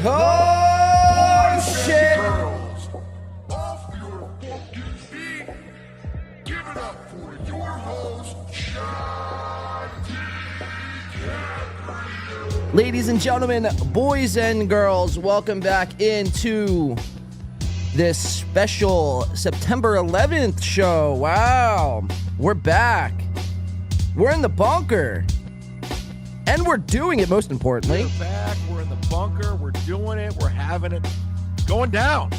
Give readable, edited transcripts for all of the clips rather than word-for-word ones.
Oh, shit! Girls, off your fucking feet. Give it up for your host, Chad. Ladies and gentlemen, boys and girls, welcome back into this special September 11th show. Wow, we're back. We're in the bunker. And we're doing it, most importantly. We're back. We're in the bunker. We're doing it. We're having it. Going down.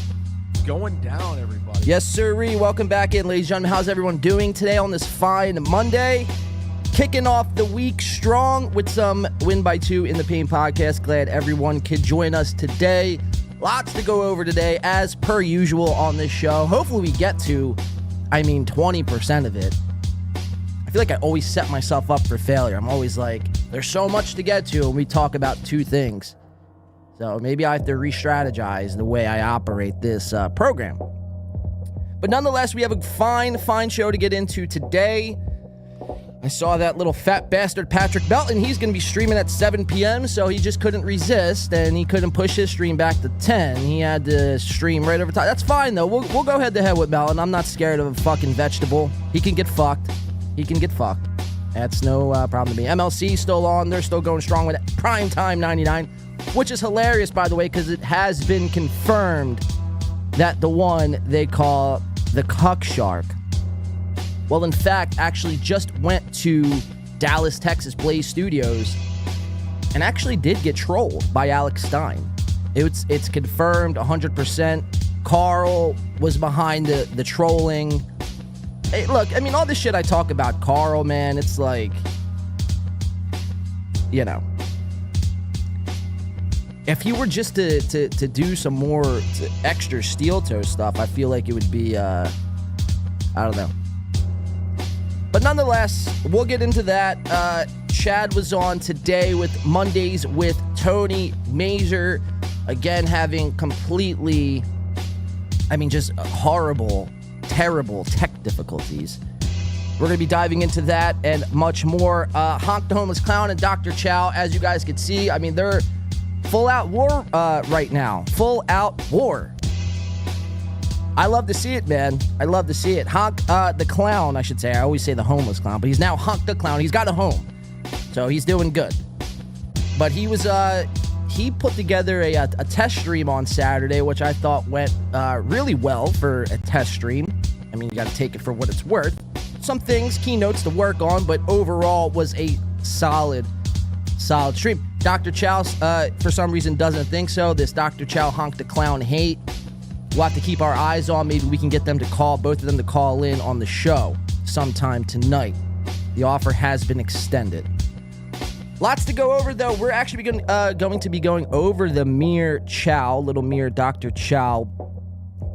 Going down, everybody. Yes, sirree. Welcome back in, ladies and gentlemen. How's everyone doing today on this fine Monday? Kicking off the week strong with some Win by Two in the Pain podcast. Glad everyone could join us today. Lots to go over today, as per usual on this show. Hopefully we get to, 20% of it. I feel like I always set myself up for failure. I'm always like, there's so much to get to, and we talk about two things. So maybe I have to re-strategize the way I operate this program. But nonetheless, we have a fine show to get into today. I saw that little fat bastard Patrick Belton. He's going to be streaming at 7 p.m., so he just couldn't resist, and he couldn't push his stream back to 10. He had to stream right over time. That's fine, though. We'll go head-to-head with Belton. I'm not scared of a fucking vegetable. He can get fucked. That's no problem to me. MLC still on. They're still going strong with Primetime 99, which is hilarious, by the way, because it has been confirmed that the one they call the Cuck Shark, well, in fact, actually just went to Dallas, Texas Blaze Studios and actually did get trolled by Alex Stein. It's confirmed 100%. Carl was behind the trolling. Hey, look, all this shit I talk about Carl, man, it's like, if he were just to do some more extra steel toe stuff, I feel like it would be, I don't know. But nonetheless, we'll get into that. Chad was on today with Mondays with Tony Mazur. Again, having completely, just horrible, terrible tech difficulties. We're going to be diving into that and much more. Honk the Homeless Clown and Dr. Chow, as you guys can see, they're full out war right now. Full out war. I love to see it, man. I love to see it. Honk the Clown, I should say. I always say the Homeless Clown, but he's now Honk the Clown. He's got a home, so he's doing good. But he was, he put together a test stream on Saturday, which I thought went really well for a test stream. You got to take it for what it's worth. Some things, keynotes to work on, but overall was a solid stream. Dr. Chow, for some reason, doesn't think so. This Dr. Chow Honk the Clown hate. We'll have to keep our eyes on. Maybe we can get them to both of them to call in on the show sometime tonight. The offer has been extended. Lots to go over, though. We're actually going to be going over the Little Mir Dr. Chow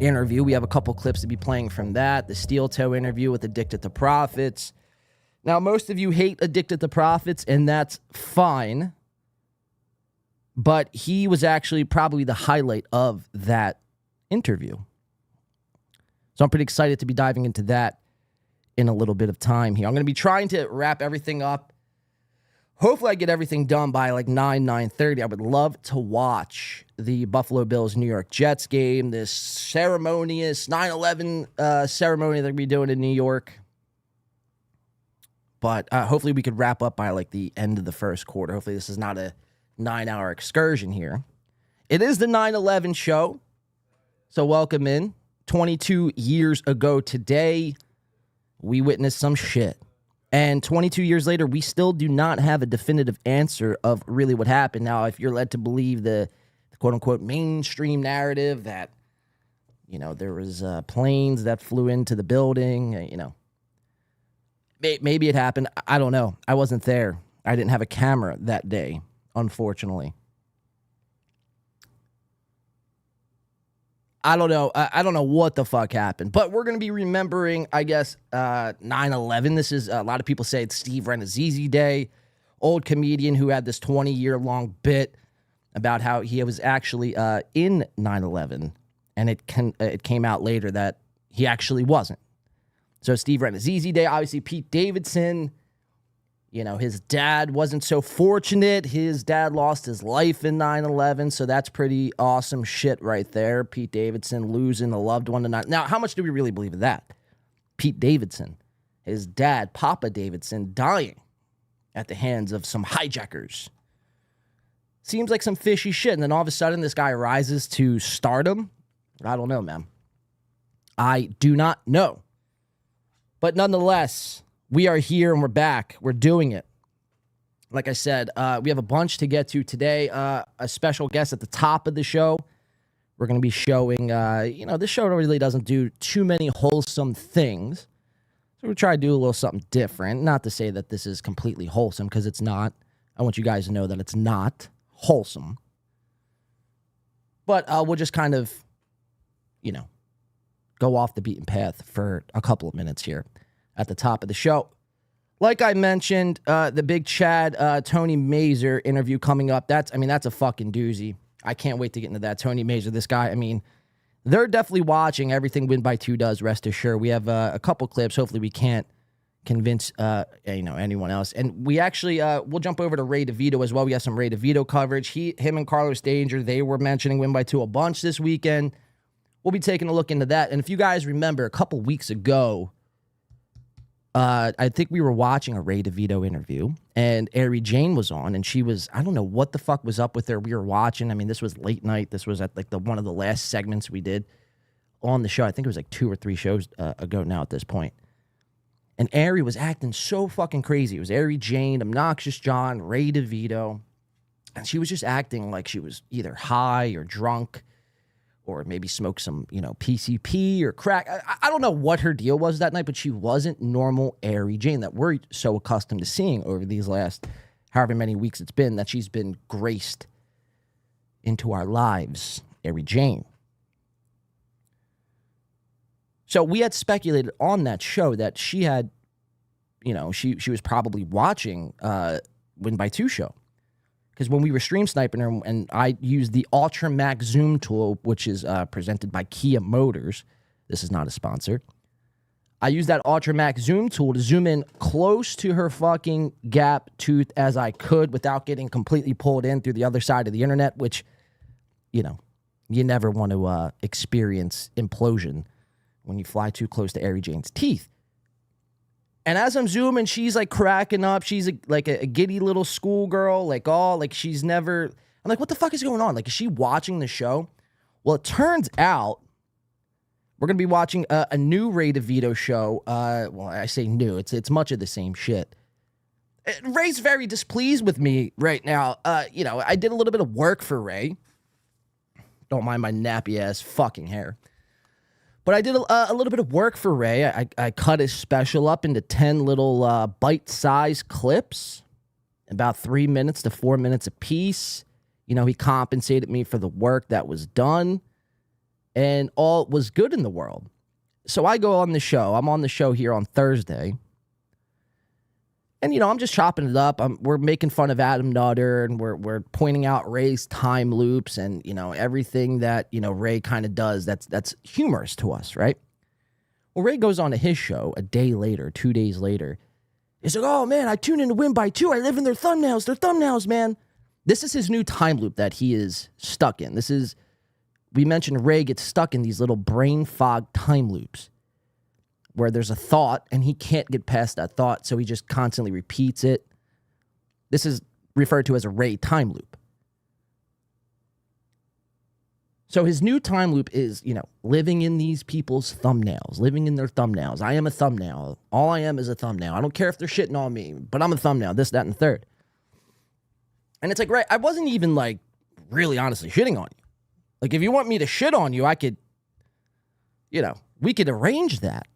interview. We have a couple clips to be playing from that. The steel toe interview with Addicted to Profits. Now, most of you hate Addicted to Profits, and that's fine. But he was actually probably the highlight of that interview. So I'm pretty excited to be diving into that in a little bit of time here. I'm going to be trying to wrap everything up. Hopefully I get everything done by like 9:30. I would love to watch the Buffalo Bills New York Jets game, this ceremonious 9/11 ceremony that we're doing in New York. But hopefully we could wrap up by like the end of the first quarter. Hopefully this is not a 9-hour excursion here. It is the 9/11 show. So welcome in. 22 years ago today, we witnessed some shit. And 22 years later, we still do not have a definitive answer of really what happened. Now, if you're led to believe the quote-unquote mainstream narrative that, there was planes that flew into the building, maybe it happened. I don't know. I wasn't there. I didn't have a camera that day, unfortunately. I don't know. I don't know what the fuck happened, but we're going to be remembering, 9/11. This is, a lot of people say it's Steve Renazizi Day, old comedian who had this 20-year-long bit about how he was actually in 9/11, and it came out later that he actually wasn't. So Steve Renazizi Day, obviously Pete Davidson, You know, his dad wasn't so fortunate. His dad lost his life in 9/11, so that's pretty awesome shit right there. Pete Davidson losing a loved one tonight. Now, how much do we really believe in that? Pete Davidson, his dad, Papa Davidson, dying at the hands of some hijackers. Seems like some fishy shit, and then all of a sudden this guy rises to stardom. I don't know, man. I do not know. But nonetheless, we are here and we're back. We're doing it. Like I said, we have a bunch to get to today. A special guest at the top of the show. We're going to be showing, this show really doesn't do too many wholesome things. So we'll try to do a little something different. Not to say that this is completely wholesome, because it's not. I want you guys to know that it's not wholesome. But we'll just kind of, go off the beaten path for a couple of minutes here at the top of the show. Like I mentioned, the big Chad, Tony Mazur interview coming up. That's a fucking doozy. I can't wait to get into that. Tony Mazur, this guy, they're definitely watching everything Win by Two does, rest assured. We have a couple clips. Hopefully we can't convince, anyone else. And we actually, we'll jump over to Ray DeVito as well. We have some Ray DeVito coverage. Him and Carlos Danger, they were mentioning Win by Two a bunch this weekend. We'll be taking a look into that. And if you guys remember, a couple weeks ago, I think we were watching a Ray DeVito interview, and Ari Jane was on, and she was, I don't know what the fuck was up with her. We were watching. This was late night. This was at one of the last segments we did on the show. I think it was like 2 or 3 shows ago now at this point. And Ari was acting so fucking crazy. It was Ari Jane, Obnoxious John, Ray DeVito, and she was just acting like she was either high or drunk, or maybe smoke some, PCP or crack. I don't know what her deal was that night, but she wasn't normal Ari Jane that we're so accustomed to seeing over these last however many weeks it's been that she's been graced into our lives, Ari Jane. So we had speculated on that show that she had, she was probably watching Win by Two show. Because when we were stream sniping her, and I used the Ultra Max Zoom tool, which is presented by Kia Motors. This is not a sponsor. I used that Ultra Max Zoom tool to zoom in close to her fucking gap tooth as I could without getting completely pulled in through the other side of the internet, which, you never want to experience implosion when you fly too close to Ari Jane's teeth. And as I'm zooming, she's like cracking up. She's like a giddy little schoolgirl, she's never. I'm like, what the fuck is going on? Like, is she watching the show? Well, it turns out we're gonna be watching a new Ray DeVito show. I say new. It's much of the same shit. Ray's very displeased with me right now. I did a little bit of work for Ray. Don't mind my nappy ass fucking hair. But I did a little bit of work for Ray. I cut his special up into 10 little bite-sized clips, about 3 minutes to 4 minutes apiece. He compensated me for the work that was done, and all was good in the world. So I go on the show. I'm on the show here on Thursday. And, I'm just chopping it up. We're making fun of Adam Nutter, and we're pointing out Ray's time loops and, everything that, Ray kind of does that's humorous to us, right? Well, Ray goes on to his show a day later, 2 days later. He's like, oh, man, I tune in to Win by Two. I live in their thumbnails. Their thumbnails, man. This is his new time loop that he is stuck in. We mentioned Ray gets stuck in these little brain fog time loops, where there's a thought and he can't get past that thought, so he just constantly repeats it. This is referred to as a Ray time loop. So his new time loop is, living in these people's thumbnails, living in their thumbnails. I am a thumbnail. All I am is a thumbnail. I don't care if they're shitting on me, but I'm a thumbnail, this, that, and the third. And it's like, Ray, I wasn't even really honestly shitting on you. Like, if you want me to shit on you, I could, we could arrange that.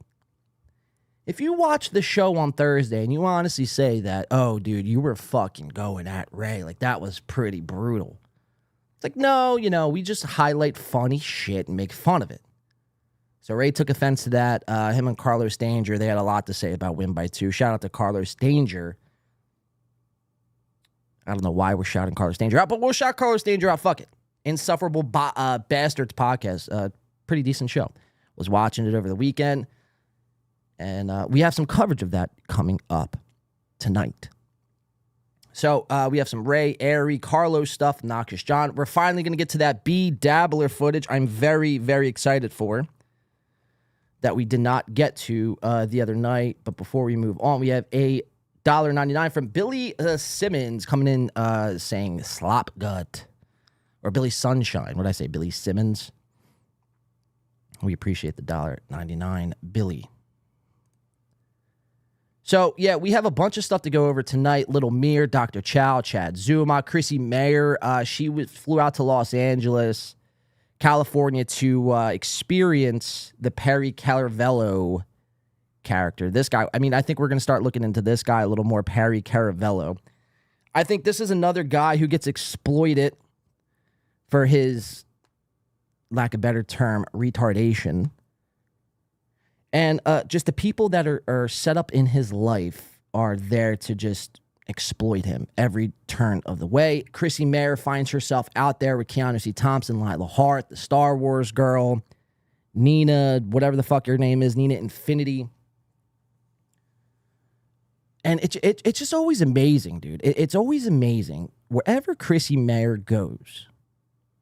If you watch the show on Thursday and you honestly say that, oh, dude, you were fucking going at Ray, that was pretty brutal. It's like, no, we just highlight funny shit and make fun of it. So Ray took offense to that. Him and Carlos Danger, they had a lot to say about Win by Two. Shout out to Carlos Danger. I don't know why we're shouting Carlos Danger out, but we'll shout Carlos Danger out. Fuck it. Insufferable Bastards podcast. Pretty decent show. Was watching it over the weekend. And we have some coverage of that coming up tonight. So we have some Ray, Ari, Carlos stuff, Noxious John. We're finally going to get to that B Dabbler footage I'm very, very excited for that we did not get to the other night. But before we move on, we have a $1.99 from Billy Simmons coming in saying slop gut. Or Billy Sunshine. What did I say? Billy Simmons? We appreciate the $1.99, Billy. So, yeah, we have a bunch of stuff to go over tonight. Little Mir, Dr. Chow, Chad Zumac, Chrissy Mayer. She flew out to Los Angeles, California to experience the Perry Caravello character. This guy, I mean, I think we're going to start looking into this guy a little more, Perry Caravello. I think this is another guy who gets exploited for his, lack of a better term, retardation. And just the people that are set up in his life are there to just exploit him every turn of the way. Chrissy Mayer finds herself out there with Keanu C. Thompson, Lila Hart, the Star Wars girl, Nina, whatever the fuck your name is, Nina Infinity. And it's just always amazing, dude. It's always amazing. Wherever Chrissy Mayer goes,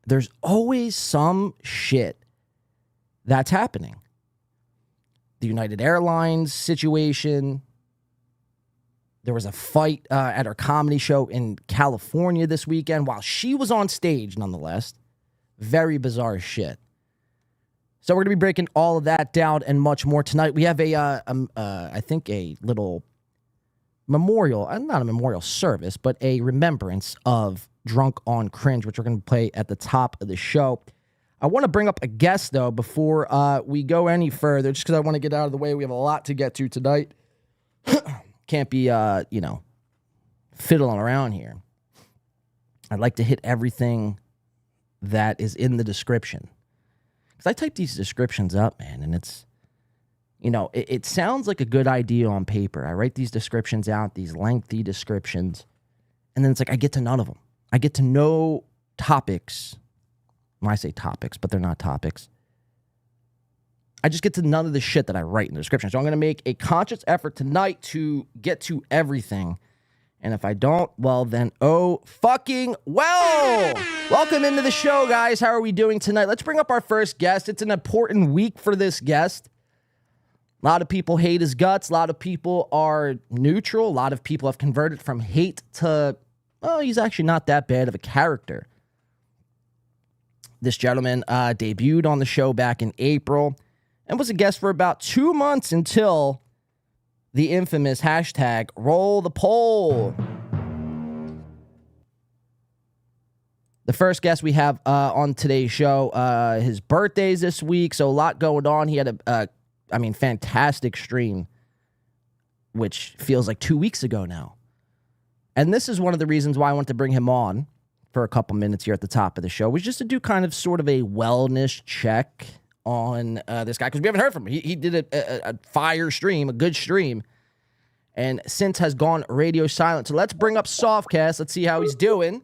there's always some shit that's happening. The United Airlines situation. There was a fight at her comedy show in California this weekend while she was on stage, nonetheless. Very bizarre shit. So we're going to be breaking all of that down and much more tonight. We have I think a little memorial, not a memorial service, but a remembrance of Drunk on Cringe, which we're going to play at the top of the show. I want to bring up a guest, though, before we go any further, just because I want to get out of the way. We have a lot to get to tonight. Can't be, fiddling around here. I'd like to hit everything that is in the description. Because I type these descriptions up, man, and it's, it sounds like a good idea on paper. I write these descriptions out, these lengthy descriptions, and then it's like I get to none of them. I get to no topics. Well, I say topics, but they're not topics. I just get to none of the shit that I write in the description. So I'm going to make a conscious effort tonight to get to everything. And if I don't, well, then, oh, fucking well. Welcome into the show, guys. How are we doing tonight? Let's bring up our first guest. It's an important week for this guest. A lot of people hate his guts. A lot of people are neutral. A lot of people have converted from hate to, oh, he's actually not that bad of a character. This gentleman debuted on the show back in April and was a guest for about 2 months until the infamous hashtag roll the poll. The first guest we have on today's show, his birthday's this week, so a lot going on. He had a fantastic stream, which feels like 2 weeks ago now. And this is one of the reasons why I want to bring him on for a couple minutes here at the top of the show, was just to do kind of sort of a wellness check on this guy, because we haven't heard from him. He did a fire stream, a good stream, and since has gone radio silent. So let's bring up Softcast. Let's see how he's doing.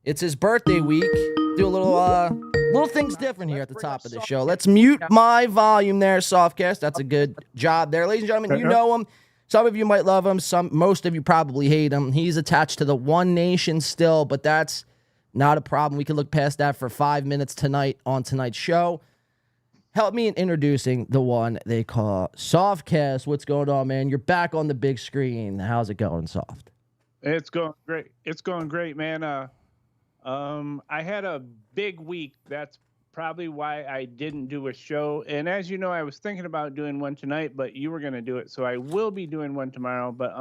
It's his birthday week. Do a little things different here at the top of the show. Let's mute my volume there, Softcast. That's a good job there. Ladies and gentlemen, you know him. Some of you might love him. Most of you probably hate him. He's attached to the One Nation still, but that's not a problem. We can look past that for 5 minutes tonight on tonight's show. Help me in introducing the one they call Softcast. What's going on, man? You're back on the big screen. How's it going, Soft? It's going great. It's going great, man. I had a big week. That's probably why I didn't do a show. And as you know, I was thinking about doing one tonight, but you were going to do it. So I will be doing one tomorrow. But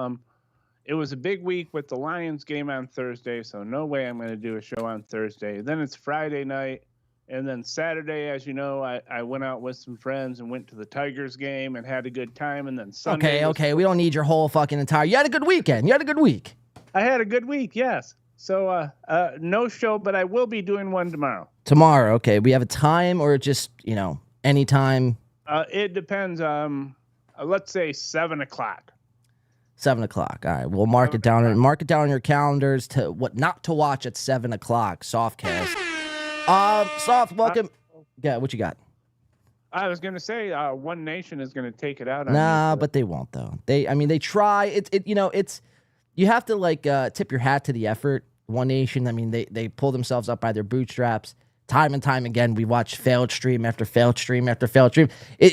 it was a big week with the Lions game on Thursday, so no way I'm going to do a show on Thursday. Then it's Friday night, and then Saturday, as you know, I went out with some friends and went to the Tigers game and had a good time. And then Sunday. Okay, we don't need your whole fucking entire. You had a good weekend. You had a good week. I had a good week, yes. So no show, but I will be doing one tomorrow. Tomorrow, okay. We have a time or just, any time? It depends. Let's say 7 o'clock. 7 o'clock. All right, we'll mark it down. Mark it down on your calendars to what not to watch at 7 o'clock. Softcast. Soft, welcome. Yeah, what you got? I was gonna say One Nation is gonna take it out on Nah, me, but they won't though. They try. It's you have to like tip your hat to the effort. One Nation, I mean, they pull themselves up by their bootstraps. Time and time again, we watch failed stream after failed stream after failed stream.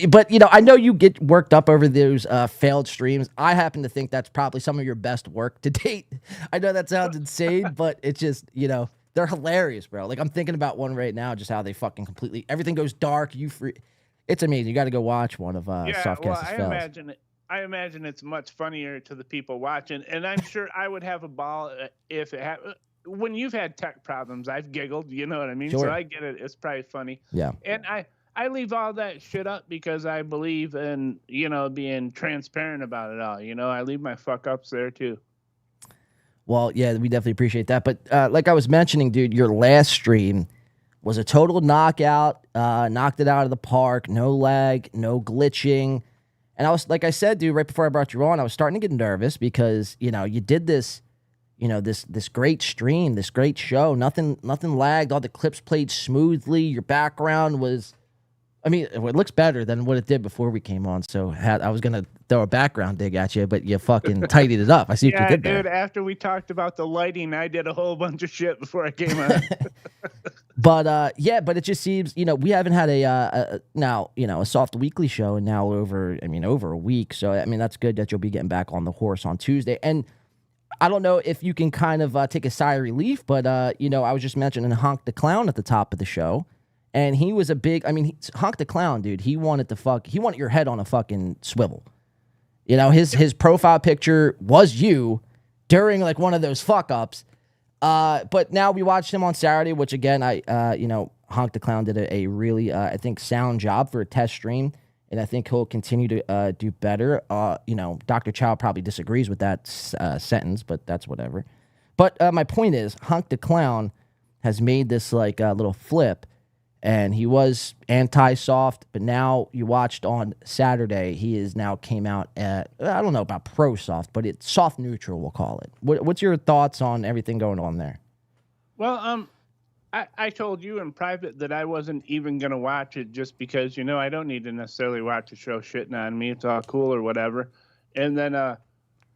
But, you know, I know you get worked up over those failed streams. I happen to think that's probably some of your best work to date. I know that sounds insane, but it's just, you know, they're hilarious, bro. Like, I'm thinking about one right now, just how they fucking completely, everything goes dark. It's amazing. You got to go watch one of Softcast's fails. I imagine it's much funnier to the people watching, and I'm sure I would have a ball if it happened. When you've had tech problems, I've giggled, you know what I mean? Sure. So I get it. It's probably funny. Yeah. And I leave all that shit up because I believe in, you know, being transparent about it all. You know, I leave my fuck ups there too. Well, yeah, we definitely appreciate that. But like I was mentioning, dude, your last stream was a total knockout. Knocked it out of the park. No lag, no glitching. And I was, like I said, dude, right before I brought you on, I was starting to get nervous because, you know, you did this, you know, this great stream, this great show. Nothing lagged. All the clips played smoothly. Your background was, I mean, it looks better than what it did before we came on. So I was going to throw a background dig at you, but you fucking tidied it up. I see what you did there. Dude, after we talked about the lighting, I did a whole bunch of shit before I came on. But but it just seems, you know, we haven't had a now, you know, a Soft Weekly show and now over a week. So, I mean, that's good that you'll be getting back on the horse on Tuesday. And I don't know if you can kind of take a sigh of relief, but, you know, I was just mentioning Honk the Clown at the top of the show. And he was a big, I mean, Honk the Clown, dude, he wanted your head on a fucking swivel. You know, his profile picture was you during like one of those fuck ups. But now we watched him on Saturday, which again, you know, Honk the Clown did a really, I think, sound job for a test stream. And I think he'll continue to do better. You know, Dr. Chow probably disagrees with that sentence, but that's whatever. But my point is, Honk the Clown has made this like little flip. And he was anti-soft, but now you watched on Saturday, he is now came out at, I don't know about pro-soft, but it's soft neutral, we'll call it. What's your thoughts on everything going on there? Well, I told you in private that I wasn't even going to watch it just because, you know, I don't need to necessarily watch a show shitting on me. It's all cool or whatever. And then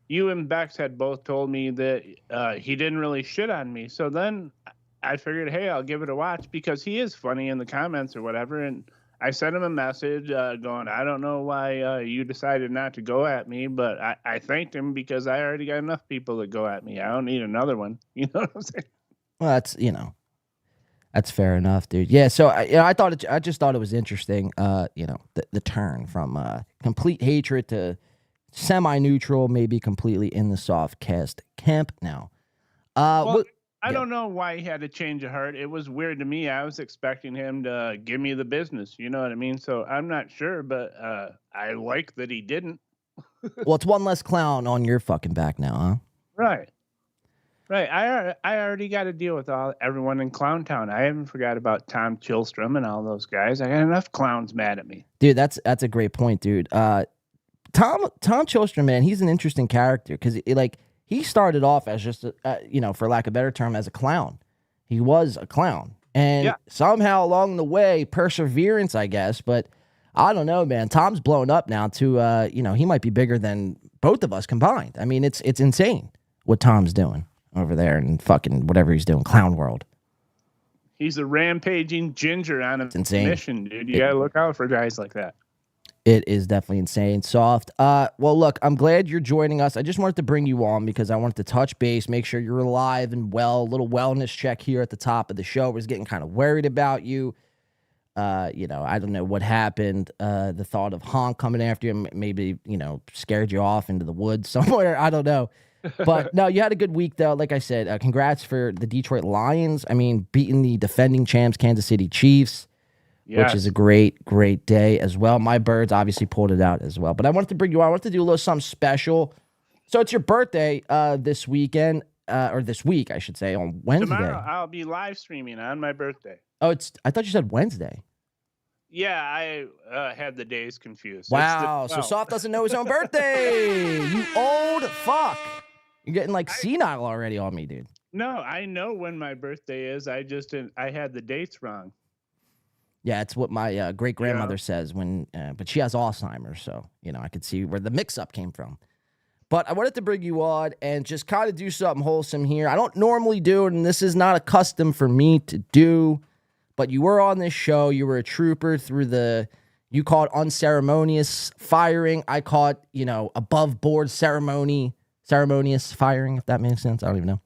you and Bex had both told me that he didn't really shit on me. So then I figured, hey, I'll give it a watch because he is funny in the comments or whatever. And I sent him a message going, I don't know why you decided not to go at me, but I thanked him because I already got enough people that go at me. I don't need another one. You know what I'm saying? Well, that's, you know, that's fair enough, dude. Yeah, so I just thought it was interesting, you know, the turn from complete hatred to semi-neutral, maybe completely in the Softcast camp now. I don't know why he had to change of heart. It was weird to me. I was expecting him to give me the business. You know what I mean? So I'm not sure, but I like that he didn't. Well, it's one less clown on your fucking back now, huh? Right. I already got to deal with everyone in Clown Town. I haven't forgot about Tom Chillstrom and all those guys. I got enough clowns mad at me. Dude, that's a great point, dude. Tom Chillstrom, man, he's an interesting character because he started off as just, you know, for lack of a better term, as a clown. He was a clown. And somehow along the way, perseverance, I guess. But I don't know, man. Tom's blown up now to, you know, he might be bigger than both of us combined. I mean, it's insane what Tom's doing over there and fucking whatever he's doing, clown world. He's a rampaging ginger on a mission, dude. You got to look out for guys like that. It is definitely insane. Soft. Well, look, I'm glad you're joining us. I just wanted to bring you on because I wanted to touch base, make sure you're alive and well. A little wellness check here at the top of the show. I was getting kind of worried about you. You know, I don't know what happened. The thought of Honk coming after you maybe, you know, scared you off into the woods somewhere. I don't know. But no, you had a good week, though. Like I said, congrats for the Detroit Lions. I mean, beating the defending champs, Kansas City Chiefs. Yes. Which is a great, great day as well. My birds obviously pulled it out as well. But I wanted to bring you on. I wanted to do a little something special. So it's your birthday this weekend, or this week, I should say, on Wednesday. Tomorrow, I'll be live streaming on my birthday. Oh, I thought you said Wednesday. Yeah, I had the days confused. Wow, so Soft doesn't know his own birthday. You old fuck. You're getting like senile already on me, dude. No, I know when my birthday is. I had the dates wrong. Yeah, it's what my great-grandmother says when, but she has Alzheimer's, so, you know, I could see where the mix-up came from. But I wanted to bring you on and just kind of do something wholesome here. I don't normally do it, and this is not a custom for me to do, but you were on this show. You were a trooper through you call it unceremonious firing. I call it, above board ceremonious firing, if that makes sense. I don't even know.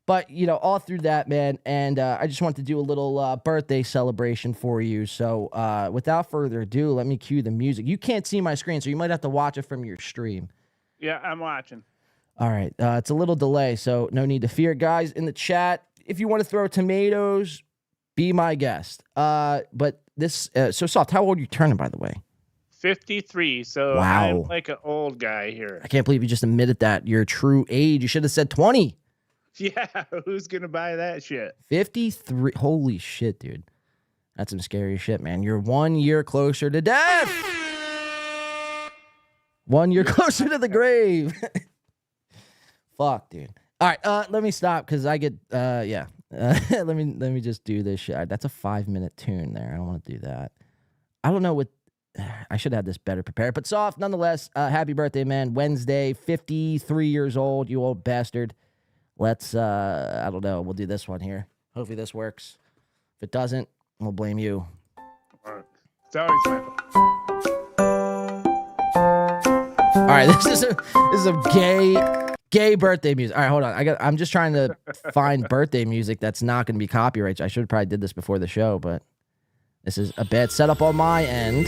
But, all through that, man, and I just want to do a little birthday celebration for you. So without further ado, let me cue the music. You can't see my screen, so you might have to watch it from your stream. Yeah, I'm watching. All right. It's a little delay, so no need to fear. Guys, in the chat, if you want to throw tomatoes, be my guest. But this, so Soft, how old are you turning, by the way? 53, so wow. I'm like an old guy here. I can't believe you just admitted that. Your true age. You should have said 20. Yeah, who's going to buy that shit? 53. Holy shit, dude. That's some scary shit, man. You're 1 year closer to death. 1 year closer to the grave. Fuck, dude. All right, let me stop because I get, yeah. Let me just do this shit. That's a 5-minute tune there. I don't want to do that. I don't know what, I should have this better prepared. But Soft, nonetheless, happy birthday, man. Wednesday, 53 years old, you old bastard. Let's, I don't know, we'll do this one here. Hopefully this works. If it doesn't, we'll blame you. It's always my fault. All right, this is a gay birthday music. All right, hold on. I'm just trying to find birthday music that's not going to be copyrighted. I should have probably did this before the show, but this is a bad setup on my end.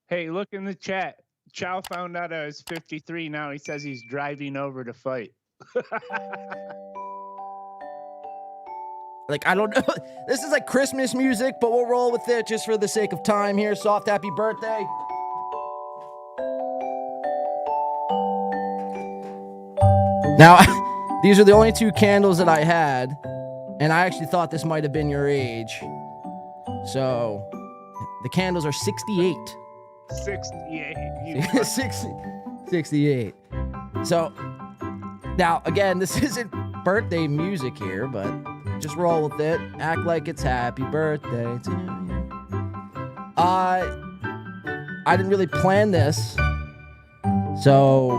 Hey, look in the chat. Chow found out I was 53 now. He says he's driving over to fight. Like, I don't know. This is like Christmas music, but we'll roll with it just for the sake of time here. Soft, happy birthday. Now, these are the only 2 candles that I had, and I actually thought this might have been your age. So, the candles are 68. 68. 68. So, now, again, this isn't birthday music here, but just roll with it. Act like it's happy birthday to you. I didn't really plan this. So,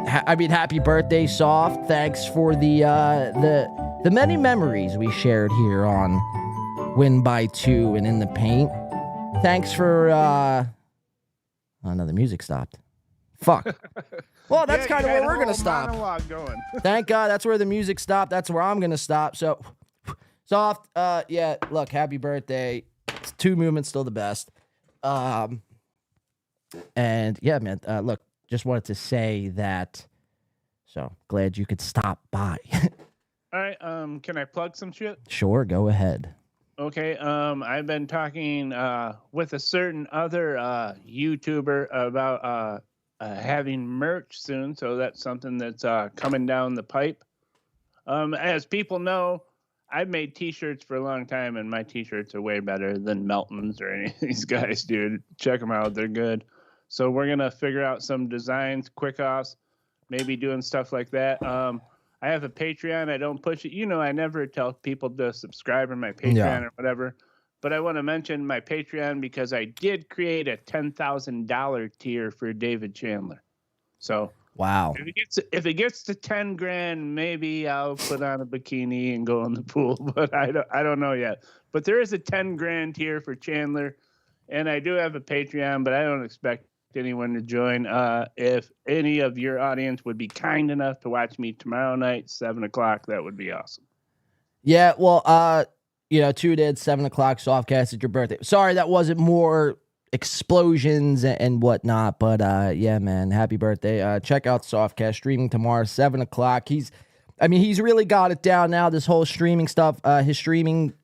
happy birthday, Soft. Thanks for the many memories we shared here on Win by 2 and In the Paint. Thanks for, oh, no, the music stopped. Fuck. Well, that's kind of where we're going to stop. Going. Thank God that's where the music stopped. That's where I'm going to stop. So, Soft, yeah, look, happy birthday. 2 movements, still the best. And, yeah, man, look, just wanted to say that, so glad you could stop by. All right, can I plug some shit? Sure, go ahead. Okay, I've been talking with a certain other YouTuber about having merch soon, so that's something that's coming down the pipe. As people know, I've made T-shirts for a long time, and my T-shirts are way better than Melton's or any of these guys, dude. Check them out; they're good. So we're gonna figure out some designs, quick-offs, maybe doing stuff like that. I have a Patreon. I don't push it. I never tell people to subscribe on my Patreon or whatever. But I want to mention my Patreon because I did create a $10,000 tier for David Chandler. So wow, if it gets to 10 grand, maybe I'll put on a bikini and go in the pool. But I don't know yet. But there is a 10 grand tier for Chandler, and I do have a Patreon, but I don't expect anyone to join. If any of your audience would be kind enough to watch me tomorrow night, 7:00, that would be awesome. Yeah, well, tune in 7:00 Softcast at your birthday. Sorry, that wasn't more explosions and whatnot, but yeah, man, happy birthday. Check out Softcast streaming tomorrow, 7:00. He's really got it down now. This whole streaming stuff, his streaming,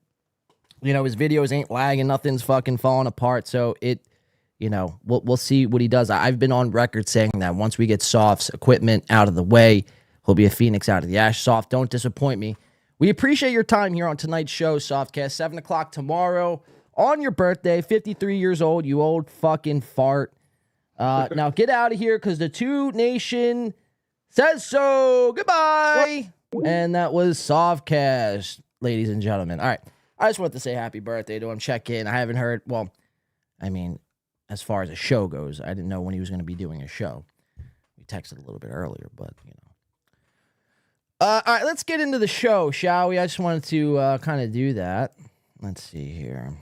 his videos ain't lagging, nothing's fucking falling apart. So we'll see what he does. I've been on record saying that once we get Soft's equipment out of the way, he'll be a phoenix out of the ash. Soft, don't disappoint me. We appreciate your time here on tonight's show, Softcast. 7:00 tomorrow on your birthday. 53 years old, you old fucking fart. Now get out of here because the 2 Nation says so. Goodbye. And that was Softcast, ladies and gentlemen. All right. I just wanted to say happy birthday to him, check in. I haven't heard, well, I mean, as far as a show goes, I didn't know when he was going to be doing a show. We texted a little bit earlier, but, you know. All right, let's get into the show, shall we? I just wanted to kind of do that. Let's see here.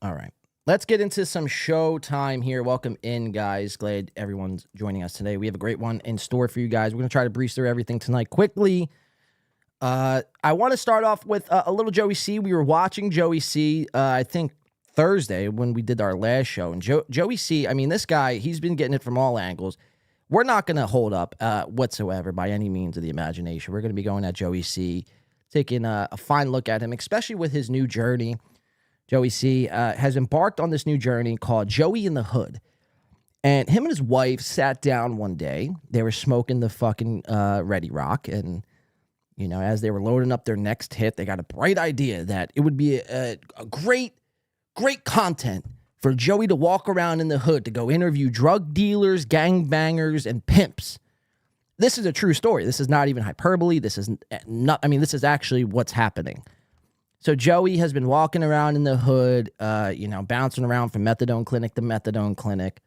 All right. Let's get into some show time here. Welcome in, guys. Glad everyone's joining us today. We have a great one in store for you guys. We're going to try to breeze through everything tonight quickly. I want to start off with a little Joey C. We were watching Joey C, I think, Thursday when we did our last show. And Joey C, I mean, this guy, he's been getting it from all angles. We're not going to hold up whatsoever by any means of the imagination. We're going to be going at Joey C, taking a fine look at him, especially with his new journey. Joey C has embarked on this new journey called Joey in the Hood. And him and his wife sat down one day. They were smoking the fucking Ready Rock. And, you know, as they were loading up their next hit, they got a bright idea that it would be a great content for Joey to walk around in the hood to go interview drug dealers, gangbangers, and pimps. This is a true story. This is not even hyperbole. This is not, I mean, this is actually what's happening. So Joey has been walking around in the hood, you know, bouncing around from methadone clinic to methadone clinic.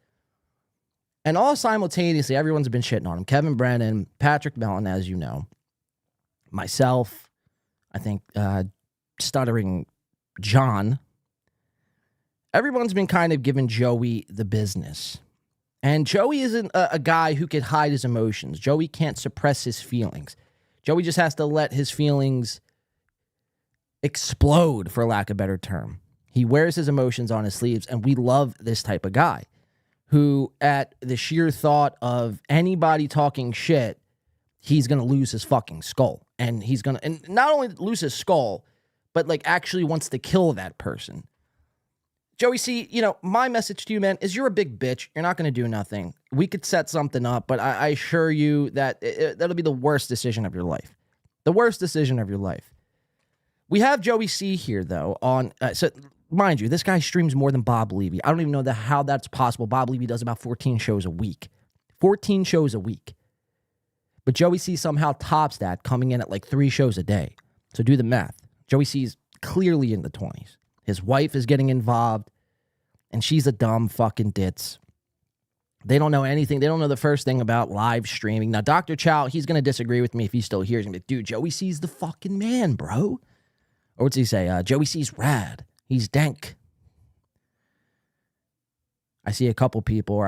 And all simultaneously, everyone's been shitting on him. Kevin Brennan, Patrick Melton, as you know, myself, I think Stuttering John. Everyone's been kind of giving Joey the business. And Joey isn't a guy who can hide his emotions. Joey can't suppress his feelings. Joey just has to let his feelings explode, for lack of a better term. He wears his emotions on his sleeves, and we love this type of guy who, at the sheer thought of anybody talking shit, he's going to lose his fucking skull. And he's going to, and not only lose his skull, but like actually wants to kill that person. Joey C, you know, my message to you, man, is you're a big bitch. You're not going to do nothing. We could set something up, but I assure you that that'll be the worst decision of your life. The worst decision of your life. We have Joey C here, though, on, so mind you, this guy streams more than Bob Levy. I don't even know how that's possible. Bob Levy does about 14 shows a week. 14 shows a week. But Joey C somehow tops that, coming in at like 3 shows a day. So do the math. Joey C is clearly in the 20s. His wife is getting involved, and she's a dumb fucking ditz. They don't know anything. They don't know the first thing about live streaming. Now, Dr. Chow, he's going to disagree with me if he still hears me. Dude, Joey C's the fucking man, bro. Or what's he say? Joey C's rad. He's dank. I saw a couple people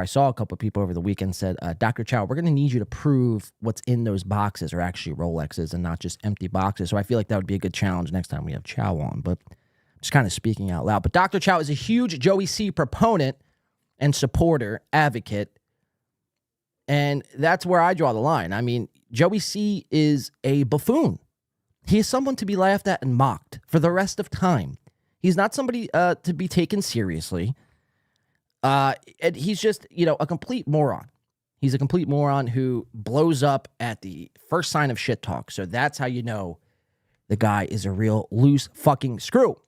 over the weekend said, Dr. Chow, we're going to need you to prove what's in those boxes are actually Rolexes and not just empty boxes. So I feel like that would be a good challenge next time we have Chow on. But just kind of speaking out loud. But Dr. Chow is a huge Joey C proponent and supporter, advocate. And that's where I draw the line. I mean, Joey C is a buffoon. He is someone to be laughed at and mocked for the rest of time. He's not somebody to be taken seriously. And he's just, you know, a complete moron. He's a complete moron who blows up at the first sign of shit talk. So that's how you know the guy is a real loose fucking screw.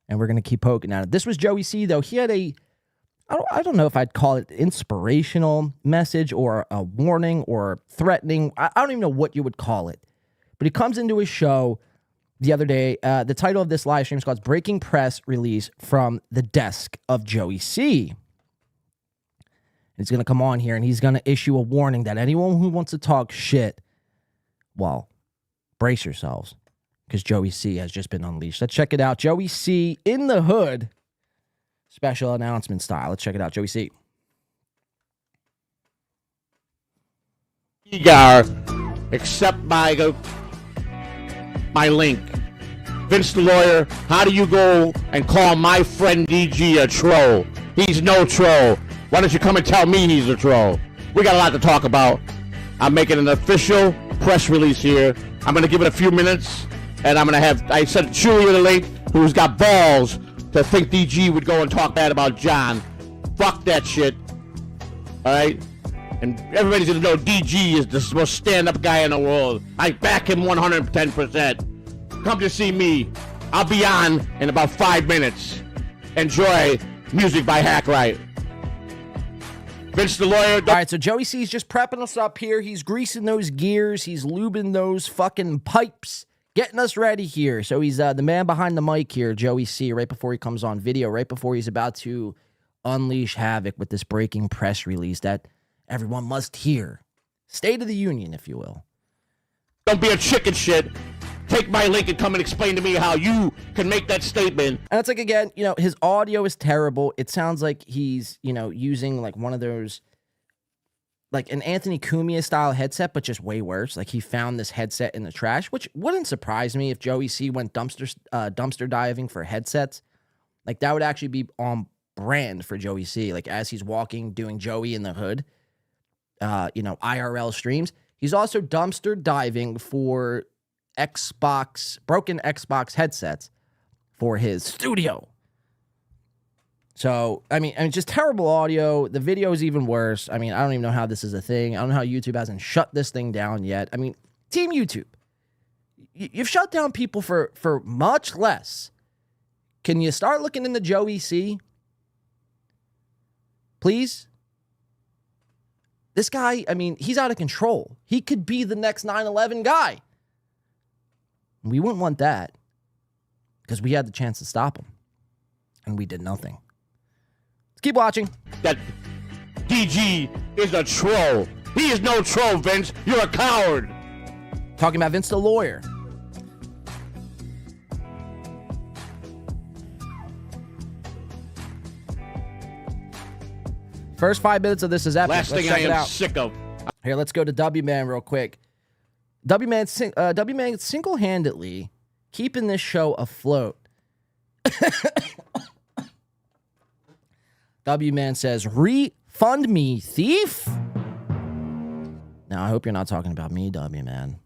And we're going to keep poking at it. This was Joey C, though. He had I don't know if I'd call it inspirational message or a warning or threatening. I don't even know what you would call it. But he comes into his show the other day. The title of this live stream is called Breaking Press Release from the Desk of Joey C. He's going to come on here and he's going to issue a warning that anyone who wants to talk shit, well, brace yourselves, because Joey C has just been unleashed. Let's check it out. Joey C in the hood, special announcement style. Let's check it out. Joey C. Accept my link. Vince the lawyer, how do you go and call my friend DG a troll? He's no troll. Why don't you come and tell me he's a troll? We got a lot to talk about. I'm making an official press release here. I'm going to give it a few minutes, and I sent Chewy the link, who's got balls to think DG would go and talk bad about John. Fuck that shit. All right? And everybody's going to know DG is the most stand-up guy in the world. I back him 110%. Come to see me. I'll be on in about 5 minutes. Enjoy music by Hackwright. Vince the lawyer. All right, so Joey C's just prepping us up here. He's greasing those gears. He's lubing those fucking pipes, getting us ready here. So he's the man behind the mic here, Joey C, right before he comes on video, right before he's about to unleash havoc with this breaking press release that everyone must hear. State of the Union, if you will. Don't be a chicken shit. Take my link and come and explain to me how you can make that statement. And it's like, again, his audio is terrible. It sounds like he's, using like one of those, like an Anthony Cumia style headset, but just way worse. Like he found this headset in the trash, which wouldn't surprise me if Joey C went dumpster diving for headsets. Like that would actually be on brand for Joey C. Like as he's walking, doing Joey in the Hood, IRL streams. He's also dumpster diving for broken Xbox headsets for his studio. So, I mean, just terrible audio. The video is even worse. I mean, I don't even know how this is a thing. I don't know how YouTube hasn't shut this thing down yet. I mean, Team YouTube, you've shut down people for much less. Can you start looking into Joey C? Please? This guy, I mean, he's out of control. He could be the next 9/11 guy. We wouldn't want that because we had the chance to stop him, and we did nothing. Let's keep watching. That DG is a troll. He is no troll, Vince. You're a coward. Talking about Vince the lawyer. First 5 minutes of this is epic. Last Let's thing check I it am out. sick of. Here, let's go to W-Man real quick. W-Man single-handedly keeping this show afloat. W-Man says, refund me, thief. Now, I hope you're not talking about me, W-Man.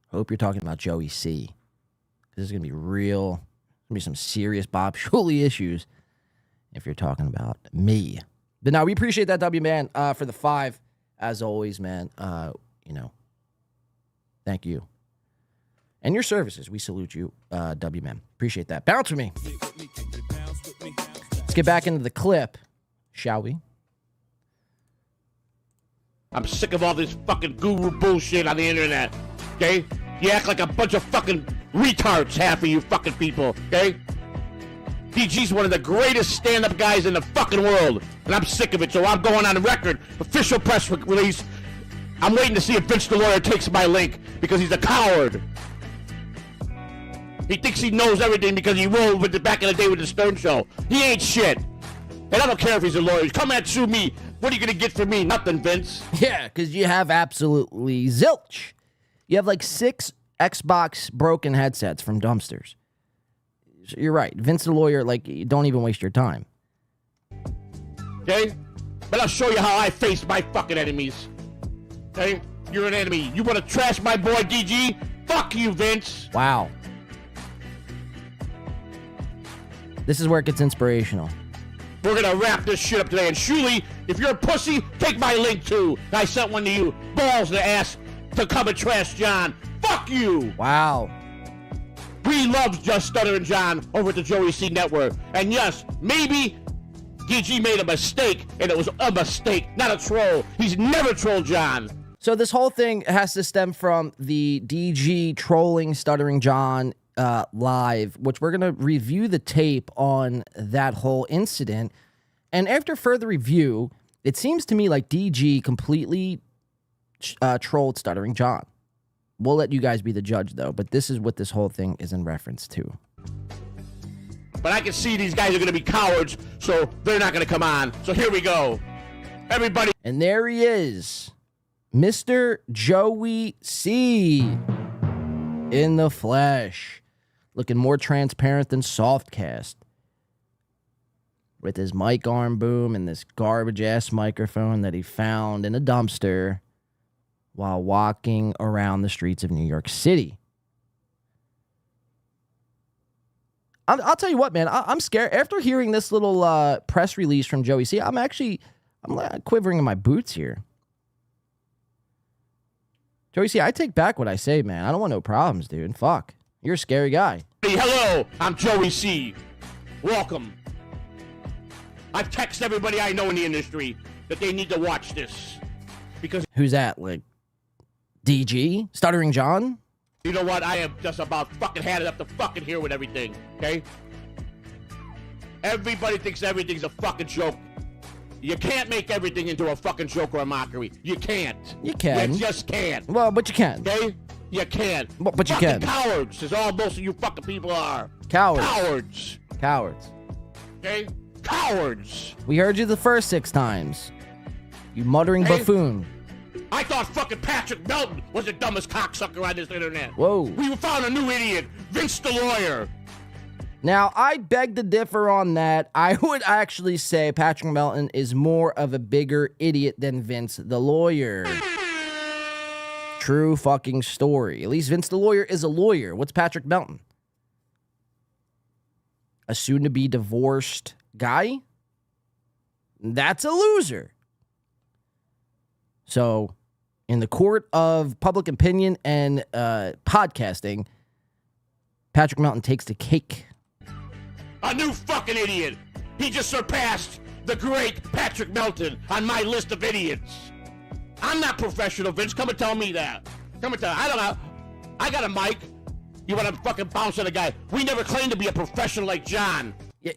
Hope you're talking about Joey C. This is going to be real. Going to be some serious Bob Shuley issues if you're talking about me. But now we appreciate that, W-Man, for the 5. As always, man, thank you. And your services. We salute you, W-Man. Appreciate that. Bounce with me. Let's get back into the clip, shall we? I'm sick of all this fucking guru bullshit on the internet, okay? You act like a bunch of fucking retards, half of you fucking people, okay? DG's one of the greatest stand-up guys in the fucking world, and I'm sick of it, so I'm going on the record, official press release. I'm waiting to see if Vince the lawyer takes my link, because he's a coward. He thinks he knows everything because he rolled with back in the day with the Stern Show. He ain't shit. And I don't care if he's a lawyer. Come and sue me. What are you going to get from me? Nothing, Vince. Yeah, because you have absolutely zilch. You have like 6 Xbox broken headsets from dumpsters. So you're right. Vince the lawyer, like, don't even waste your time. Okay? But I'll show you how I face my fucking enemies. Okay? You're an enemy. You want to trash my boy DG? Fuck you, Vince. Wow. This is where it gets inspirational. We're gonna wrap this shit up today. And Shuley, if you're a pussy, take my link too. I sent one to you. Balls to ass to come and trash John. Fuck you. Wow. We love just Stuttering John over at the Joey C Network. And yes, maybe DG made a mistake, and it was a mistake, not a troll. He's never trolled John. So this whole thing has to stem from the DG trolling Stuttering John live, which we're going to review the tape on that whole incident. And after further review, it seems to me like DG completely trolled Stuttering John. We'll let you guys be the judge, though. But this is what this whole thing is in reference to. But I can see these guys are going to be cowards, so they're not going to come on. So here we go. Everybody. And there he is. Mr. Joey C. in the flesh. Looking more transparent than Softcast. With his mic arm boom and this garbage-ass microphone that he found in a dumpster while walking around the streets of New York City. I'll tell you what, man. I'm scared. After hearing this little press release from Joey C, I'm quivering in my boots here. Joey C, I take back what I say, man. I don't want no problems, dude. Fuck. You're a scary guy. Hey, hello, I'm Joey C. Welcome. I've texted everybody I know in the industry that they need to watch this. Because who's that? Like DG, Stuttering John. You know what? I am just about fucking had it up to fucking here with everything, okay? Everybody thinks everything's a fucking joke. You can't make everything into a fucking joke or a mockery. You can't. You can. You just can't. Well, but you can. Okay? You can't. But you can. Cowards is all most of you fucking people are. Cowards. Cowards. Cowards. Okay? Cowards. We heard you the first 6 times. You muttering buffoon. I thought fucking Patrick Melton was the dumbest cocksucker on this internet. Whoa. We found a new idiot, Vince the lawyer. Now, I beg to differ on that. I would actually say Patrick Melton is more of a bigger idiot than Vince the lawyer. True fucking story. At least Vince the lawyer is a lawyer. What's Patrick Melton? A soon-to-be divorced guy? That's a loser. So, in the court of public opinion and podcasting, Patrick Melton takes the cake. A new fucking idiot. He just surpassed the great Patrick Melton on my list of idiots. I'm not professional, Vince. Come and tell me that. Come and tell me. I don't know. I got a mic. You want to fucking bounce on a guy. We never claimed to be a professional like John. Yeah,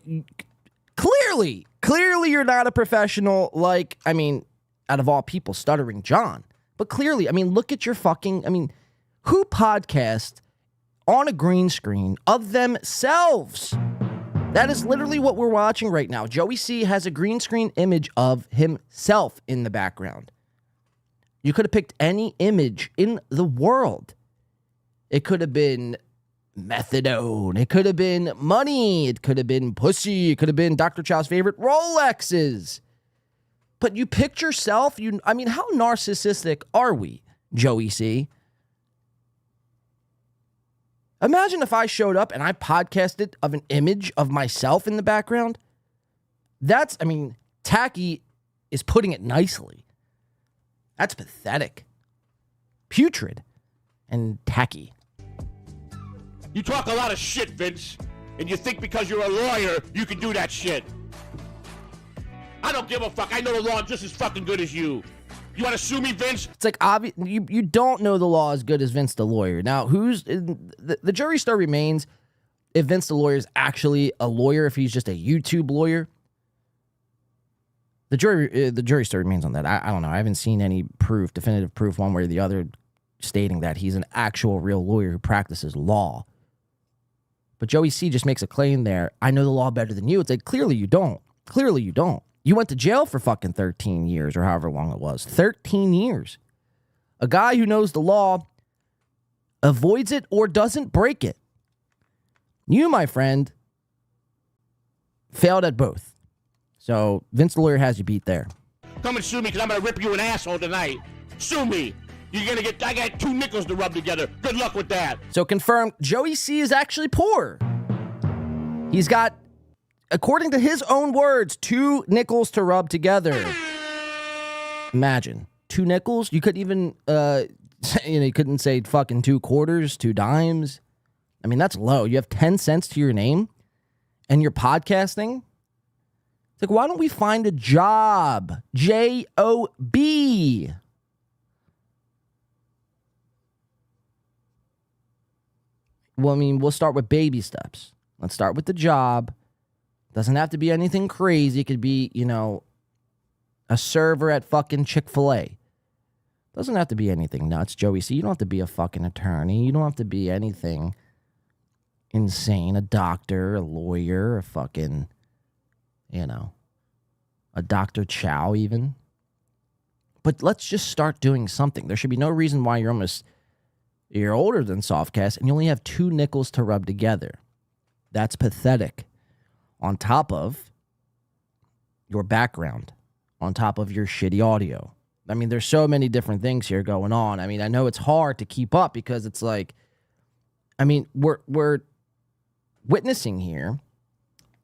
clearly you're not a professional like, I mean, out of all people, Stuttering John. But clearly, I mean, look at your fucking, I mean, who podcasts on a green screen of themselves? That is literally what we're watching right now. Joey C has a green screen image of himself in the background. You could have picked any image in the world. It could have been methadone. It could have been money. It could have been pussy. It could have been Dr. Chow's favorite Rolexes. But you picked yourself. I mean, how narcissistic are we, Joey C? Imagine if I showed up and I podcasted of an image of myself in the background. That's, I mean, tacky is putting it nicely. That's pathetic. Putrid and tacky. You talk a lot of shit, Vince, and you think because you're a lawyer, you can do that shit. I don't give a fuck. I know the law just as fucking good as you. You want to sue me, Vince? It's like, obvious. You don't know the law as good as Vince the lawyer. Now, the jury still remains if Vince the lawyer is actually a lawyer, if he's just a YouTube lawyer. The jury still remains on that. I don't know. I haven't seen any proof, definitive proof one way or the other, stating that he's an actual real lawyer who practices law. But Joey C just makes a claim there. I know the law better than you. It's like, clearly you don't. Clearly you don't. You went to jail for fucking 13 years or however long it was. 13 years. A guy who knows the law avoids it or doesn't break it. You, my friend, failed at both. So Vince the lawyer has you beat there. Come and sue me because I'm going to rip you an asshole tonight. Sue me. You're going to get, I got 2 nickels to rub together. Good luck with that. So confirmed, Joey C is actually poor. He's got, according to his own words, 2 nickels to rub together. Imagine 2 nickels. You couldn't even, you couldn't say fucking 2 quarters, 2 dimes. I mean, that's low. You have 10 cents to your name and you're podcasting. It's like, why don't we find a job? J-O-B. Well, I mean, we'll start with baby steps. Let's start with the job. Doesn't have to be anything crazy. It could be, a server at fucking Chick-fil-A. Doesn't have to be anything nuts, Joey C. You don't have to be a fucking attorney. You don't have to be anything insane. A doctor, a lawyer, a fucking, a Dr. Chow even. But let's just start doing something. There should be no reason why you're older than Softcast and you only have 2 nickels to rub together. That's pathetic. On top of your background, on top of your shitty audio. I mean, there's so many different things here going on. I mean, I know it's hard to keep up because it's like, I mean, we're witnessing here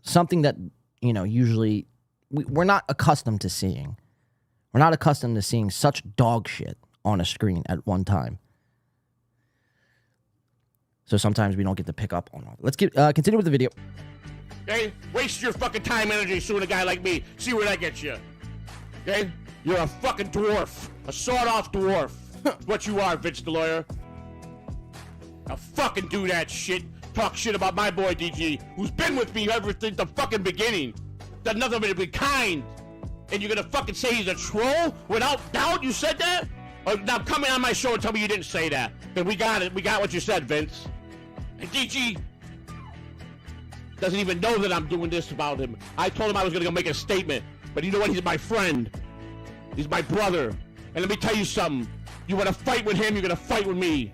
something that, usually we're not accustomed to seeing. We're not accustomed to seeing such dog shit on a screen at one time. So sometimes we don't get to pick up on it. Let's continue with the video. Okay? Waste your fucking time and energy suing a guy like me. See where that gets you. Okay? You're a fucking dwarf. A sawed-off dwarf. What you are, Vince the lawyer. Now fucking do that shit. Talk shit about my boy DG, who's been with me ever since the fucking beginning. Done nothing but be kind. And you're gonna fucking say he's a troll? Without doubt, you said that? Now come in on my show and tell me you didn't say that. Then we got it. We got what you said, Vince. And DG doesn't even know that I'm doing this about him. I told him I was gonna go make a statement. But you know what? He's my friend. He's my brother. And let me tell you something. You wanna fight with him, you're gonna fight with me.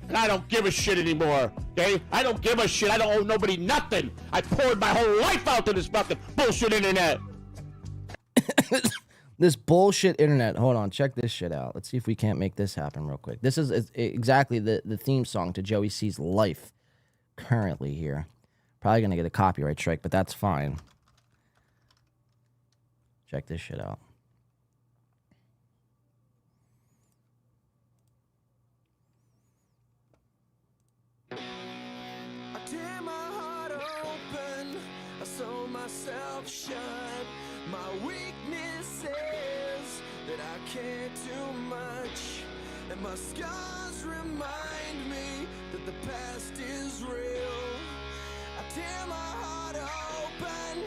And I don't give a shit anymore, okay? I don't give a shit. I don't owe nobody nothing. I poured my whole life out to this fucking bullshit internet. This bullshit internet. Hold on, check this shit out. Let's see if we can't make this happen real quick. This is exactly the theme song to Joey C's life currently here. Probably gonna get a copyright strike, but that's fine. Check this shit out. Shut. My weakness is that I can't do much, and my scars remind me that the past is real. I tear my heart open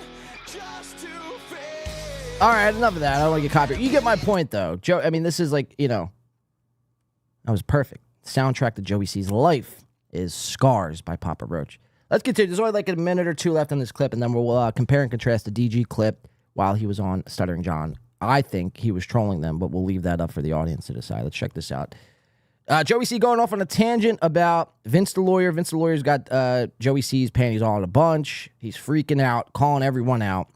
just to feel. All right, enough of that. I don't want to get copyrighted. You get my point, though, Joe. I mean, this is like, you know, that was perfect. Soundtrack to Joey C's life is "Scars" by Papa Roach. Let's continue. There's only like a minute or two left on this clip, and then we'll compare and contrast the DG clip while he was on Stuttering John. I think he was trolling them, but we'll leave that up for the audience to decide. Let's check this out. Joey C going off on a tangent about Vince the lawyer. Vince the lawyer's got Joey C's panties all in a bunch. He's freaking out, calling everyone out.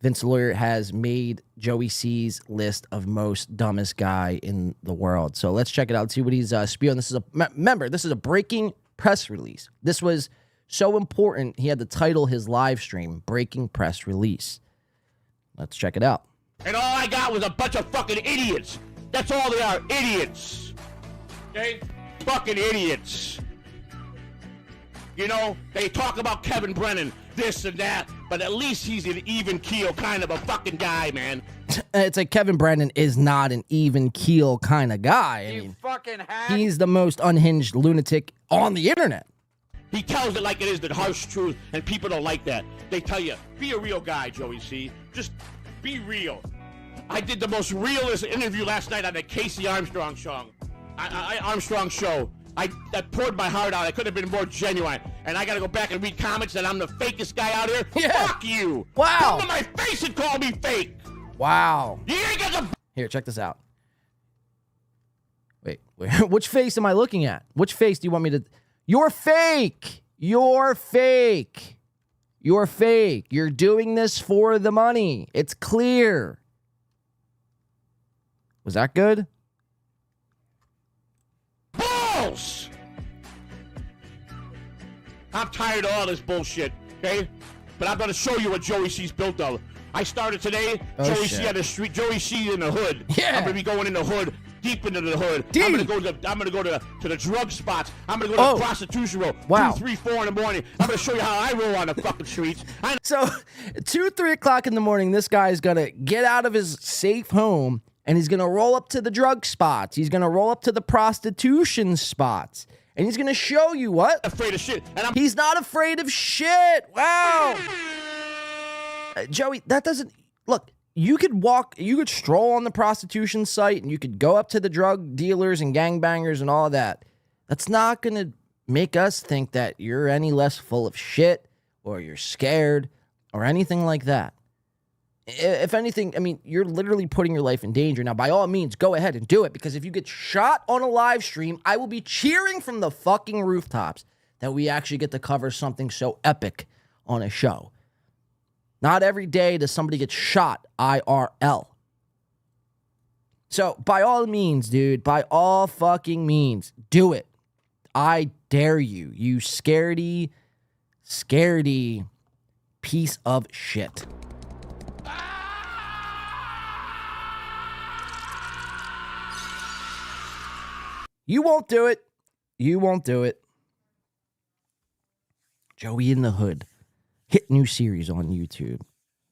Vince the lawyer has made Joey C's list of most dumbest guy in the world. So let's check it out. Let's see what he's spewing. This is remember, this is a breaking press release. This was so important, he had to title his live stream Breaking Press Release. Let's check it out. And all I got was a bunch of fucking idiots. That's all they are, idiots. Okay? Fucking idiots. You know, they talk about Kevin Brennan, this and that, but at least he's an even keel kind of a fucking guy, man. It's like Kevin Brennan is not an even keel kind of guy. I mean, fucking hack. he's the most unhinged lunatic on the internet. He tells it like it is, the harsh truth, and people don't like that. They tell you, be a real guy, Joey C. Just be real. I did the most realist interview last night on the Casey Armstrong show. I poured my heart out. I couldn't have been more genuine. And I got to go back and read comments that I'm the fakest guy out here. Yeah. Fuck you. Wow. Come to my face and call me fake. Wow. You ain't got the... Here, check this out. Wait, which face am I looking at? Which face do you want me to... You're fake. You're fake. You're fake. You're doing this for the money. It's clear. Was that good? Balls! I'm tired of all this bullshit, okay? But I'm gonna show you what Joey C's built of. I started today, Oh, Joey shit. C on the street, Joey C in the hood. Yeah. I'm gonna be going in the hood, deep into the hood. Dude. I'm gonna go to the drug spots. I'm gonna go to the prostitution row. Wow. 2, 3, 4 in the morning. I'm gonna show you how I roll on the fucking streets. So, 2, 3 o'clock in the morning, this guy's gonna get out of his safe home and he's gonna roll up to the drug spots. He's gonna roll up to the prostitution spots. And he's gonna show you what? Afraid of shit. And He's not afraid of shit. Wow. Joey, that doesn't... Look, you could stroll on the prostitution site and you could go up to the drug dealers and gangbangers and all of that. That's not going to make us think that you're any less full of shit or you're scared or anything like that. If anything, I mean, you're literally putting your life in danger. Now, by all means, go ahead and do it, because if you get shot on a live stream, I will be cheering from the fucking rooftops that we actually get to cover something so epic on a show. Not every day does somebody get shot IRL. So, by all means, dude, by all fucking means, do it. I dare you, you scaredy piece of shit. You won't do it. You won't do it. Joey in the Hood. Hit new series on YouTube.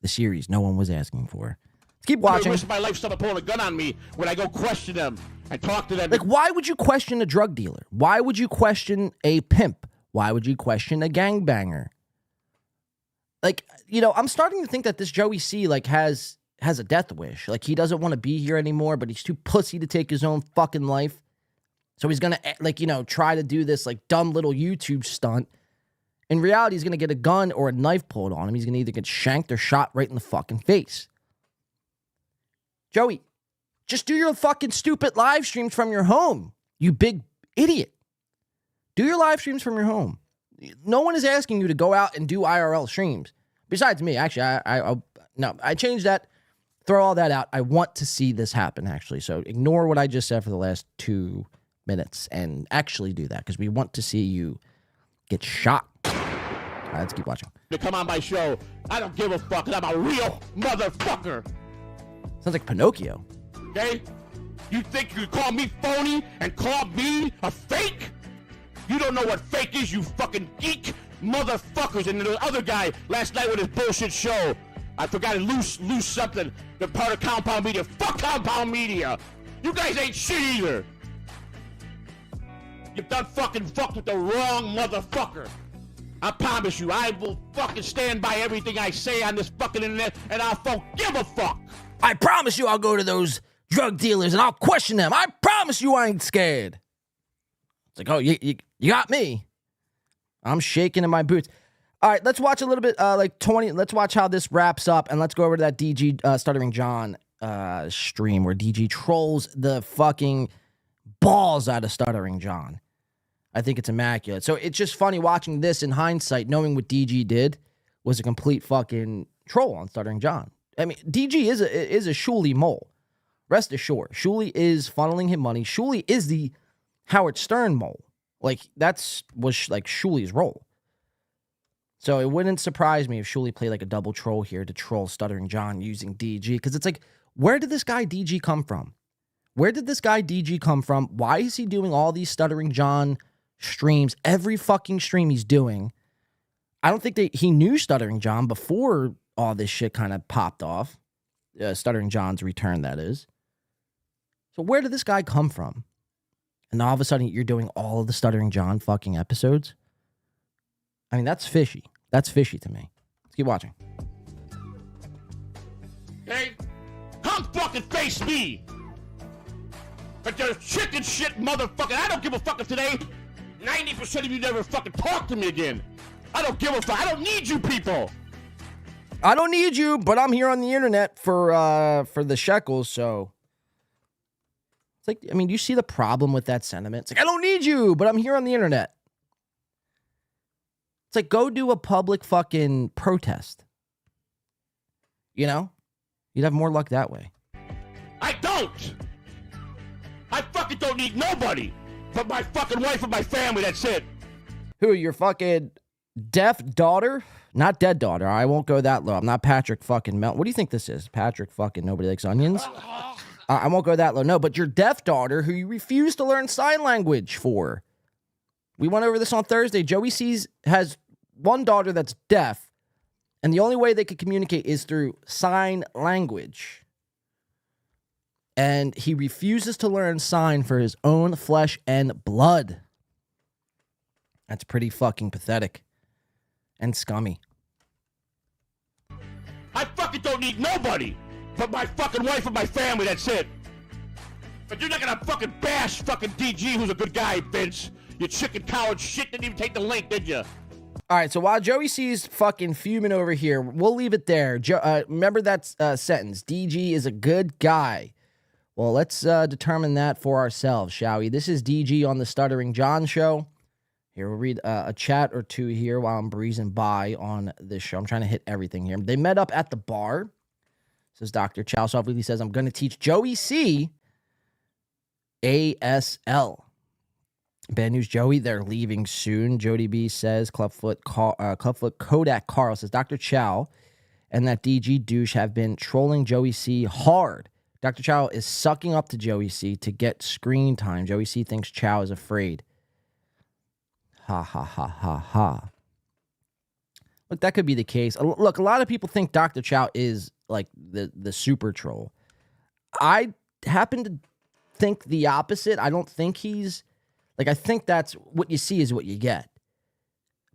The series no one was asking for. Let's keep I watching. risk my life someone pulling a gun on me when I go question them and talk to them. Like, why would you question a drug dealer? Why would you question a pimp? Why would you question a gangbanger? Like, you know, I'm starting to think that this Joey C, like, has a death wish. Like, he doesn't want to be here anymore, but he's too pussy to take his own fucking life. So he's going to, like, you know, try to do this, like, dumb little YouTube stunt. In reality, he's going to get a gun or a knife pulled on him. He's going to either get shanked or shot right in the fucking face. Joey, just do your fucking stupid live streams from your home, you big idiot. Do your live streams from your home. No one is asking you to go out and do IRL streams. Besides me, actually, I changed that. Throw all that out. I want to see this happen, actually. So ignore what I just said for the last 2 minutes and actually do that because we want to see you get shot. All right, let's keep watching. To come on my show, I don't give a fuck. I'm a real motherfucker. Sounds like Pinocchio. Okay? You think you call me phony and call me a fake? You don't know what fake is, you fucking geek motherfuckers. And the other guy last night with his bullshit show, I forgot to lose something. The part of Compound Media. Fuck Compound Media. You guys ain't shit either. You've done fucking fucked with the wrong motherfucker. I promise you, I will fucking stand by everything I say on this fucking internet, and I'll fucking give a fuck. I promise you I'll go to those drug dealers and I'll question them. I promise you I ain't scared. It's like, oh, you got me. I'm shaking in my boots. All right, let's watch a little bit, let's watch how this wraps up, and let's go over to that DG Stuttering John stream where DG trolls the fucking balls out of Stuttering John. I think it's immaculate. So it's just funny watching this in hindsight, knowing what DG did was a complete fucking troll on Stuttering John. I mean, DG is a Shuley mole. Rest assured, Shuley is funneling him money. Shuley is the Howard Stern mole. Like, was like Shuley's role. So it wouldn't surprise me if Shuley played like a double troll here to troll Stuttering John using DG. Because it's like, where did this guy DG come from? Where did this guy DG come from? Why is he doing all these Stuttering John streams? Every fucking stream he's doing. I don't think he knew Stuttering John before all this shit kind of popped off. Stuttering John's return, that is. So where did this guy come from? And all of a sudden you're doing all of the Stuttering John fucking episodes? I mean, that's fishy. That's fishy to me. Let's keep watching. Hey, come fucking face me. But you're chicken shit motherfucker. I don't give a fuck if today 90% of you never fucking talk to me again. I don't give a fuck. I don't need you people. I don't need you, but I'm here on the internet for the shekels, so. It's like, I mean, you see the problem with that sentiment? It's like, I don't need you, but I'm here on the internet. It's like, go do a public fucking protest. You know? You'd have more luck that way. I don't. I fucking don't need nobody but my fucking wife and my family. That's it. Who, your fucking deaf daughter? Not dead daughter. I won't go that low. I'm not Patrick fucking Mel. What do you think this is? Patrick fucking Nobody Likes Onions? I won't go that low. No, but your deaf daughter who you refuse to learn sign language for. We went over this on Thursday. Joey has one daughter that's deaf, and the only way they could communicate is through sign language. And he refuses to learn sign for his own flesh and blood. That's pretty fucking pathetic and scummy. I fucking don't need nobody but my fucking wife and my family. That's it. But you're not gonna fucking bash fucking DG, who's a good guy, Vince. You chicken coward shit. Didn't even take the link, did you? All right, so while Joey C's fucking fuming over here, we'll leave it there. Remember that sentence. DG is a good guy. Well, let's determine that for ourselves, shall we? This is DG on the Stuttering John show. Here, we'll read a chat or two here while I'm breezing by on this show. I'm trying to hit everything here. They met up at the bar. Says Dr. Chow softly says, I'm going to teach Joey C ASL. Bad news, Joey. They're leaving soon. Jody B says, Clubfoot Kodak Carl says, Dr. Chow and that DG douche have been trolling Joey C hard. Dr. Chow is sucking up to Joey C to get screen time. Joey C thinks Chow is afraid. Ha, ha, ha, ha, ha. Look, that could be the case. Look, a lot of people think Dr. Chow is like the super troll. I happen to think the opposite. I don't think he's like, I think that's what you see is what you get.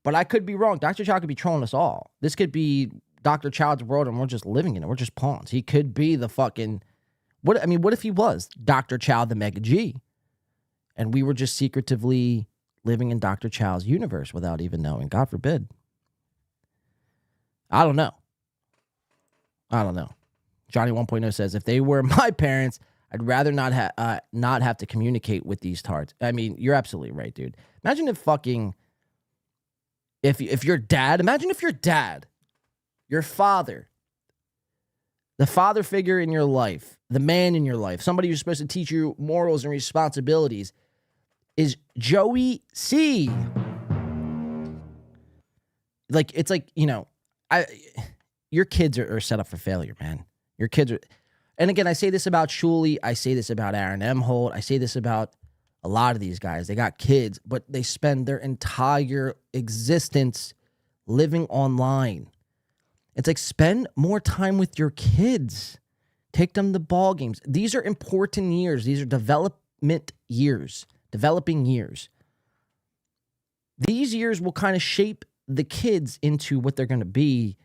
But I could be wrong. Dr. Chow could be trolling us all. This could be Dr. Chow's world and we're just living in it. We're just pawns. He could be the fucking, what if he was Dr. Chow, the Mega G, and we were just secretively living in Dr. Chow's universe without even knowing? God forbid. I don't know. Johnny 1.0 says, if they were my parents, I'd rather not have to communicate with these tards. I mean, you're absolutely right, dude. Imagine if if your dad, imagine if your dad, your father, the father figure in your life, the man in your life, somebody who's supposed to teach you morals and responsibilities, is Joey C. Like, it's like, your kids are set up for failure, man. Your kids are, and again, I say this about Shuley, I say this about Aaron Emholt, I say this about a lot of these guys. They got kids, but they spend their entire existence living online. It's like, spend more time with your kids. Take them to ball games. These are important years. These are developing years. These years will kind of shape the kids into what they're going to be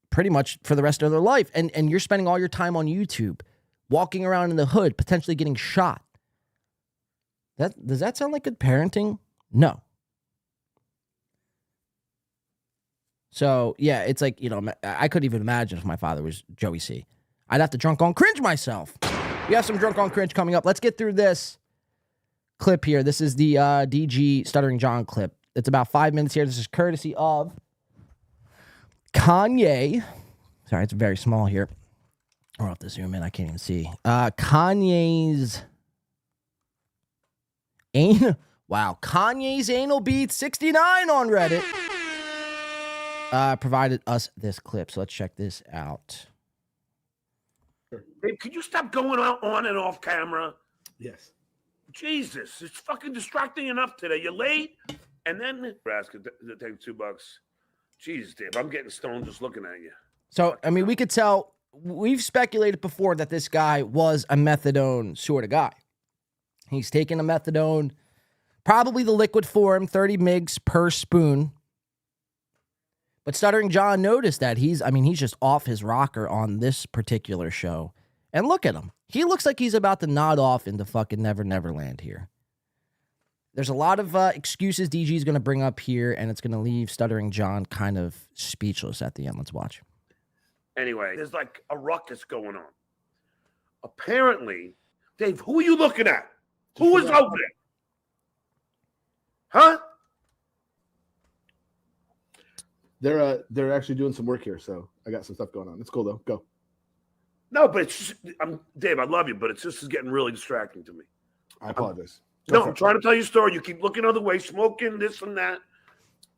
pretty much for the rest of their life. And you're spending all your time on YouTube, walking around in the hood, potentially getting shot. Does that sound like good parenting? No. So, yeah, it's like, I couldn't even imagine if my father was Joey C. I'd have to drunk on cringe myself. We have some drunk on cringe coming up. Let's get through this clip here. This is the DG Stuttering John clip. It's about 5 minutes here. This is courtesy of Kanye. Sorry, it's very small here. I'll have to zoom in. I can't even see. Kanye's anal beat 69 on Reddit provided us this clip. So let's check this out. Babe, could you stop going on and off camera? Yes. Jesus, it's fucking distracting enough today. You're late, and then ask it to take $2. Jeez, Dave, I'm getting stoned just looking at you. So, I mean, we could tell, we've speculated before that this guy was a methadone sort of guy. He's taking a methadone, probably the liquid form, 30 mgs per spoon. But Stuttering John noticed that he's just off his rocker on this particular show. And look at him. He looks like he's about to nod off into fucking Never Neverland here. There's a lot of excuses DG's going to bring up here, and it's going to leave Stuttering John kind of speechless at the end. Let's watch. Anyway, there's like a ruckus going on. Apparently, Dave, who are you looking at? Who is over there? Huh? They're actually doing some work here, so I got some stuff going on. It's cool though. Go. No, but it's just, Dave, I love you, but this is getting really distracting to me. I apologize. I'm trying to tell you a story. You keep looking other way, smoking this and that.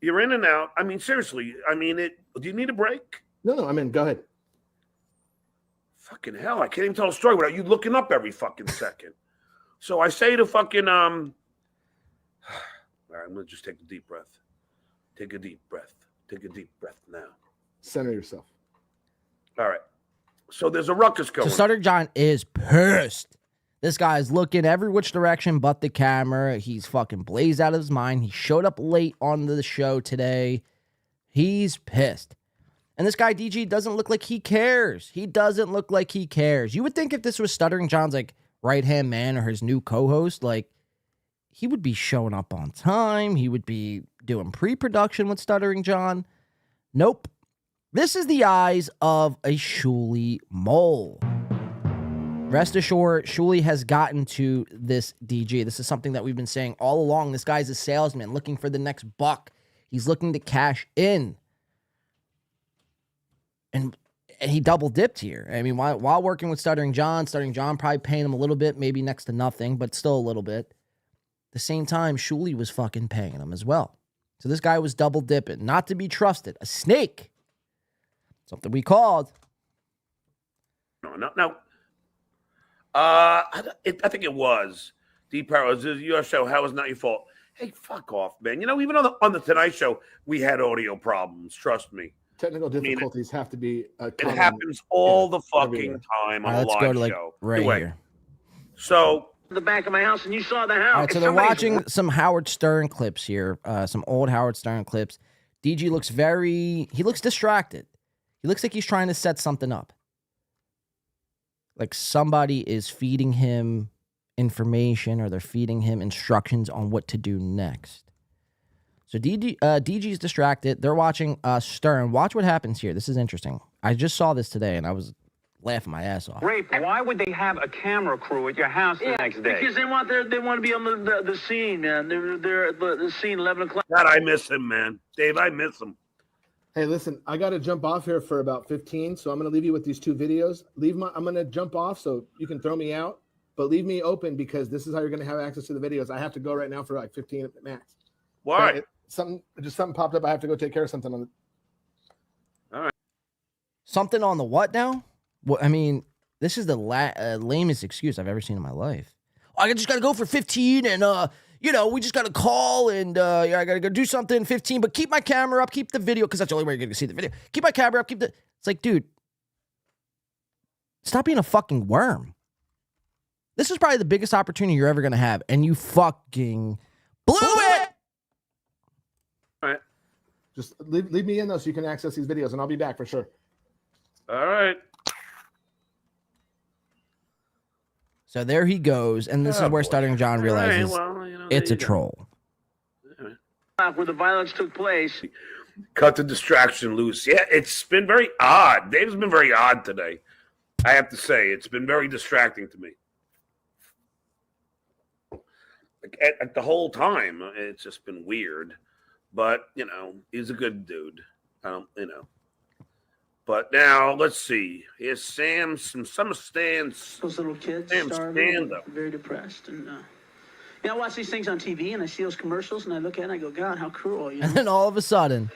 You're in and out. I mean, seriously. Do you need a break? No, I'm in. Go ahead. Fucking hell, I can't even tell a story without you looking up every fucking second. So I say to fucking all right, I'm gonna just take a deep breath. Take a deep breath. Take a deep breath now. Center yourself. All right. So there's a ruckus going. So Stuttering John is pissed. This guy's looking every which direction but the camera. He's fucking blazed out of his mind. He showed up late on the show today. He's pissed. And this guy, DG, doesn't look like he cares. He doesn't look like he cares. You would think if this was Stuttering John's, like, right-hand man or his new co-host, like, he would be showing up on time. He would be doing pre-production with Stuttering John. Nope. This is the eyes of a Shuley mole. Rest assured, Shuley has gotten to this DG. This is something that we've been saying all along. This guy's a salesman looking for the next buck. He's looking to cash in. And he double dipped here. I mean, while working with Stuttering John probably paying him a little bit, maybe next to nothing, but still a little bit. At the same time, Shuley was fucking paying him as well. So this guy was double dipping, not to be trusted. A snake. Something we called. No. I think it was. Deep Power, it was your show. How is not your fault? Hey, fuck off, man. You know, even on the Tonight Show, we had audio problems. Trust me. Technical mean, difficulties have to be. It happens all the fucking everywhere. time on All right, a let's live go to like show. right Anyway, here. so the back of my house, and you saw the house. All right, so they're watching some Howard Stern clips here, some old Howard Stern clips. DG looks he looks distracted. He looks like he's trying to set something up. Like somebody is feeding him information or they're feeding him instructions on what to do next. So DG's distracted. They're watching Stern. Watch what happens here. This is interesting. I just saw this today and I was laughing my ass off. Rape. Why would they have a camera crew at your house the next day? Because they want to be on the scene, man. They're at the scene 11 o'clock. God, I miss him, man. Dave, I miss him. Hey, listen, I got to jump off here for about 15, so I'm going to leave you with these 2 videos. I'm going to jump off so you can throw me out, but leave me open because this is how you're going to have access to the videos. I have to go right now for like 15 max. Why? Something popped up. I have to go take care of something on it. All right. Something on the what now? Well, I mean, this is the lamest excuse I've ever seen in my life. I just got to go for 15 and, we just got to call and I got to go do something 15, but keep my camera up, keep the video, because that's the only way you're going to see the video. Keep my camera up, It's like, dude, stop being a fucking worm. This is probably the biggest opportunity you're ever going to have, and you fucking blew it! All right. Just leave me in, though, so you can access these videos, and I'll be back for sure. All right. So there he goes, and this is where Stuttering John realizes it's a troll. Where the violence took place. Cut the distraction loose. Yeah, it's been very odd. Dave's been very odd today. I have to say, it's been very distracting to me. Like, at the whole time, it's just been weird. But, he's a good dude. But now, let's see. Here's Sam, some stands. Those little kids Sam starving, stand-up. very depressed. And I watch these things on TV, and I see those commercials, and I look at it, and I go, God, how cruel, And then all of a sudden...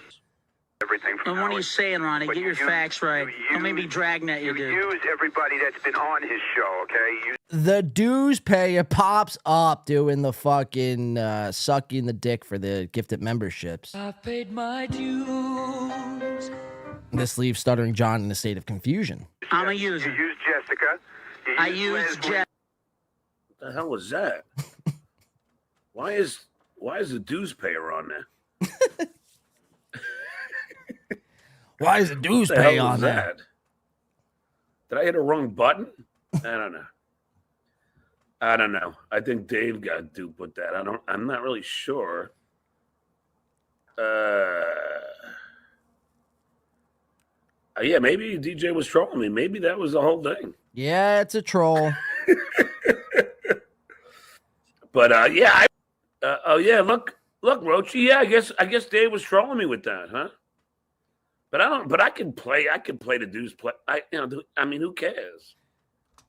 Everything from And what are you saying, Ronnie? Get your facts right. Don't maybe dragnet you, dude. use everybody that's been on his show, okay? The dues payer pops up doing the fucking sucking the dick for the gifted memberships. I've paid my dues. This leaves Stuttering John in a state of confusion. I'm a user. You use Jessica. I use Jeff. What the hell was that? Why is the dues payer on there? Why is the dues What the pay hell on was that? Did I hit a wrong button? I don't know. I think Dave got duped with that. I'm not really sure. Yeah, maybe DJ was trolling me. Maybe that was the whole thing. Yeah, it's a troll. But yeah, look, Roachy. Yeah, I guess Dave was trolling me with that, huh? But I can play the dudes play. Who cares?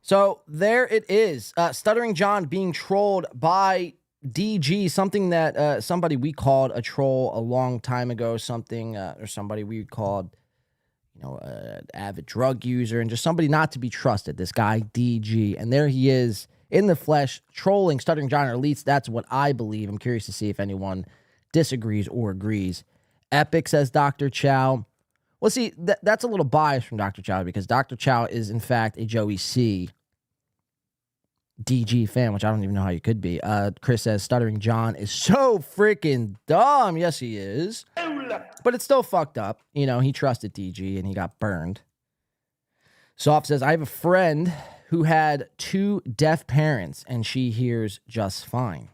So there it is. Stuttering John being trolled by DG, something that somebody we called a troll a long time ago, or somebody we called, an avid drug user and just somebody not to be trusted, this guy DG. And there he is in the flesh trolling Stuttering John, or at least that's what I believe. I'm curious to see if anyone disagrees or agrees. Epic, says Dr. Chow. Well, see, that's a little biased from Dr. Chow because Dr. Chow is, in fact, a Joey C. DG fan, which I don't even know how you could be. Chris says Stuttering John is so freaking dumb. Yes, he is. But it's still fucked up. He trusted DG and he got burned. Soft says, I have a friend who had 2 deaf parents and she hears just fine.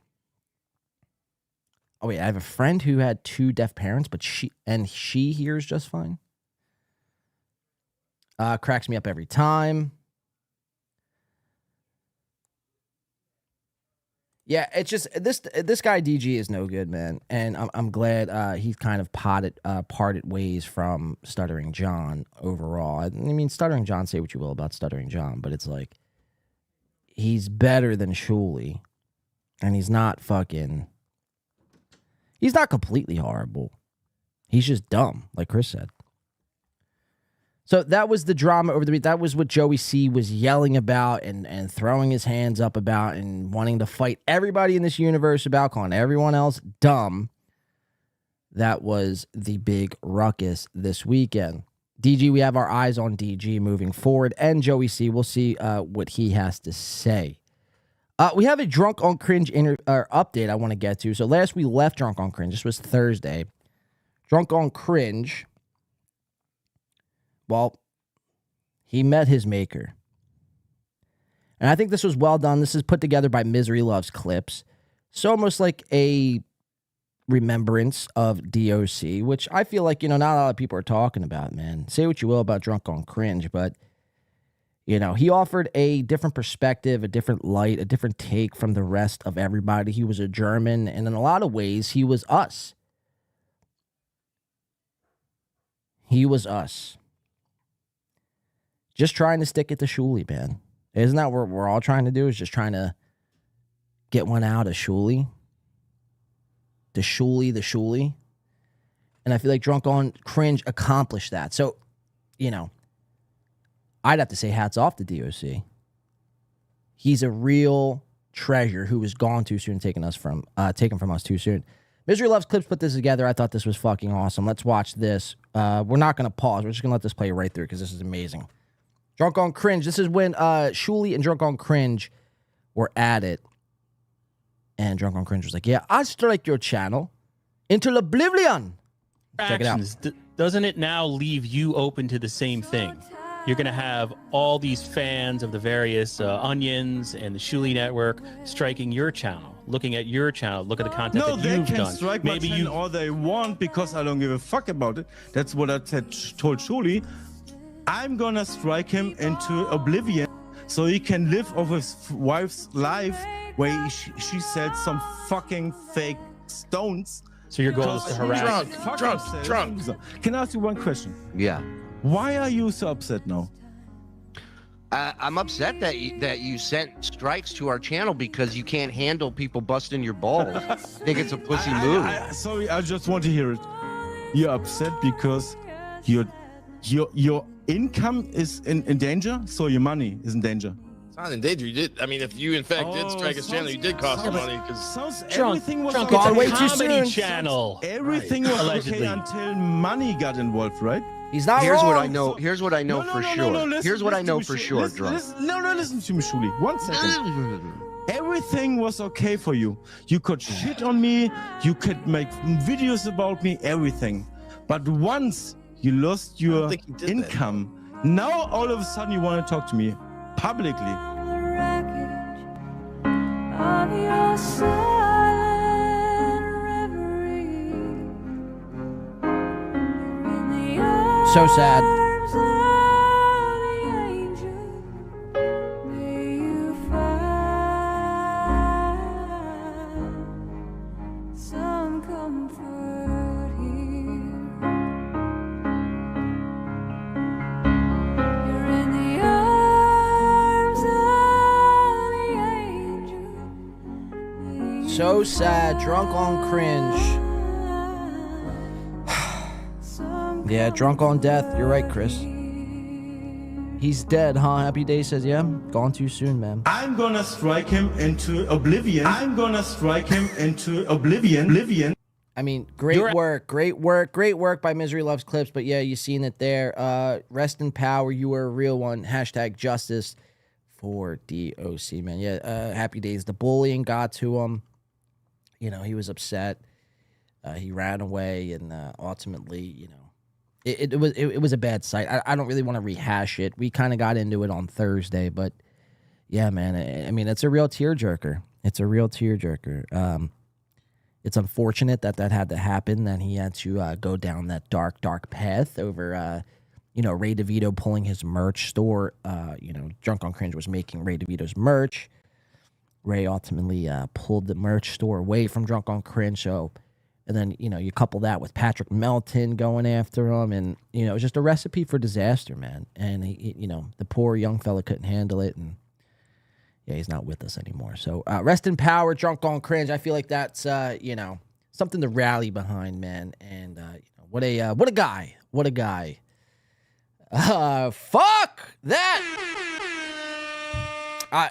Oh, wait, I have a friend who had 2 deaf parents, but she hears just fine. Cracks me up every time. Yeah, it's just this guy DG is no good, man, and I'm glad he's kind of parted ways from Stuttering John overall. I mean, Stuttering John, say what you will about Stuttering John, but it's like he's better than Shuley, and he's not completely horrible. He's just dumb, like Chris said. So that was the drama over the week. That was what Joey C was yelling about and throwing his hands up about and wanting to fight everybody in this universe about, calling everyone else dumb. that was the big ruckus this weekend. DG, we have our eyes on DG moving forward, and Joey C. We'll see what he has to say. We have a Drunk on Cringe update I want to get to. So last we left Drunk on Cringe. This was Thursday. Drunk on Cringe, well, he met his maker. And I think this was well done. This is put together by Misery Loves Clips. So almost like a remembrance of DOC, which I feel like, not a lot of people are talking about, man. Say what you will about Drunk on Cringe, but, he offered a different perspective, a different light, a different take from the rest of everybody. He was a German, and in a lot of ways, he was us. He was us. Just trying to stick it to Shuli, man. Isn't that what we're all trying to do? Is just trying to get one out of Shuli? The Shuli. And I feel like Drunk on Cringe accomplished that. So, I'd have to say hats off to DOC. He's a real treasure who was gone too soon, taken from us too soon. Misery Loves Clips put this together. I thought this was fucking awesome. Let's watch this. We're not going to pause. We're just going to let this play right through because this is amazing. Drunk on Cringe. This is when Shuli and Drunk on Cringe were at it. And Drunk on Cringe was like, yeah, I'll strike your channel into oblivion. Check it out. Doesn't it now leave you open to the same thing? You're going to have all these fans of the various Onions and the Shuli Network striking your channel, looking at your channel, look at the content that you've done. No, they can strike my channel all they want because I don't give a fuck about it. That's what I told Shuli. I'm going to strike him into oblivion so he can live off his wife's life where she said some fucking fake stones. So your goal is to harass. Drunk. Can I ask you one question? Yeah. Why are you so upset now? I'm upset that you sent strikes to our channel because you can't handle people busting your balls. I think it's a pussy move. Sorry, I just want to hear it. You're upset because your income is in danger, so your money is in danger. It's not in danger. You did. I mean, if you in fact did strike his channel, you did cost some money because everything was Drunk okay. way too soon. Channel. Everything was Allegedly. okay until money got involved, right? He's not Here's wrong. what I know. Here's what I know for sure. Here's what I know for sure, Drunk. Listen to me, Shuli. 1 second. Everything was okay for you. You could shit on me. You could make videos about me. Everything. But once you lost your income, now all of a sudden you want to talk to me publicly. So sad. So sad. Drunk on Cringe. Yeah, Drunk on Death. You're right, Chris. He's dead, huh? Happy Day says, yeah, gone too soon, man. I'm gonna strike him into oblivion. I mean, great work by Misery Loves Clips, but yeah, you seen it there. Rest in power, you were a real one. # justice for DOC, man. Yeah, Happy Days. The bullying got to him. He was upset. He ran away, and ultimately, it was a bad sight. I don't really want to rehash it. We kind of got into it on Thursday, but yeah, man. I mean, it's a real tearjerker. It's unfortunate that had to happen. That he had to go down that dark path over, Ray DeVito pulling his merch store. Drunk on Cringe was making Ray DeVito's merch. Ray ultimately pulled the merch store away from Drunk on Cringe. So. And then, you couple that with Patrick Melton going after him, and, it was just a recipe for disaster, man. And, the poor young fella couldn't handle it, and, yeah, he's not with us anymore. So, rest in power, Drunk on Cringe. I feel like that's, something to rally behind, man. And, what a guy. Fuck that!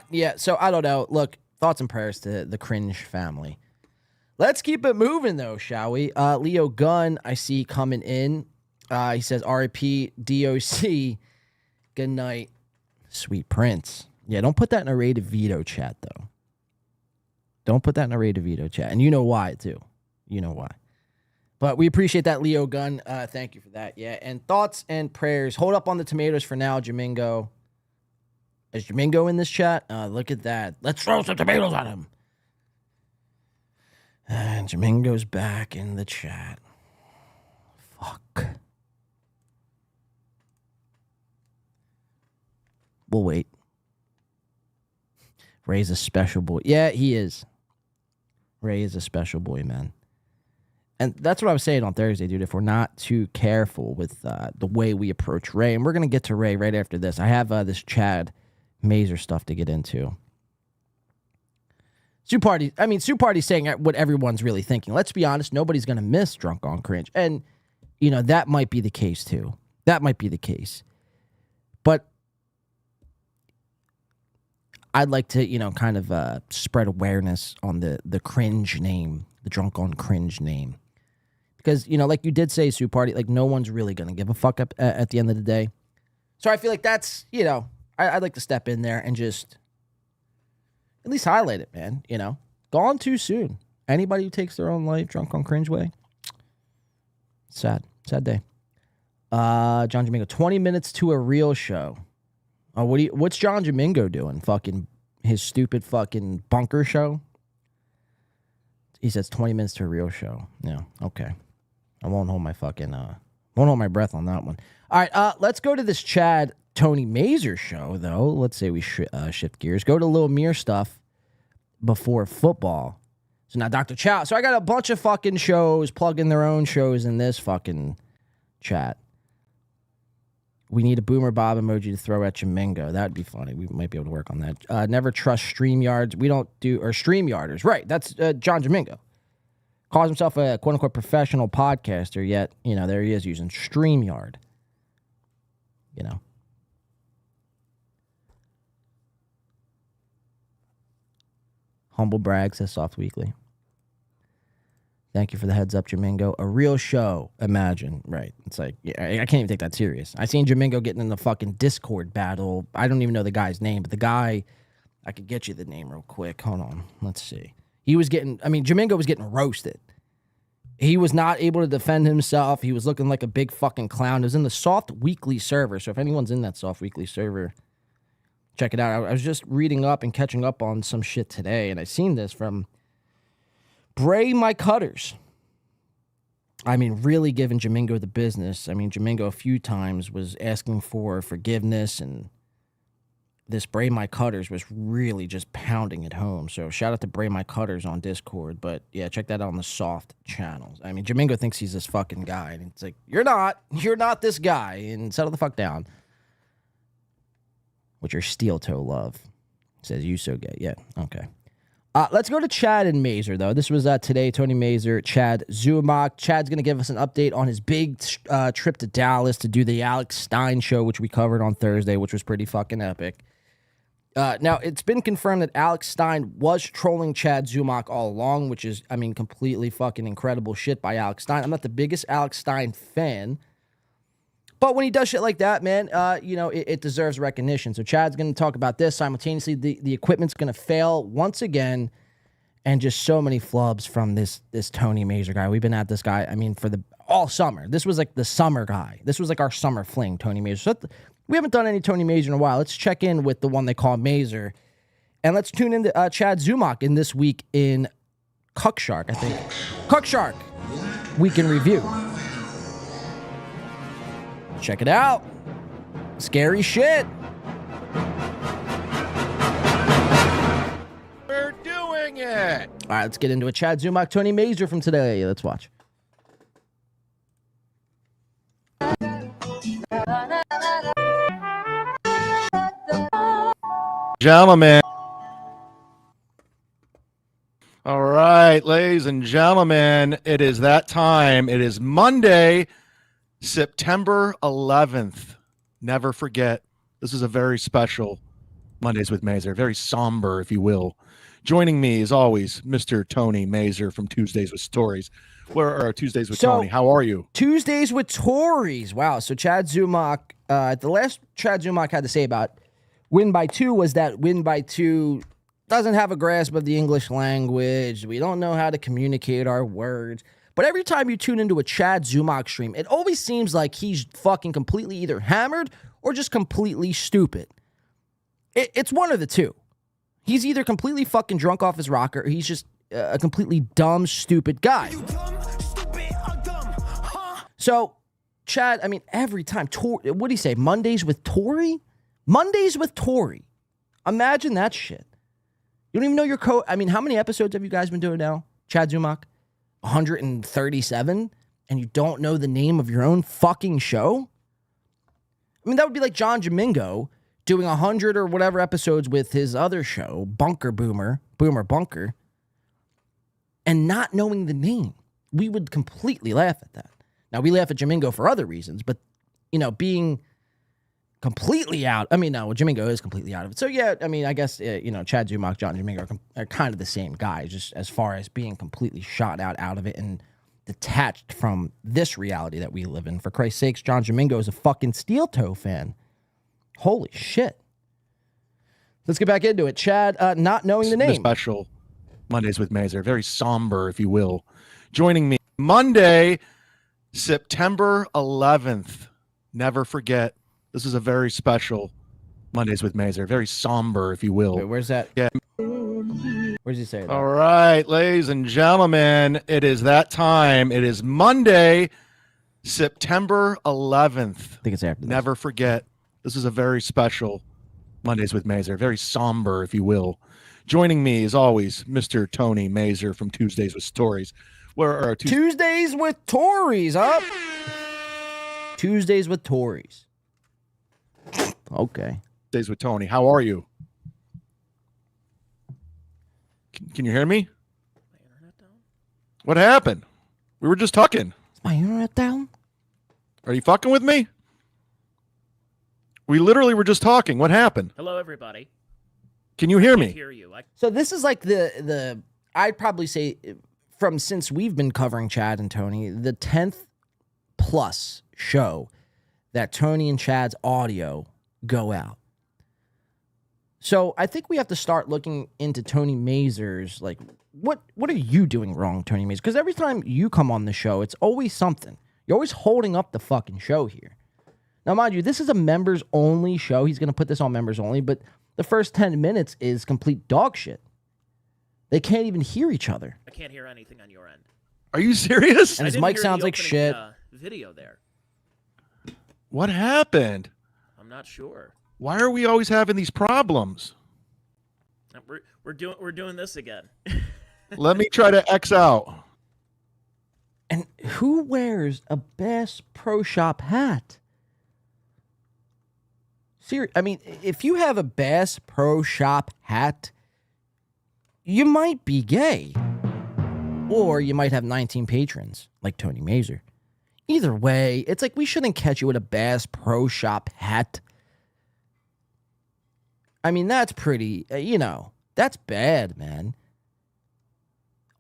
Yeah, so, I don't know. Look, thoughts and prayers to the Cringe family. Let's keep it moving, though, shall we? Leo Gunn, I see coming in. He says, RIP DOC. Good night, sweet prince. Yeah, don't put that in a Ray DeVito chat, though. Don't put that in a Ray DeVito chat. And you know why, too. You know why. But we appreciate that, Leo Gunn. Thank you for that. Yeah, and thoughts and prayers. Hold up on the tomatoes for now, Jamingo. Is Jamingo in this chat? Look at that. Let's throw some tomatoes on him. And Jamingo's back in the chat. Fuck. We'll wait. Ray's a special boy. Yeah, he is. Ray is a special boy, man. And that's what I was saying on Thursday, dude. If we're not too careful with the way we approach Ray, and we're going to get to Ray right after this. I have this Chad Mazer stuff to get into. Sue Party's saying what everyone's really thinking. Let's be honest, nobody's going to miss Drunk on Cringe. And, you know, that might be the case, too. That might be the case. But I'd like to, you know, kind of spread awareness on the Cringe name, the Drunk on Cringe name. Because, you know, like you did say, Sue Party, like no one's really going to give a fuck up at the end of the day. So I feel like that's, you know, I'd like to step in there and just at least highlight it, man. You know, gone too soon. Anybody who takes their own life drunk on Cringe way, sad day. John Jamingo, 20 minutes to a real show. Oh, what's John Jamingo doing? Fucking his stupid fucking bunker show. He says 20 minutes to a real show. Yeah, okay. I won't hold my fucking won't hold my breath on that one. All right, let's go to this Chad Tony Mazer show, though. Let's say we shift gears. Go to Lil Mir stuff before football. So now Dr. Chow. So I got a bunch of fucking shows plugging their own shows in this fucking chat. We need a Boomer Bob emoji to throw at Jamingo. That'd be funny. We might be able to work on that. Never trust StreamYards. We don't do, or StreamYarders. Right, that's John Jamingo. Calls himself a quote-unquote professional podcaster, yet, you know, there he is using StreamYard. You know. Humble brag, says Soft Weekly. Thank you for the heads up, Jamingo. A real show, imagine. Right. It's like, yeah, I can't even take that serious. I seen Jamingo getting in the fucking Discord battle. I don't even know the guy's name, but the guy, I could get you the name real quick. Hold on. Let's see. Jamingo was getting roasted. He was not able to defend himself. He was looking like a big fucking clown. It was in the Soft Weekly server. So if anyone's in that Soft Weekly server, check it out. I was just reading up and catching up on some shit today, and I seen this from Bray My Cutters. I mean, really giving Jamingo the business. I mean, Jamingo a few times was asking for forgiveness, and this Bray My Cutters was really just pounding it home. So shout out to Bray My Cutters on Discord. But yeah, check that out on the Soft channels. I mean, Jamingo thinks he's this fucking guy, and it's like, you're not this guy, and settle the fuck down. With your steel toe love. Says you so gay. Yeah, okay. Let's go to Chad and Mazer, though. This was today, Tony Mazer, Chad Zumac. Chad's going to give us an update on his big trip to Dallas to do the Alex Stein show, which we covered on Thursday, which was pretty fucking epic. Now, it's been confirmed that Alex Stein was trolling Chad Zumac all along, which is, I mean, completely fucking incredible shit by Alex Stein. I'm not the biggest Alex Stein fan, but when he does shit like that, man, you know, it deserves recognition. So Chad's going to talk about this. Simultaneously, the equipment's going to fail once again, and just so many flubs from this Tony Mazer guy. We've been at this guy, I mean, for all summer. This was like the summer guy. This was like our summer fling, Tony Mazer. So we haven't done any Tony Mazer in a while. Let's check in with the one they call Mazer, and let's tune into Chad Zumac in this week in Cuck Shark, I think. Cuck Shark Week in Review. Check it out. Scary shit. We're doing it. All right, let's get into it. Chad Zumac, Tony Mazer from today. Let's watch. Gentlemen. All right, ladies and gentlemen, it is that time. It is Monday, September 11th. Never forget, this is a very special Mondays with Mazer. Very somber, if you will. Joining me, as always, Mr. Tony Mazer from Tuesdays with Stories. Where are Tuesdays with Tony? How are you? Tuesdays with Tories. Wow. So Chad Zumac, the last Chad Zumac had to say about win by two was that win by two doesn't have a grasp of the English language. We don't know how to communicate our words. But every time you tune into a Chad Zumac stream, it always seems like he's fucking completely either hammered or just completely stupid. It's one of the two. He's either completely fucking drunk off his rocker or he's just a completely dumb, stupid guy. So, Chad, I mean, every time, what do you say, Mondays with Tory? Mondays with Tory. Imagine that shit. You don't even know your code. I mean, how many episodes have you guys been doing now, Chad Zumac? 137? And you don't know the name of your own fucking show? I mean, that would be like John Domingo doing 100 or whatever episodes with his other show, Boomer Bunker, and not knowing the name. We would completely laugh at that. Now, we laugh at Jamingo for other reasons, but, you know, being completely out. I mean, no, Jamingo is completely out of it. So, yeah, I mean, I guess, you know, Chad Zumac, John Jamingo are kind of the same guy, just as far as being completely shot out of it and detached from this reality that we live in. For Christ's sakes, John Jamingo is a fucking Steel Toe fan. Holy shit. Let's get back into it. Chad, not knowing the name. The special Mondays with Mazer. Very somber, if you will. Joining me Monday, September 11th. Never forget. This is a very special Mondays with Mazer. Very somber, if you will. Wait, where's that? Yeah. Where's he say that? All right, ladies and gentlemen, it is that time. It is Monday, September 11th. I think it's after this. Never forget. This is a very special Mondays with Mazer. Very somber, if you will. Joining me, as always, Mr. Tony Mazer from Tuesdays with Stories. Where are Tuesdays with Tories, up? Tuesdays with Tories. Okay. Tuesdays with Tony. How are you? Can you hear me? What happened? We were just talking. Is my internet down? Are you fucking with me? We literally were just talking. What happened? Hello, everybody. Can you hear I me? can't hear you. So this is like the I'd probably say from since we've been covering Chad and Tony, the 10th plus show that Tony and Chad's audio go out. So I think we have to start looking into Tony Mazer's, like, what are you doing wrong, Tony Mazer? Because every time you come on the show, it's always something. You're always holding up the fucking show here. Now, mind you, this is a members-only show. He's going to put this on members-only, but the first 10 minutes is complete dog shit. They can't even hear each other. I can't hear anything on your end. Are you serious? And his mic sounds like shit. Video there. What happened? I'm not sure. Why are we always having these problems? We're doing this again. Let me try to X out. And who wears a Bass Pro Shop hat? I mean, if you have a Bass Pro Shop hat, you might be gay. Or you might have 19 patrons, like Tony Mazer. Either way, it's like we shouldn't catch you with a Bass Pro Shop hat. I mean, that's pretty, that's bad, man.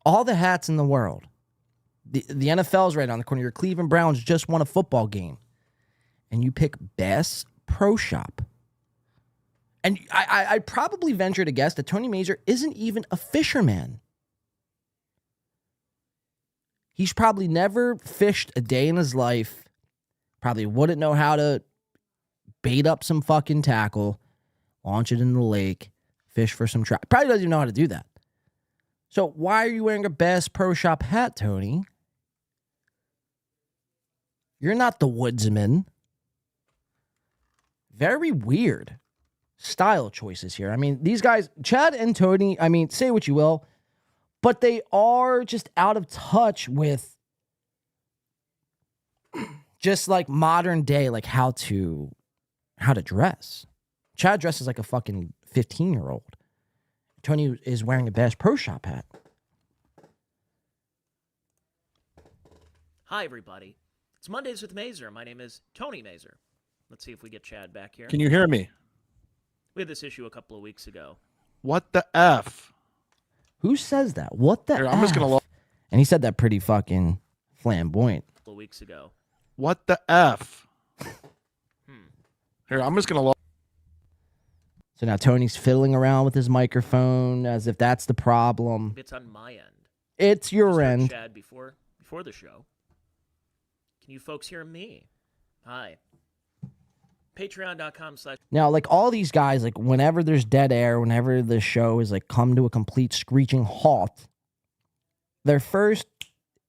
All the hats in the world. The NFL's right on the corner. Your Cleveland Browns just won a football game. And you pick Bass Pro Shop. And I'd probably venture to guess that Tony Mazer isn't even a fisherman. He's probably never fished a day in his life. Probably wouldn't know how to bait up some fucking tackle, launch it in the lake, fish for some trout. Probably doesn't even know how to do that. So why are you wearing a Bass Pro Shop hat, Tony? You're not the woodsman. Very weird style choices here. I mean, these guys, Chad and Tony, I mean, say what you will, but they are just out of touch with just like modern day, like how to dress. Chad dresses like a fucking 15-year-old. Tony is wearing a Bass Pro Shop hat. Hi, everybody. It's Mondays with Mazer. My name is Tony Mazer. Let's see if we get Chad back here. Can you hear me? We had this issue a couple of weeks ago. What the F? Who says that? What the Here, F? I'm just gonna And he said that pretty fucking flamboyant. A couple of weeks ago. What the F? Here, I'm just gonna So now Tony's fiddling around with his microphone as if that's the problem. It's on my end. It's your Just heard end. Chad before the show. Can you folks hear me? Hi. Patreon.com/ Now, like all these guys, like whenever there's dead air, whenever the show is like come to a complete screeching halt, their first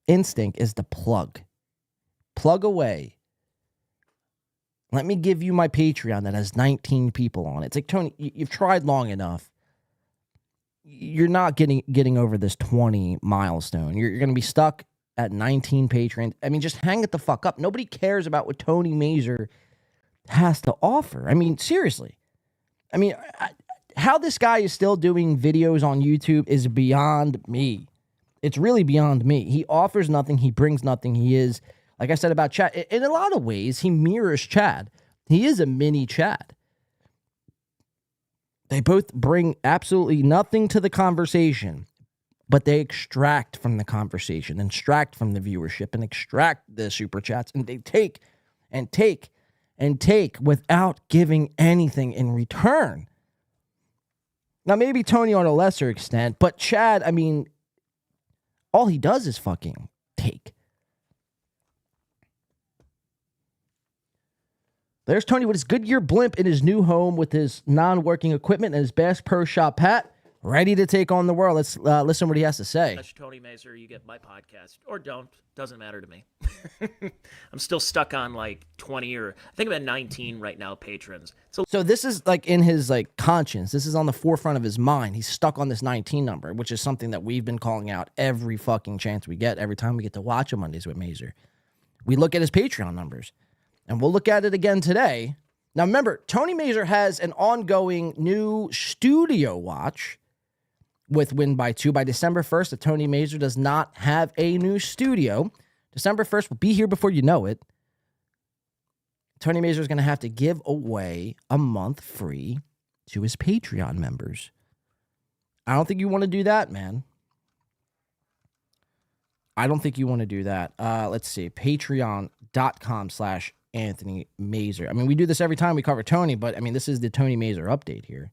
instinct is to plug. Plug away. Let me give you my Patreon that has 19 people on it. It's like, Tony, you've tried long enough. You're not getting over this 20 milestone. You're going to be stuck at 19 patrons. I mean, just hang it the fuck up. Nobody cares about what Tony Mazur has to offer. I mean, seriously. I mean, how this guy is still doing videos on YouTube is beyond me. It's really beyond me. He offers nothing. He brings nothing. He is, like I said about Chad, in a lot of ways, he mirrors Chad. He is a mini Chad. They both bring absolutely nothing to the conversation, but they extract from the conversation, extract from the viewership, and extract the super chats, and they take and take and take without giving anything in return. Now, maybe Tony on a lesser extent, but Chad, I mean, all he does is fucking take. There's Tony with his Goodyear blimp in his new home with his non-working equipment and his Bass Pro Shop hat, ready to take on the world. Let's listen what he has to say. Tony Mazur, you get my podcast. Or don't. Doesn't matter to me. I'm still stuck on like 20 or I think I'm at 19 right now patrons. So this is like in his like conscience. This is on the forefront of his mind. He's stuck on this 19 number, which is something that we've been calling out every fucking chance we get, every time we get to watch him Mondays with Mazur. We look at his Patreon numbers. And we'll look at it again today. Now, remember, Tony Mazur has an ongoing new studio watch with Win by 2. By December 1st, if Tony Mazur does not have a new studio, December 1st will be here before you know it. Tony Mazur is going to have to give away a month free to his Patreon members. I don't think you want to do that, man. I don't think you want to do that. Let's see. Patreon.com/Anthony Mazur. I mean, we do this every time we cover Tony, but I mean, this is the Tony Mazur update here.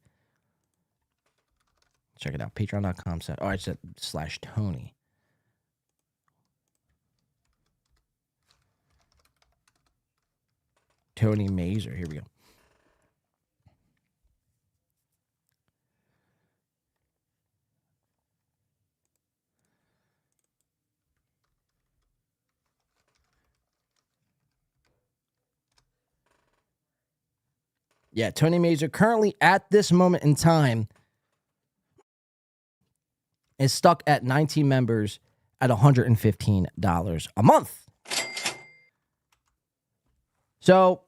Check it out. Patreon.com. Oh, I said /Tony. Tony Mazur. Here we go. Yeah, Tony Mazur currently at this moment in time is stuck at 19 members at $115 a month. So,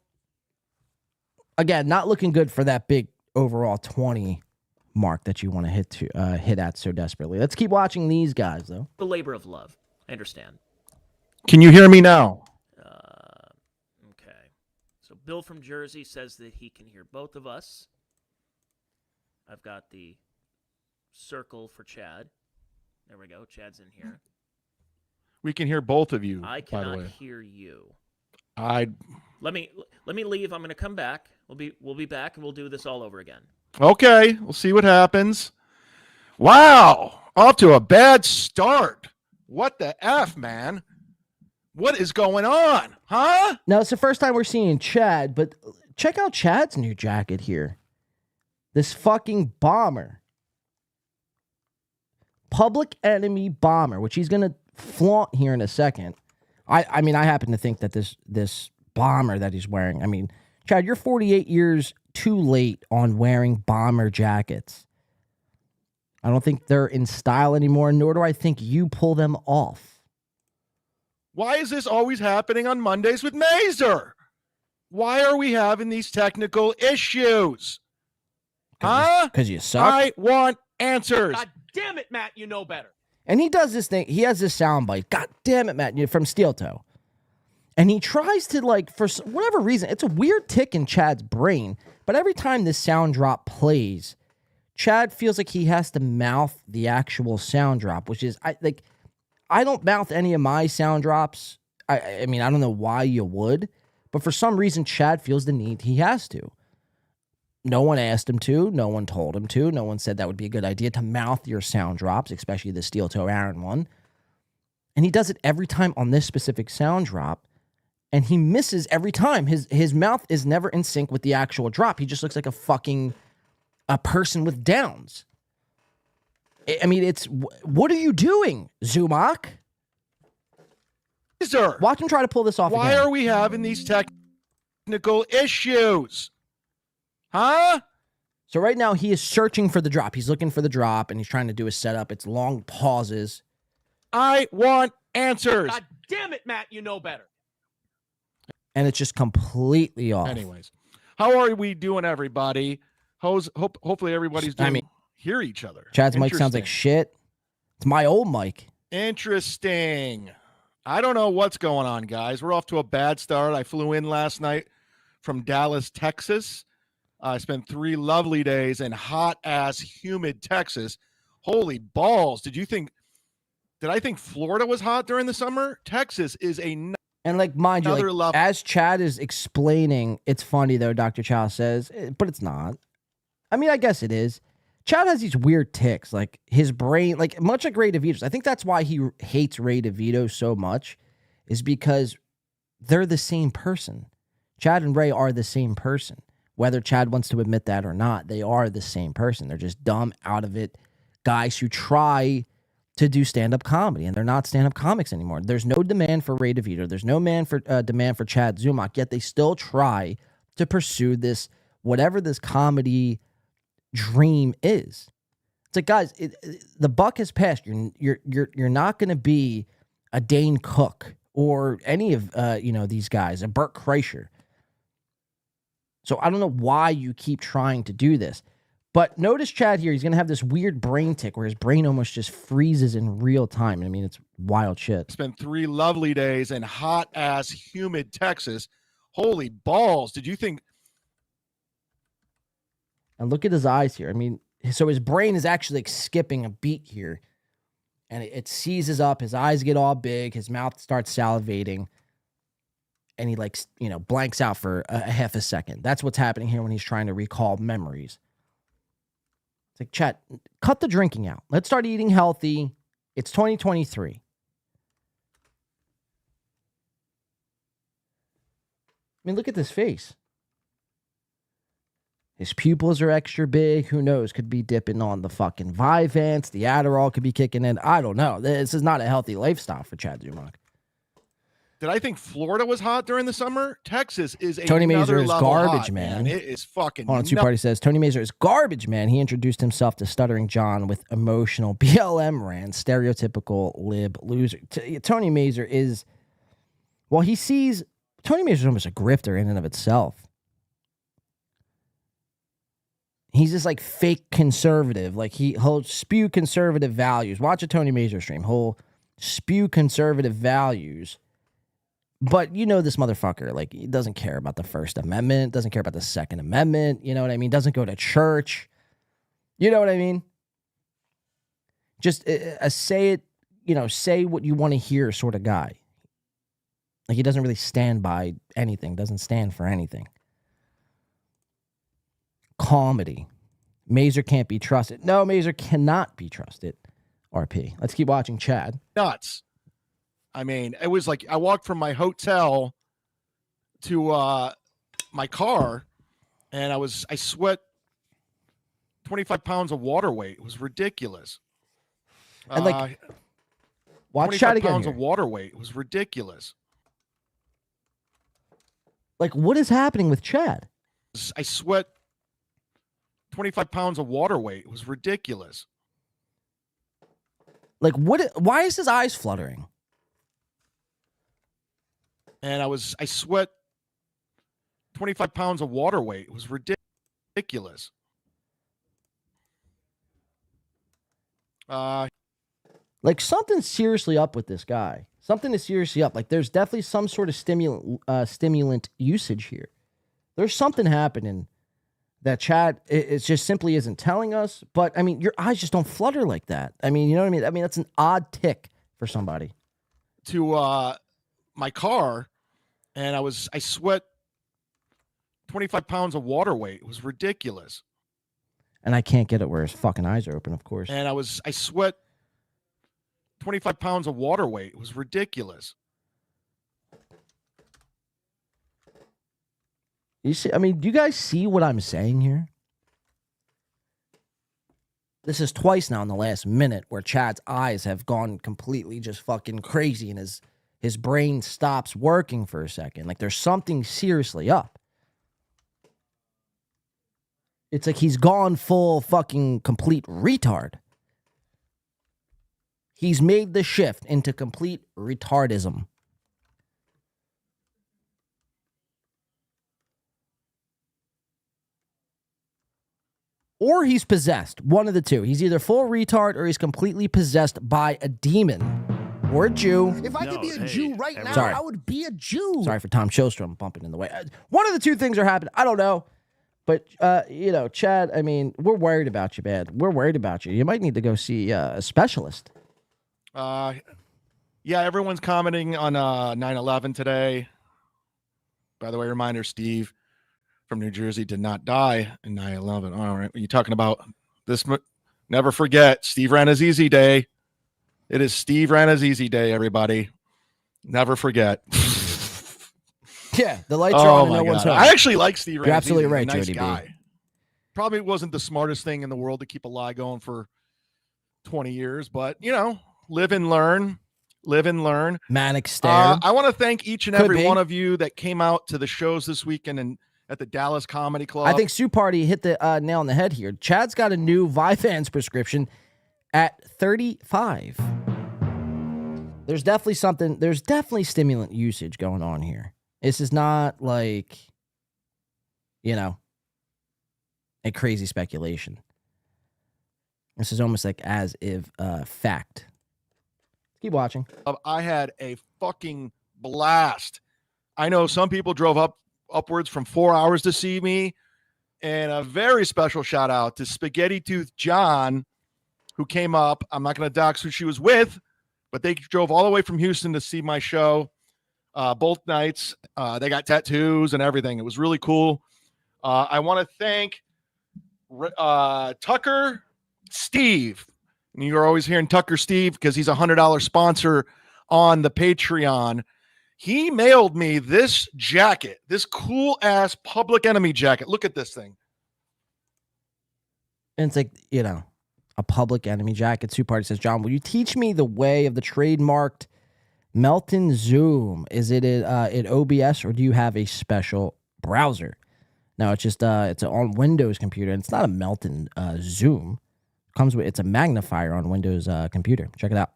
again, not looking good for that big overall 20 mark that you want to hit at so desperately. Let's keep watching these guys, though. The labor of love. I understand. Can you hear me now? Okay. So Bill from Jersey says that he can hear both of us. I've got the circle for Chad. There we go. Chad's in here. We can hear both of you, I by the cannot way. hear you. Let me leave. I'm going to come back. We'll be back and we'll do this all over again. Okay, we'll see what happens. Wow, off to a bad start. What the F, man? What is going on? Huh? Now, it's the first time we're seeing Chad, but check out Chad's new jacket here. This fucking bomber. Public Enemy bomber, which he's going to flaunt here in a second. I mean, I happen to think that this bomber that he's wearing, I mean, Chad, you're 48 years too late on wearing bomber jackets. I don't think they're in style anymore, nor do I think you pull them off. Why is this always happening on Mondays with Mazur? Why are we having these technical issues? Huh? Because you suck? I want answers. God damn it, Matt, you know better. And he does this thing. He has this soundbite. God damn it, Matt, from Steel Toe. And he tries to, like, for whatever reason, it's a weird tick in Chad's brain But every time this sound drop plays, Chad feels like he has to mouth the actual sound drop, which is I don't mouth any of my sound drops. I mean, I don't know why you would, but for some reason, Chad feels the need he has to. No one asked him to. No one told him to. No one said that would be a good idea to mouth your sound drops, especially the Steel Toe Aaron one. And he does it every time on this specific sound drop, and he misses every time. His mouth is never in sync with the actual drop. He just looks like a person with downs. I mean, what are you doing, Zumac? Sir, watch him try to pull this off. Why again. are we having these technical issues? Huh? So right now he is searching for the drop. He's looking for the drop, and he's trying to do a setup. It's long pauses. I want answers. God damn it, Matt, you know better. And it's just completely off. Anyways, how are we doing, everybody? Hopefully everybody's doing hear each other. Chad's mic sounds like shit. It's my old mic. Interesting. I don't know what's going on, guys. We're off to a bad start. I flew in last night from Dallas, Texas. I spent 3 lovely days in hot-ass, humid Texas. Holy balls. Did I think Florida was hot during the summer? Texas is and mind you, level. As Chad is explaining, it's funny though, Dr. Chow says, but it's not. I mean, I guess it is. Chad has these weird tics, like his brain, like much like Ray DeVito's. I think that's why he hates Ray DeVito so much, is because they're the same person. Chad and Ray are the same person. Whether Chad wants to admit that or not, they are the same person. They're just dumb, out of it guys who try to do stand-up comedy, and they're not stand-up comics anymore. There's no demand for Ray DeVito. There's no demand for Chad Zumac, yet they still try to pursue this, whatever this comedy dream is. It's like, guys, the buck has passed. You're not going to be a Dane Cook or any of these guys, a Burt Kreischer. So I don't know why you keep trying to do this. But notice Chad here, he's going to have this weird brain tic where his brain almost just freezes in real time. I mean, it's wild shit. Spent 3 lovely days in hot-ass, humid Texas. Holy balls. Did you think... And look at his eyes here. I mean, so his brain is actually like skipping a beat here. And it seizes up. His eyes get all big. His mouth starts salivating. And he blanks out for a half a second. That's what's happening here when he's trying to recall memories. It's like, Chat, cut the drinking out. Let's start eating healthy. It's 2023. I mean, look at this face. His pupils are extra big. Who knows? Could be dipping on the fucking Vyvanse. The Adderall could be kicking in. I don't know. This is not a healthy lifestyle for Chad Zumac. Did I think Florida was hot during the summer? Texas is Tony Mazur is garbage, hot, man. It is fucking. Hold on, Two Party says Tony Mazur is garbage, man. He introduced himself to Stuttering John with emotional BLM rants, stereotypical lib loser. Tony Mazur is, well, he sees Tony Mazur is almost a grifter in and of itself. He's just like fake conservative. Like he'll spew conservative values. Watch a Tony Mazur stream. He'll spew conservative values. But you know this motherfucker, like, he doesn't care about the First Amendment, doesn't care about the Second Amendment, you know what I mean? Doesn't go to church. You know what I mean? Just say it, say what you want to hear sort of guy. Like, he doesn't really stand by anything, doesn't stand for anything. Comedy. Mazur can't be trusted. No, Mazur cannot be trusted. RP. Let's keep watching Chad. Nuts. I mean, it was like I walked from my hotel to my car, and I sweat 25 pounds of water weight. It was ridiculous. And watch Chad again. 25 pounds here. of water weight. It was ridiculous. Like, what is happening with Chad? I sweat 25 pounds of water weight. It was ridiculous. Like, why is his eyes fluttering? And I sweat 25 pounds of water weight. It was ridiculous. Like, something's seriously up with this guy. Something is seriously up. Like, there's definitely some sort of stimulant usage here. There's something happening that Chad it just simply isn't telling us. But I mean, your eyes just don't flutter like that. I mean, you know what I mean? I mean, that's an odd tick for somebody. To my car, and I sweat 25 pounds of water weight. It was ridiculous. And I can't get it where his fucking eyes are open, of course. And I sweat 25 pounds of water weight. It was ridiculous. You see, I mean, do you guys see what I'm saying here? This is twice now in the last minute where Chad's eyes have gone completely just fucking crazy and his brain stops working for a second. Like there's something seriously up. It's like he's gone full fucking complete retard. He's made the shift into complete retardism. Or he's possessed. One of the two. He's either full retard or he's completely possessed by a demon or a Jew. If I could be a Jew right now, Sorry. I would be a Jew. Sorry for Tom Showstrom bumping in the way. One of the two things are happening. I don't know. But, you know, Chad, I mean, we're worried about you, man. We're worried about you. You might need to go see a specialist. Yeah, everyone's commenting on 9/11 today. By the way, reminder, Steve from New Jersey did not die in 9/11. All right, what are you talking about? Never forget, Steve Ranazizi Day. It is Steve Ranazizi Day, everybody. Never forget. Yeah, the lights are on and my no one's God. home. I actually like Steve Ranazizi. You're absolutely right, Nice Jody B. guy. Probably wasn't the smartest thing in the world to keep a lie going for 20 years, but, you know, live and learn. Live and learn. Manic stare. I want to thank each and Could every be. one of you that came out to the shows this weekend and at the Dallas Comedy Club. I think Sue Party hit the nail on the head here. Chad's got a new Vyvanse prescription at 35. There's definitely stimulant usage going on here. This is not like, you know, a crazy speculation. This is almost like as if fact. Keep watching. I had a fucking blast. I know some people drove upwards from 4 hours to see me. And a very special shout out to Spaghetti Tooth John, who came up. I'm not going to dox who she was with, but they drove all the way from Houston to see my show both nights. They got tattoos and everything. It was really cool. I want to thank Tucker Steve. And you're always hearing Tucker Steve because he's a $100 sponsor on the Patreon. He mailed me this jacket, this cool ass Public Enemy jacket. Look at this thing. And it's like, you know, a Public Enemy jacket. Sue Party says, John, will you teach me the way of the trademarked Melton Zoom? Is it in OBS or do you have a special browser? No, it's just it's on Windows computer, and it's not a Melton Zoom. It's a magnifier on Windows computer. Check it out.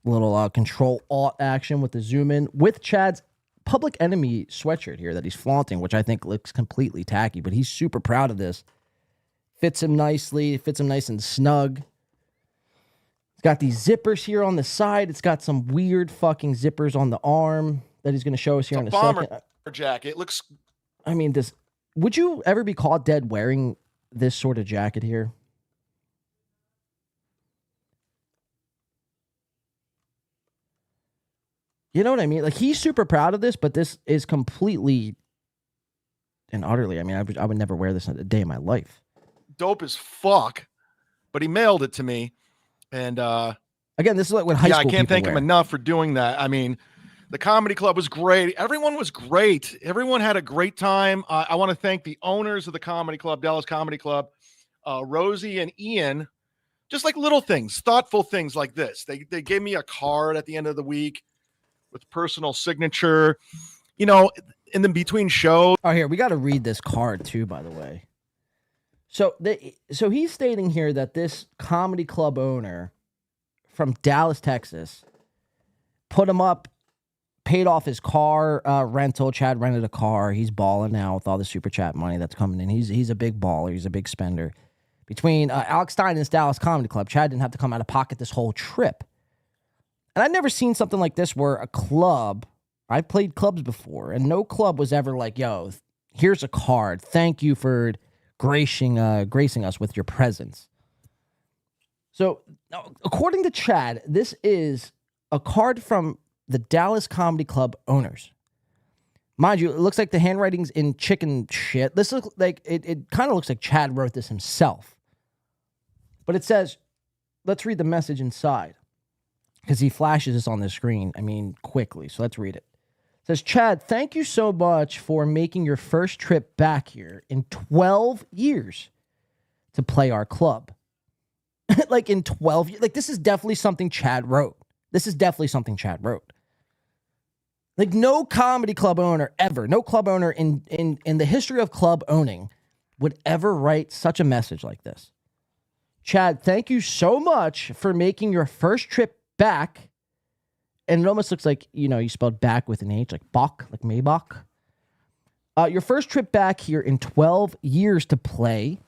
Little Control Alt action with the zoom in with Chad's Public Enemy sweatshirt here that he's flaunting, which I think looks completely tacky, but he's super proud of this. Fits him nicely. Fits him nice and snug. It's got these zippers here on the side. It's got some weird fucking zippers on the arm that he's going to show us here in a bomber second. Jacket. It looks. I mean, would you ever be caught dead wearing this sort of jacket here? You know what I mean? Like, he's super proud of this, but this is completely and utterly. I mean, I would never wear this a day in my life. Dope as fuck, but he mailed it to me. And again, this is like when high school I can't people thank him wear. enough for doing that. I mean, the comedy club was great. Everyone was great. Everyone had a great time. I want to thank the owners of the comedy club, Dallas Comedy Club, Rosie and Ian. Just like little things, thoughtful things like this. They gave me a card at the end of the week with personal signature. You know, in the between shows. Oh, here, we got to read this card too, by the way. So he's stating here that this comedy club owner from Dallas, Texas, put him up, paid off his car rental. Chad rented a car. He's balling now with all the super chat money that's coming in. He's a big baller. He's a big spender. Between Alex Stein and his Dallas Comedy Club, Chad didn't have to come out of pocket this whole trip. And I've never seen something like this where a club, I've played clubs before, and no club was ever like, yo, Here's a card. Thank you for gracing us with your presence. So, according to Chad, this is a card from the Dallas Comedy Club owners. Mind you, it looks like the handwriting's in chicken shit. This looks like it kind of looks like Chad wrote this himself. But it says, let's read the message inside. Because he flashes this on the screen, quickly. So let's read it. It says, Chad, thank you so much for making your first trip back here in 12 years to play our club. Like in 12 years. Like, this is definitely something Chad wrote. Like, no comedy club owner ever, no club owner in the history of club owning would ever write such a message like this. Chad, thank you so much for making your first trip back. And it almost looks like, you spelled back with an H, like Bach, like Maybach. Your first trip back here in 12 years to play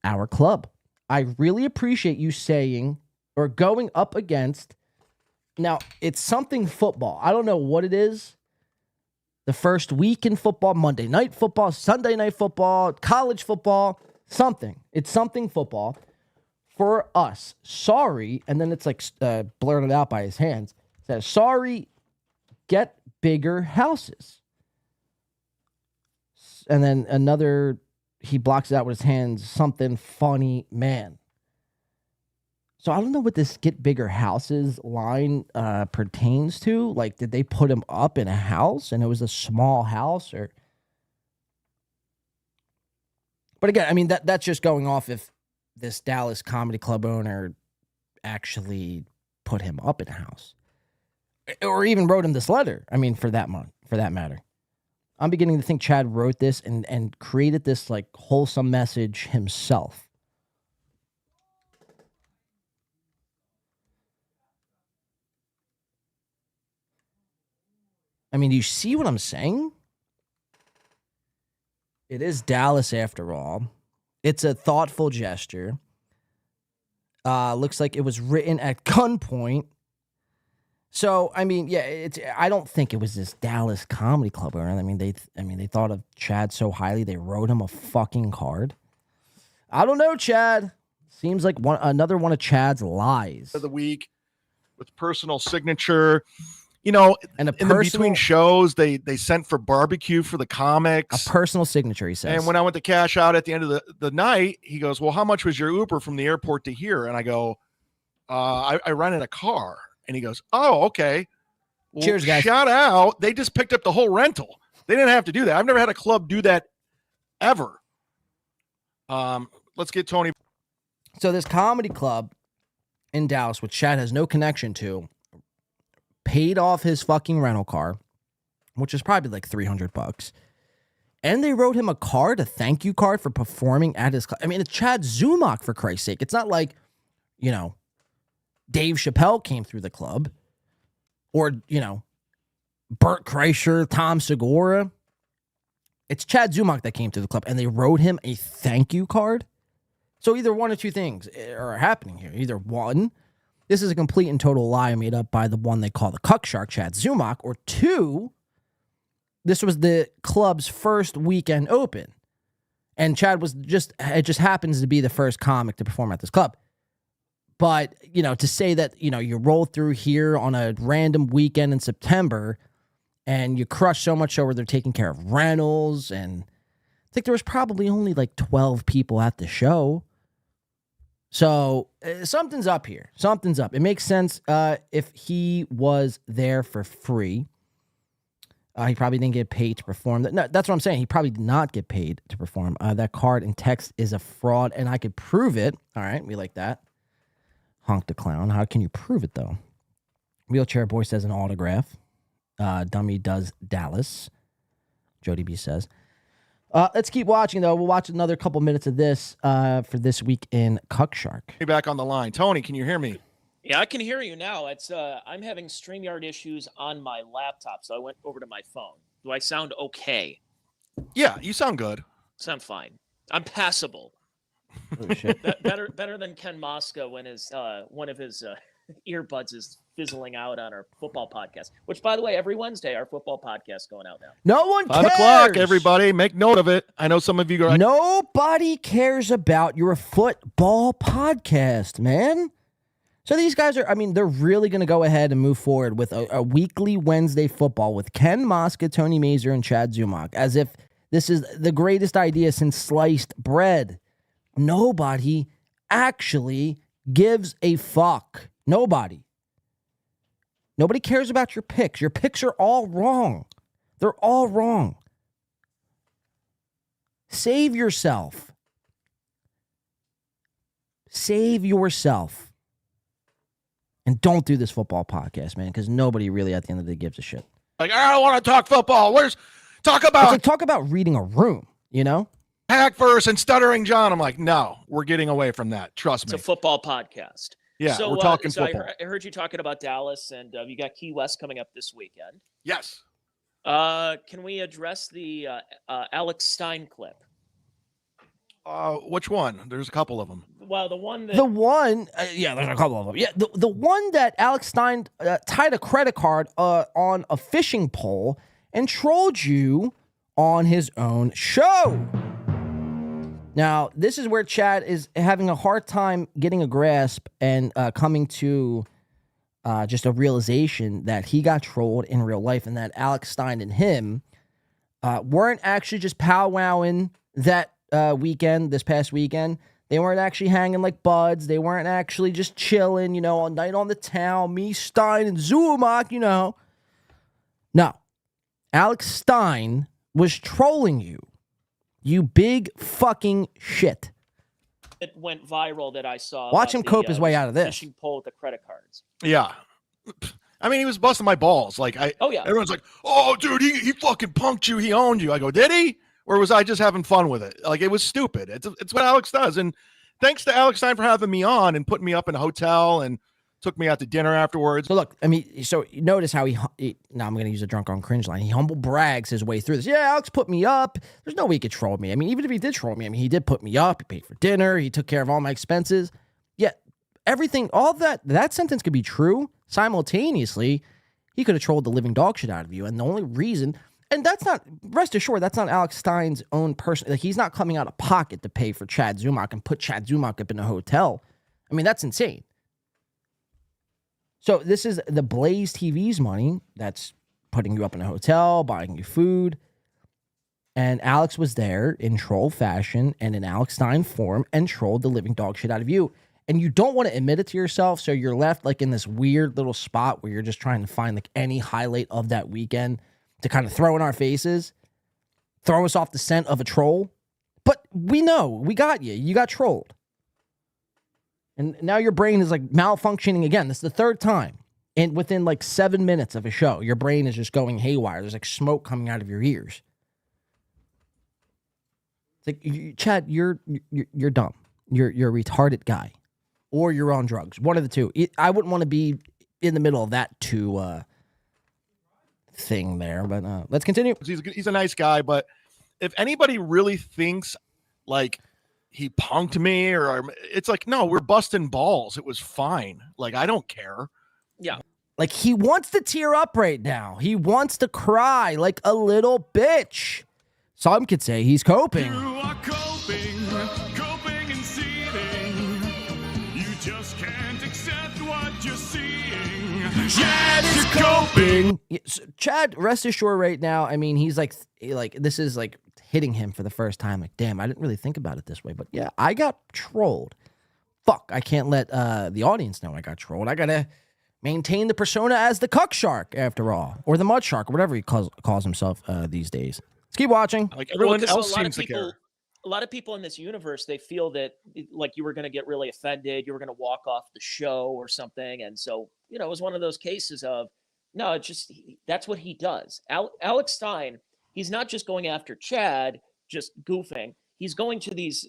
our club. I really appreciate you saying or going up against. Now, it's something football. I don't know what it is. The first week in football, Monday night football, Sunday night football, college football, something. It's something football for us. Sorry. And then it's like blurted out by his hands. It says, sorry, get bigger houses. And then another, he blocks it out with his hands, something funny, man. So I don't know what this get bigger houses line pertains to. Like, did they put him up in a house and it was a small house? Or, but again, that's just going off if this Dallas Comedy Club owner actually put him up in a house. Or even wrote him this letter, for that matter. I'm beginning to think Chad wrote this and created this, like, wholesome message himself. Do you see what I'm saying? It is Dallas after all. It's a thoughtful gesture. Looks like it was written at gunpoint. So, I don't think it was this Dallas Comedy Club owner. They thought of Chad so highly they wrote him a fucking card. I don't know, Chad. Seems like another one of Chad's lies. Of the week with personal signature. And a in between shows, they sent for barbecue for the comics. A personal signature, he says. And when I went to cash out at the end of the night, he goes, well, how much was your Uber from the airport to here? And I go, I rented a car. And he goes, oh, okay. Well, cheers, guys. Shout out. They just picked up the whole rental. They didn't have to do that. I've never had a club do that ever. Let's get Tony. So this comedy club in Dallas, which Chad has no connection to, paid off his fucking rental car, which is probably like $300. And they wrote him a card, a thank you card for performing at his club. It's Chad Zumac, for Christ's sake. It's not like, Dave Chappelle came through the club, or, Bert Kreischer, Tom Segura. It's Chad Zumac that came to the club, and they wrote him a thank you card. So either one or two things are happening here. Either one, this is a complete and total lie made up by the one they call the cuck shark, Chad Zumac, or two, this was the club's first weekend open. And Chad it just happens to be the first comic to perform at this club. But, to say that, you roll through here on a random weekend in September and you crush so much so where they're taking care of rentals, and I think there was probably only like 12 people at the show. So something's up here. Something's up. It makes sense if he was there for free. He probably didn't get paid to perform. No, that's what I'm saying. He probably did not get paid to perform. That card and text is a fraud, and I could prove it. All right, we like that. Honk the clown. How can you prove it, though? Wheelchair Boy says an autograph. Dummy does Dallas. Jody B says. Let's keep watching, though. We'll watch another couple minutes of this for this week in Cuck Shark. Back on the line. Tony, can you hear me? Yeah, I can hear you now. It's I'm having StreamYard issues on my laptop, so I went over to my phone. Do I sound okay? Yeah, you sound good. Sound fine. I'm passable. Oh, shit. Better than Ken Mosca when his one of his earbuds is fizzling out on our football podcast. Which, by the way, every Wednesday our football podcast going out now. No one 5 cares. o'clock, everybody. Make note of it. I know some of you are like, Nobody cares about your football podcast, man. So these guys are, I mean, they're really going to go ahead and move forward with a weekly Wednesday football with Ken Mosca, Tony Mazur, and Chad Zumac, as if this is the greatest idea since sliced bread. Nobody actually gives a fuck. Nobody cares about your picks. Your picks are all wrong. They're all wrong. Save yourself. Save yourself. And don't do this football podcast, man, because nobody really at the end of the day gives a shit. like, I don't want to talk football. Talk about reading a room, you know? Hackverse and Stuttering John. I'm like, no, we're getting away from that. Trust me. It's a football podcast. Yeah, so, we're talking so football. I heard you talking about Dallas, and you got Key West coming up this weekend. Yes. Can we address the Alex Stein clip? Which one? There's a couple of them. Well, the one that... yeah, there's a couple of them. Yeah, the one that Alex Stein tied a credit card on a fishing pole and trolled you on his own show. Now, this is where Chad is having a hard time getting a grasp and coming to just a realization that he got trolled in real life and that Alex Stein and him weren't actually just powwowing that this past weekend. They weren't actually hanging like buds. They weren't actually just chilling, you know, all night on the town, me, Stein, and Zumac, you know. No. Alex Stein was trolling you. You big fucking shit. It went viral that I saw. Watch him cope his way out of this. Fishing pole with the credit cards. Yeah. I mean, he was busting my balls. Like, everyone's like, oh, dude, he fucking punked you. He owned you. I go, did he? Or was I just having fun with it? Like, it was stupid. It's what Alex does. And thanks to Alex Stein for having me on and putting me up in a hotel and took me out to dinner afterwards. So look, I mean, so notice how now I'm going to use a Drunk on Cringe line. He humble brags his way through this. Yeah, Alex put me up. There's no way he could troll me. I mean, even if he did troll me, I mean, he did put me up. He paid for dinner. He took care of all my expenses. Yeah, everything, all that sentence could be true. Simultaneously, he could have trolled the living dog shit out of you. And the only reason, and that's not, rest assured, that's not Alex Stein's own person. Like, he's not coming out of pocket to pay for Chad Zumac and put Chad Zumac up in a hotel. I mean, that's insane. So this is the Blaze TV's money that's putting you up in a hotel, buying you food. And Alex was there in troll fashion and in Alex Stein form and trolled the living dog shit out of you. And you don't want to admit it to yourself, so you're left like in this weird little spot where you're just trying to find like any highlight of that weekend to kind of throw in our faces, throw us off the scent of a troll. But we know, we got you. You got trolled. And now your brain is like malfunctioning again. This is the third time. And within like 7 minutes of a show, your brain is just going haywire. There's like smoke coming out of your ears. It's like, Chad, you're dumb. You're a retarded guy. Or you're on drugs. One of the two. I wouldn't want to be in the middle of that thing there. But let's continue. He's a nice guy, but if anybody really thinks like he punked me or it's like, no, we're busting balls. It was fine. Like, I don't care. Yeah. Like, he wants to tear up right now. He wants to cry like a little bitch. Some could say he's coping. You are coping and seething. You just can't accept what you're seeing. Chad is coping. Yeah, so Chad, rest assured right now, I mean, he's like this is like hitting him for the first time. Like, damn, I didn't really think about it this way. But yeah, I got trolled. Fuck, I can't let the audience know I got trolled. I gotta maintain the persona as the cuck shark, after all. Or the mud shark, or whatever he calls himself these days. Let's keep watching. Like, everyone else seems to care. A lot of people in this universe, they feel that like you were going to get really offended. You were going to walk off the show or something. And so, you know, it was one of those cases of, no, it's just, that's what he does. Alex Stein, he's not just going after Chad, just goofing. He's going to these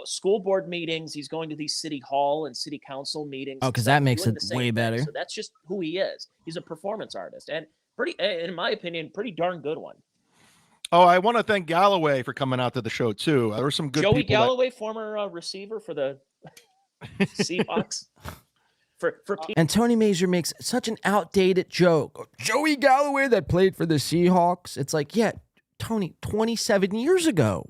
school board meetings. He's going to these city hall and city council meetings. Oh, because that makes it way better. So that's just who he is. He's a performance artist. And pretty, in my opinion, pretty darn good one. Oh, I want to thank Galloway for coming out to the show, too. There were some good Joey people. Galloway, former receiver for the Seahawks. For people, And Tony Mazur makes such an outdated joke. Joey Galloway that played for the Seahawks. It's like, yeah, Tony, 27 years ago.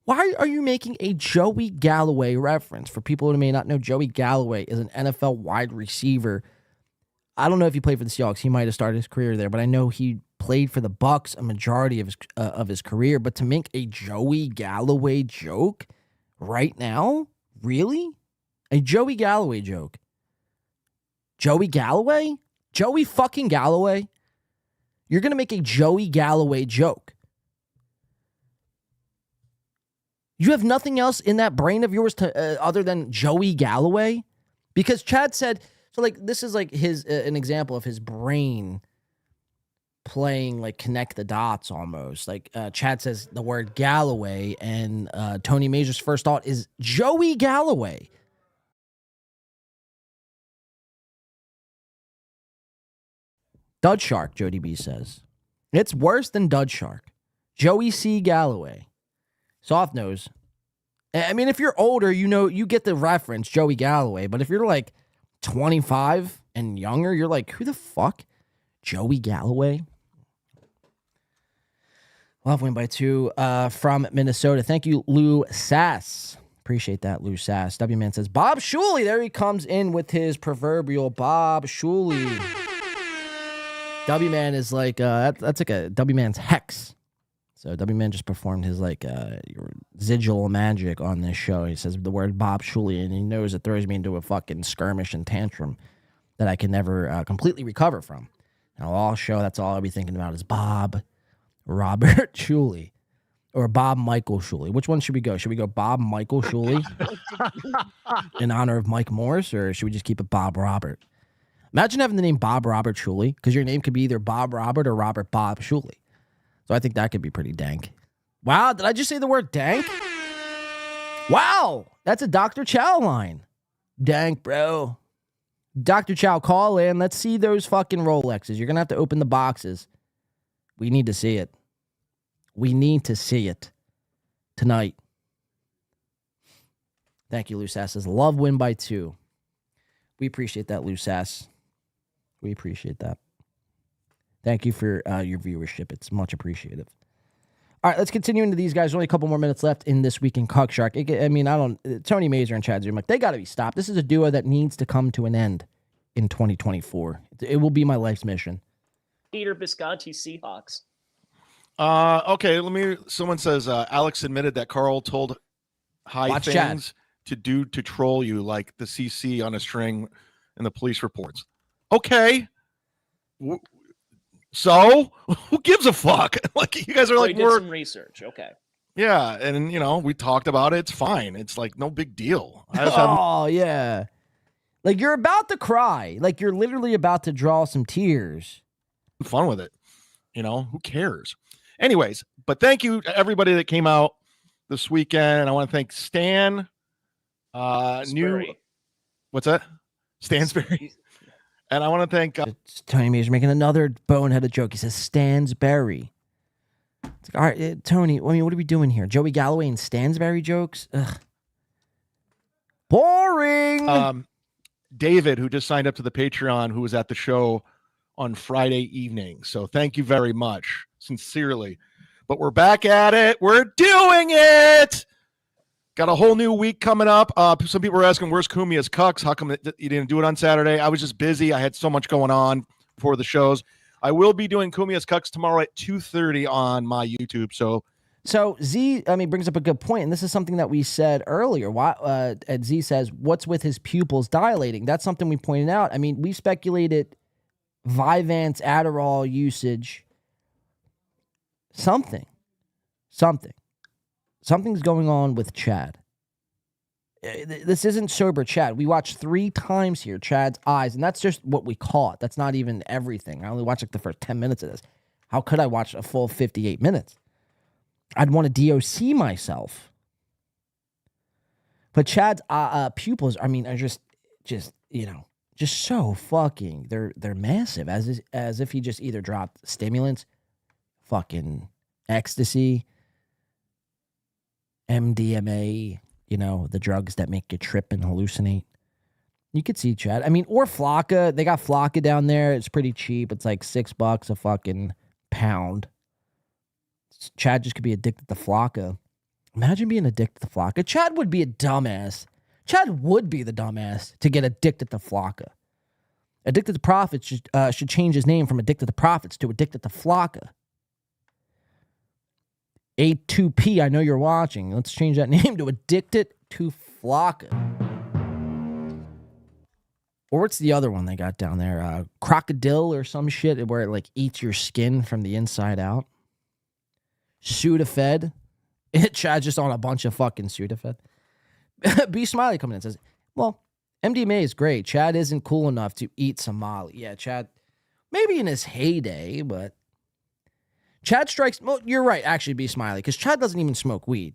Why are you making a Joey Galloway reference? For people who may not know, Joey Galloway is an NFL wide receiver. I don't know if he played for the Seahawks. He might have started his career there, but I know he played for the Bucs a majority of his career. But to make a Joey Galloway joke right now, really? A Joey Galloway joke? Joey Galloway? Joey fucking Galloway? You're going to make a Joey Galloway joke. You have nothing else in that brain of yours to other than Joey Galloway? Because Chad said, so like this is like his an example of his brain playing like connect the dots almost. Like Chad says the word Galloway and Tony Mazur's first thought is Joey Galloway. Dud Shark, Jody B says. It's worse than Dud Shark. Joey C. Galloway. Soft nose. I mean, if you're older, you know, you get the reference, Joey Galloway. But if you're like 25 and younger, you're like, who the fuck? Joey Galloway? Love win by 2 from Minnesota. Thank you, Lou Sass. Appreciate that, Lou Sass. W-Man says, Bob Shuley. There he comes in with his proverbial Bob Shuley. W-Man is like, that's like a W-Man's hex. So W-Man just performed his like sigil magic on this show. He says the word Bob Shuley, and he knows it throws me into a fucking skirmish and tantrum that I can never completely recover from. And all show, that's all I'll be thinking about is Bob Robert Shuley or Bob Michael Shuley. Which one should we go? Should we go Bob Michael Shuley in honor of Mike Morris, or should we just keep it Bob Robert? Imagine having the name Bob Robert Shuley, because your name could be either Bob Robert or Robert Bob Shuley. So I think that could be pretty dank. Wow, did I just say the word dank? Wow, that's a Dr. Chow line. Dank, bro. Dr. Chow, call in. Let's see those fucking Rolexes. You're going to have to open the boxes. We need to see it. We need to see it tonight. Thank you, Lusass. Says, love win by 2. We appreciate that, Lusass. We appreciate that. Thank you for your viewership. It's much appreciated. All right, let's continue into these guys. Only a couple more minutes left in this week in Cuck Shark. Tony Mazur and Chad Zumac, they got to be stopped. This is a duo that needs to come to an end in 2024. It will be my life's mission. Peter Bisconti Seahawks. Okay, someone says Alex admitted that Carl told Watch things Chad. to do to troll you, like the CC on a string in the police reports. Okay. So who gives a fuck? Like you guys are like, did some research. Okay. Yeah, and we talked about it. It's fine. It's like no big deal. Yeah. Like you're about to cry. Like you're literally about to draw some tears. Fun with it. Who cares? Anyways, but thank you to everybody that came out this weekend. I want to thank Stan. What's that? Stansberry. And I want to thank Tony Mazur making another boneheaded joke. He says Stansberry. It's like, all right, Tony, what are we doing here? Joey Galloway and Stansberry jokes? Ugh. Boring. David, who just signed up to the Patreon, who was at the show on Friday evening. So thank you very much. Sincerely. But we're back at it. We're doing it. Got a whole new week coming up. Some people were asking, where's Kumia's Cucks? How come you didn't do it on Saturday? I was just busy. I had so much going on before the shows. I will be doing Kumia's Cucks tomorrow at 2:30 on my YouTube. So Z, brings up a good point, and this is something that we said earlier. And Z says, what's with his pupils dilating? That's something we pointed out. We speculated Vyvanse Adderall usage. Something's going on with Chad. This isn't sober Chad. We watched 3 times here, Chad's eyes, and that's just what we caught. That's not even everything. I only watched like the first 10 minutes of this. How could I watch a full 58 minutes? I'd want to DOC myself. But Chad's pupils, are just so fucking, they're massive, as if he just either dropped stimulants, fucking ecstasy, MDMA, the drugs that make you trip and hallucinate. You could see Chad. I mean, or Flocka. They got Flocka down there. It's pretty cheap. It's like $6 a fucking pound. Chad just could be addicted to Flocka. Imagine being addicted to Flocka. Chad would be a dumbass. Chad would be the dumbass to get addicted to Flocka. Addicted to Profits should change his name from Addicted to Profits to Addicted to Flocka. A2P, I know you're watching. Let's change that name to Addicted to Flocka. Or what's the other one they got down there? Crocodile or some shit where it like eats your skin from the inside out. Sudafed. Chad's just on a bunch of fucking Sudafed. B Smiley coming in and says, well, MDMA is great. Chad isn't cool enough to eat some Molly. Yeah, Chad, maybe in his heyday, but Chad strikes. Well, you're right, actually, B Smiley, because Chad doesn't even smoke weed.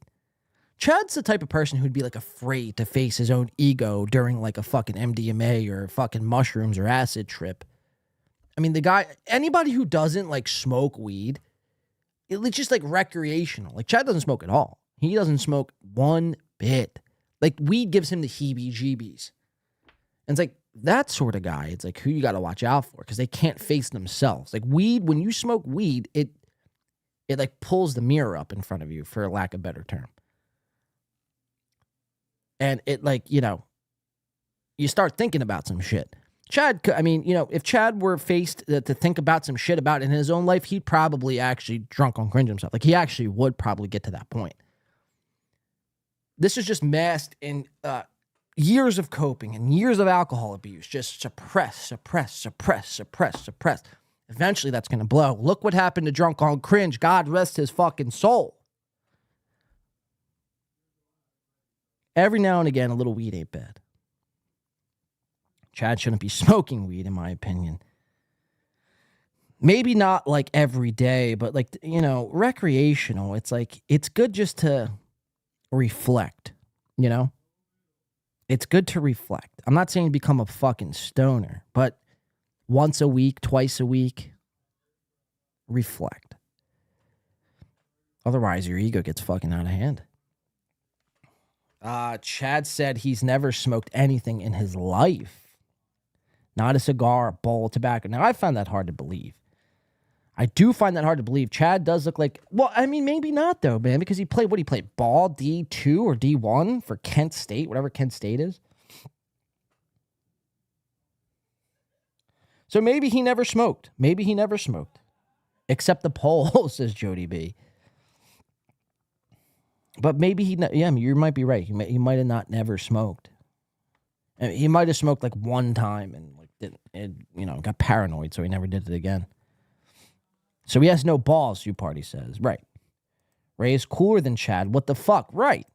Chad's the type of person who'd be like afraid to face his own ego during like a fucking MDMA or fucking mushrooms or acid trip. I mean, the guy, anybody who doesn't like smoke weed, it's just like recreational. Like Chad doesn't smoke at all. He doesn't smoke one bit. Like weed gives him the heebie-jeebies. And it's like that sort of guy, it's like who you got to watch out for because they can't face themselves. Like weed, when you smoke weed, it like pulls the mirror up in front of you, for lack of a better term. And it like, you know, you start thinking about some shit. Chad, I mean, you know, if Chad were faced to think about some shit about in his own life, he'd probably actually drunk on Cringe himself. Like he actually would probably get to that point. This is just masked in years of coping and years of alcohol abuse. Just suppress. Eventually that's going to blow. Look what happened to Drunk on Cringe. God rest his fucking soul. Every now and again, a little weed ain't bad. Chad shouldn't be smoking weed, in my opinion. Maybe not like every day, but like, you know, recreational. It's like, it's good just to reflect, you know? It's good to reflect. I'm not saying to become a fucking stoner, but once a week, twice a week, reflect. Otherwise, your ego gets fucking out of hand. Chad said he's never smoked anything in his life. Not a cigar, a bowl of tobacco. Now, I find that hard to believe. I do find that hard to believe. Chad does look like, well, I mean, maybe not, though, man, because he played, what he played, ball D2 or D1 for Kent State, whatever Kent State is. So maybe he never smoked. Maybe he never smoked. Except the poll, says Jody B. But maybe you might be right. He might have not never smoked. He might have smoked like one time and like got paranoid, so he never did it again. So he has no balls, you party says. Right. Ray is cooler than Chad. What the fuck? Right.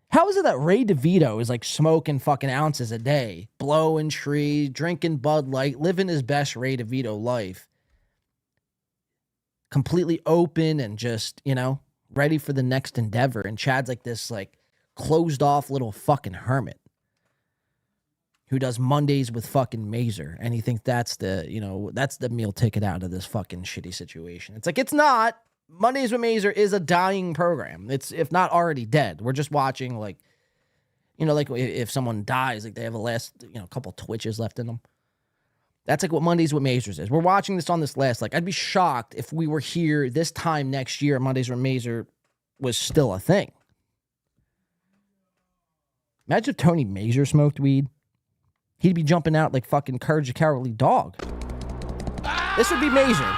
How is it that Ray DeVito is like smoking fucking ounces a day, blowing trees, drinking Bud Light, living his best Ray DeVito life, completely open and just, you know, ready for the next endeavor, and Chad's like this like closed off little fucking hermit who does Mondays with fucking Mazer, and he thinks that's the, you know, that's the meal ticket out of this fucking shitty situation. It's like, it's not. Mondays with Mazer is a dying program. It's, if not already dead. We're just watching, like, you know, like if someone dies, like they have a last, you know, couple twitches left in them. That's like what Mondays with Mazers is. We're watching this on this last, like, I'd be shocked if we were here this time next year, Mondays with Mazer was still a thing. Imagine if Tony Mazer smoked weed. He'd be jumping out like fucking Courage the Cowardly Dog. This would be Mazer.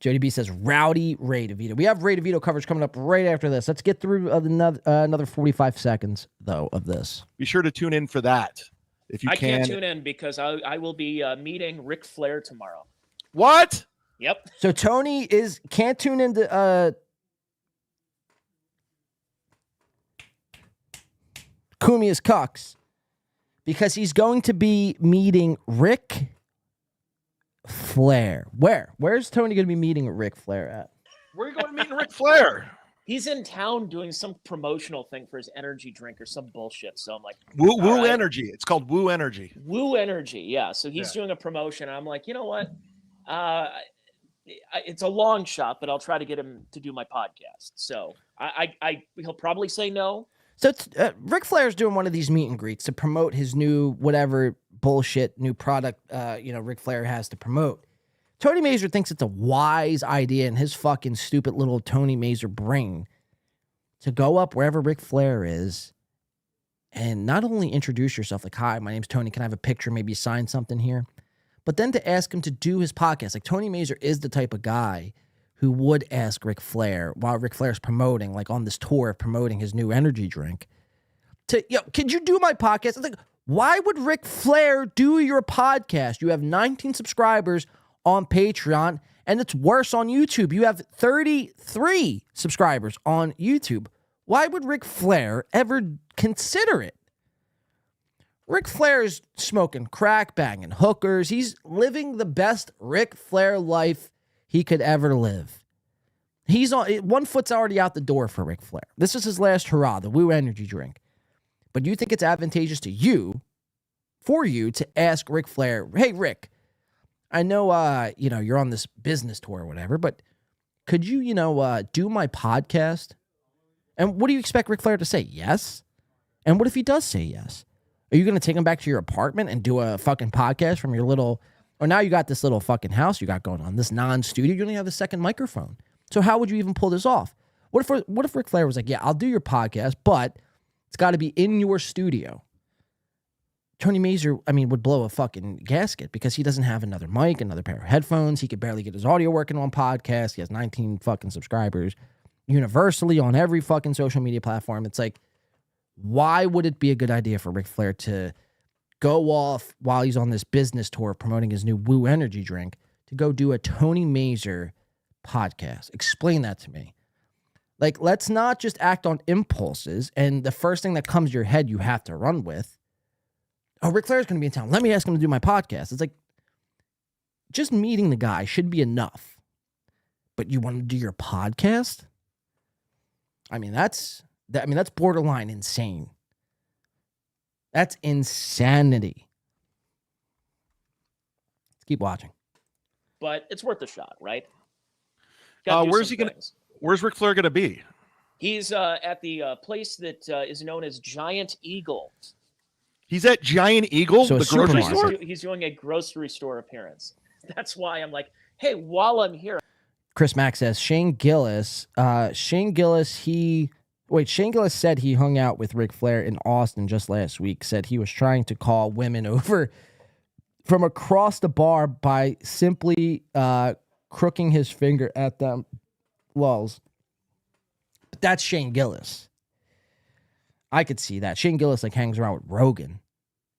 Jody B says, Rowdy Ray DeVito. We have Ray DeVito coverage coming up right after this. Let's get through another 45 seconds, though, of this. Be sure to tune in for that if you I can. can't tune in because I will be meeting Ric Flair tomorrow. What? Yep. So Tony can't tune into Kumia's Cucks because he's going to be meeting Ric Flair. Where's Tony going to be meeting Ric Flair at? Where are you going to meet Ric Flair? He's in town doing some promotional thing for his energy drink or some bullshit. So I'm like, Woo right. Energy. It's called Woo Energy. Woo Energy. Yeah. So he's doing a promotion. I'm like, you know what? it's a long shot, but I'll try to get him to do my podcast. So he'll probably say no. So Ric Flair's doing one of these meet and greets to promote his new whatever bullshit new product Ric Flair has to promote. Tony Mazur thinks it's a wise idea in his fucking stupid little Tony Mazur brain to go up wherever Ric Flair is and not only introduce yourself like, hi, my name's Tony, can I have a picture, maybe sign something here? But then to ask him to do his podcast. Like, Tony Mazur is the type of guy who would ask Ric Flair while Ric Flair's promoting, like on this tour of promoting his new energy drink, to, could you do my podcast? It's like, why would Ric Flair do your podcast? You have 19 subscribers on Patreon, and it's worse on YouTube. You have 33 subscribers on YouTube. Why would Ric Flair ever consider it? Ric Flair is smoking crack, banging hookers. He's living the best Ric Flair life he could ever live. He's on one foot's already out the door for Ric Flair. This is his last hurrah, the Woo energy drink. But you think it's advantageous to you, for you to ask Ric Flair, hey, Rick, I know, you're on this business tour or whatever, but could you, do my podcast? And what do you expect Ric Flair to say? Yes? And what if he does say yes? Are you going to take him back to your apartment and do a fucking podcast from your little, or now you got this little fucking house you got going on, this non-studio, you only have a second microphone. So how would you even pull this off? What if Ric Flair was like, yeah, I'll do your podcast, but it's got to be in your studio? Tony Mazur, would blow a fucking gasket because he doesn't have another mic, another pair of headphones. He could barely get his audio working on podcasts. He has 19 fucking subscribers universally on every fucking social media platform. It's like, why would it be a good idea for Ric Flair to go off while he's on this business tour promoting his new Woo energy drink to go do a Tony Mazur podcast? Explain that to me. Like, let's not just act on impulses and the first thing that comes to your head you have to run with. Oh, Ric Flair's going to be in town. Let me ask him to do my podcast. It's like, just meeting the guy should be enough. But you want to do your podcast? That's borderline insane. That's insanity. Let's keep watching. But it's worth a shot, right? Where's Ric Flair gonna be? He's at the place that is known as Giant Eagle. He's at Giant Eagle, so the grocery store. He's doing a grocery store appearance. That's why I'm like, hey, while I'm here. Chris Mack says Shane Gillis said he hung out with Ric Flair in Austin just last week. Said he was trying to call women over from across the bar by simply crooking his finger at them. Lulz. But that's Shane Gillis. I could see that. Shane Gillis hangs around with Rogan.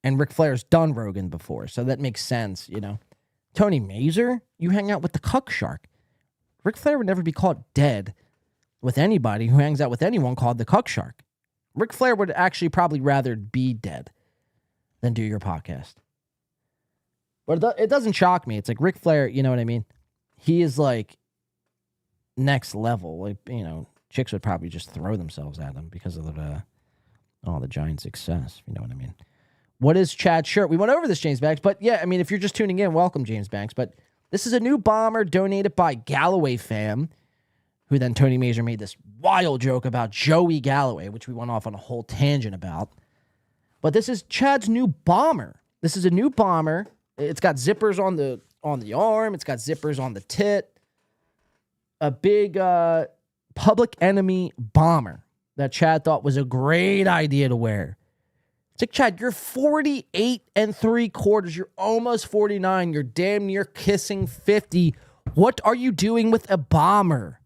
And Ric Flair's done Rogan before, so that makes sense, Tony Mazur, you hang out with the cuck shark. Ric Flair would never be caught dead with anybody who hangs out with anyone called the cuck shark. Ric Flair would actually probably rather be dead than do your podcast. But it doesn't shock me. It's like Ric Flair, you know what I mean? He is next level. Chicks would probably just throw themselves at him because of the giant success, you know what I mean? What is Chad's shirt? We went over this, James Banks, but yeah, if you're just tuning in, welcome, James Banks. But this is a new bomber donated by Galloway fam, who then Tony Mazur made this wild joke about Joey Galloway, which we went off on a whole tangent about. But this is Chad's new bomber. This is a new bomber. It's got zippers on the arm. It's got zippers on the tit. A big Public Enemy bomber that Chad thought was a great idea to wear. It's like, Chad, you're 48 3/4. You're almost 49. You're damn near kissing 50. What are you doing with a bomber?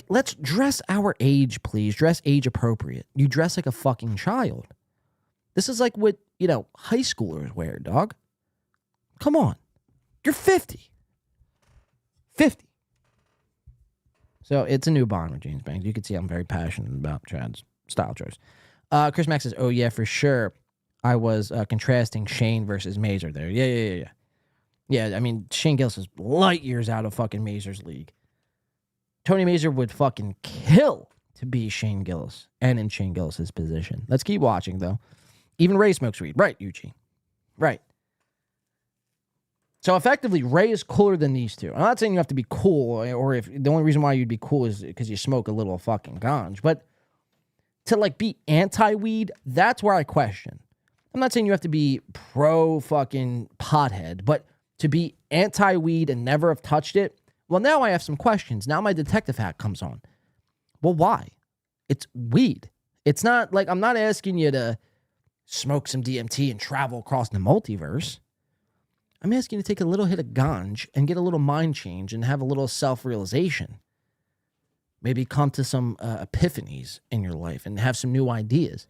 Let's dress our age, please. Dress age appropriate. You dress like a fucking child. This is like what, high schoolers wear, dog. Come on. You're 50. 50. So it's a new bomber, James Banks. You can see I'm very passionate about Chad's style choice. Chris Mack says, oh, yeah, for sure. I was contrasting Shane versus Mazur there. Yeah. Yeah, Shane Gillis is light years out of fucking Mazur's league. Tony Mazur would fucking kill to be Shane Gillis and in Shane Gillis's position. Let's keep watching, though. Even Ray smokes weed. Right, Eugene. Right. So effectively, Ray is cooler than these two. I'm not saying you have to be cool, or if the only reason why you'd be cool is because you smoke a little fucking ganj. But to like be anti-weed, that's where I question. I'm not saying you have to be pro fucking pothead, but to be anti-weed and never have touched it, well, now I have some questions. Now my detective hat comes on. Well, why? It's weed. It's not like I'm not asking you to smoke some DMT and travel across the multiverse. I'm asking you to take a little hit of ganj and get a little mind change and have a little self-realization. Maybe come to some epiphanies in your life and have some new ideas.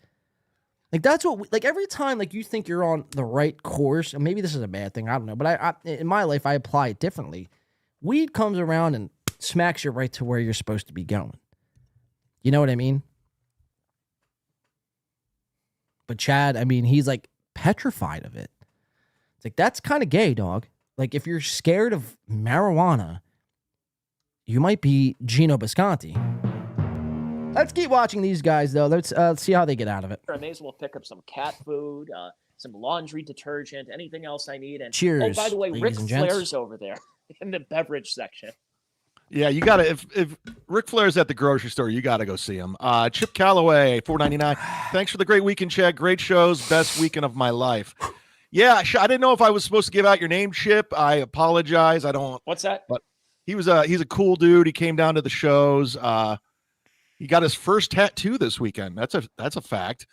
Like that's what, like every time like you think you're on the right course, and maybe this is a bad thing, I don't know, but I in my life, I apply it differently. Weed comes around and smacks you right to where you're supposed to be going. You know what I mean? But Chad, I mean, he's like petrified of it. It's like, that's kind of gay, dog. Like, if you're scared of marijuana, you might be Gino Bisconti. Let's keep watching these guys, though. Let's see how they get out of it. I may as well pick up some cat food, some laundry detergent, anything else I need. And cheers. Oh, by the way, ladies Ric and gents. Flair's over there in the beverage section. Yeah, you gotta. If Ric Flair's at the grocery store, you gotta go see him. Chip Calloway, $4.99. Thanks for the great weekend, Chad. Great shows. Best weekend of my life. Yeah, I didn't know if I was supposed to give out your name, Chip. I apologize. I don't. What's that? But he's a cool dude. He came down to the shows. He got his first tattoo this weekend. That's a fact.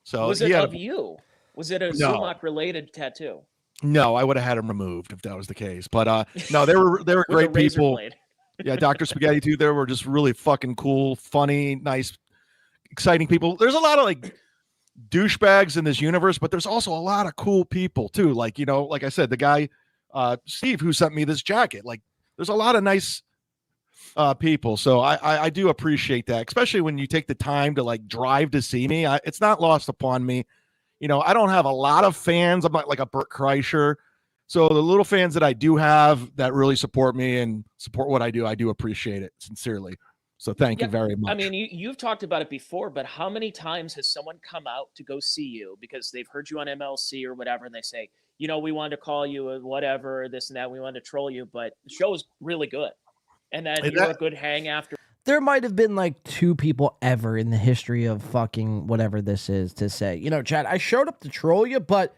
So Was it of you? Was it a No. Zumac related tattoo? No, I would have had him removed if that was the case. But no, they were With a great razor people. blade. Yeah, Dr. Spaghetti too. They were just really fucking cool, funny, nice, exciting people. There's a lot of like douchebags in this universe, but there's also a lot of cool people too. Like, you know, like I said, the guy Steve who sent me this jacket. Like, there's a lot of nice people. So I do appreciate that, especially when you take the time to like drive to see me. It's not lost upon me. You know, I don't have a lot of fans. I'm not like a Burt Kreischer. So the little fans that I do have that really support me and support what I do appreciate it sincerely. So thank you very much. I mean, you've talked about it before, but how many times has someone come out to go see you because they've heard you on MLC or whatever, and they say, you know, we wanted to call you whatever, this and that, we wanted to troll you, but the show is really good. And then you're a good hang after. There might have been like 2 people ever in the history of fucking whatever this is to say, you know, Chad, I showed up to troll you, but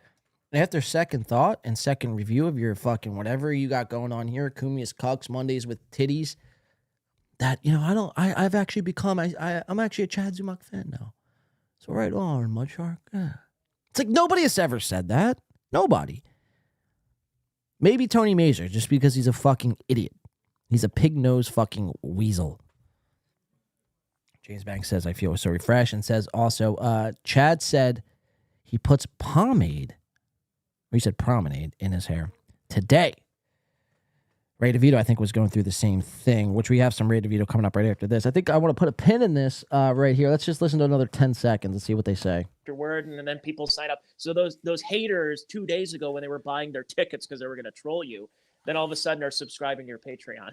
after second thought and second review of your fucking whatever you got going on here, Kumi's Cucks, Mondays with Titties, that, you know, I've actually become, I'm actually a Chad Zumac fan now. So right on, Mudshark. Yeah. It's like nobody has ever said that. Nobody. Maybe Tony Mazur, just because he's a fucking idiot. He's a pig-nosed fucking weasel. James Banks says, I feel so refreshed, and says also, Chad said he puts pomade, or he said promenade, in his hair today. Ray DeVito, I think, was going through the same thing, which we have some Ray DeVito coming up right after this. I think I want to put a pin in this right here. Let's just listen to another 10 seconds and see what they say. Afterward, and then people sign up. So those haters 2 days ago when they were buying their tickets because they were going to troll you, then all of a sudden are subscribing to your Patreon.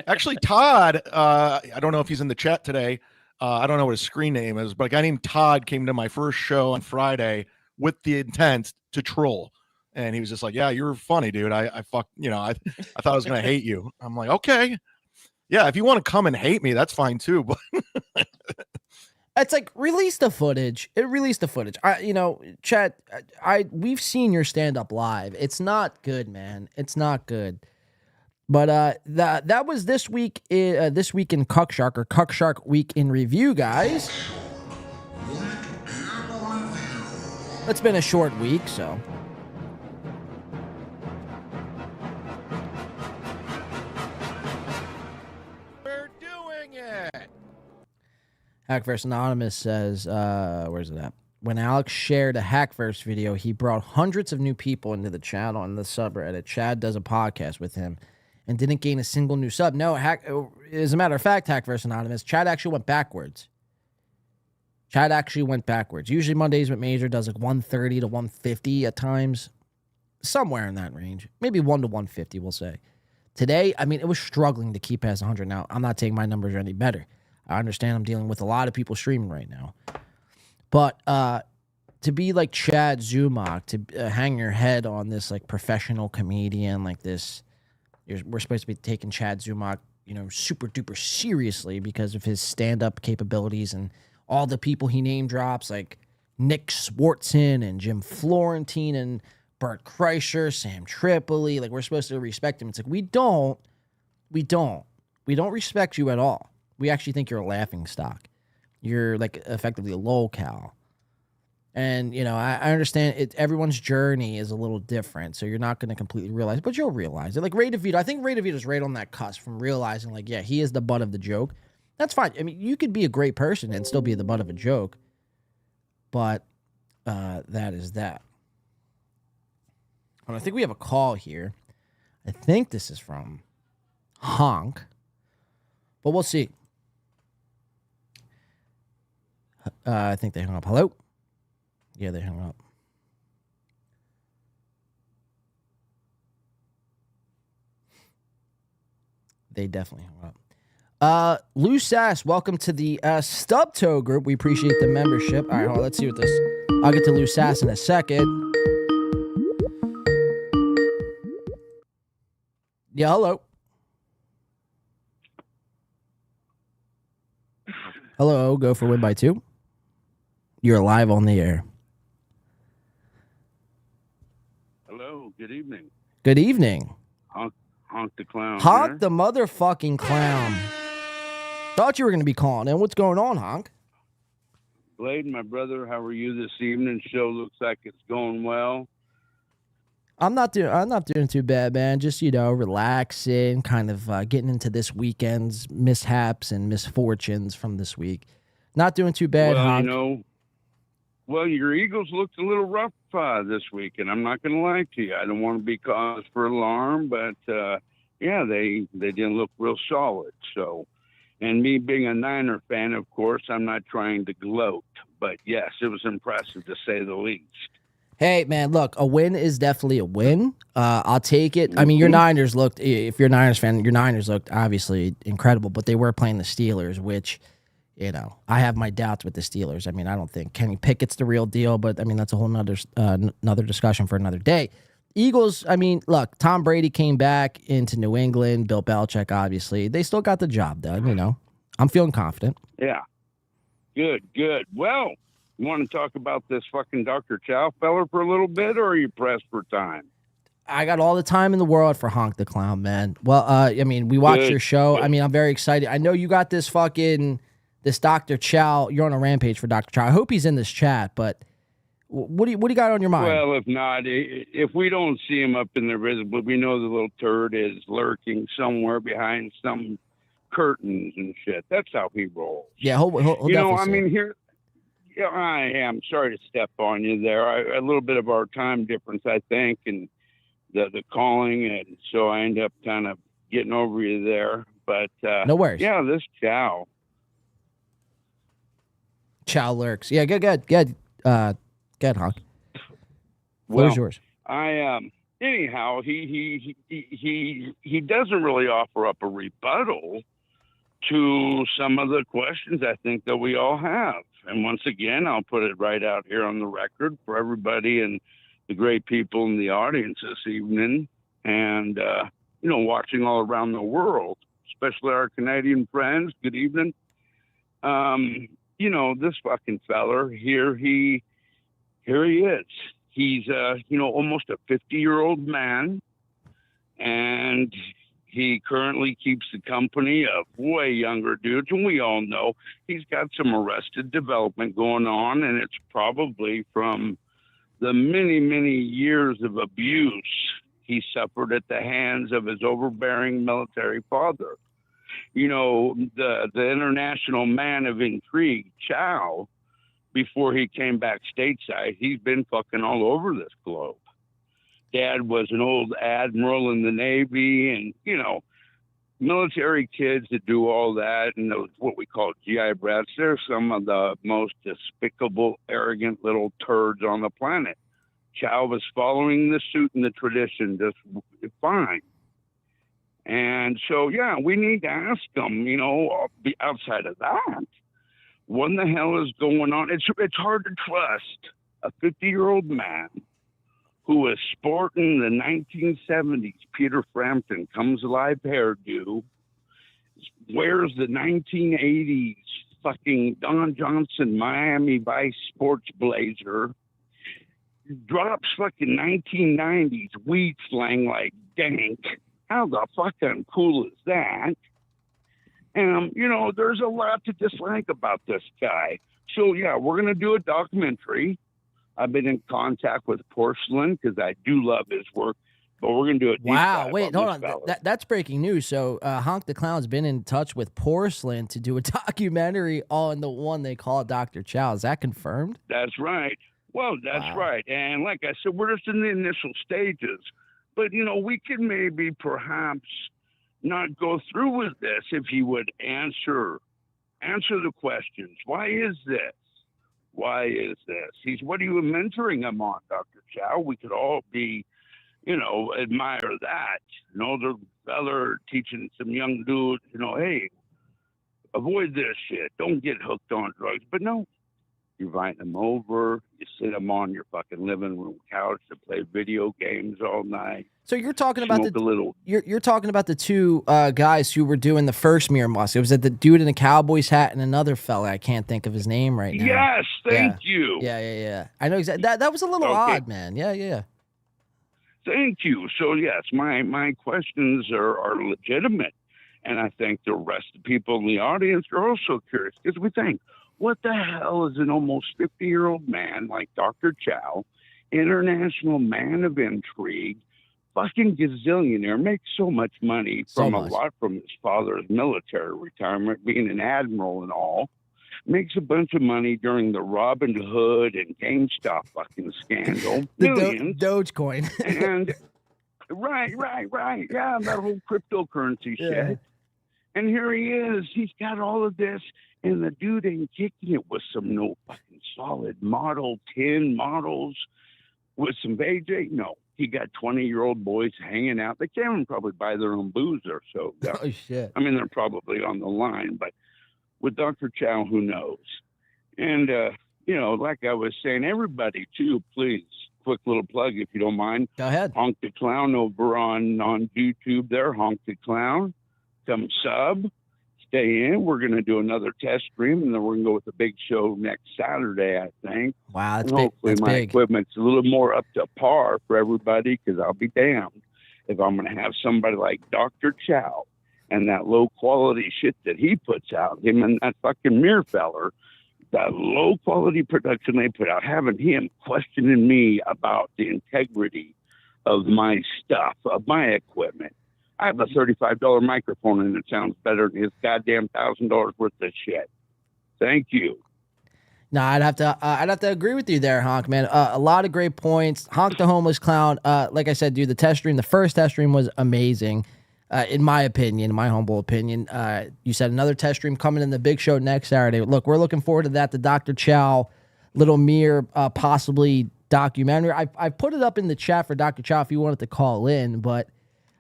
Actually, Todd, I don't know if he's in the chat today. I don't know what his screen name is, but a guy named Todd came to my first show on Friday with the intent to troll. And he was just like, yeah, you're funny, dude. I thought I was going to hate you. I'm like, okay. Yeah, if you want to come and hate me, that's fine too. But it's like, release the footage. Chad, we've seen your stand-up live. It's not good, man. It's not good. But that was this week in Cuck Shark, or Cuck Shark Week in Review, guys. It's been a short week, so. we're doing it. Hackverse Anonymous says, where's it at? When Alex shared a Hackverse video, he brought hundreds of new people into the channel and the subreddit. Chad does a podcast with him and didn't gain a single new sub. No, as a matter of fact, Hackverse Anonymous, Chad actually went backwards. Usually Mondays with Major does like 130 to 150 at times. Somewhere in that range. Maybe 1 to 150, we'll say. Today, I mean, it was struggling to keep past 100. Now, I'm not saying my numbers are any better. I understand I'm dealing with a lot of people streaming right now. But to be like Chad Zumac, to hang your head on this like professional comedian like this. We're supposed to be taking Chad Zumac, super duper seriously because of his stand-up capabilities and all the people he name drops, like Nick Swartzen and Jim Florentine and Bert Kreischer, Sam Tripoli. Like, we're supposed to respect him. It's like, we don't respect you at all. We actually think you're a laughing stock. You're like effectively a lolcow. And, I understand it. Everyone's journey is a little different, so you're not going to completely realize it, but you'll realize it. Like Ray DeVito, I think Ray DeVito's right on that cusp from realizing, like, yeah, he is the butt of the joke. That's fine. I mean, you could be a great person and still be the butt of a joke, but that is that. And I think we have a call here. I think this is from Honk, but we'll see. I think they hung up. Hello? Yeah, they hung up. They definitely hung up. Lou Sass, welcome to the Stub Toe group. We appreciate the membership. All right, hold on, let's see what this. I'll get to Lou Sass in a second. Yeah, hello. Hello, go for win by 2. You're live on the air. Hello, good evening. Good evening. Honk the clown. Honk here. the motherfucking clown. Thought you were going to be calling in. What's going on, Honk? Blade, my brother, how are you this evening? Show looks like it's going well. I'm not doing too bad, man. Just, relaxing, kind of getting into this weekend's mishaps and misfortunes from this week. Not doing too bad, Well, Honk. Well, your Eagles looked a little rough this week, and I'm not going to lie to you. I don't want to be cause for alarm, but yeah, they didn't look real solid. So, and me being a Niner fan, of course, I'm not trying to gloat, but yes, it was impressive to say the least. Hey, man, look, a win is definitely a win. I'll take it. I mean, your Niners looked, if you're a Niners fan, your Niners looked obviously incredible, but they were playing the Steelers, which, I have my doubts with the Steelers. I mean, I don't think Kenny Pickett's the real deal, but, I mean, that's a whole another discussion for another day. Eagles, I mean, look, Tom Brady came back into New England, Bill Belichick, obviously. They still got the job done, I'm feeling confident. Yeah. Good. Well, you want to talk about this fucking Dr. Chow feller for a little bit, or are you pressed for time? I got all the time in the world for Honk the Clown, man. Well, I mean, we watched your show. I mean, I'm very excited. I know you got this Dr. Chow. You're on a rampage for Dr. Chow. I hope he's in this chat, but what do you got on your mind? Well, if not, if we don't see him up in the visible, we know the little turd is lurking somewhere behind some curtains and shit. That's how he rolls. Yeah, he'll definitely I mean, here, I am sorry to step on you there. A little bit of our time difference, I think, and the calling, and so I end up kind of getting over you there. But no worries. Yeah, this Chow lurks. Yeah, good. Honk. Where's yours? Anyhow, he doesn't really offer up a rebuttal to some of the questions I think that we all have. And once again, I'll put it right out here on the record for everybody and the great people in the audience this evening and, watching all around the world, especially our Canadian friends. Good evening. This fucking feller here he is. He's, almost a 50-year-old man, and he currently keeps the company of way younger dudes, and we all know he's got some arrested development going on, and it's probably from the many, many years of abuse he suffered at the hands of his overbearing military father. The international man of intrigue, Chow, before he came back stateside, he's been fucking all over this globe. Dad was an old admiral in the Navy, and, military kids that do all that and those what we call GI brats, they're some of the most despicable, arrogant little turds on the planet. Chow was following the suit and the tradition just fine. And so, yeah, we need to ask them, outside of that, what in the hell is going on? It's hard to trust a 50-year-old man who was sporting the 1970s Peter Frampton Comes Alive hairdo, wears the 1980s fucking Don Johnson Miami Vice sports blazer, drops fucking 1990s weed slang like dank. How the fucking cool is that? And, you know, there's a lot to dislike about this guy. So, yeah, we're going to do a documentary. I've been in contact with Porcelain because I do love his work, but we're going to do a deep Wow, dive wait, hold this on. fella. That's breaking news. So Honk the Clown's been in touch with Porcelain to do a documentary on the one they call Dr. Chow. Is that confirmed? That's right. Well, that's right. And like I said, we're just in the initial stages. But, you know, we could maybe perhaps not go through with this if he would answer the questions. Why is this? Why is this? What are you mentoring him on, Dr. Chow? We could all be, you know, admire that. You know, the fella teaching some young dude, you know, hey, avoid this shit. Don't get hooked on drugs. But no, you invite them over, you sit them on your fucking living room couch to play video games all night. So you're talking about Smoke a little. You're talking about the two guys who were doing the first Mirror Musk. It was the dude in a Cowboys hat and another fella. I can't think of his name right now. Yes, thank you. Yeah. I know exactly. That was a little odd, man. Yeah. Thank you. So yes, my questions are legitimate, and I think the rest of the people in the audience are also curious because we think, what the hell is an almost 50-year-old man like Dr. Chow, international man of intrigue, fucking gazillionaire, makes so much money from a lot from his father's military retirement, being an admiral and all, makes a bunch of money during the Robin Hood and GameStop fucking scandal, millions. Dogecoin. And right. Yeah, that whole cryptocurrency shit. And here he is. He's got all of this, and the dude ain't kicking it with some no fucking solid Model 10 models with some AJ. No, he got 20-year-old boys hanging out. They can't even probably buy their own booze or so. Oh, shit. I mean, they're probably on the line, but with Dr. Chow, who knows? And, you know, like I was saying, everybody, too, please, quick little plug if you don't mind. Go ahead. Honk the Clown over on YouTube there, Honk the Clown. Come sub, stay in. We're going to do another test stream, and then we're going to go with the big show next Saturday, I think. Wow, that's and big. hopefully That's my big. equipment's a little more up to par for everybody, because I'll be damned if I'm going to have somebody like Dr. Chow and that low-quality shit that he puts out, him and that fucking Mirror feller, that low-quality production they put out, having him questioning me about the integrity of my stuff, of my equipment. I have a $35 microphone, and it sounds better than his goddamn $1,000 worth of shit. Thank you. No, I'd have to agree with you there, Honk, man. A lot of great points. Honk the Homeless Clown. Like I said, dude, the first test stream was amazing, in my opinion, my humble opinion. You said another test stream coming in the big show next Saturday. Look, we're looking forward to that. The Dr. Chow, Little Mirror, possibly documentary. I put it up in the chat for Dr. Chow if you wanted to call in, but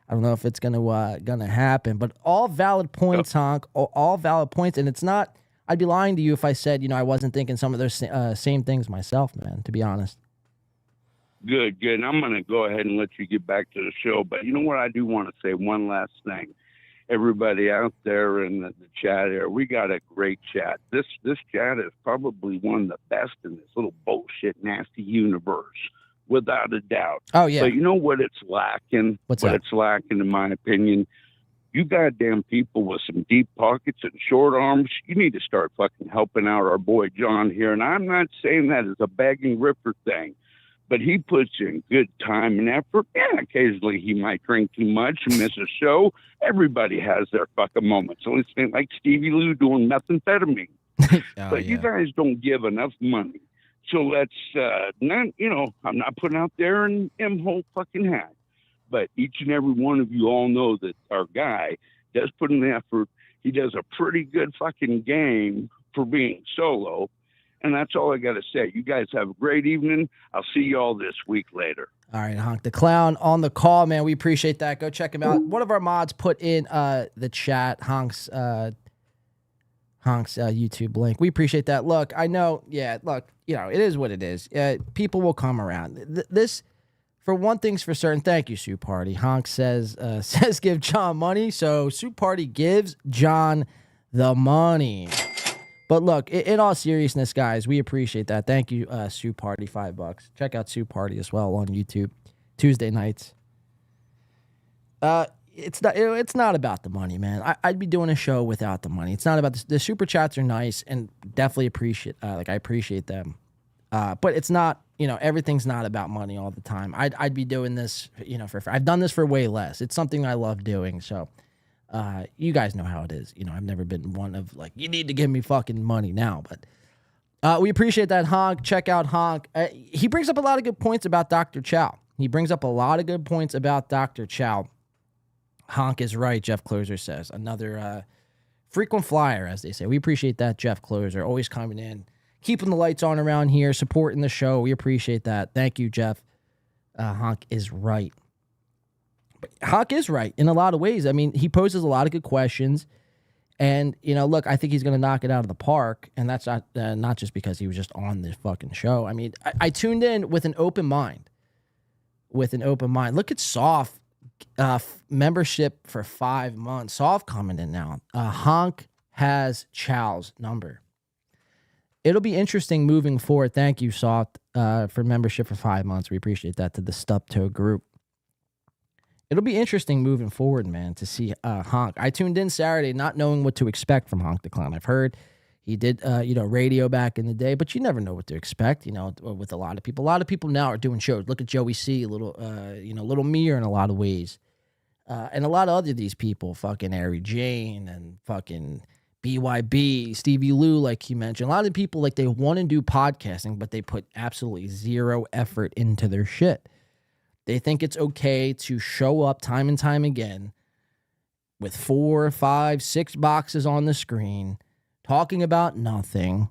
I don't know if it's gonna happen. But all valid points, Honk. All valid points, and it's not. I'd be lying to you if I said, I wasn't thinking some of those same things myself, man, to be honest. Good. I'm going to go ahead and let you get back to the show. But you know what? I do want to say one last thing. Everybody out there in the chat area, we got a great chat. This chat is probably one of the best in this little bullshit, nasty universe, without a doubt. Oh, yeah. But you know what it's lacking? What's that? It's lacking, in my opinion? You goddamn people with some deep pockets and short arms, you need to start fucking helping out our boy John here. And I'm not saying that as a begging ripper thing, but he puts in good time and effort. And occasionally he might drink too much and miss a show. Everybody has their fucking moments. So it's like Stevie Lou doing methamphetamine. But you guys don't give enough money. So let's, I'm not putting out there an M-hole fucking hat. But each and every one of you all know that our guy does put in the effort. He does a pretty good fucking game for being solo. And that's all I got to say. You guys have a great evening. I'll see you all this week later. All right, Honk the Clown on the call, man. We appreciate that. Go check him out. One of our mods put in the chat Honk's Honk's YouTube link. We appreciate that. Look, I know, yeah, look, you know, it is what it is. People will come around. This, for one thing's for certain, thank you, Soup Party. Honk says give John money, so Soup Party gives John the money. But look, in all seriousness, guys, we appreciate that. Thank you, Soup Party, $5. Check out Soup Party as well on YouTube, Tuesday nights. It's not about the money, man. I'd be doing a show without the money. It's not about the super chats are nice and definitely appreciate I appreciate them. But it's not, you know, everything's not about money all the time. I'd be doing this, you know, I've done this for way less. It's something I love doing. So you guys know how it is. You know, I've never been one of like, you need to give me fucking money now. But we appreciate that, Honk. Check out Honk. He brings up a lot of good points about Dr. Chow. Dr. Chow. Honk is right, Jeff Closer says. Another frequent flyer, as they say. We appreciate that, Jeff Closer. Always coming in, keeping the lights on around here, supporting the show. We appreciate that. Thank you, Jeff. Honk is right. But Honk is right in a lot of ways. I mean, he poses a lot of good questions. And, you know, look, I think he's going to knock it out of the park. And that's not just because he was just on this fucking show. I mean, I tuned in with an open mind. Look at Soft. Membership for 5 months. Soft coming in now. Honk has Chow's number. It'll be interesting moving forward. Thank you, Soft, for membership for 5 months. We appreciate that, to the Stubtoe group. It'll be interesting moving forward, man, to see Honk. I tuned in Saturday not knowing what to expect from Honk the Clown. I've heard he did, radio back in the day, but you never know what to expect, you know, with a lot of people. A lot of people now are doing shows. Look at Joey C, little Mir in a lot of ways. And a lot of other these people, fucking Ari Jane and fucking BYB, Stevie Lou, like he mentioned. A lot of people, like, they want to do podcasting, but they put absolutely zero effort into their shit. They think it's okay to show up time and time again with 4, 5, 6 boxes on the screen, talking about nothing,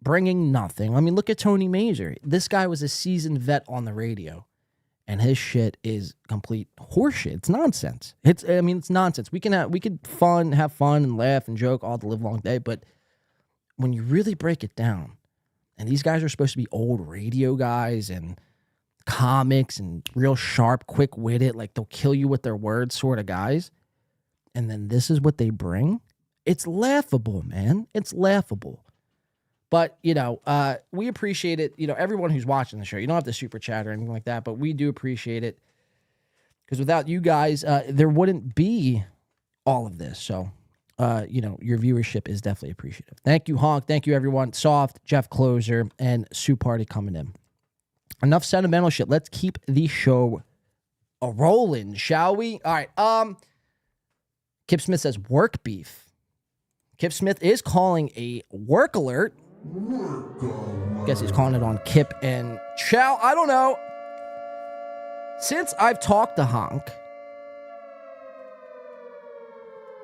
bringing nothing. I mean, look at Tony Mazur. This guy was a seasoned vet on the radio, and his shit is complete horseshit. It's nonsense. It's nonsense. We could have fun and laugh and joke all the live long day, but when you really break it down, and these guys are supposed to be old radio guys and comics and real sharp, quick-witted, like they'll kill you with their words sort of guys, and then this is what they bring. It's laughable, man. It's laughable. But, you know, we appreciate it. You know, everyone who's watching the show, you don't have to super chat or anything like that, but we do appreciate it. Because without you guys, there wouldn't be all of this. So, your viewership is definitely appreciative. Thank you, Honk. Thank you, everyone. Soft, Jeff Closer, and Soup Party coming in. Enough sentimental shit. Let's keep the show rolling, shall we? All right. Kip Smith says work beef. Kip Smith is calling a work alert. Guess he's calling it on Kip and Chow. I don't know. Since I've talked to Honk,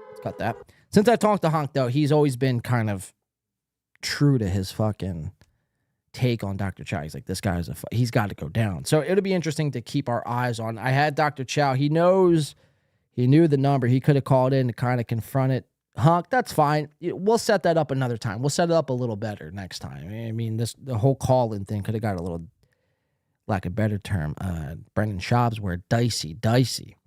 let's cut that. Since I've talked to Honk, though, he's always been kind of true to his fucking take on Dr. Chow. He's like, this guy he's got to go down. So it'll be interesting to keep our eyes on. I had Dr. Chow. He knew the number. He could have called in to kind of confront it. Honk, that's fine. We'll set that up another time. We'll set it up a little better next time. I mean, the whole call-in thing could have got a little, lack of a better term, Brendan Schaub's word, dicey.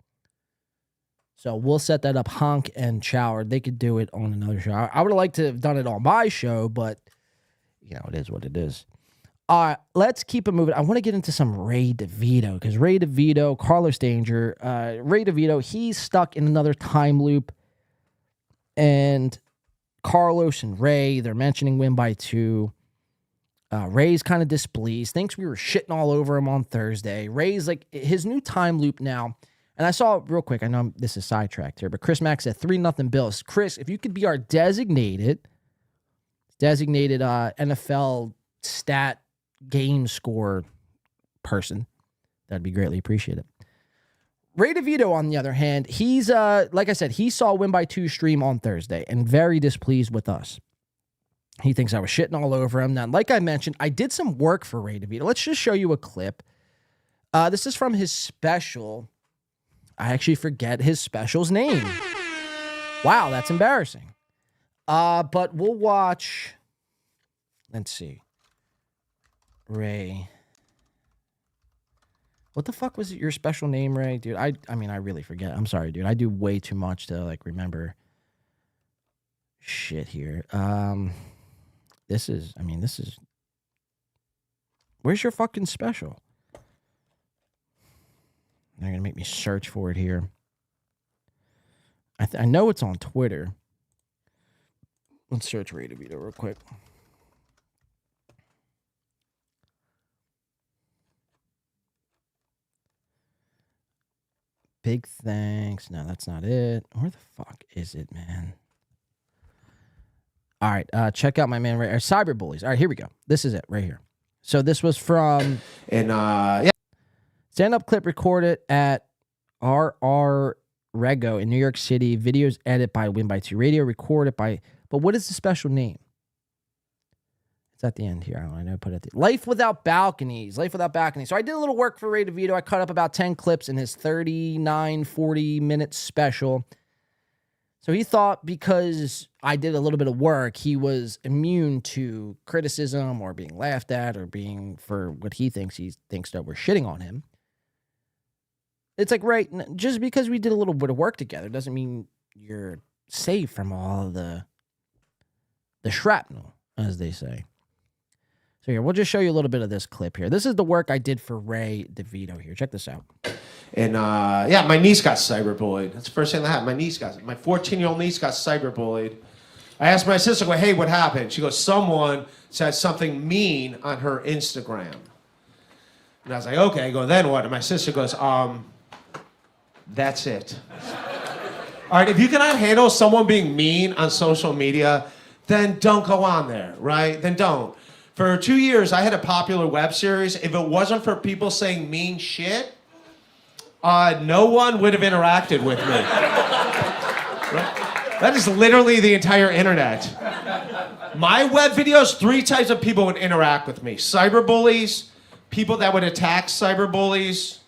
So we'll set that up. Honk and Chow, they could do it on another show. I would have liked to have done it on my show, but, you know, it is what it is. All right, let's keep it moving. I want to get into some Ray DeVito, because Ray DeVito, Carlos Danger, Ray DeVito, he's stuck in another time loop. And Carlos and Ray, they're mentioning win by 2. Ray's kind of displeased, thinks we were shitting all over him on Thursday. Ray's like, his new time loop now, and I saw real quick, I know this is sidetracked here, but Chris Mack said 3-0 Bills. Chris, if you could be our designated NFL stat game score person, that'd be greatly appreciated. Ray DeVito, on the other hand, he's, like I said, he saw Win by 2 stream on Thursday and very displeased with us. He thinks I was shitting all over him. Now, like I mentioned, I did some work for Ray DeVito. Let's just show you a clip. This is from his special. I actually forget his special's name. Wow, that's embarrassing. But we'll watch. Let's see. Ray. What the fuck was your special name, Ray? Dude, I mean, I really forget. I'm sorry, dude. I do way too much to, like, remember shit here. This is... Where's your fucking special? They're going to make me search for it here. I know it's on Twitter. Let's search Ray DeVito real quick. Big thanks. No, that's not it. Where the fuck is it, man? All right, check out my man right here. Cyberbullies. All right, here we go. This is it right here. So this was from stand-up clip recorded at RR Rego in New York City. Videos edited by Win by 2 Radio, recorded by... But what is the special name? It's at the end here. I know I put it at the... Life Without Balconies. Life Without Balconies. So I did a little work for Ray DeVito. I cut up about 10 clips in his 39, 40-minute special. So he thought because I did a little bit of work, he was immune to criticism or being laughed at or being for what he thinks that we're shitting on him. It's like, right, just because we did a little bit of work together doesn't mean you're safe from all of the shrapnel, as they say. So here, we'll just show you a little bit of this clip here. This is the work I did for Ray DeVito here. Check this out. And my niece got cyberbullied. That's the first thing that happened. My 14-year-old niece got cyberbullied. I asked my sister, hey, what happened? She goes, someone said something mean on her Instagram. And I was like, okay. I go, then what? And my sister goes, that's it. All right, if you cannot handle someone being mean on social media, then don't go on there, right? Then don't. For 2 years, I had a popular web series. If it wasn't for people saying mean shit, no one would have interacted with me. Right? That is literally the entire internet. My web videos, 3 types of people would interact with me. Cyberbullies, people that would attack cyberbullies,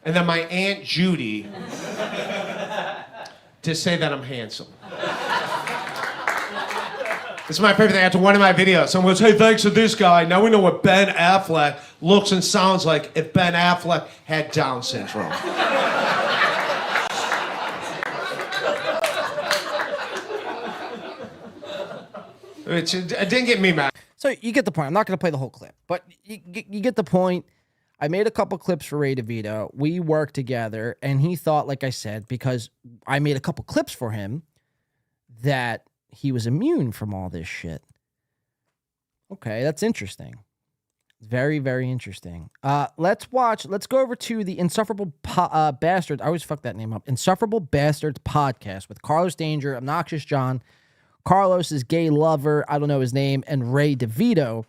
and then my Aunt Judy to say that I'm handsome. This is my favorite thing. After one of my videos, someone goes, hey, thanks to this guy, now we know what Ben Affleck looks and sounds like if Ben Affleck had Down syndrome. It didn't get me mad. So you get the point. I'm not going to play the whole clip, but you get the point. I made a couple clips for Ray DeVito. We worked together, and he thought, like I said, because I made a couple clips for him, that he was immune from all this shit. Okay, that's interesting. Very, very interesting. Let's go over to the Insufferable Bastards. I always fuck that name up. Insufferable Bastards podcast with Carlos Danger, Obnoxious John, Carlos's gay lover, I don't know his name, and Ray DeVito.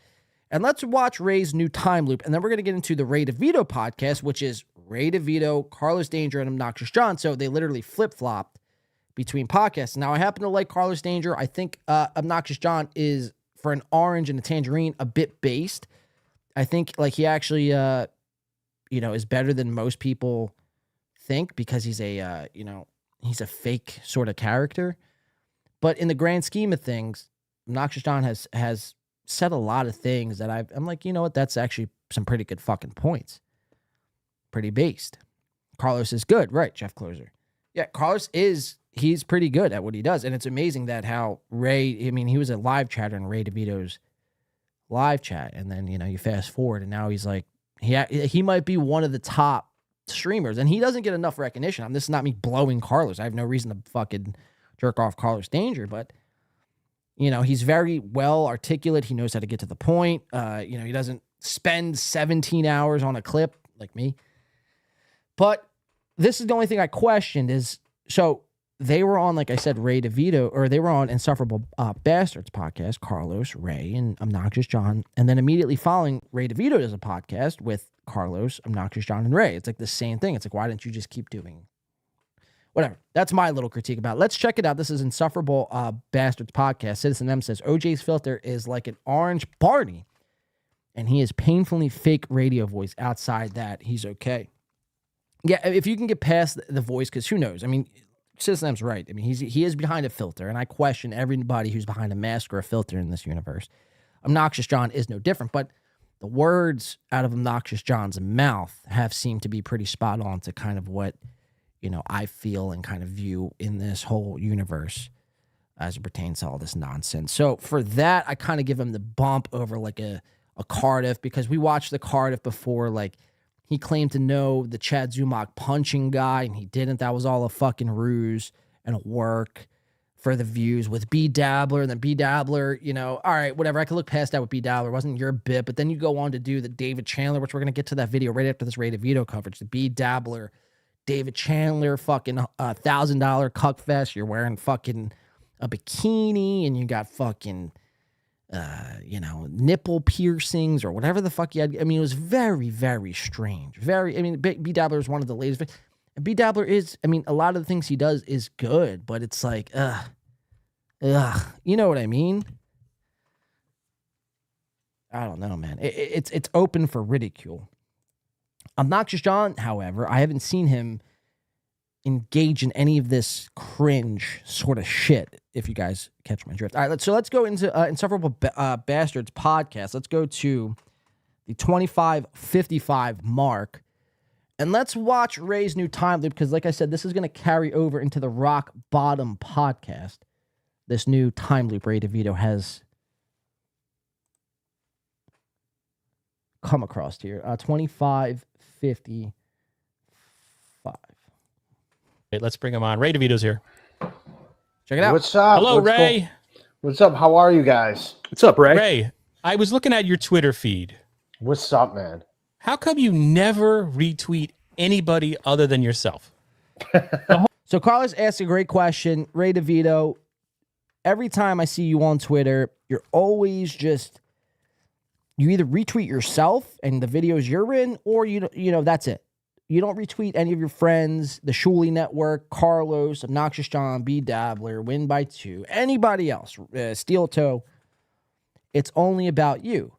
And let's watch Ray's new time loop. And then we're going to get into the Ray DeVito podcast, which is Ray DeVito, Carlos Danger, and Obnoxious John. So they literally flip-flopped between podcasts. Now, I happen to like Carlos Danger. I think Obnoxious John is, for an orange and a tangerine, a bit based. I think like he actually, is better than most people think because he's a, he's a fake sort of character. But in the grand scheme of things, Obnoxious John has said a lot of things that I'm like, you know what? That's actually some pretty good fucking points. Pretty based. Carlos is good, right, Jeff Closer? Yeah, Carlos he's pretty good at what he does. And it's amazing that how Ray, he was a live chatter in Ray DeVito's live chat. And then, you fast forward and now he's like, he might be one of the top streamers and he doesn't get enough recognition. This is not me blowing Carlos. I have no reason to fucking jerk off Carlos Danger, but he's very well articulate. He knows how to get to the point. He doesn't spend 17 hours on a clip like me. But this is the only thing I questioned is, so they were on, like I said, Ray DeVito, or they were on Insufferable Bastards podcast, Carlos, Ray, and Obnoxious John. And then immediately following, Ray DeVito does a podcast with Carlos, Obnoxious John, and Ray. It's like the same thing. It's like, why didn't you just keep doing whatever? That's my little critique about it. Let's check it out. This is Insufferable Bastards podcast. Citizen M says, OJ's filter is like an orange Barney, and he is painfully fake radio voice. Outside that, he's okay. Yeah, if you can get past the voice, because who knows? System's right. I mean, he is behind a filter, and I question everybody who's behind a mask or a filter in this universe. Obnoxious John is no different, but the words out of Obnoxious John's mouth have seemed to be pretty spot on to kind of what, I feel and kind of view in this whole universe as it pertains to all this nonsense. So for that, I kind of give him the bump over like a Cardiff, because we watched the Cardiff before. Like, he claimed to know the Chad Zumac punching guy, and he didn't. That was all a fucking ruse and a work for the views with B Dabbler. And then B Dabbler, all right, whatever. I could look past that with B Dabbler. It wasn't your bit. But then you go on to do the David Chandler, which we're going to get to that video right after this Ray DeVito coverage. The B Dabbler, David Chandler, fucking $1,000 cuck fest. You're wearing fucking a bikini, and you got fucking, nipple piercings or whatever the fuck you had. I mean, it was very, very strange. B Dabbler is one of the latest. And B Dabbler is, a lot of the things he does is good, but it's like, you know what I mean? I don't know, man. It's open for ridicule. Obnoxious John, however, I haven't seen him engage in any of this cringe sort of shit, if you guys catch my drift. All right, let's go into Insufferable Bastards podcast. Let's go to the 25:55 mark. And let's watch Ray's new time loop, because like I said, this is going to carry over into the Rock Bottom podcast. This new time loop Ray DeVito has come across here. 25:55. Wait, let's bring him on. Ray DeVito's here. Check it out. What's up? Hello, Ray. What's up? How are you guys? What's up, Ray? Ray, I was looking at your Twitter feed. What's up, man? How come you never retweet anybody other than yourself? So Carlos asked a great question. Ray DeVito, every time I see you on Twitter, you're always you either retweet yourself and the videos you're in, or that's it. You don't retweet any of your friends, the Shuley Network, Carlos, Obnoxious John, B Dabbler, Win by 2, anybody else, Steel Toe. It's only about you.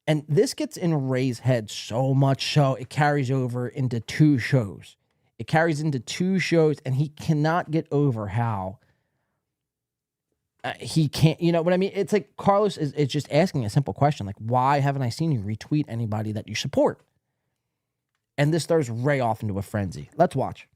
And this gets in Ray's head so much so it carries over into 2 shows. It carries into 2 shows, and he cannot get over how he can't, you know what I mean? It's like Carlos is just asking a simple question, like, why haven't I seen you retweet anybody that you support? And this throws Ray off into a frenzy. Let's watch.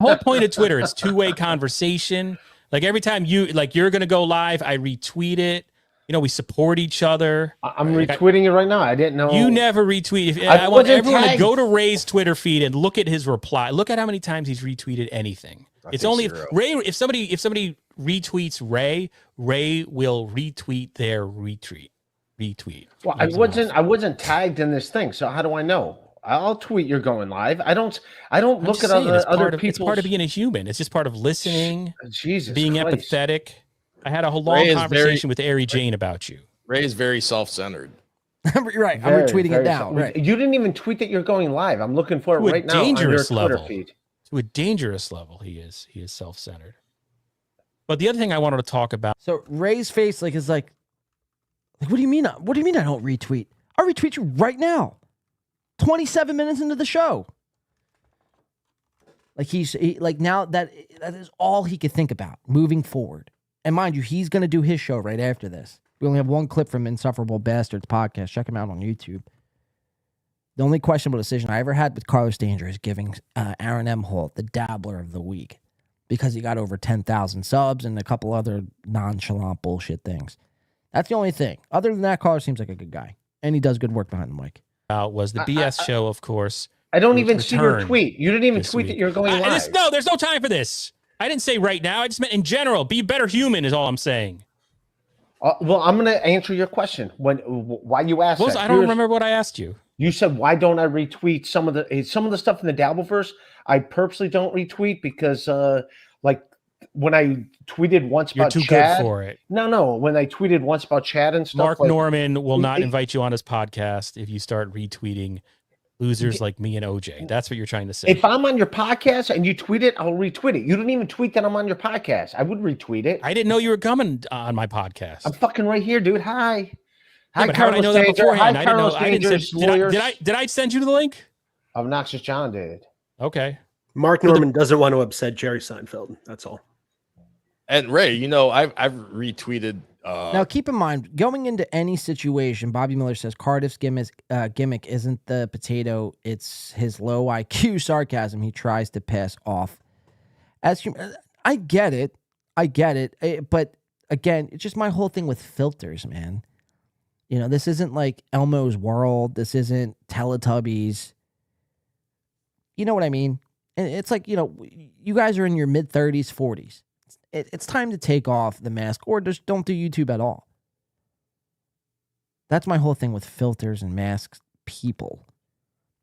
The whole point of Twitter, it's two-way conversation. Like every time you're going to go live, I retweet it. We support each other. I'm retweeting it right now. I didn't know. You never retweet. I want everyone to go to Ray's Twitter feed and look at his reply. Look at how many times he's retweeted anything. It's only if somebody retweets Ray will retweet their retweet. Well, I wasn't tagged in this thing, so how do I know? I'll tweet you're going live. I don't look at other people. It's part of being a human. It's just part of listening. Jesus, being Christ. empathetic. I had a whole long conversation with Ari Jane about you. Ray is very self-centered. Right, I'm retweeting it now. Right. You didn't even tweet that you're going live. I'm looking for it right now on your Twitter feed. To a dangerous level, he is self-centered. But the other thing I wanted to talk about. So Ray's face is like, what do you mean? What do you mean I don't retweet? I'll retweet you right now. 27 minutes into the show. Like now that is all he could think about moving forward. And mind you, he's going to do his show right after this. We only have one clip from Insufferable Bastards podcast. Check him out on YouTube. The only questionable decision I ever had with Carlos Danger is giving Aaron M. Holt the Dabbler of the Week, because he got over 10,000 subs and a couple other nonchalant bullshit things. That's the only thing. Other than that, Carlos seems like a good guy, and he does good work behind the mic. Was the BS show, of course. I don't even see your tweet. You didn't even tweet that you're going live. No, there's no time for this. I didn't say right now. I just meant in general. Be a better human is all I'm saying. Well, I'm going to answer your question. Why you asked that? I don't remember what I asked you. You said, why don't I retweet some of the stuff in the Dabbleverse? I purposely don't retweet because, when I tweeted once about Chad. You're too good for it. No. When I tweeted once about Chad and stuff. Mark Norman will not invite you on his podcast if you start retweeting losers like me and OJ. That's what you're trying to say. If I'm on your podcast and you tweet it, I'll retweet it. You didn't even tweet that I'm on your podcast. I would retweet it. I didn't know you were coming on my podcast. I'm fucking right here, dude. Hi. Yeah, but how did I know that beforehand? I didn't know. Did I send you the link? Obnoxious John did. Okay. Mark Norman doesn't want to upset Jerry Seinfeld. That's all. And Ray, I've retweeted. Now, keep in mind, going into any situation, Bobby Miller says Cardiff's gimmick isn't the potato; it's his low IQ sarcasm he tries to pass off. I get it, but again, it's just my whole thing with filters, man. This isn't like Elmo's World. This isn't Teletubbies. You know what I mean? And it's like, you guys are in your mid-30s, 40s. It's time to take off the mask or just don't do YouTube at all. That's my whole thing with filters and masks, people.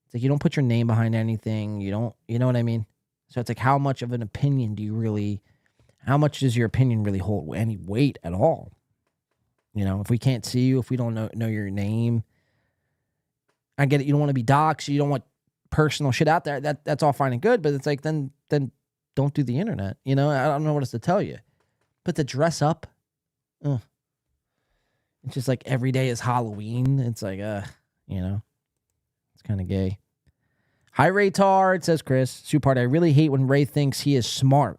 It's like you don't put your name behind anything. You know what I mean? So it's like, how much of an opinion how much does your opinion really hold any weight at all? If we can't see you, if we don't know your name, I get it. You don't want to be doxxed. You don't want personal shit out there. That's all fine and good, but it's like, then don't do the internet. I don't know what else to tell you. But to dress up, it's just like every day is Halloween. It's like, it's kind of gay. Hi, Ray Tard, says Chris. Supart, I really hate when Ray thinks he is smart.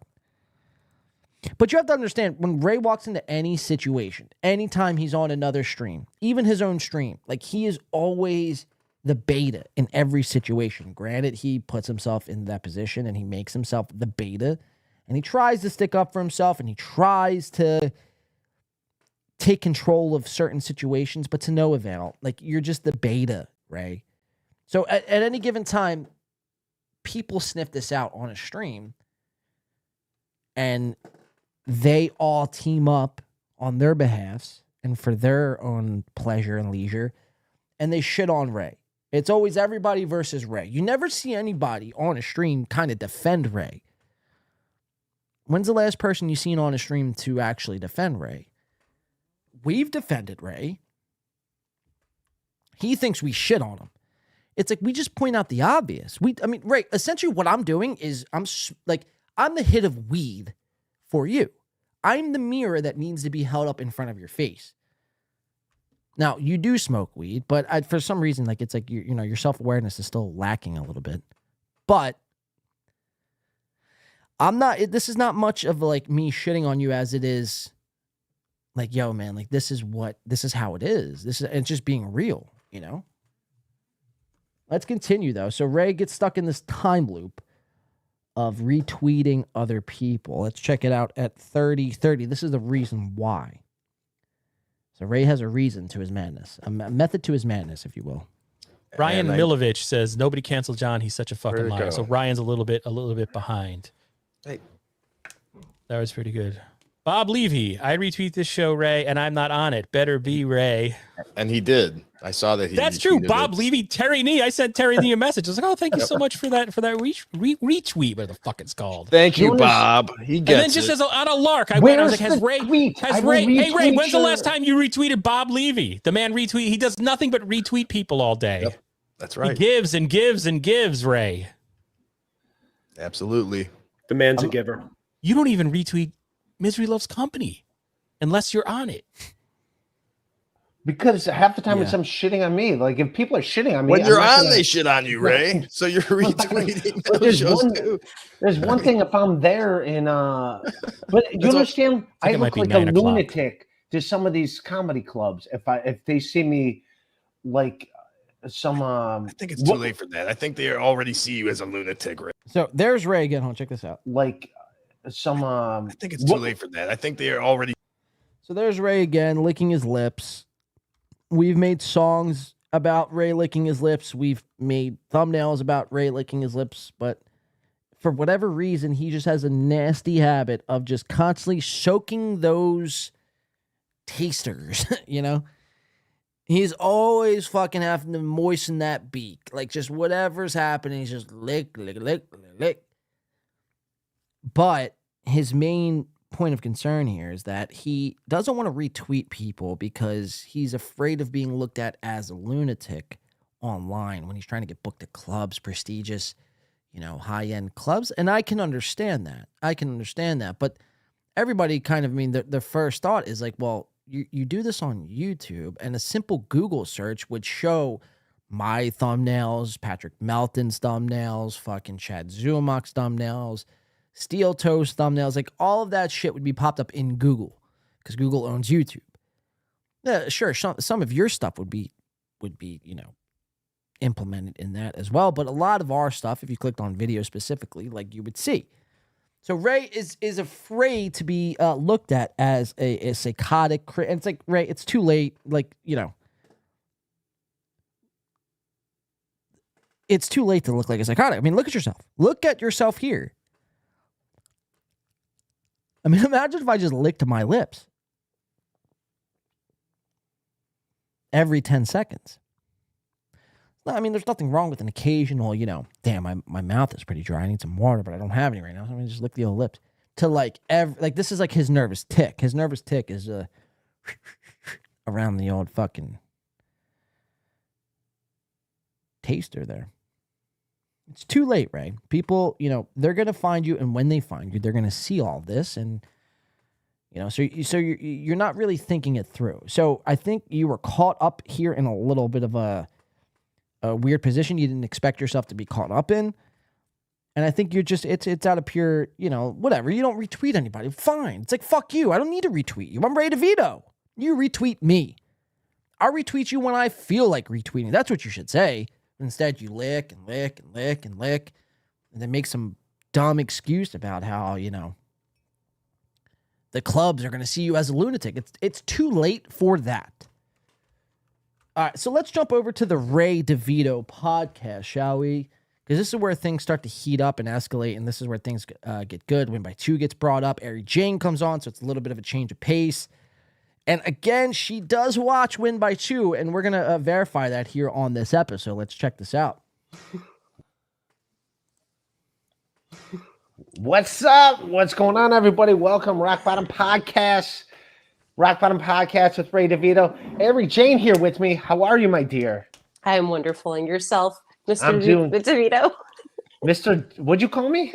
But you have to understand, when Ray walks into any situation, anytime he's on another stream, even his own stream, like he is always the beta in every situation. Granted, he puts himself in that position and he makes himself the beta and he tries to stick up for himself and he tries to take control of certain situations, but to no avail. Like, you're just the beta, Ray. So at any given time, people sniff this out on a stream and they all team up on their behalves and for their own pleasure and leisure, and they shit on Ray. It's always everybody versus Ray. You never see anybody on a stream kind of defend Ray. When's the last person you seen on a stream to actually defend Ray? We've defended Ray. He thinks we shit on him. It's like we just point out the obvious. Ray, essentially what I'm doing is I'm the hit of weed for you. I'm the mirror that needs to be held up in front of your face. Now, you do smoke weed, but for some reason, it's like your self-awareness is still lacking a little bit. But this is not much of me shitting on you as it is like, yo, man, this is how it is. It's just being real, Let's continue though. So Ray gets stuck in this time loop of retweeting other people. Let's check it out at 30:30. This is the reason why. So Ray has a reason to his madness, a method to his madness, if you will. Ryan Milovich says nobody canceled John. He's such a fucking liar. go. So Ryan's a little bit behind. Hey. That was pretty good. Bob Levy, I retweet this show, Ray, and I'm not on it. Better be Ray. And he did. I saw that he. That's true. retweeted Bob it. Levy, Terry Nee. I sent Terry Nee a message. I was like, oh, thank you so much for that retweet, whatever the fuck it's called. Thank you, Bob. He And gets then just it. as on a lark, I went. I was like, Where's the tweet? I will hey Ray, retweet when's the your- last time you retweeted Bob Levy? The man retweet. He does nothing but retweet people all day. Yep, that's right. He gives and gives and gives, Ray. Absolutely. The man's a giver. You don't even retweet Misery Loves Company unless you're on it. Because half the time Yeah. it's them shitting on me. Like, if people are shitting on me, When I'm you're not on, gonna- they shit on you, Ray. So you're retweeting But those shows too. there's one thing if I'm there and but you That's all- understand, I I think it might look be like a 9 o'clock. lunatic to some of these comedy clubs if they see me like some I think it's too late for that. I think they already see you as a lunatic, Ray. So there's Ray again. Hold on, check this out. like some I think it's too late for that. I think they are already. So there's Ray again, licking his lips. We've made songs about Ray licking his lips. We've made thumbnails about Ray licking his lips. But for whatever reason, he just has a nasty habit of just constantly soaking those tasters, He's always fucking having to moisten that beak. Like, just whatever's happening, he's just lick, lick, lick, lick, lick. But his main point of concern here is that he doesn't want to retweet people because he's afraid of being looked at as a lunatic online when he's trying to get booked at clubs, prestigious, high-end clubs. And I can understand that. But everybody kind of, the first thought is like, well, you do this on YouTube, and a simple Google search would show my thumbnails, Patrick Melton's thumbnails, fucking Chad Zumac's thumbnails, Steel Toes thumbnails, like all of that shit would be popped up in Google because Google owns YouTube. Yeah, sure, some of your stuff would be, you know, implemented in that as well. But a lot of our stuff, if you clicked on video specifically, like you would see. So Ray is afraid to be looked at as a psychotic. And it's like, Ray, it's too late. Like, you know, it's too late to look like a psychotic. I mean, look at yourself. Look at yourself here. I mean, imagine if I just licked my lips every 10 seconds. I mean, there's nothing wrong with an occasional, you know, damn, my mouth is pretty dry. I need some water, but I don't have any right now. So I'm going to just lick the old lips. To like, this is like his nervous tick. His nervous tick is around the old fucking taster there. It's too late, Ray. People, you know, they're going to find you, and when they find you, they're going to see all this, and, you know, so you're not really thinking it through. So I think you were caught up here in a little bit of a weird position you didn't expect yourself to be caught up in. And I think you're just, it's out of pure, you know, whatever. You don't retweet anybody. Fine. It's like, fuck you. I don't need to retweet you. I'm Ray DeVito. You retweet me. I'll retweet you when I feel like retweeting. That's what you should say. Instead, you lick and lick and lick and lick, and then make some dumb excuse about how, you know, the clubs are going to see you as a lunatic. It's too late for that. All right, so let's jump over to the Ray DeVito podcast, shall we? Because this is where things start to heat up and escalate, and this is where things get good. Win by 2 gets brought up. Ari Jane comes on, so it's a little bit of a change of pace. And again, she does watch Win by 2, and we're going to verify that here on this episode. Let's check this out. What's up? What's going on, everybody? Welcome, Rock Bottom Podcast. Rock Bottom Podcast with Ray DeVito. Ari Jane here with me. How are you, my dear? I am wonderful. And yourself, Mr. I'm doing- DeVito? What'd you call me?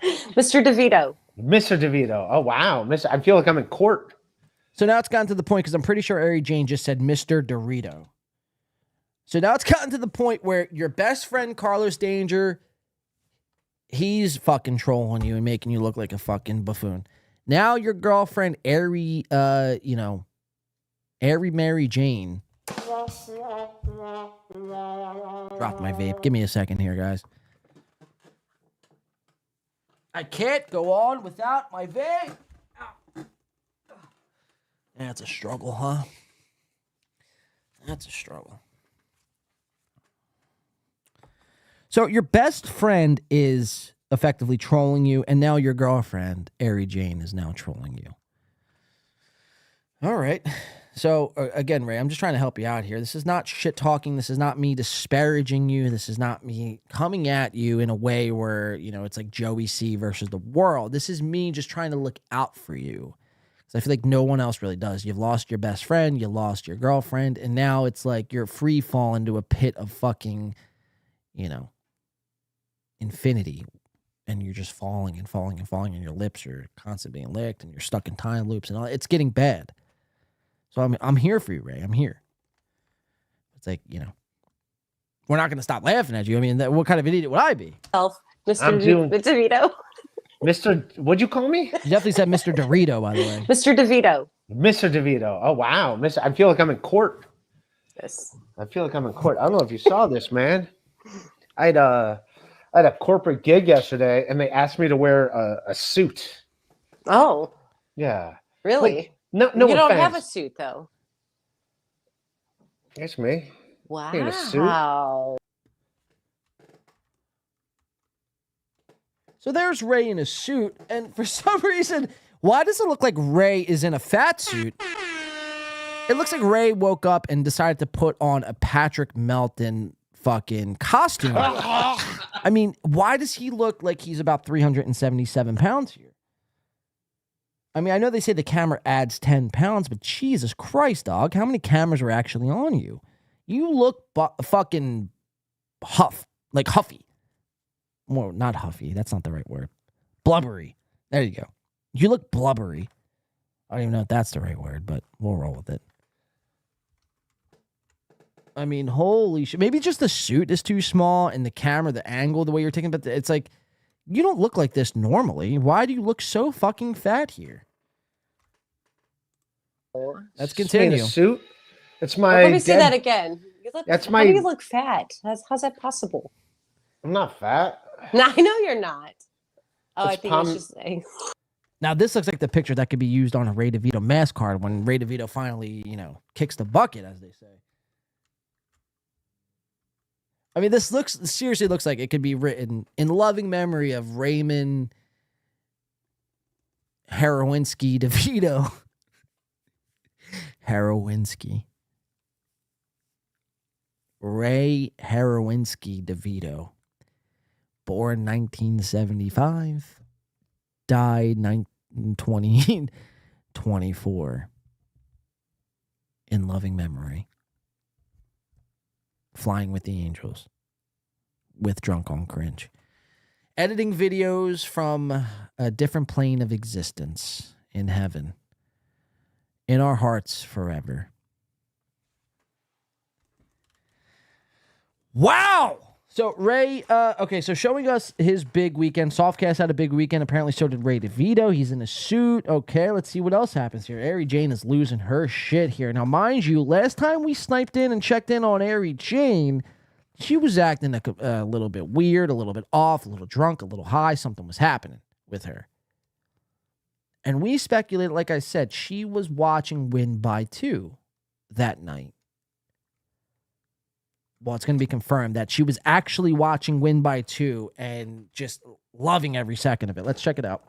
Mr. DeVito. Mr. DeVito. Oh, wow. I feel like I'm in court. So now it's gotten to the point, because I'm pretty sure Ari Jane just said Mr. Dorito. So now it's gotten to the point where your best friend, Carlos Danger, he's fucking trolling you and making you look like a fucking buffoon. Now your girlfriend, Ari Mary Jane. Drop my vape. Give me a second here, guys. I can't go on without my vape. That's a struggle, huh? That's a struggle. So your best friend is effectively trolling you, and now your girlfriend, Ari Jane, is now trolling you. All right. So, again, Ray, I'm just trying to help you out here. This is not shit talking. This is not me disparaging you. This is not me coming at you in a way where, you know, it's like Joey C versus the world. This is me just trying to look out for you. Because I feel like no one else really does. You've lost your best friend. You lost your girlfriend. And now it's like you're free fall into a pit of fucking, you know, infinity. And you're just falling and falling and falling, and your lips are constantly being licked, and you're stuck in time loops, and all. It's getting bad. So I'm here for you, Ray. I'm here. It's like, you know, we're not going to stop laughing at you. I mean, what kind of idiot would I be? Mr. DeVito. What'd you call me? You definitely said Mr. Dorito, by the way. Mr. DeVito. Mr. DeVito. Oh, wow. I feel like I'm in court. Yes. I feel like I'm in court. I don't know if you saw this, man. I had a corporate gig yesterday, and they asked me to wear a suit. Oh. Yeah. Really? Like, no you don't offense. have a suit, though. It's me. Wow. In a suit. So there's Ray in a suit, and for some reason, why does it look like Ray is in a fat suit? It looks like Ray woke up and decided to put on a Patrick Melton fucking costume. I mean, why does he look like he's about 377 pounds here? I mean, I know they say the camera adds 10 pounds, but Jesus Christ, dog, how many cameras are actually on you? You look fucking huffy. Well, not huffy. That's not the right word. Blubbery. There you go. You look blubbery. I don't even know if that's the right word, but we'll roll with it. I mean, holy shit. Maybe just the suit is too small and the camera, the angle, the way you're taking, but it's like, you don't look like this normally. Why do you look so fucking fat here? Let's continue. It's me in a suit. It's my. Let me see that again. That's How my. do you look fat? How's that possible? I'm not fat. No, I know you're not. Oh, I It's think it's just saying. Now, this looks like the picture that could be used on a Ray DeVito mask card when Ray DeVito finally, kicks the bucket, as they say. I mean, this seriously looks like it could be written in loving memory of Raymond Heroinski DeVito. Heroinski. Ray Heroinski DeVito. Born 1975. Died 2024. In loving memory. Flying with the Angels. With Drunc on Cringe. Editing videos from a different plane of existence in heaven. In our hearts forever. Wow! So Ray, so showing us his big weekend. Softcast had a big weekend. Apparently so did Ray DeVito. He's in a suit. Okay, let's see what else happens here. Ari Jane is losing her shit here. Now, mind you, last time we sniped in and checked in on Ari Jane, she was acting a little bit weird, a little bit off, a little drunk, a little high. Something was happening with her. And we speculated, like I said, she was watching Win by 2 that night. Well, it's going to be confirmed that she was actually watching Win by 2 and just loving every second of it. Let's check it out.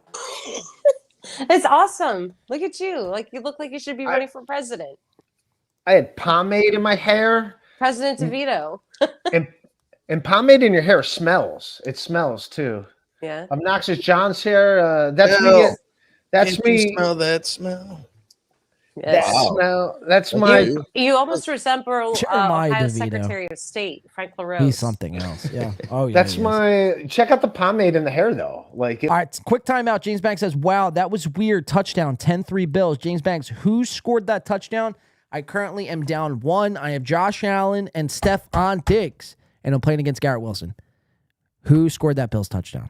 It's awesome. Look at you. Like, you look like you should be running for president. I had pomade in my hair. President DeVito. and pomade in your hair smells. It smells too. Yeah. Obnoxious John's hair. That's Ew. me. That's Can't you me. smell that smell? That smell. That's my. You almost resemble Jeremiah Ohio DeVito. Secretary of State, Frank LaRose. He's something else. Yeah. Oh, yeah. That's he is. my. Check out the pomade in the hair though. Like. All right, quick timeout. James Banks says, wow, that was weird. Touchdown, 10-3 Bills. James Banks, who scored that touchdown? I currently am down 1. I have Josh Allen and Stephon Diggs, and I'm playing against Garrett Wilson. Who scored that Bills touchdown?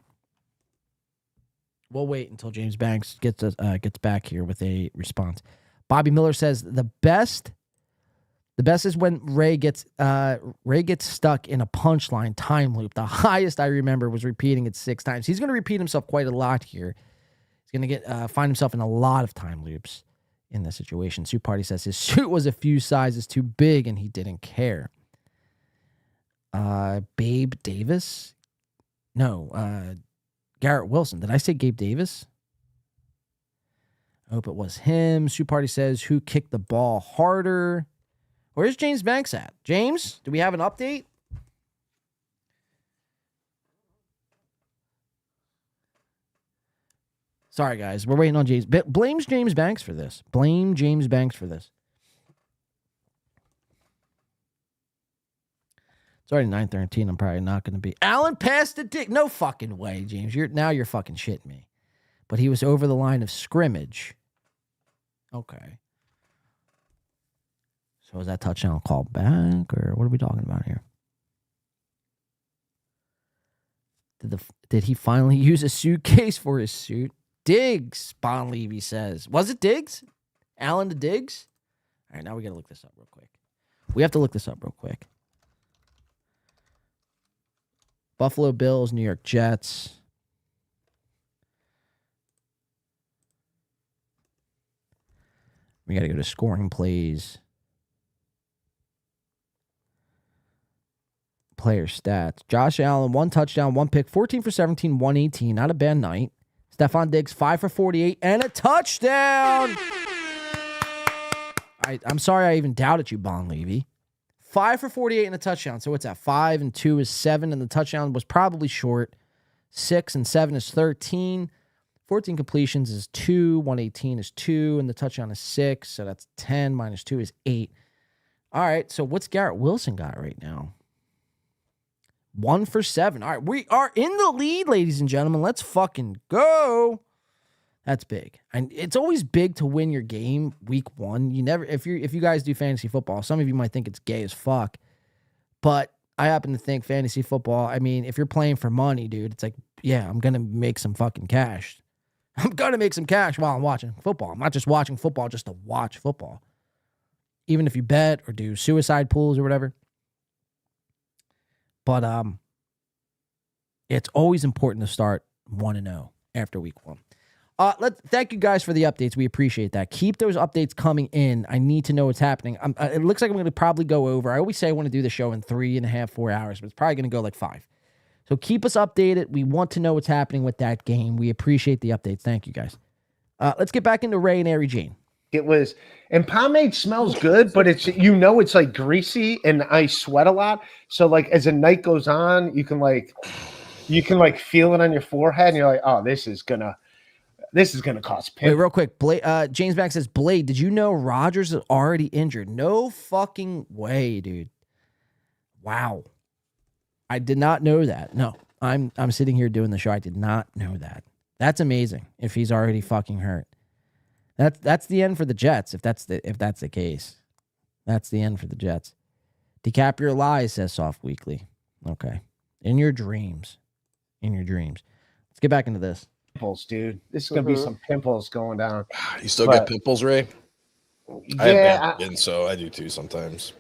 We'll wait until James Banks gets back here with a response. Bobby Miller says the best is when Ray gets stuck in a punchline time loop. The highest I remember was repeating it 6 times. He's going to repeat himself quite a lot here. He's going to find himself in a lot of time loops in this situation. Suit Party says his suit was a few sizes too big and he didn't care. Babe Davis? No, Garrett Wilson. Did I say Gabe Davis? I hope it was him. Suit Party says, who kicked the ball harder? Where's James Banks at? James, do we have an update? Sorry, guys. We're waiting on James. Blames James Banks for this. Blame James Banks for this. It's already 9:13. I'm probably not going to be. Allen passed the dick. No fucking way, James. You're fucking shitting me. But he was over the line of scrimmage. Okay. So is that touchdown called back, or what are we talking about here? Did he finally use a suitcase for his suit? Diggs, Bon Levy says. Was it Diggs? Allen to Diggs? All right, now we got to look this up real quick. We have to look this up real quick. Buffalo Bills, New York Jets. We got to go to scoring plays. Player stats. Josh Allen, 1 touchdown, 1 pick, 14 for 17, 118. Not a bad night. Stephon Diggs, 5 for 48, and a touchdown. I'm sorry I even doubted you, Bon Levy. 5 for 48 and a touchdown. So what's that? 5 and 2 is 7, and the touchdown was probably short. 6 and 7 is 13. 14 completions is 2. 118 is 2, and the touchdown is 6. So that's 10 minus 2 is 8. All right, so what's Garrett Wilson got right now? 1 for 7. All right, we are in the lead, ladies and gentlemen. Let's fucking go. That's big. And it's always big to win your game week 1. You never, if you guys do fantasy football, some of you might think it's gay as fuck, but I happen to think fantasy football, I mean, if you're playing for money, dude, it's like, yeah, I'm going to make some fucking cash. I'm going to make some cash while I'm watching football. I'm not just watching football just to watch football. Even if you bet or do suicide pools or whatever. But it's always important to start 1-0 after week 1. Thank you guys for the updates. We appreciate that. Keep those updates coming in. I need to know what's happening. It looks like I'm going to probably go over. I always say I want to do the show in 3.5, 4 hours, but it's probably going to go like 5. So keep us updated. We want to know what's happening with that game. We appreciate the updates. Thank you guys. Let's get back into Ray and Ari Jane. It was, and pomade smells good, but it's, you know, it's like greasy, and I sweat a lot. So like as the night goes on, you can feel it on your forehead, and you're like, oh, this is gonna cause pain. Wait, real quick. James Mack says, Blade, did you know Rodgers is already injured? No fucking way, dude. Wow. I did not know that. No, I'm sitting here doing the show. I did not know that. That's amazing. If he's already fucking hurt, that's the end for the Jets. If that's the case, that's the end for the Jets. Decap your lies, says Soft Weekly. Okay, in your dreams, Let's get back into this. Pimples, dude. This is gonna be some pimples going down. You still get pimples, Ray? Yeah, I have so I do too sometimes.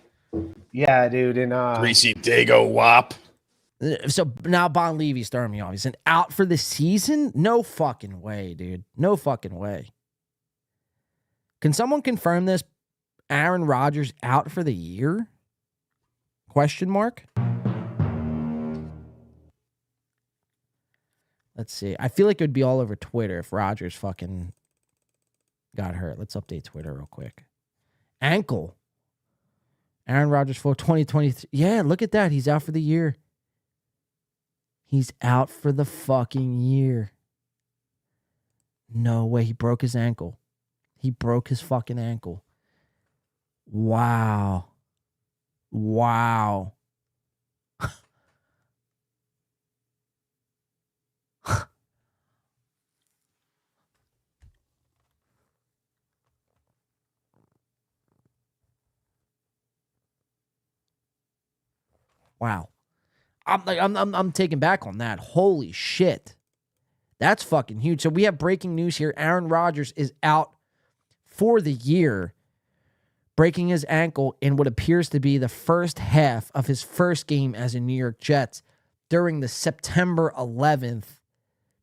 Yeah, dude. And greasy Dago Wop. So now Bon Levy's throwing me off. He's out for the season? No fucking way, dude. No fucking way. Can someone confirm this? Aaron Rodgers out for the year? Question mark? Let's see. I feel like it would be all over Twitter if Rodgers fucking got hurt. Let's update Twitter real quick. Ankle. Aaron Rodgers for 2023. Yeah, look at that. He's out for the year. He's out for the fucking year. No way. He broke his ankle. He broke his fucking ankle. Wow. Wow. Wow. I'm taken back on that. Holy shit. That's fucking huge. So we have breaking news here. Aaron Rodgers is out for the year, breaking his ankle in what appears to be the first half of his first game as a New York Jets during the September 11th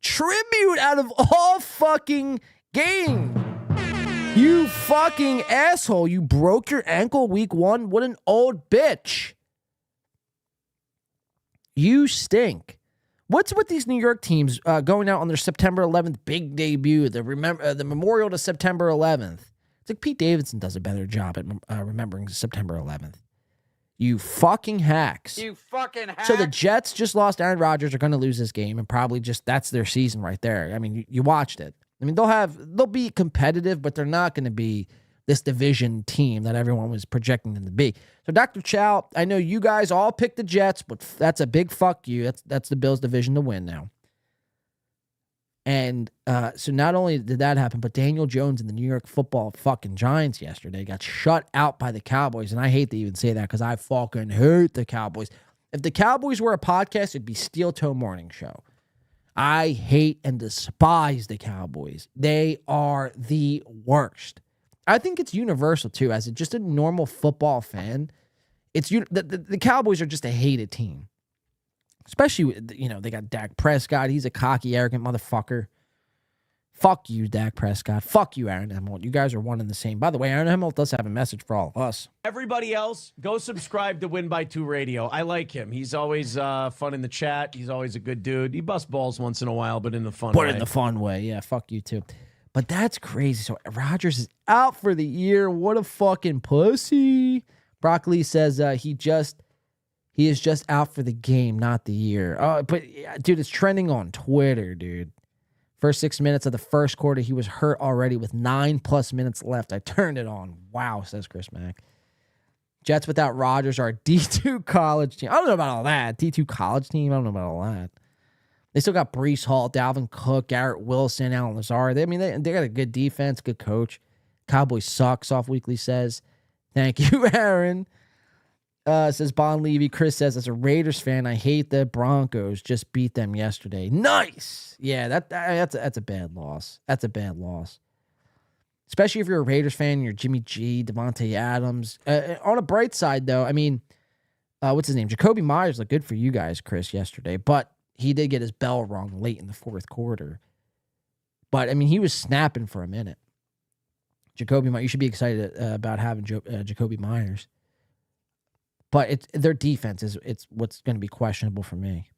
tribute out of all fucking game. You fucking asshole. You broke your ankle week 1. What an old bitch. You stink. What's with these New York teams going out on their September 11th big debut, the memorial to September 11th? It's like Pete Davidson does a better job at remembering September 11th. You fucking hacks. You fucking hacks. So the Jets just lost Aaron Rodgers, are going to lose this game, and probably just that's their season right there. I mean, you watched it. I mean, they'll be competitive, but they're not going to be this division team that everyone was projecting them to be. So Dr. Chow, I know you guys all picked the Jets, but that's a big fuck you. That's the Bills division to win now. And so not only did that happen, but Daniel Jones and the New York Football fucking Giants yesterday got shut out by the Cowboys. And I hate to even say that because I fucking hate the Cowboys. If the Cowboys were a podcast, it'd be Steel Toe Morning Show. I hate and despise the Cowboys. They are the worst. I think it's universal, too. As just a normal football fan, it's the Cowboys are just a hated team. Especially, they got Dak Prescott. He's a cocky, arrogant motherfucker. Fuck you, Dak Prescott. Fuck you, Aaron Hemmelt. You guys are one and the same. By the way, Aaron Hemmelt does have a message for all of us. Everybody else, go subscribe to Win by 2 Radio. I like him. He's always fun in the chat. He's always a good dude. He busts balls once in a while, but in the fun way. But in the fun way. Yeah, fuck you, too. But that's crazy. So Rodgers is out for the year. What a fucking pussy. Broccoli says he is just out for the game, not the year. But dude, it's trending on Twitter, dude. First 6 minutes of the first quarter, he was hurt already with 9+ minutes left. I turned it on. Wow, says Chris Mack. Jets without Rodgers are a D2 college team. I don't know about all that. D2 college team? I don't know about all that. They still got Breece Hall, Dalvin Cook, Garrett Wilson, Allen Lazard. They got a good defense, good coach. Cowboys suck, Soft Weekly says. Thank you, Aaron. Says Bon Levy. Chris says, as a Raiders fan, I hate the Broncos. Just beat them yesterday. Nice. Yeah, that's a bad loss. That's a bad loss. Especially if you're a Raiders fan, you're Jimmy G, Devontae Adams. On a bright side, though, I mean, what's his name? Jacoby Myers looked good for you guys, Chris, yesterday. But he did get his bell rung late in the fourth quarter. But, I mean, he was snapping for a minute. Jacoby Myers, you should be excited about having Jacoby Myers. But their defense it's what's going to be questionable for me.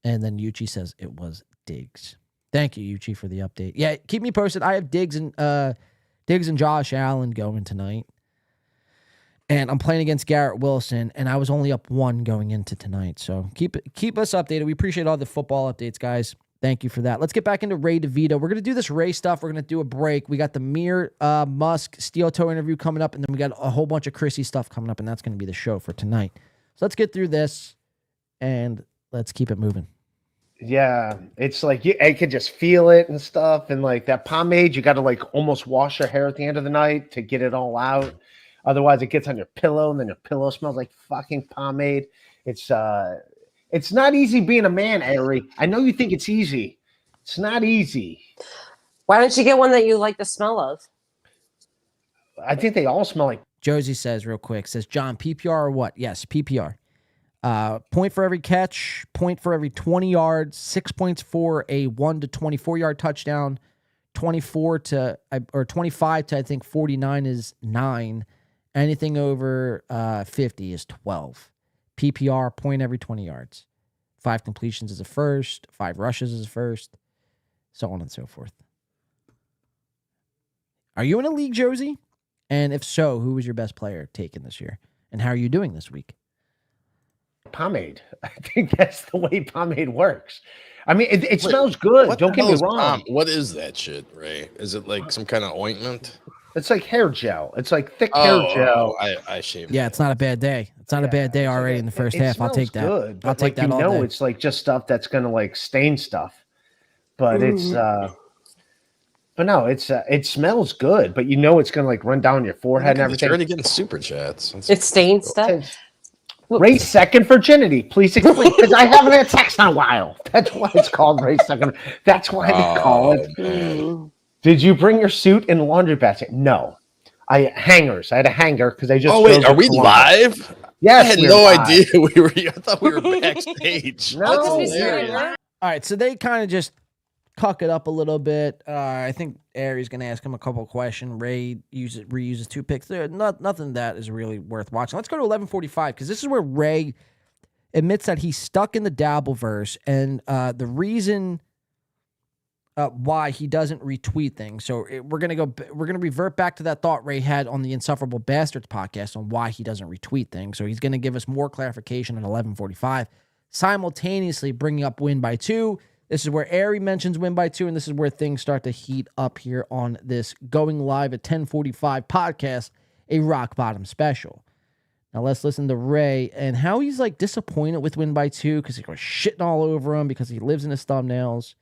And then Yuchi says it was Diggs. Thank you, Yuchi, for the update. Yeah, keep me posted. I have Diggs and Josh Allen going tonight. And I'm playing against Garrett Wilson, and I was only up 1 going into tonight. So keep us updated. We appreciate all the football updates, guys. Thank you for that. Let's get back into Ray DeVito. We're going to do this Ray stuff. We're going to do a break. We got the Mir Musk Steel Toe interview coming up, and then we got a whole bunch of Chrissy stuff coming up, and that's going to be the show for tonight. So let's get through this, and let's keep it moving. Yeah, it's like I could just feel it and stuff. And like that pomade, you got to like almost wash your hair at the end of the night to get it all out. Otherwise, it gets on your pillow, and then your pillow smells like fucking pomade. It's not easy being a man, Ari. I know you think it's easy. It's not easy. Why don't you get one that you like the smell of? I think they all smell like. Josie says real quick, says, John, PPR or what? Yes, PPR. Point for every catch, point for every 20 yards, 6 points for a 1 to 24-yard touchdown, 25 to I think 49 is 9. Anything over 50 is 12. PPR, point every 20 yards. 5 completions is a first, 5 rushes is a first, so on and so forth. Are you in a league, Josie? And if so, who was your best player taken this year? And how are you doing this week? Pomade. I think that's the way pomade works. I mean, it smells good. Don't get me wrong. What is that shit, Ray? Is it like some kind of ointment? It's like hair gel. It's like thick hair gel. I shave. Yeah, it's not a bad day. It's not a bad day already in the first half. I'll take that. Good, I'll take that all day. It's like just stuff that's gonna like stain stuff. But it's but no, it smells good, but you know it's gonna like run down your forehead and everything. You're already getting super chats. It's stained stuff. Ray's second virginity. Please explain, because I haven't had sex in a while. That's why it's called Ray's second. That's why they call it. Did you bring your suit in the laundry basket? No. I had a hanger because I just. Oh wait, are we live? Yes, I had no idea we were. I thought we were backstage. No. That's hilarious. All right, so they kind of just cuck it up a little bit. I think Ari's going to ask him a couple of questions. Ray reuses 2 picks. There, nothing that is really worth watching. Let's go to 11:45 because this is where Ray admits that he's stuck in the Dabbleverse, and the reason why he doesn't retweet things. So we're gonna revert back to that thought Ray had on the Insufferable Bastards podcast on why he doesn't retweet things. So he's gonna give us more clarification at 11:45, simultaneously bringing up win by 2. This is where Ari mentions win by 2, and this is where things start to heat up here on this going live at 10:45 podcast, a rock bottom special. Now let's listen to Ray and how he's like disappointed with win by 2 because he was shitting all over him because he lives in his thumbnails.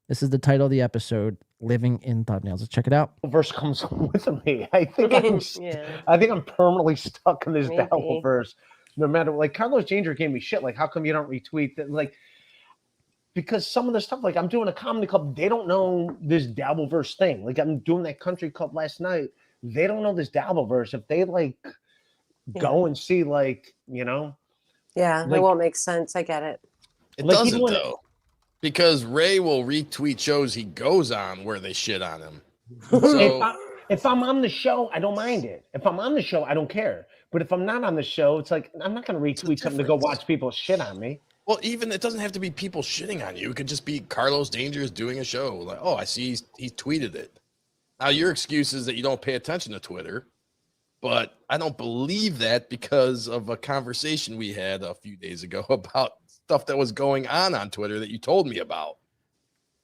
This is the title of the episode, Living in Thumbnails. Let's check it out. Verse comes with me. I think I'm permanently stuck in this Dabbleverse. No matter, like, Carlos Danger gave me shit. Like, how come you don't retweet that? Like, because some of the stuff, like, I'm doing a comedy club. They don't know this Dabbleverse thing. Like, I'm doing that country club last night. They don't know this Dabbleverse. If they, like, go and see, like, you know. Yeah, like, it won't make sense. I get it. It like, doesn't, though. Because Ray will retweet shows he goes on where they shit on him. So if I'm on the show, I don't mind it. If I'm on the show, I don't care. But if I'm not on the show, it's like I'm not going to retweet something to go watch people shit on me. Well, even it doesn't have to be people shitting on you. It could just be Carlos Dangers doing a show. Like, oh, I see he tweeted it. Now, your excuse is that you don't pay attention to Twitter. But I don't believe that because of a conversation we had a few days ago about stuff that was going on Twitter that you told me about.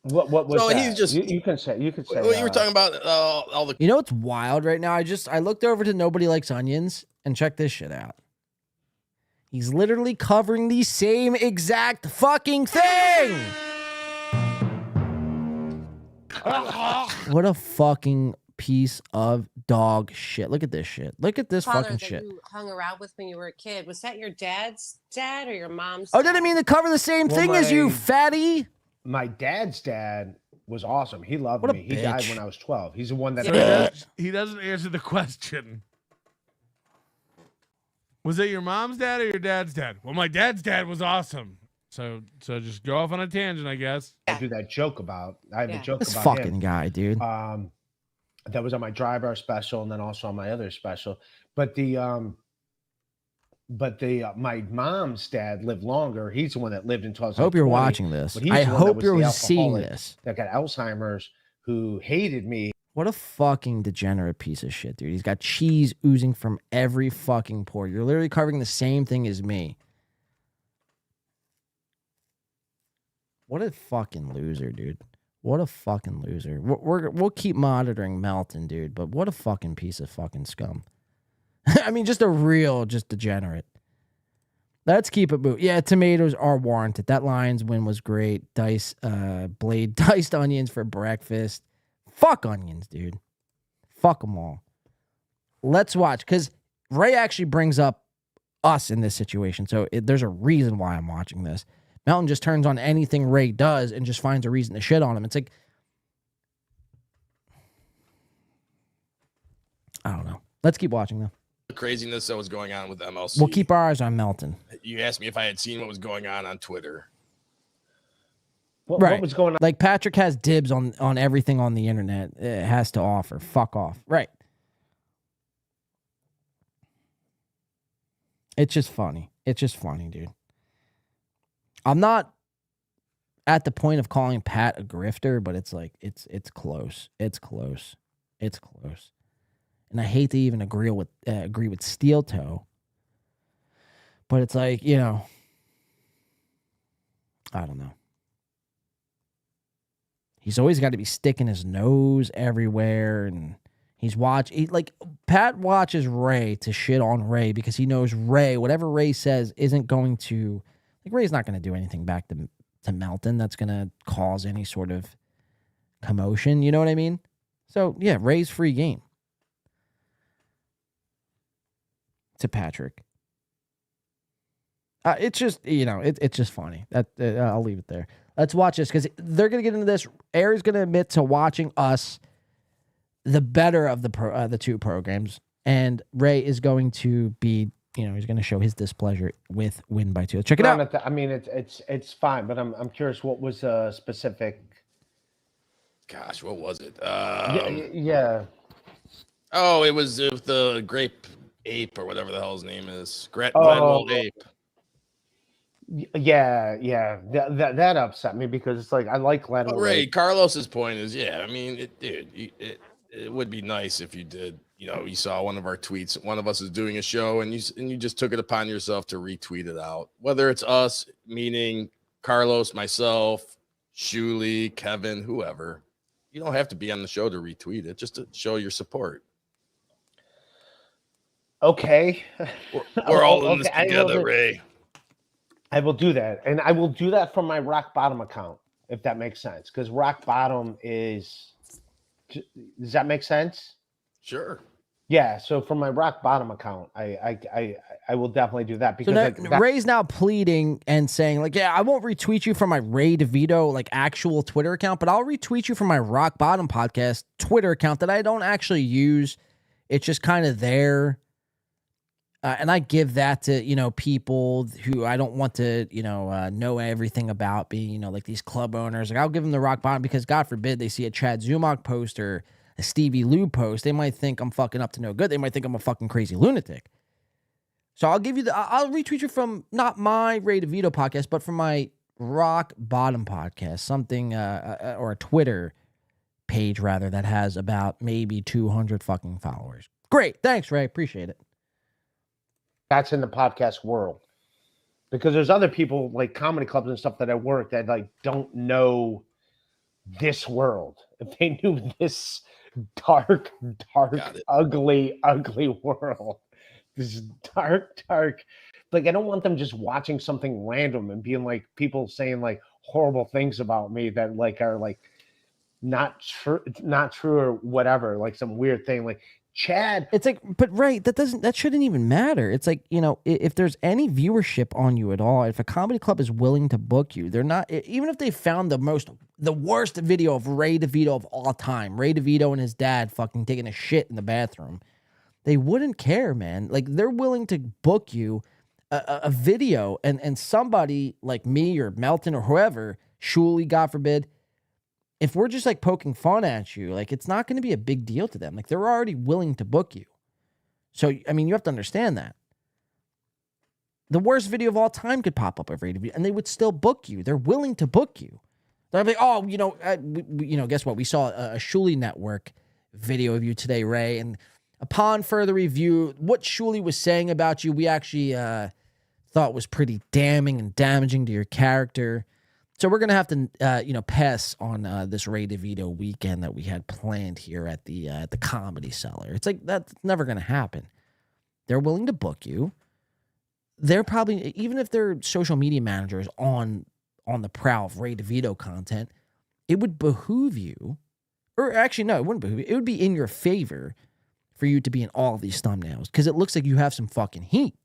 What was so that? He's just you could say what you were talking about all the. You know what's wild right now? I looked over to Nobody Likes Onions and check this shit out. He's literally covering the same exact fucking thing. What a fucking piece of dog shit. Look at this shit. Look at this Father fucking that shit. you hung around with when you were a kid. Was that your dad's dad or your mom's Oh, dad? didn't mean to cover the same Well, thing as you, my- fatty. My dad's dad was awesome. He loved What a me. He died bitch. when I was 12. He's the one that He doesn't answer the question. Was it your mom's dad or your dad's dad? Well, my dad's dad was awesome. So just go off on a tangent, I guess. I do that joke about. I have a joke This about fucking him. guy, dude. That was on my Driver special and then also on my other special. But my mom's dad lived longer. He's the one that lived until I was Hope like you're 20, watching this. but he's I the one that hope was you're the seeing alcoholic this. That got Alzheimer's, who hated me. What a fucking degenerate piece of shit, dude. He's got cheese oozing from every fucking pore. You're literally covering the same thing as me. What a fucking loser, dude. What a fucking loser. We'll keep monitoring Melton, dude, but what a fucking piece of fucking scum. I mean, just a real, just degenerate. Let's keep it moving. Yeah, tomatoes are warranted. That Lions win was great. Diced onions for breakfast. Fuck onions, dude. Fuck them all. Let's watch, because Ray actually brings up us in this situation, so there's a reason why I'm watching this. Melton just turns on anything Ray does and just finds a reason to shit on him. It's like, I don't know. Let's keep watching, though. The craziness that was going on with MLC. We'll keep our eyes on Melton. You asked me if I had seen what was going on Twitter. What was going on? Like, Patrick has dibs on everything on the internet it has to offer. Fuck off. Right. It's just funny. It's just funny, dude. I'm not at the point of calling Pat a grifter, but it's like, it's close. It's close. It's close. And I hate to even agree with Steel Toe, but it's like, you know, I don't know. He's always got to be sticking his nose everywhere, and Pat watches Ray to shit on Ray because he knows Ray, whatever Ray says, isn't going to, like, Ray's not going to do anything back to Melton that's going to cause any sort of commotion. You know what I mean? So yeah, Ray's free game to Patrick. It's just, you know, it's just funny. That I'll leave it there. Let's watch this because they're gonna get into this. Ari's gonna admit to watching us, the better of the two programs, and Ray is going to be, you know, he's gonna show his displeasure with Win by 2. Check it out. I mean, it's fine, but I'm curious what was a specific. Gosh, what was it? Yeah. Oh, it was the grape ape or whatever the hell his name is. Gladwell ape. Yeah. That upset me because it's like I like Gladwell. Ray, Carlos's point is, yeah, I mean, it would be nice if you did. You know, you saw one of our tweets. One of us is doing a show, and you just took it upon yourself to retweet it out. Whether it's us, meaning Carlos, myself, Shuli, Kevin, whoever. You don't have to be on the show to retweet it, just to show your support. Okay. We're all in this together, Ray. I will do that. And I will do that from my Rock Bottom account, if that makes sense. Because Rock Bottom is... Does that make sense? Sure. Yeah, so from my Rock Bottom account, I will definitely do that. Because So Ray's now pleading and saying, like, yeah, I won't retweet you from my Ray DeVito, like, actual Twitter account, but I'll retweet you from my Rock Bottom podcast Twitter account that I don't actually use. It's just kind of there. And I give that to, you know, people who I don't want to, you know everything about, being, you know, like these club owners. Like, I'll give them the Rock Bottom because, God forbid, they see a Chad Zumac post or a Stevie Lou post. They might think I'm fucking up to no good. They might think I'm a fucking crazy lunatic. So I'll give you I'll retweet you from not my Ray DeVito podcast, but from my Rock Bottom podcast, something, or a Twitter page rather, that has about maybe 200 fucking followers. Great. Thanks, Ray. Appreciate it. That's in the podcast world. Because there's other people like comedy clubs and stuff that I work that like don't know this world. If they knew this dark, ugly world, this dark like I don't want them just watching something random and being like people saying like horrible things about me that like are like not true or whatever, like some weird thing like Chad. It's like, but right, that shouldn't even matter. It's like, if there's any viewership on you at all, if a comedy club is willing to book you, they're not, even if they found the worst video of Ray DeVito of all time, Ray DeVito and his dad fucking taking a shit in the bathroom, they wouldn't care, man. Like, they're willing to book you a video, and somebody like me or Melton or whoever, Shuley, God forbid, if we're just like poking fun at you, like, it's not going to be a big deal to them. Like, they're already willing to book you. So, I mean, you have to understand that. The worst video of all time could pop up every day, and they would still book you. They're willing to book you. They're like, oh, guess what? We saw a Shuley Network video of you today, Ray, and upon further review, what Shuley was saying about you, we actually thought was pretty damning and damaging to your character. So we're going to have to, pass on this Ray DeVito weekend that we had planned here at the Comedy Cellar. It's like, that's never going to happen. They're willing to book you. They're probably, even if they're social media managers on the prowl of Ray DeVito content, it would behoove you, or actually, no, it wouldn't behoove you. It would be in your favor for you to be in all of these thumbnails because it looks like you have some fucking heat.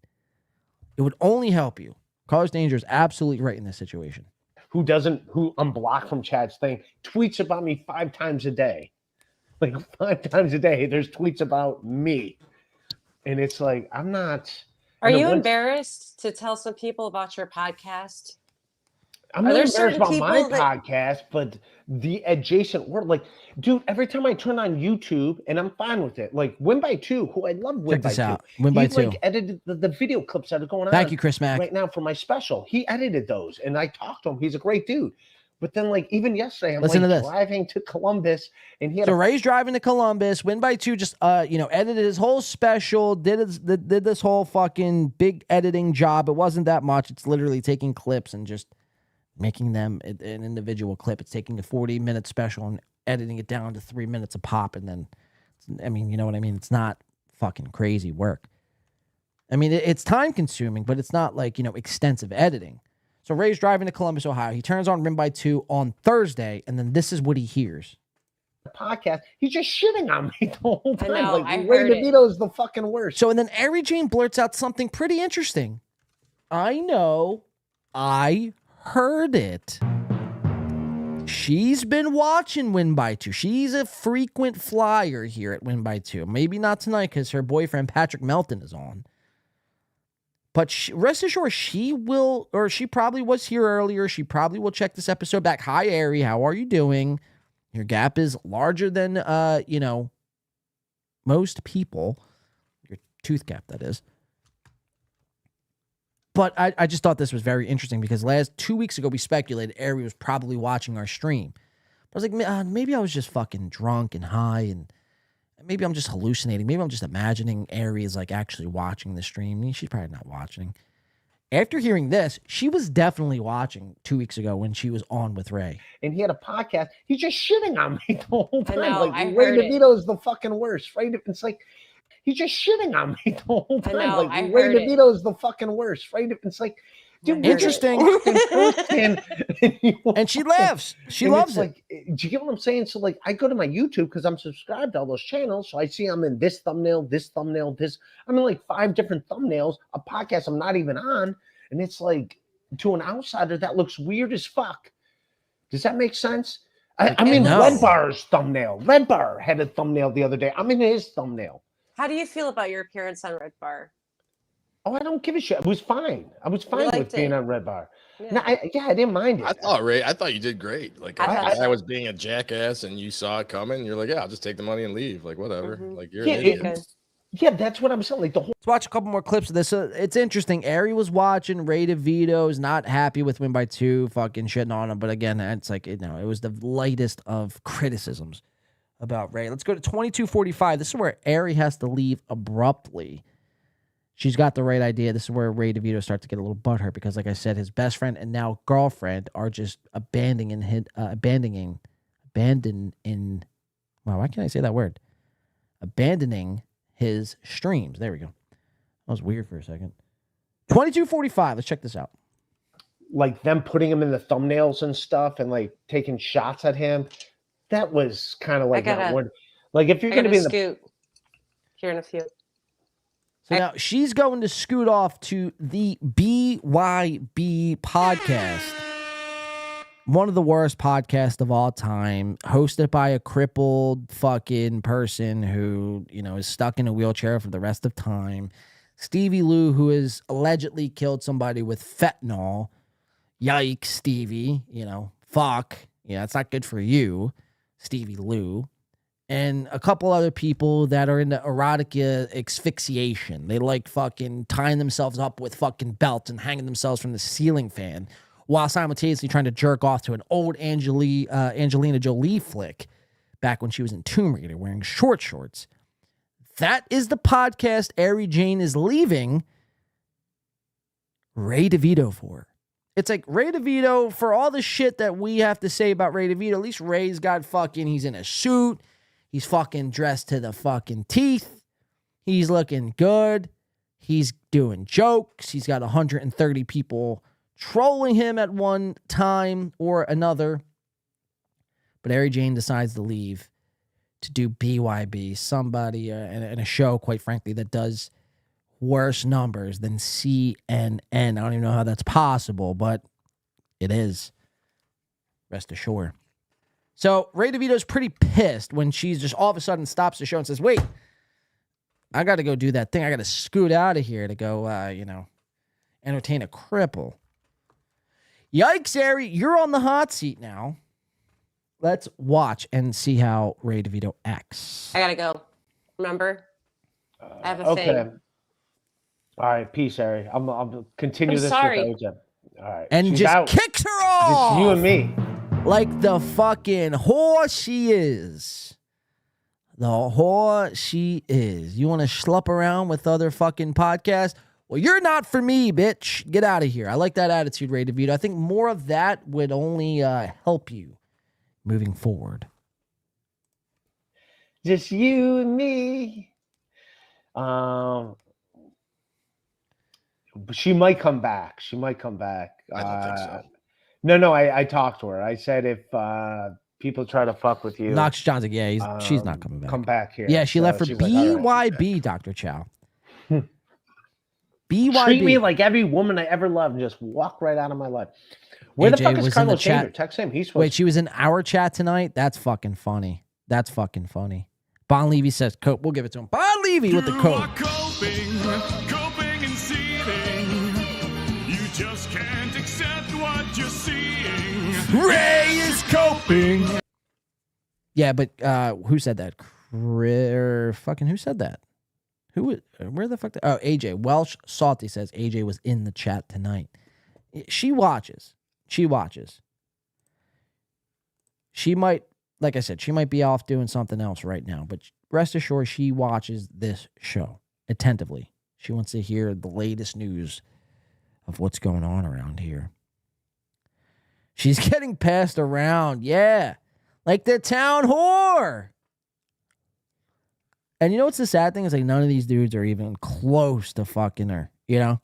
It would only help you. Carlos Danger is absolutely right in this situation. Who I'm blocked from Chad's thing, tweets about me 5 times a day. Like 5 times a day, there's tweets about me. And it's like, I'm not. Are you embarrassed to tell some people about your podcast? I'm not embarrassed about my podcast, but the adjacent world. Like, dude, every time I turn on YouTube, and I'm fine with it. Like, Win by Two, who I love Win by Two. Check this out. Win by Two. Like, edited the video clips that are going on. Thank you, Chris Mack. Right now for my special. He edited those, and I talked to him. He's a great dude. But then, like, even yesterday, I'm driving to Columbus, and he had Ray's driving to Columbus. Win by Two just, edited his whole special, did this whole fucking big editing job. It wasn't that much. It's literally taking clips and just making them an individual clip. It's taking a 40-minute special and editing it down to 3 minutes a pop. And then, I mean, you know what I mean? It's not fucking crazy work. I mean, it's time consuming, but it's not like, extensive editing. So Ray's driving to Columbus, Ohio. He turns on Rim by 2 on Thursday, and then this is what he hears. Podcast, he's just shitting on me the whole time. I know, like, Ray DeVito is the fucking worst. So, and then Ari Jane blurts out something pretty interesting. I know. I heard it. She's been watching Win by 2. She's a frequent flyer here at Win by 2. Maybe not tonight because her boyfriend Patrick Melton is on. But rest assured, she will, or she probably was here earlier. She probably will check this episode back. Hi, Ari. How are you doing? Your gap is larger than, most people. Your tooth gap, that is. But I just thought this was very interesting because 2 weeks ago, we speculated Ari was probably watching our stream. But I was like, maybe I was just fucking drunk and high, and maybe I'm just hallucinating. Maybe I'm just imagining Ari is like actually watching the stream. I mean, she's probably not watching. After hearing this, she was definitely watching 2 weeks ago when she was on with Ray. And he had a podcast. He's just shitting on me the whole time. I know, like, I Ray heard DeVito is the fucking worst. Right? It's like, he's just shitting on me the whole time. I know, like, I Ray heard it. DeVito is the fucking worst. Right? It's like, dude, Interesting. And she laughs. She loves it. Like, do you get what I'm saying? So, like, I go to my YouTube because I'm subscribed to all those channels. So I see I'm in this thumbnail, this thumbnail, this. I'm in like 5 different thumbnails, a podcast I'm not even on. And it's like, to an outsider, that looks weird as fuck. Does that make sense? I'm in Red Bar's thumbnail. Red Bar had a thumbnail the other day. I'm in his thumbnail. How do you feel about your appearance on Red Bar? Oh, I don't give a shit. It was fine. I was fine with being on Red Bar. Yeah. No, I didn't mind it. I thought you did great. Like, I was being a jackass and you saw it coming. And you're like, yeah, I'll just take the money and leave. Like, whatever. Like, you're an idiot. Yeah, that's what I'm saying. Like, the whole. Let's watch a couple more clips of this. It's interesting. Ari was watching. Ray DeVito is not happy with Win by 2, fucking shitting on him. But again, it's like, it was the lightest of criticisms about Ray. Let's go to 22:45. This is where Ari has to leave abruptly. She's got the right idea. This is where Ray DeVito starts to get a little butthurt because, like I said, his best friend and now girlfriend are just abandoning. Wow, why can't I say that word? Abandoning his streams. There we go. That was weird for a second. 2245. Let's check this out. Like them putting him in the thumbnails and stuff and like taking shots at him. That was kind of like not what, like if you're going to be in the scoot here in a few. So now she's going to scoot off to the BYB podcast. One of the worst podcasts of all time, hosted by a crippled fucking person who, you know, is stuck in a wheelchair for the rest of time. Stevie Lou, who has allegedly killed somebody with fentanyl. Yikes, Stevie. You know, fuck. Yeah, it's not good for you, Stevie Lou. And a couple other people that are into erotic asphyxiation. They like fucking tying themselves up with fucking belts and hanging themselves from the ceiling fan while simultaneously trying to jerk off to an old Angelina Jolie flick back when she was in Tomb Raider wearing short shorts. That is the podcast Ari Jane is leaving Ray DeVito for. It's like Ray DeVito, for all the shit that we have to say about Ray DeVito, at least Ray's got fucking, he's in a suit. He's fucking dressed to the fucking teeth. He's looking good. He's doing jokes. He's got 130 people trolling him at one time or another. But Ari Jane decides to leave to do BYB, somebody in a show, quite frankly, that does worse numbers than CNN. I don't even know how that's possible, but it is. Rest assured. So Ray DeVito's pretty pissed when she's just all of a sudden stops the show and says, wait, I got to go do that thing. I got to scoot out of here to go, entertain a cripple. Yikes, Ari, you're on the hot seat now. Let's watch and see how Ray DeVito acts. I gotta go. Remember? I have a okay. thing. All right, peace, Ari. I'm continue I'm this sorry. with OJ. All right. And She's just out. kicks her off. Just you and me. Like the fucking whore she is. The whore she is. You want to schlup around with other fucking podcasts? Well, you're not for me, bitch. Get out of here. I like that attitude, Ray DeVito. I think more of that would only help you moving forward. Just you and me. She might come back. She might come back. I don't think so. No, I talked to her. I said if people try to fuck with you, Knox Johnson, yeah, she's not coming back. Come back here. Yeah, she left for she's like, all right. BYB, Dr. Chow. Treat BYB. me like every woman I ever loved and just walk right out of my life. Where the AJ fuck is was in the Carlos chat. Danger? Text him. He's supposed Wait, she was in our chat tonight? That's fucking funny. That's fucking funny. Bon Levy says, "Cope." We'll give it to him. Bon Levy with the code. Coping and seething. You just can't accept what you're seeing. Ray is coping. Yeah, but who said that? Fucking who said that? Where the fuck? Oh, AJ. Welsh Salty says AJ was in the chat tonight. She watches. She might, like I said, she might be off doing something else right now, but rest assured she watches this show attentively. She wants to hear the latest news of what's going on around here. She's getting passed around, yeah, like the town whore. And you know what's the sad thing is like none of these dudes are even close to fucking her, you know?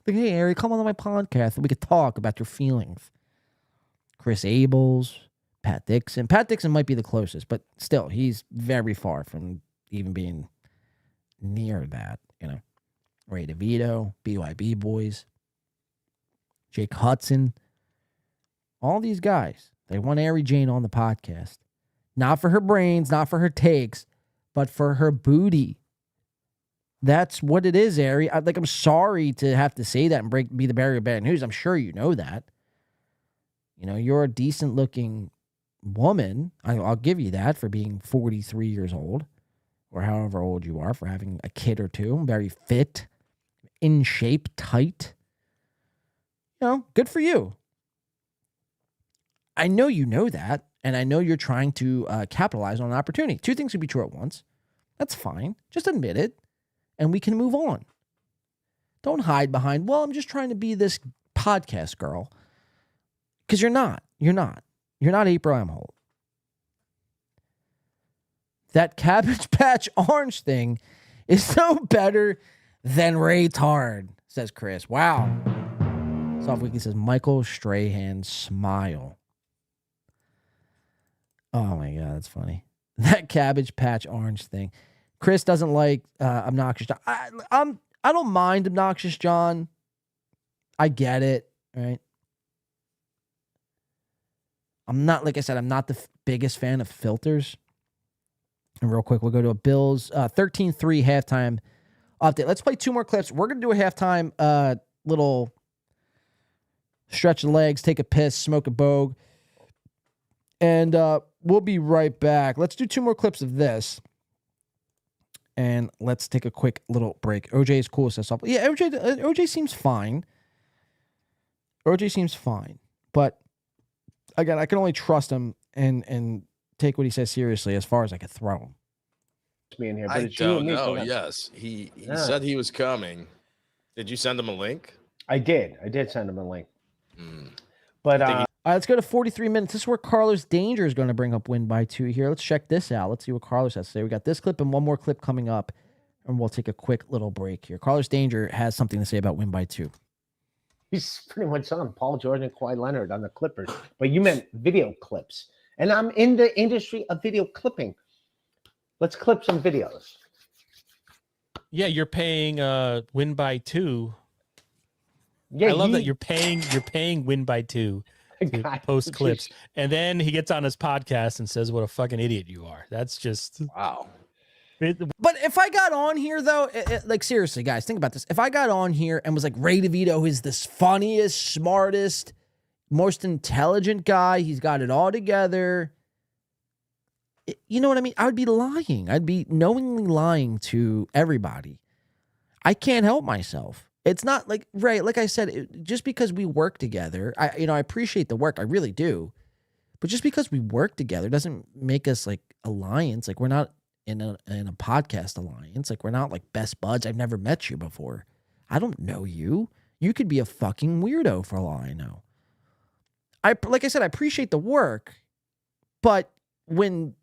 Like, hey, Ari, come on my podcast and we could talk about your feelings. Chris Abels, Pat Dixon. Pat Dixon might be the closest, but still, he's very far from even being near that, you know. Ray DeVito, BYB boys, Jake Hudson. All these guys, they want Ari Jane on the podcast. Not for her brains, not for her takes, but for her booty. That's what it is, Ari. I'm sorry to have to say that and be the bearer of bad news. I'm sure you know that. You know, you're a decent-looking woman. I'll give you that for being 43 years old or however old you are, for having a kid or two. Very fit, in shape, tight. You know, good for you. I know you know that, and I know you're trying to capitalize on an opportunity. Two things could be true at once. That's fine. Just admit it. And we can move on. Don't hide behind, well, I'm just trying to be this podcast girl. Because you're not. You're not. You're not April Amholt. That Cabbage Patch Orange thing is no better Then retard, says Chris. Wow. Soft Weekly says Michael Strahan smile. Oh my god, that's funny. That Cabbage Patch Orange thing. Chris doesn't like Obnoxious John. I don't mind Obnoxious John. I get it, right? I'm not, like I said, I'm not the biggest fan of filters. And real quick, we'll go to a Bills 13-3 halftime update. Let's play two more clips. We're going to do a halftime little stretch the legs, take a piss, smoke a bogue. And we'll be right back. Let's do two more clips of this. And let's take a quick little break. OJ is cool, says something. Yeah, OJ seems fine. OJ seems fine. But again, I can only trust him and take what he says seriously as far as I could throw him. Being here, but I it's you don't and me, know. so Yes, he Yeah. said he was coming. Did you send him a link? I did send him a link. But All right, let's go to 43 minutes. This is where Carlos Danger is going to bring up win by 2 here. Let's check this out. Let's see what Carlos has to say. We got this clip and one more clip coming up, and we'll take a quick little break here. Carlos Danger has something to say about win by 2. he's pretty much on Paul George and Kawhi Leonard on the Clippers. But you meant video clips. And I'm in the industry of video clipping. Let's clip some videos. Yeah, you're paying win by 2. Yeah, I love that you're paying win by 2 to post clips. And then he gets on his podcast and says what a fucking idiot you are. That's just wow. But if I got on here, though, like, seriously, guys, think about this. If I got on here and was like, Ray DeVito is the funniest, smartest, most intelligent guy, he's got it all together, you know what I mean? I would be lying. I'd be knowingly lying to everybody. I can't help myself. It's not like, Ray, like I said, just because we work together, I appreciate the work. I really do. But just because we work together doesn't make us, like, alliance. Like, we're not in a podcast alliance. Like, we're not like best buds. I've never met you before. I don't know you. You could be a fucking weirdo for all I know. Like I said, I appreciate the work, but when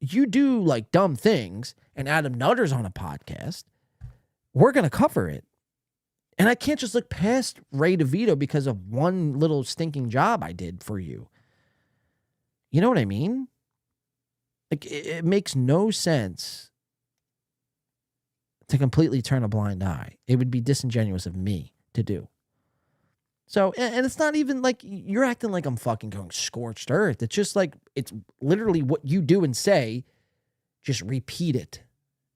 you do like dumb things and Adam Nutter's on a podcast, we're going to cover it. And I can't just look past Ray DeVito because of one little stinking job I did for you. You know what I mean? Like, it makes no sense to completely turn a blind eye. It would be disingenuous of me to do. So, and it's not even like you're acting like I'm fucking going scorched earth. It's just like, it's literally what you do and say, just repeat it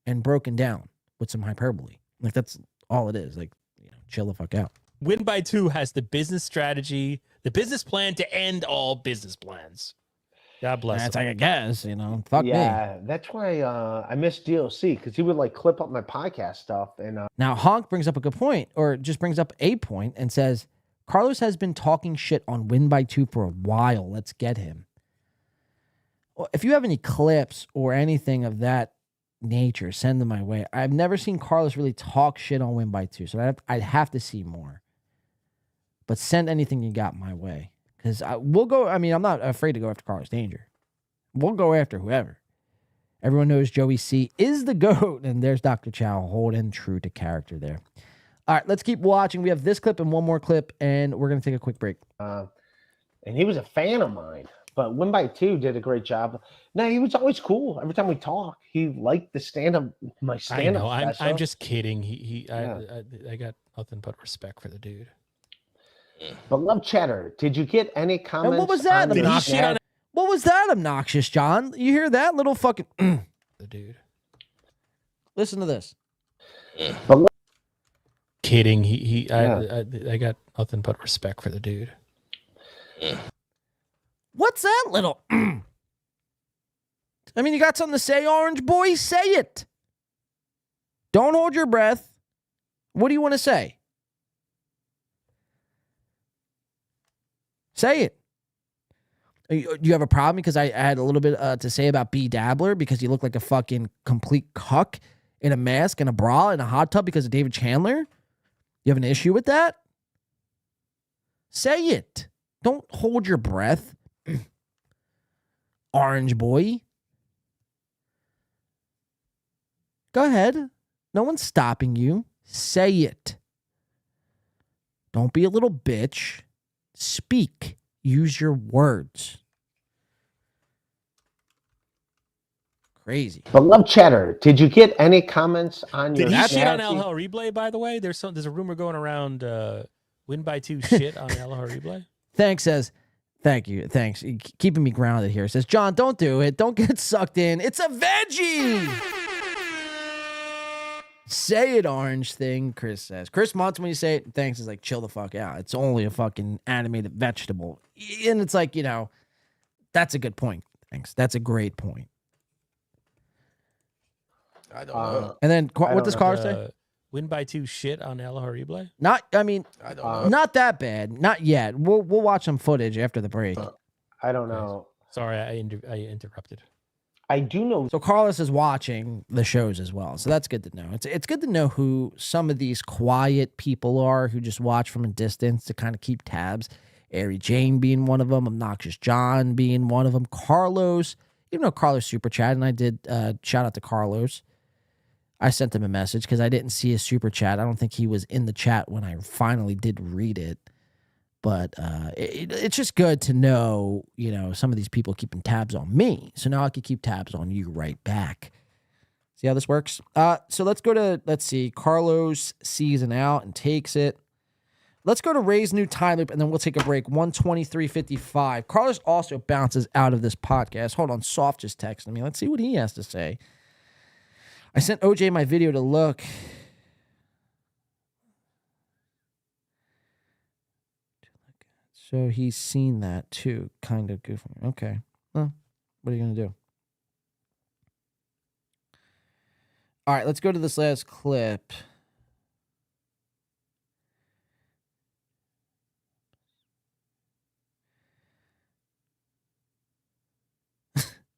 and broken down with some hyperbole. Like, that's all it is. Like, chill the fuck out. Win by 2 has the business strategy, the business plan to end all business plans. God bless. That's him. I guess, fuck me. Yeah, that's why I miss DLC, because he would like clip up my podcast stuff. And Now, Honk brings up a good point, or just brings up a point and says, Carlos has been talking shit on win by 2 for a while. Let's get him. Well, if you have any clips or anything of that nature, send them my way. I've never seen Carlos really talk shit on win by 2, so I'd have to see more. But send anything you got my way. Because we'll go, I'm not afraid to go after Carlos Danger. We'll go after whoever. Everyone knows Joey C is the GOAT, and there's Dr. Chow holding true to character there. All right, let's keep watching. We have this clip and one more clip, and we're going to take a quick break. and he was a fan of mine, but Win by 2 did a great job. No, he was always cool. Every time we talk, he liked the stand-up, my stand-up. I know. special. I'm just kidding. Yeah. I got nothing but respect for the dude. But Love Cheddar, did you get any comments? And what was that? on the chat? What was that, Obnoxious John? You hear that little fucking the dude? Listen to this. Kidding. I got nothing but respect for the dude. What's that little? You got something to say, Orange Boy? Say it. Don't hold your breath. What do you want to say? Say it. Do you have a problem because I had a little bit to say about B Dabbler because he looked like a fucking complete cuck in a mask and a bra and a hot tub because of David Chandler? You have an issue with that? Say it. Don't hold your breath. Orange Boy. Go ahead. No one's stopping you. Say it. Don't be a little bitch. Speak. Use your words. Crazy. But Love Chatter, did you get any comments on your Did he shit on Snazzy- El Replay, by the way? There's a rumor going around win by 2 shit on El Replay. Thanks says, thank you. Thanks. Keeping me grounded here. Says, John, don't do it. Don't get sucked in. It's a veggie. Say it, orange thing, Chris says. Chris Mutz, when you say it, thanks, is like, chill the fuck out. It's only a fucking animated vegetable. And it's like, you know, that's a good point. Thanks. That's a great point. I don't know. And then, what does Carr say? Win by 2 shit on El Replay? Not, I mean, I don't know. not that bad. Not yet. We'll watch some footage after the break. I don't know. Sorry, I interrupted. I do know. So Carlos is watching the shows as well. So that's good to know. It's good to know who some of these quiet people are who just watch from a distance to kind of keep tabs. Ari Jane being one of them. Obnoxious John being one of them. Carlos, even though Carlos super chat, and I did shout out to Carlos. I sent him a message because I didn't see his super chat. I don't think he was in the chat when I finally did read it. But it's just good to know, you know, some of these people keeping tabs on me. So now I can keep tabs on you right back. See how this works? So let's go to, let's see. Carlos sees an out and takes it. Let's go to Ray's new time loop, and then we'll take a break. 123.55. Carlos also bounces out of this podcast. Hold on. Soft just texted me. Let's see what he has to say. I sent OJ my video to look. So he's seen that too. Kind of goofy. Okay. Well, what are you going to do? All right, let's go to this last clip.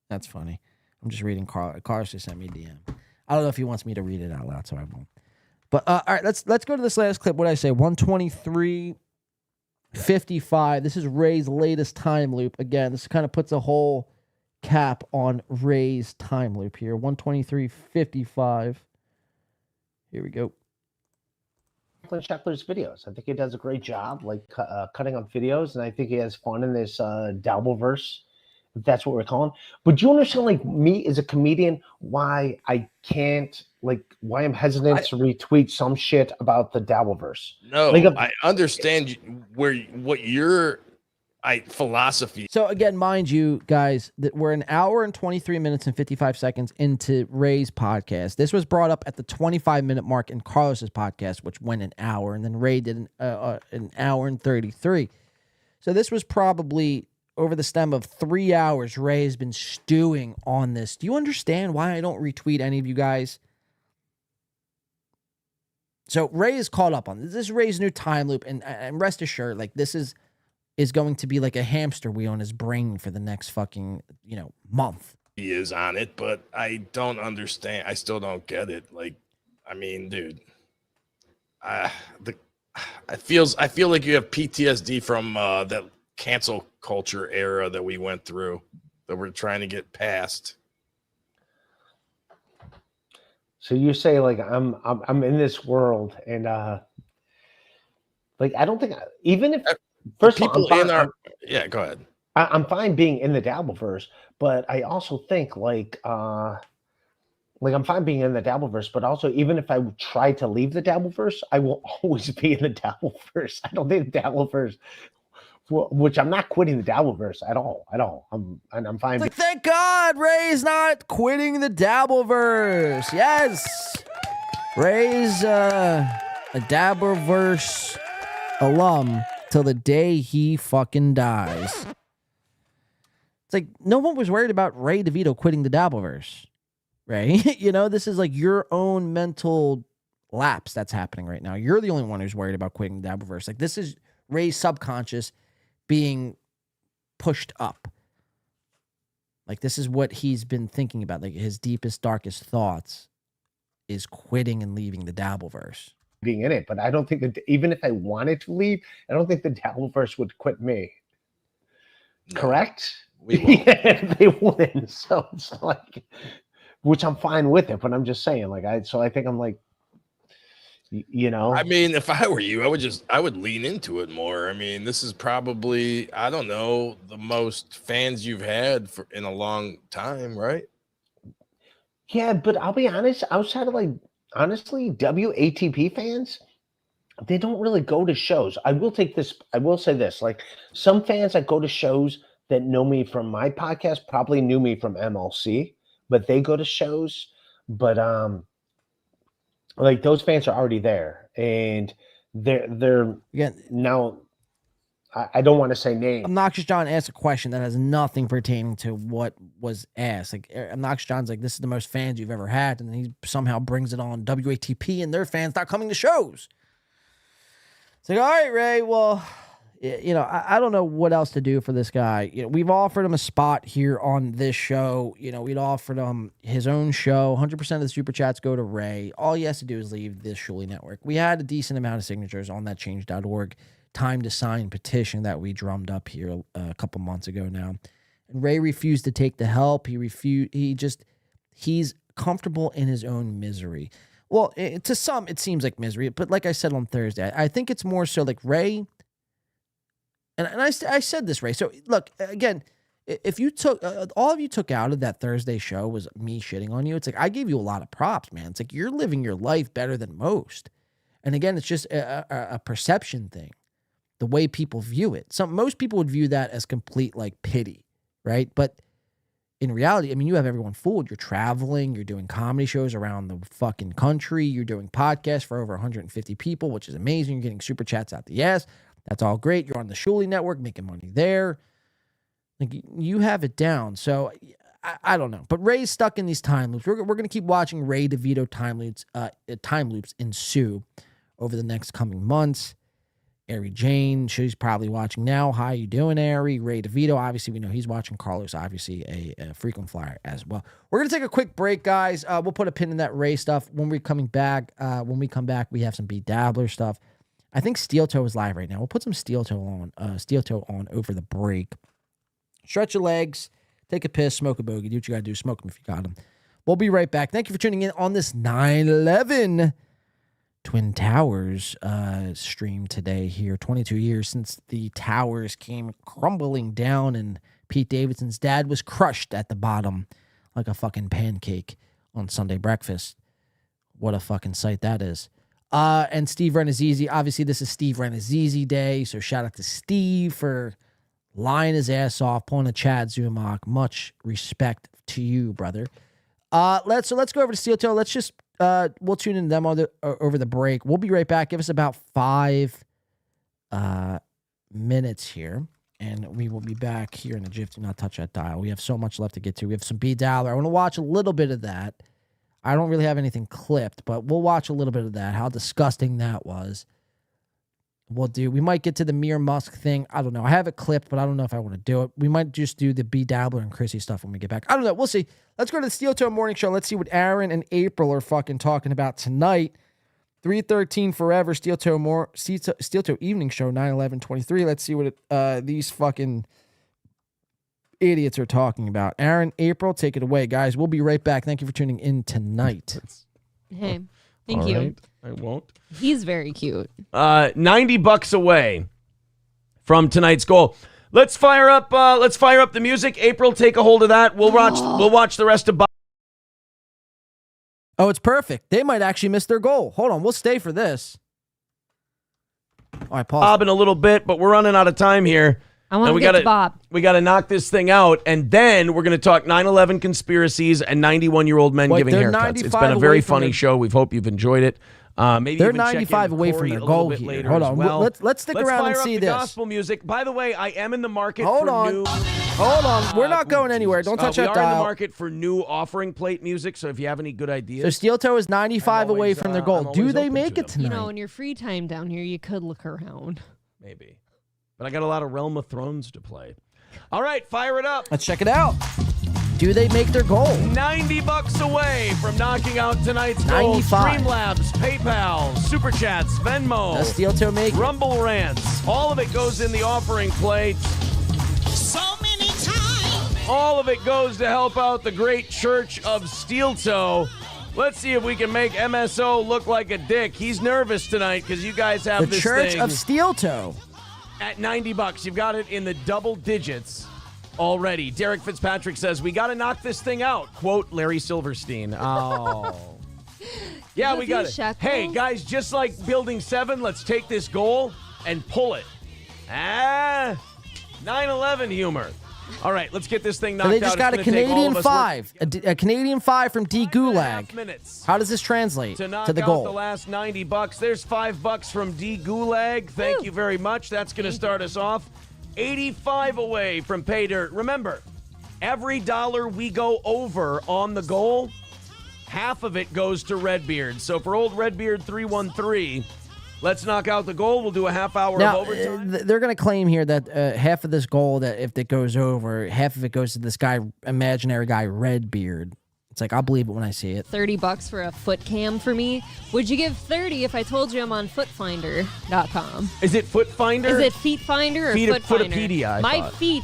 That's funny. I'm just reading Carlos just sent me a DM. I don't know if he wants me to read it out loud, so I won't. But all right, let's go to this last clip. What did I say? 123.55. This is Ray's latest time loop. Again, this kind of puts a whole cap on Ray's time loop here. 123.55. Here we go. Sheckler's videos. I think he does a great job, like cutting up videos, and I think he has fun in this Dabblerverse. If that's what we're calling. But do you understand, like me as a comedian, why I can't, like, why I'm hesitant to retweet some shit about the Dabbleverse? No, like I understand what your philosophy. So again, mind you, guys, that we're an hour and 23 minutes and 55 seconds into Ray's podcast. This was brought up at the 25-minute mark in Carlos's podcast, which went an hour, and then Ray did an hour and 33. So this was probably over the stem of 3 hours. Ray has been stewing on this. Do you understand why I don't retweet any of you guys? So Ray is caught up on this. This is Ray's new time loop, and rest assured, like, this is going to be like a hamster wheel in his brain for the next fucking, month. He is on it, but I don't understand. I still don't get it. Like, I mean, dude, I feel like you have PTSD from that cancel culture era that we went through, that we're trying to get past. So you say, like, I'm in this world, and like, I don't think, even if first people of all, in our yeah, go ahead. I'm fine being in the Dabbleverse, but I also think like I'm fine being in the Dabbleverse, but also even if I try to leave the Dabbleverse, I will always be in the Dabbleverse. I don't think the Dabbleverse, which I'm not quitting the Dabbleverse at all. I'm fine. Like, thank God Ray's not quitting the Dabbleverse. Yes, Ray's a Dabbleverse alum till the day he fucking dies. It's like no one was worried about Ray DeVito quitting the Dabbleverse, Ray. This is like your own mental lapse that's happening right now. You're the only one who's worried about quitting the Dabbleverse. Like, this is Ray's subconscious being pushed up. Like, this is what he's been thinking about. Like, his deepest, darkest thoughts is quitting and leaving the Dabbleverse. Being in it, but I don't think that even if I wanted to leave, I don't think the Dabbleverse would quit me. No, correct? We won't. Yeah, they wouldn't. So it's like, which I'm fine with it, but I'm just saying, like, I think I'm like, You know, I mean, if I were you, I would lean into it more. I mean, this is probably, I don't know, the most fans you've had in a long time, right? Yeah, but I'll be honest, outside of honestly, WATP fans, they don't really go to shows. I will say this, some fans that go to shows that know me from my podcast probably knew me from MLC, but they go to shows, but those fans are already there, and they're now. I don't want to say names. Obnoxious John asked a question that has nothing pertaining to what was asked. Obnoxious John's like, this is the most fans you've ever had, and then he somehow brings it on WATP, and their fans not coming to shows. It's like, all right, Ray, well, I don't know what else to do for this guy. We've offered him a spot here on this show. We'd offered him his own show. 100% of the super chats go to Ray. All he has to do is leave this Shuli network. We had a decent amount of signatures on that change.org time to sign petition that we drummed up here a couple months ago now. And Ray refused to take the help. He's comfortable in his own misery. Well, to some, it seems like misery. But like I said on Thursday, I think it's more so like Ray. And I said this, Ray. So look, again, if you took, all of you took out of that Thursday show was me shitting on you. It's like, I gave you a lot of props, man. It's like, you're living your life better than most. And again, it's just a perception thing. The way people view it. Most people would view that as complete pity, right? But in reality, I mean, you have everyone fooled. You're traveling, you're doing comedy shows around the fucking country, you're doing podcasts for over 150 people, which is amazing. You're getting super chats out the ass. That's all great. You're on the Shuli network, making money there. You have it down. So I don't know. But Ray's stuck in these time loops. We're going to keep watching Ray DeVito time loops ensue over the next coming months. Ari Jane, she's probably watching now. How you doing, Ari? Ray DeVito, obviously, we know he's watching. Carlos, obviously, a frequent flyer as well. We're going to take a quick break, guys. We'll put a pin in that Ray stuff. When we come back, we have some B Dabbler stuff. I think Steel Toe is live right now. We'll put some Steel Toe on over the break. Stretch your legs, take a piss, smoke a bogey. Do what you got to do. Smoke them if you got them. We'll be right back. Thank you for tuning in on this 9/11 Twin Towers stream today here. 22 years since the towers came crumbling down and Pete Davidson's dad was crushed at the bottom like a fucking pancake on Sunday breakfast. What a fucking sight that is. And Steve Renazizi, obviously this is Steve Renazizi Day, so shout out to Steve for lying his ass off, pulling a Chad Zumac. Much respect to you, brother. Let's go over to Steel Toe. Let's just we'll tune in to them over the break. We'll be right back. Give us about 5 minutes here, and we will be back here in a jiff. Do not touch that dial. We have so much left to get to. We have some B Dabbler. I want to watch a little bit of that. I don't really have anything clipped, but we'll watch a little bit of that. How disgusting that was. We might get to the Mir Musk thing. I don't know. I have it clipped, but I don't know if I want to do it. We might just do the B Dabbler and Chrissy stuff when we get back. I don't know. We'll see. Let's go to the Steel Toe Morning Show. Let's see what Aaron and April are fucking talking about tonight. 313 Forever, Steel Toe Evening Show, 9/11/23. Let's see what these fucking idiots are talking about. Aaron, April, take it away, guys. We'll be right back. Thank you for tuning in tonight. Hey, thank All you. right, I won't. He's very cute. $90 away from tonight's goal. Let's fire up the music. April, take a hold of that. We'll watch the rest of Oh, it's perfect. They might actually miss their goal. Hold on, we'll stay for this. All right, pause. Bob in a little bit, but we're running out of time here. I want to get to Bob. We got to knock this thing out, and then we're going to talk 9/11 conspiracies and 91-year-old men giving haircuts. It's been a very funny show. We hope you've enjoyed it. Maybe they're even check 95 in away Corey from their a goal little bit here. later Hold as on. well. Let's stick around and see the this. Gospel music. By the way, I am in the market Hold for on. new. Hold on. We're not going anywhere. Don't touch that We are in the dial. market for new offering plate music, so if you have any good ideas. So Steel Toe is 95 away from their goal. Do they make it You tonight? know, in your free time down here, you could look around. Maybe. But I got a lot of Realm of Thrones to play. All right, fire it up. Let's check it out. Do they make their goal? $90 away from knocking out tonight's goal. 95. Streamlabs, PayPal, Super Chats, Venmo. Does Steel Toe make it? Rumble Rants. All of it goes in the offering plate. So many times. All of it goes to help out the great Church of Steel Toe. Let's see if we can make MSO look like a dick. He's nervous tonight because you guys have The this Church thing of Steel Toe. at $90. You've got it in the double digits already. Derek Fitzpatrick says, we got to knock this thing out. Quote, Larry Silverstein. Oh. Yeah, we got it. Hey, guys, just like Building 7, let's take this goal and pull it. 9/11 humor. All right, let's get this thing knocked out. They just got a It's gonna take all Canadian of us 5. A Canadian 5 from D. Gulag. minutes How does this translate to knock to the out goal? the last $90. There's $5 from D. Gulag. Thank you very much. That's going to start us off. 85 away from Pay Dirt. Remember, every dollar we go over on the goal, half of it goes to Redbeard. So for old Redbeard 313, let's knock out the goal. We'll do a half hour Now, of overtime. they're going to claim here that half of this goal, that if it goes over, half of it goes to this guy, imaginary guy, Redbeard. It's like, I'll believe it when I see it. $30 for a foot cam for me. Would you give 30 if I told you I'm on footfinder.com? Is it Foot Finder? Is it Feet Finder or Foot Finder? Footopedia, I My thought. feet.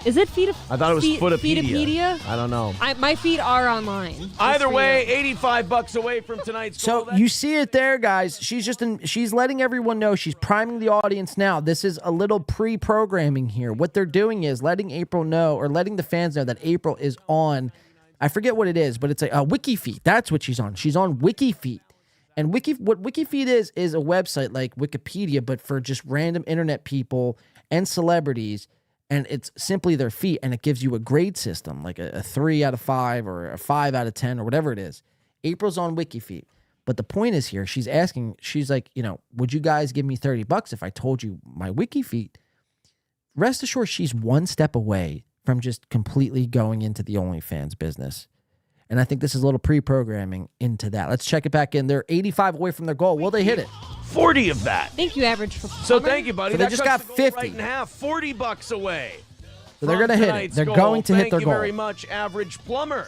Is it feet? I thought it was Footopedia. Feetopedia? I don't know. My feet are online. Either way, $85 away from tonight's goal. So you see it there, guys. She's letting everyone know. She's priming the audience now. This is a little pre-programming here. What they're doing is letting April know, or letting the fans know, that April is on. I forget what it is, but it's a WikiFeet. That's what she's on. She's on WikiFeet. And what WikiFeet is a website like Wikipedia, but for just random internet people and celebrities. And it's simply their feet, and it gives you a grade system, like a 3 out of 5 or a 5 out of 10 or whatever it is. April's on WikiFeet. But the point is here, she's asking, she's like, would you guys give me $30 if I told you my WikiFeet? Rest assured, she's one step away from just completely going into the OnlyFans business. And I think this is a little pre-programming into that. Let's check it back in. They're 85 away from their goal. Will they hit it? 40 of that. Thank you, average. So thank you, buddy. So they That just cuts got the goal 50. right in half. $40 away. So they're from going to hit it. tonight's They're goal. going to hit their Thank goal. you very much, Average Plumber.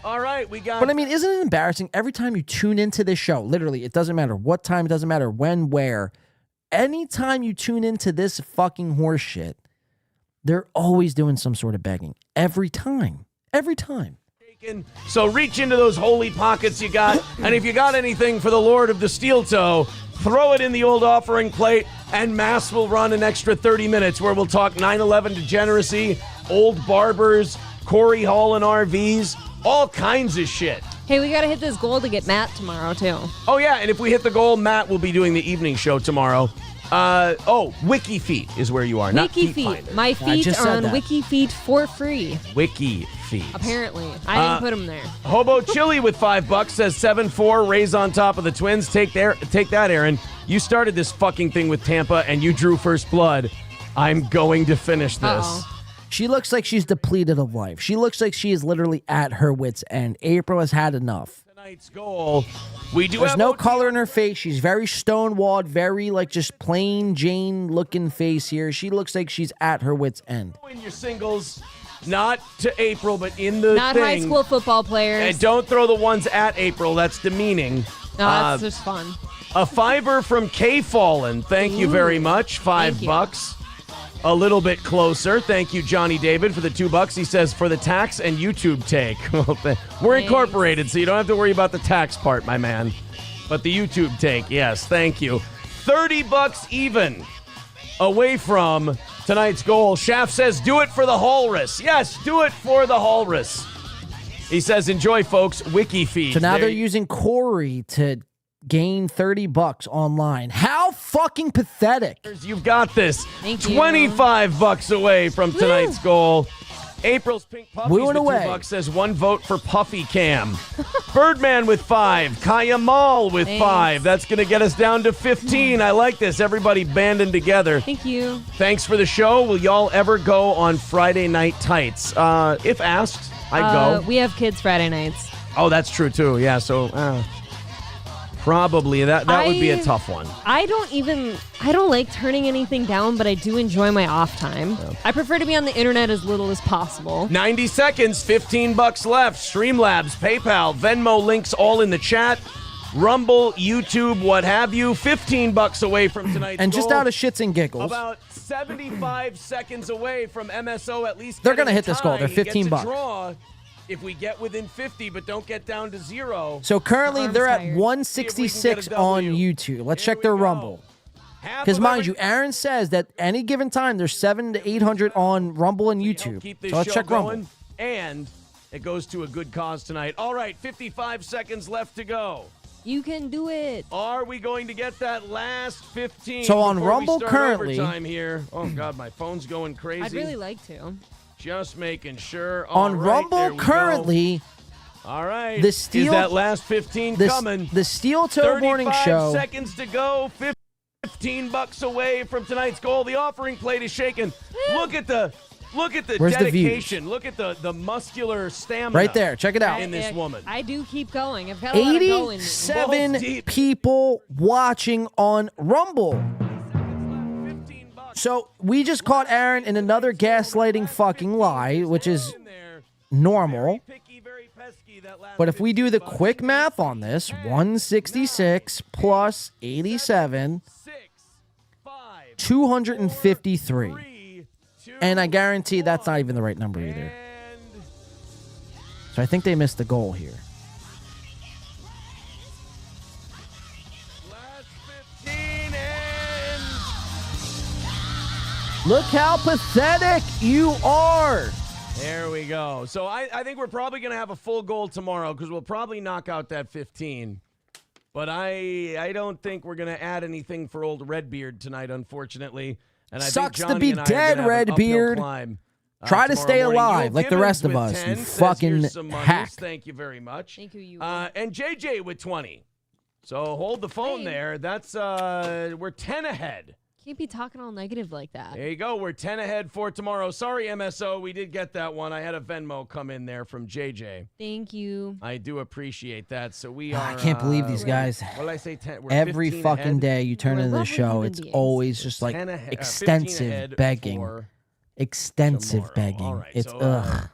All right, we got. But I mean, isn't it embarrassing? Every time you tune into this show, literally, it doesn't matter what time, it doesn't matter when, where. Anytime you tune into this fucking horse shit, they're always doing some sort of begging. Every time. Every time. So reach into those holy pockets you got, and if you got anything for the Lord of the Steel Toe, throw it in the old offering plate, and Mass will run an extra 30 minutes where we'll talk 9/11 degeneracy, old barbers, Corey Hall and RVs, all kinds of shit. Hey, we got to hit this goal to get Matt tomorrow, too. Oh, yeah, and if we hit the goal, Matt will be doing the evening show tomorrow. WikiFeet is where you are, not Feet WikiFeet. Finder. My feet are on WikiFeet for free. WikiFeet. Apparently. I didn't put them there. Hobo Chili with $5 says 7-4, Rays on top of the Twins. Take that, Aaron. You started this fucking thing with Tampa, and you drew first blood. I'm going to finish this. Uh-oh. She looks like she's depleted of life. She looks like she is literally at her wit's end. April has had enough. Tonight's goal. We do There's have no color in her face. She's very stonewalled, very like just plain Jane looking face here. She looks like she's at her wit's end. in your singles, not to April, but in the Not thing. high school football players. And don't throw the ones at April. That's demeaning. No, that's just fun. A fiver from K Fallen. Thank you very much. $5. A little bit closer. Thank you, Johnny David, for the $2. He says, for the tax and YouTube take. We're incorporated, so you don't have to worry about the tax part, my man. But the YouTube take, yes, thank you. $30 even away from tonight's goal. Shaft says, do it for the Walrus. Yes, do it for the Walrus. He says, enjoy, folks. WikiFeed. So now they're using Corey to gain $30 online. How fucking pathetic. You've got this. Thank you. $25 away from tonight's goal. April's Pink Puppies Wooing with away. $2 says 1 vote for Puffy Cam. Birdman with 5. Kaya Mall with Thanks. 5. That's going to get us down to 15. I like this. Everybody banding together. Thank you. Thanks for the show. Will y'all ever go on Friday Night Tights? If asked, I'd go. We have kids Friday nights. Oh, that's true too. Yeah, so probably that would be a tough one. I don't like turning anything down, but I do enjoy my off time. Yeah. I prefer to be on the internet as little as possible. 90 seconds, $15 left. Streamlabs, PayPal, Venmo links all in the chat. Rumble, YouTube, what have you. $15 away from tonight's And just goal. out of shits and giggles. About 75 seconds away from MSO at least. They're gonna getting hit this goal. a They're tie. He gets a $15. draw. if we get within 50 but don't get down to 0. So currently arm's they're at tired. 166 on YouTube. Let's check their Rumble. Because mind you, Aaron says that any given time there's 700 to 800 on Rumble and YouTube. Keep this So let's show check going, Rumble. and it goes to a good cause tonight. All right, 55 seconds left to go. You can do it. Are we going to get that last 15? So on before we Rumble start currently- overtime here. Oh God, my phone's going crazy. I'd really like to. Just making sure. All On right, there Rumble we currently, go. All right. the Steel- Is that last 15 coming? the Steel Toe Morning 35 Show. seconds to go. $15 away from tonight's goal. The offering plate is shaken. Look at the Where's the dedication. Look at the muscular stamina. Right there. Check it out. In this woman. I do keep going. I've got a lot of going. 87 people watching on Rumble. So we just caught Aaron in another gaslighting fucking lie, which is normal. But if we do the quick math on this, 166 plus 87, 253. And I guarantee that's not even the right number either. So I think they missed the goal here. Look how pathetic you are. There we go. So I think we're probably going to have a full goal tomorrow because we'll probably knock out that 15. But I don't think we're going to add anything for old Redbeard tonight, unfortunately. And I Sucks think to Johnny be and I are dead, gonna have an uphill Redbeard. climb, Try to tomorrow stay morning. alive Yul like the Gibbons rest of with us, 10 you says, fucking "Here's some monies." hack. Thank you very much. Thank you. And JJ with 20. So hold the phone there. That's we're 10 ahead. Can't be talking all negative like that. There you go. We're 10 ahead for tomorrow. Sorry, MSO. We did get that one. I had a Venmo come in there from JJ. Thank you. I do appreciate that. So we are. I can't believe these guys. What did I say? 10. We're Every 15 fucking ahead. day you turn into the show, it's always just like 10 ahead- 15 extensive ahead begging. for Extensive begging. All right. It's so, ugh.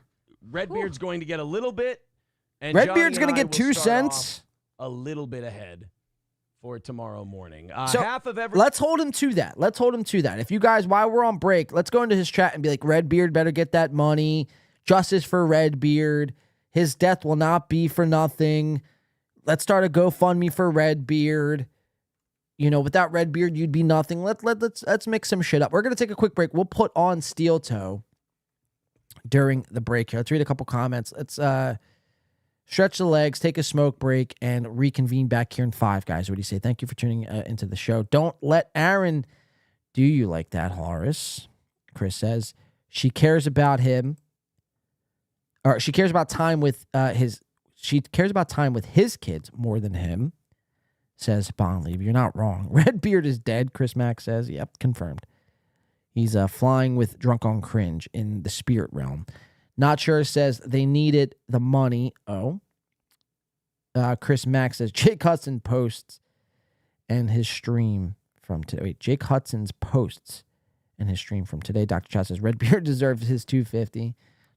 Redbeard's going to get a little bit. And Redbeard's Johnny gonna and I get will 2 start cents. off a little bit ahead for tomorrow morning. So half of every. let's hold him to that. Let's hold him to that. If you guys, while we're on break, let's go into his chat and be like, Redbeard better get that money. Justice for Redbeard. His death will not be for nothing. Let's start a GoFundMe for Redbeard. You know, without Redbeard, you'd be nothing. Let's mix some shit up. We're gonna take a quick break. We'll put on Steel Toe during the break here. Let's read a couple comments. Let's stretch the legs, take a smoke break, and reconvene back here in 5, guys. What do you say? Thank you for tuning into the show. Don't let Aaron do you like that, Horace. Chris says she cares about him, or she cares about time with she cares about time with his kids more than him, says Bondleave. You're not wrong. Redbeard is dead, Chris Mack says. Yep, confirmed. He's flying with Drunk on Cringe in the spirit realm. Not sure says they needed the money. Oh. Chris Mack says Jake Hudson posts and his stream from today. Wait, Jake Hudson's posts and his stream from today. Dr. Chat says Redbeard deserves his $250.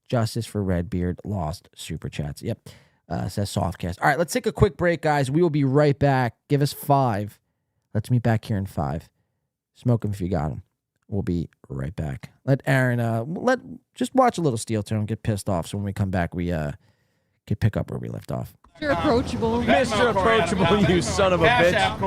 Justice for Redbeard. Lost super chats. Yep. Says Softcast. All right, let's take a quick break, guys. We will be right back. Give us 5. Let's meet back here in 5. Smoke them if you got them. We'll be right back. Let Aaron, just watch a little Steel Toe and get pissed off. So when we come back, we could pick up where we left off. Mr. Approachable. Mr. Approachable, you son of a bitch.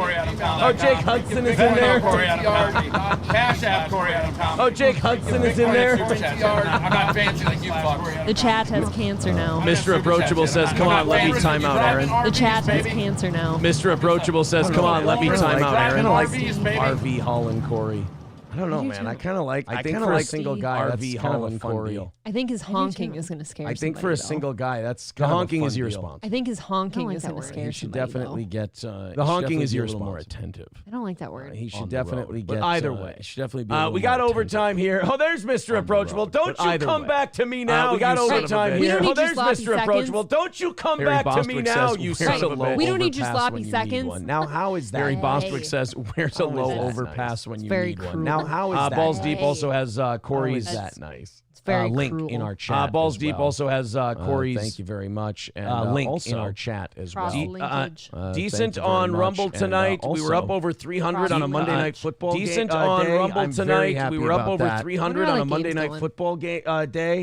Oh, Jake Hudson is in there. Cash app Corey out of town. Oh, Jake Hudson is in there. I'm not fancy like you fuckers. The chat has cancer now. Mr. Approachable says, come on, let me time out, Aaron. The chat has cancer now. Mr. Approachable says, come on, let me time out, Aaron. RVs, baby. RV Holland Corey. I don't know, man. I kind of like. I think for a single guy, that's kind of a fun deal. I think his honking is going to scare I think for somebody, a though. single guy, that's The kind honking of a is fun deal. irresponsible. I think his honking like is that going to word. scare He should somebody, definitely though. get. The honking is a little more irresponsible. attentive. I don't like that word. He should On the definitely road. get. But either way, way. should definitely be. We We got overtime here. Oh, there's Mr. Approachable. Don't But you either come way. back to me now. We got you son of a overtime bitch. here. We don't Oh, need there's your sloppy Mr. Approachable. seconds. Don't you come Barry back to me Bostwick now, says, you "Where's son a of a low bitch." We don't need your overpass sloppy when you need seconds. one? Now, how is that? Barry Hey. Bostwick says, "Where's a How is low that overpass nice? when you very need one?" cruel. Now, How is that Balls nice? Deep also has Corey's How is that nice? It's very link cruel. in our chat. Balls as Deep well. also has Corey's Thank you very much. And link also, in our chat as well. Cross-linkage. Decent thank you very on much. Rumble And, tonight. We were also, up over 300 on a Monday Night Football decent game. on Day. Rumble I'm very tonight. happy We were up about over that. 300 on a Monday Night Football day.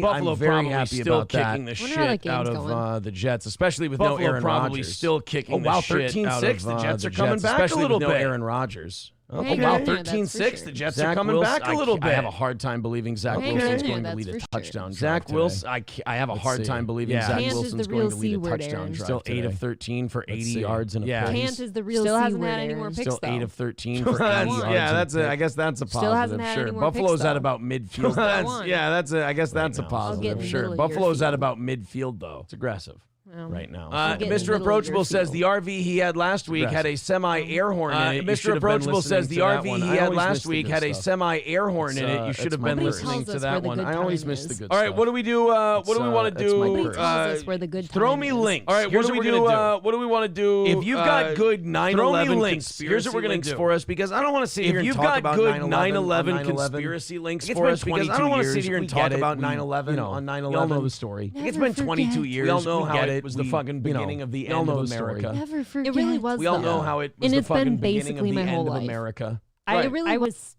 Buffalo I'm very probably happy still about that. kicking the shit out of the Jets, especially with Buffalo no Aaron probably Rodgers. still kicking the the shit shit out 13-6. of The Jets the are coming Jets, back a especially little with no bit. Aaron Rodgers. Okay. Oh, wow, Yeah, that's 13-6. for The sure. Jets Zach are coming Wilson, back a little bit. I have a hard time believing Zach Hang Wilson's in going there, to lead a that's for touchdown drive Zach today. Wilson, I have a hard time believing Zach Can't is Wilson's the going real to lead C a word, touchdown Aaron. drive Still 8 of today. 13 for 80 see. yards and a Yeah. pick. Can't is the real Still C hasn't word, had any Aaron. more picks, Still 8 though. of 13 for 80 That's, yards. yeah, and that's a pick. I guess that's a Still positive. hasn't had Sure, any more Buffalo's picks, at though. about midfield. That's- Yeah, that's a. I guess that's a I'll get positive. in the Sure, middle of your Buffalo's at field. about midfield though. It's aggressive. Well, right now. I'll get in the Mr. middle of Approachable your says field. the RV he had last week had a semi-air horn in it. You should Mr. have been Approachable listening says to the that RV one. he I had always miss last the week good had a stuff. semi-air horn in it. You should have been Nobody listening tells to us that where the one. good I always time miss is. the good All right, stuff. what do we do? What do we want to do? Nobody tells us where the good Throw time me is. links. All right, Here's what what do we're we gonna gonna do. What do we want to do? If you've got good throw 9/11 me links. conspiracy Here's what we're gonna links do for us, because I don't want to sit here If and you've talk got about good 9/11 conspiracy links It's for been us, because I 22 don't want to years. sit here and We talk get it. about We- 9/11 you know, on we all 9/11. know the story. It's Never been 22 forget. years. We all know We how get it it. was the We- fucking you know, beginning of the we all end know of the story. America. Never forget. It really was. We all know though. how it was And the it's been fucking beginning of basically the my end whole of life. America. I Right. really was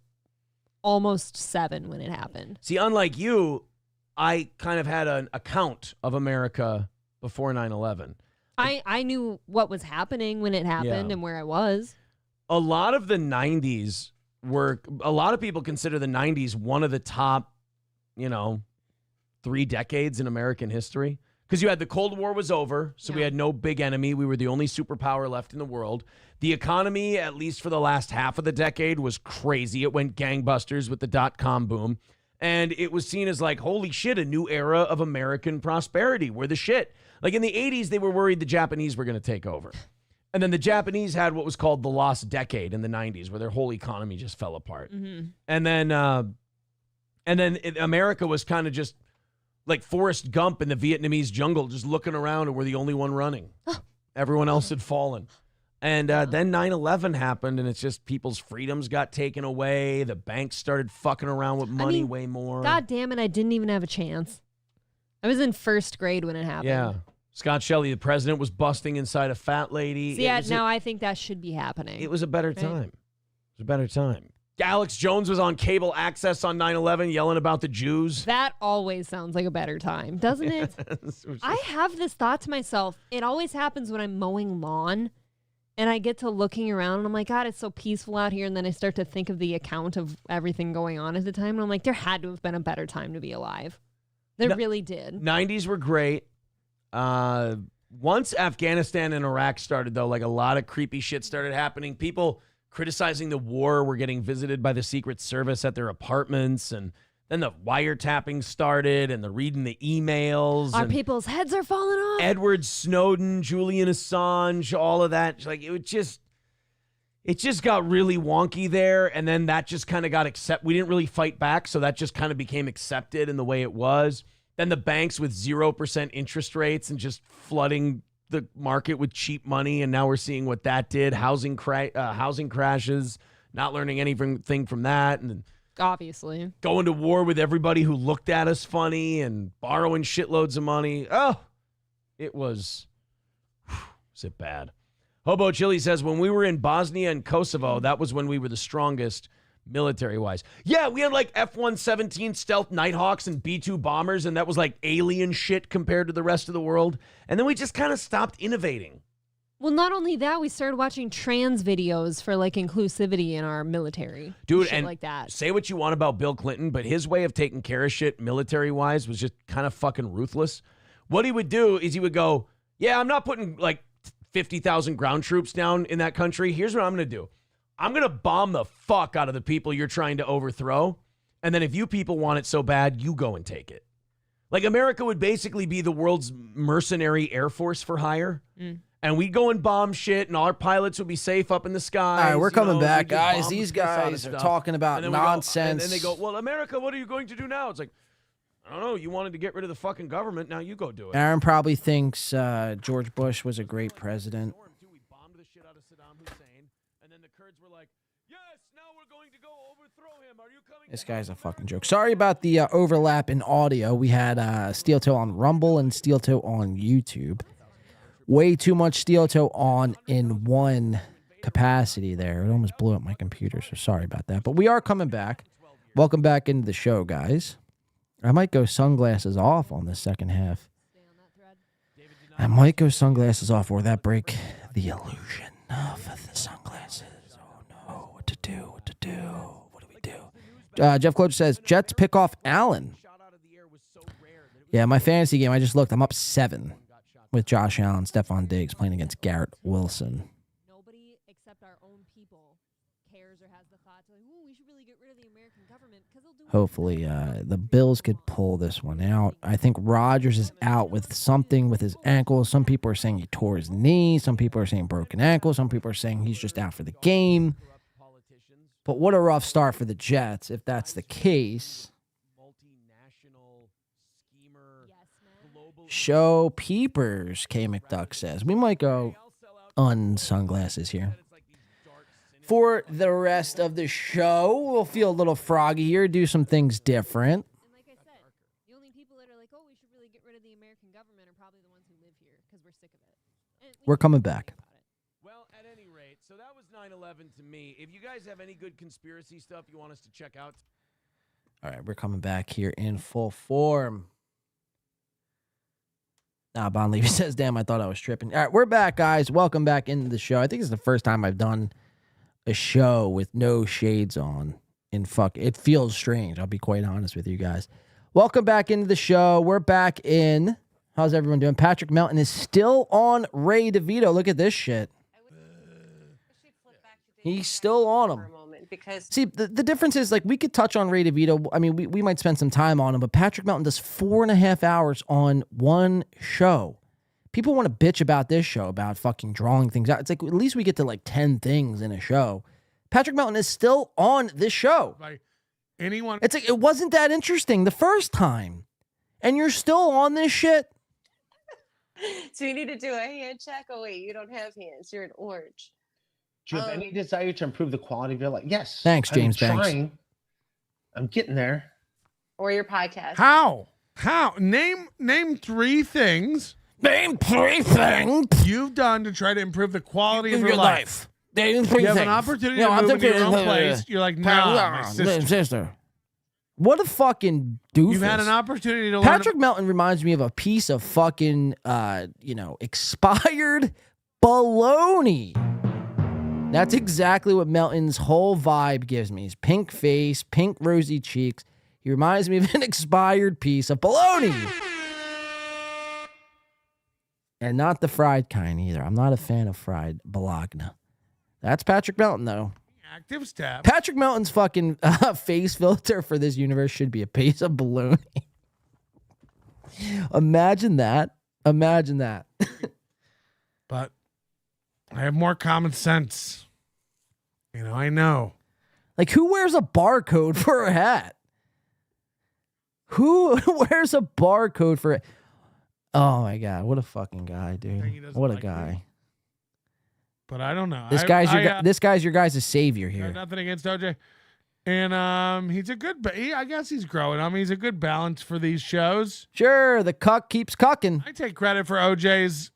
almost 7 when it happened. See, unlike you, I kind of had an account of America before 9/11. I knew what was happening when it happened Yeah. and where I was. A lot of the 90s were, a lot of people consider the 90s one of the top, 3 decades in American history. Because you had the Cold War was over, so we had no big enemy. We were the only superpower left in the world. The economy, at least for the last half of the decade, was crazy. It went gangbusters with the dot-com boom. And it was seen as like, holy shit, a new era of American prosperity. We're the shit. Like in the 80s, they were worried the Japanese were going to take over. And then the Japanese had what was called the lost decade in the 90s, where their whole economy just fell apart. Mm-hmm. And then America was kind of just like Forrest Gump in the Vietnamese jungle, just looking around, and we're the only one running. Everyone else had fallen. And then 9/11 happened, and it's just people's freedoms got taken away. The banks started fucking around with money way more. God damn it, I didn't even have a chance. I was in 1st grade when it happened. Yeah. Scott Shelley, the president, was busting inside a fat lady. See, now I think that should be happening. It was a better Right? time. It was a better time. Alex Jones was on cable access on 9/11 yelling about the Jews. That always sounds like a better time, doesn't it? I have this thought to myself. It always happens when I'm mowing lawn and I get to looking around and I'm like, God, it's so peaceful out here. And then I start to think of the account of everything going on at the time. And I'm like, there had to have been a better time to be alive. There really did. 90s were great. Once Afghanistan and Iraq started, though, like a lot of creepy shit started happening. People criticizing the war were getting visited by the Secret Service at their apartments, and then the wiretapping started, and the reading the emails. Our and people's heads are falling off. Edward Snowden, Julian Assange, all of that. Like it just got really wonky there, and then that just kind of got accepted. We didn't really fight back, so that just kind of became accepted in the way it was. Then the banks with 0% interest rates and just flooding the market with cheap money, and now we're seeing what that did. Housing crashes, not learning anything from that, and Obviously. going to war with everybody who looked at us funny and borrowing shitloads of money. Oh, it was it bad. Hobo Chili says, when we were in Bosnia and Kosovo, that was when we were the strongest military-wise. Yeah, we had like F-117 stealth Nighthawks and B-2 bombers, and that was like alien shit compared to the rest of the world. And then we just kind of stopped innovating. Well, not only that, we started watching trans videos for like inclusivity in our military. Dude, shit and like that. say what you want about Bill Clinton, but his way of taking care of shit military-wise was just kind of fucking ruthless. What he would do is he would go, yeah, I'm not putting like 50,000 ground troops down in that country. Here's what I'm going to do. I'm going to bomb the fuck out of the people you're trying to overthrow. And then if you people want it so bad, you go and take it. Like America would basically be the world's mercenary air force for hire. And we'd go and bomb shit, and all our pilots would be safe up in the skies. All right, we're coming back, we'd just guys. bomb the These piss out of guys are stuff. talking about And then we go- nonsense. and then they go, well, America, what are you going to do now? It's like, I don't know. You wanted to get rid of the fucking government. Now you go do it. Aaron probably thinks George Bush was a great president. This guy's a fucking joke. Sorry about the overlap in audio. We had Steel Toe on Rumble and Steel Toe on YouTube. Way too much Steel Toe on in one capacity there. It almost blew up my computer, so sorry about that. But we are coming back. Welcome back into the show, guys. I might go sunglasses off on the second half. I might go sunglasses off, or that break the illusion of the sunglasses. Oh no, what to do? What to do? What do we do? Jeff Cloach says, Jets pick off Allen. Yeah, my fantasy game, I just looked. I'm up 7 with Josh Allen, Stephon Diggs playing against Garrett Wilson. Nobody except our own people cares or has the thought to, like, we should really get rid of the American government because they'll do Hopefully, the Bills could pull this one out. I think Rodgers is out with something with his ankle. Some people are saying he tore his knee. Some people are saying broken ankle. Some people are saying he's just out for the game. But what a rough start for the Jets, if that's the case. Show peepers, K. McDuck says. We might go sunglasses here. For the rest of the show, we'll feel a little froggy here, do some things different. And like I said, the only people that are like, we should really get rid of the American government are probably the ones who live here because we're sick of it. We're coming back. Well, at any rate, so that was 9/11 to me. If you guys have any good conspiracy stuff you want us to check out. All right, we're coming back here in full form. Bon Levy says, damn, I thought I was tripping. All right, we're back, guys. Welcome back into the show. I think it's the first time I've done a show with no shades on. It feels strange. I'll be quite honest with you guys. Welcome back into the show. We're back in. How's everyone doing? Patrick Melton is still on Ray DeVito. Look at this shit. He's still on him. Because See, the difference is, like, we could touch on Ray DeVito. I mean, we might spend some time on him, but Patrick Melton does 4.5 hours on one show. People want to bitch about this show, about fucking drawing things out. It's like, at least we get to, like, 10 things in a show. Patrick Melton is still on this show. Like anyone. It's like, it wasn't that interesting the first time. And you're still on this shit? so you need to do a hand check. Oh wait, you don't have hands. You're an orange. Do you have any desire to improve the quality of your life? Yes. Thanks, James I'm Banks. trying. I'm getting there. Or your podcast. How? Name 3 things. Name 3 things you've done to try to improve the quality of your life. Name 3 You have things. an opportunity to move into your own place. You're like, nah, my sister. What a fucking doofus. You've had an opportunity to learn. Patrick Melton reminds me of a piece of fucking, expired baloney. That's exactly what Melton's whole vibe gives me. His pink face, pink rosy cheeks. He reminds me of an expired piece of bologna. And not the fried kind either. I'm not a fan of fried bologna. That's Patrick Melton, though. Active step. Patrick Melton's fucking face filter for this universe should be a piece of bologna. Imagine that. Imagine that. But I have more common sense. I know. Like, who wears a barcode for a hat? Who wears a barcode for it? Oh, my God. What a fucking guy, dude. What a guy. But I don't know. This guy's your guys' savior here. Nothing against OJ. And he's a good, I guess he's growing. I mean, he's a good balance for these shows. Sure, the cuck keeps cucking. I take credit for OJ's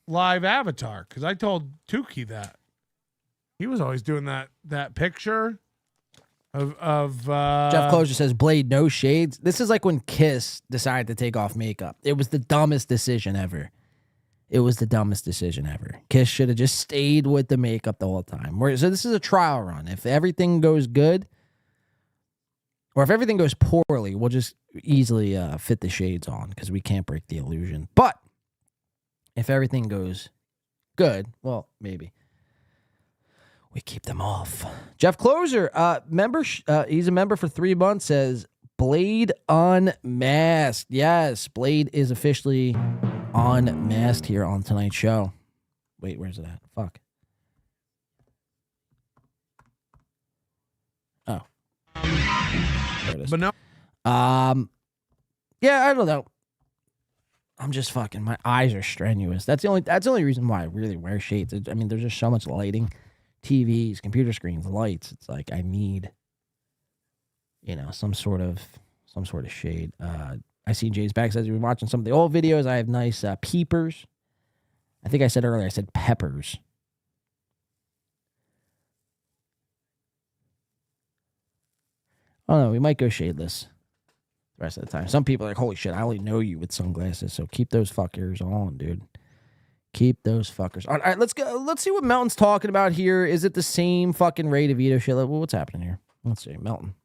live avatar because I told Tukey that. He was always doing that picture of Jeff Closer says, Blade, no shades. This is like when Kiss decided to take off makeup. It was the dumbest decision ever. Kiss should have just stayed with the makeup the whole time. So this is a trial run. If everything goes good, or if everything goes poorly, we'll just easily fit the shades on because we can't break the illusion. But if everything goes good, well, maybe we keep them off. Jeff Closer, he's a member for 3 months, says Blade Unmasked. Yes, Blade is officially unmasked here on tonight's show. Wait, where's it at? Fuck. Oh. There it is. But no. Yeah, I don't know. I'm just fucking, my eyes are strenuous. That's the only reason why I really wear shades. I mean, there's just so much lighting. TVs, computer screens, lights. It's like I need, some sort of shade. I see Jay's back says we've been watching some of the old videos. I have nice peepers. I think I said earlier, I said peppers. Oh no, we might go shadeless the rest of the time. Some people are like, holy shit, I only know you with sunglasses, so keep those fuckers on, dude. Keep those fuckers on. All right, let's go. Let's see what Melton's talking about here. Is it the same fucking Ray DeVito shit? Well, what's happening here? Let's see, Melton.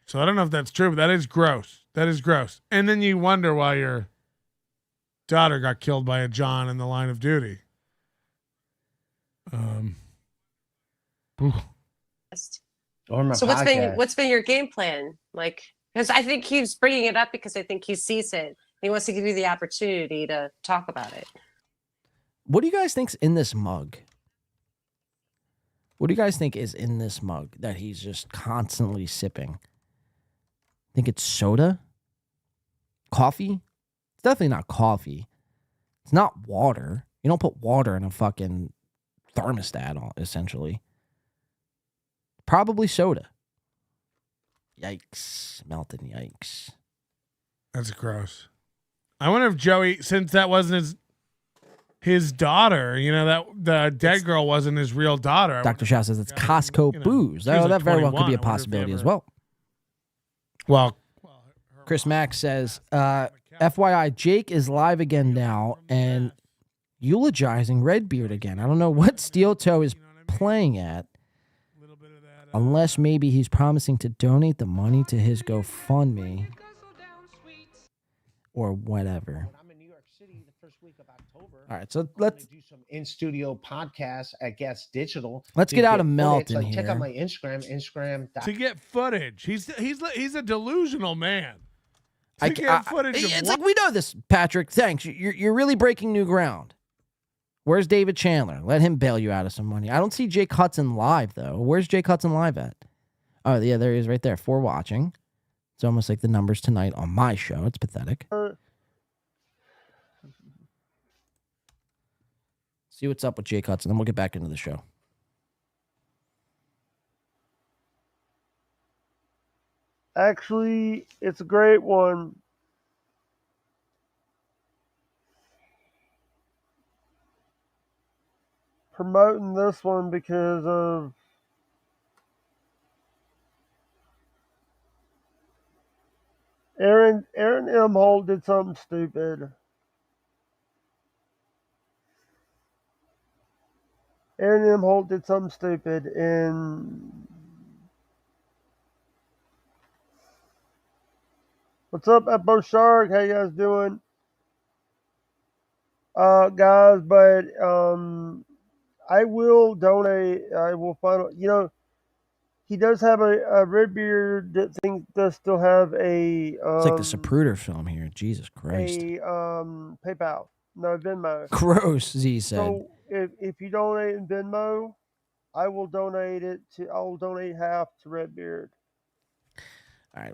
So I don't know if that's true, but that is gross. That is gross. And then you wonder why your daughter got killed by a John in the line of duty. So what's been your game plan? Like, because I think he's bringing it up because I think he sees it. He wants to give you the opportunity to talk about it. What do you guys think's in this mug? What do you guys think is in this mug that he's just constantly sipping? Think it's soda? Coffee? It's definitely not coffee. It's not water. You don't put water in a fucking thermostat, essentially. Probably soda. Yikes. Melton, yikes. That's gross. I wonder if Joey, since that wasn't his daughter, that the dead girl wasn't his real daughter. Dr. Shaw says it's Costco booze. Oh, that very well could be a possibility as well. Well, Chris Mack says, FYI, Jake is live again now and eulogizing Redbeard again. I don't know what Steel Toe is playing at. Unless maybe he's promising to donate the money to his GoFundMe or whatever. I'm in New York City the first week of October. All right, so let's do some in-studio podcasts at Gas Digital. Let's get out of Melton here. Check out here. my Instagram. To get footage. He's a delusional man. To get footage of it's like we know this, Patrick. Thanks. You're really breaking new ground. Where's David Chandler? Let him bail you out of some money. I don't see Jake Hudson live, though. Where's Jake Hudson live at? Oh, yeah, there he is right there. For watching. It's almost like the numbers tonight on my show. It's pathetic. See what's up with Jake Hudson, then we'll get back into the show. Actually, it's a great one. Promoting this one because of Aaron M. Holt did something stupid. Aaron M. Holt did something stupid, and what's up, Ep222? How you guys doing? Guys, but I will donate. I will find. He does have a Redbeard that thing does still have a. It's like the Zapruder film here. Jesus Christ. A PayPal. No, Venmo. Gross, Z said. So if you donate in Venmo, I will donate I'll donate half to Redbeard. All right,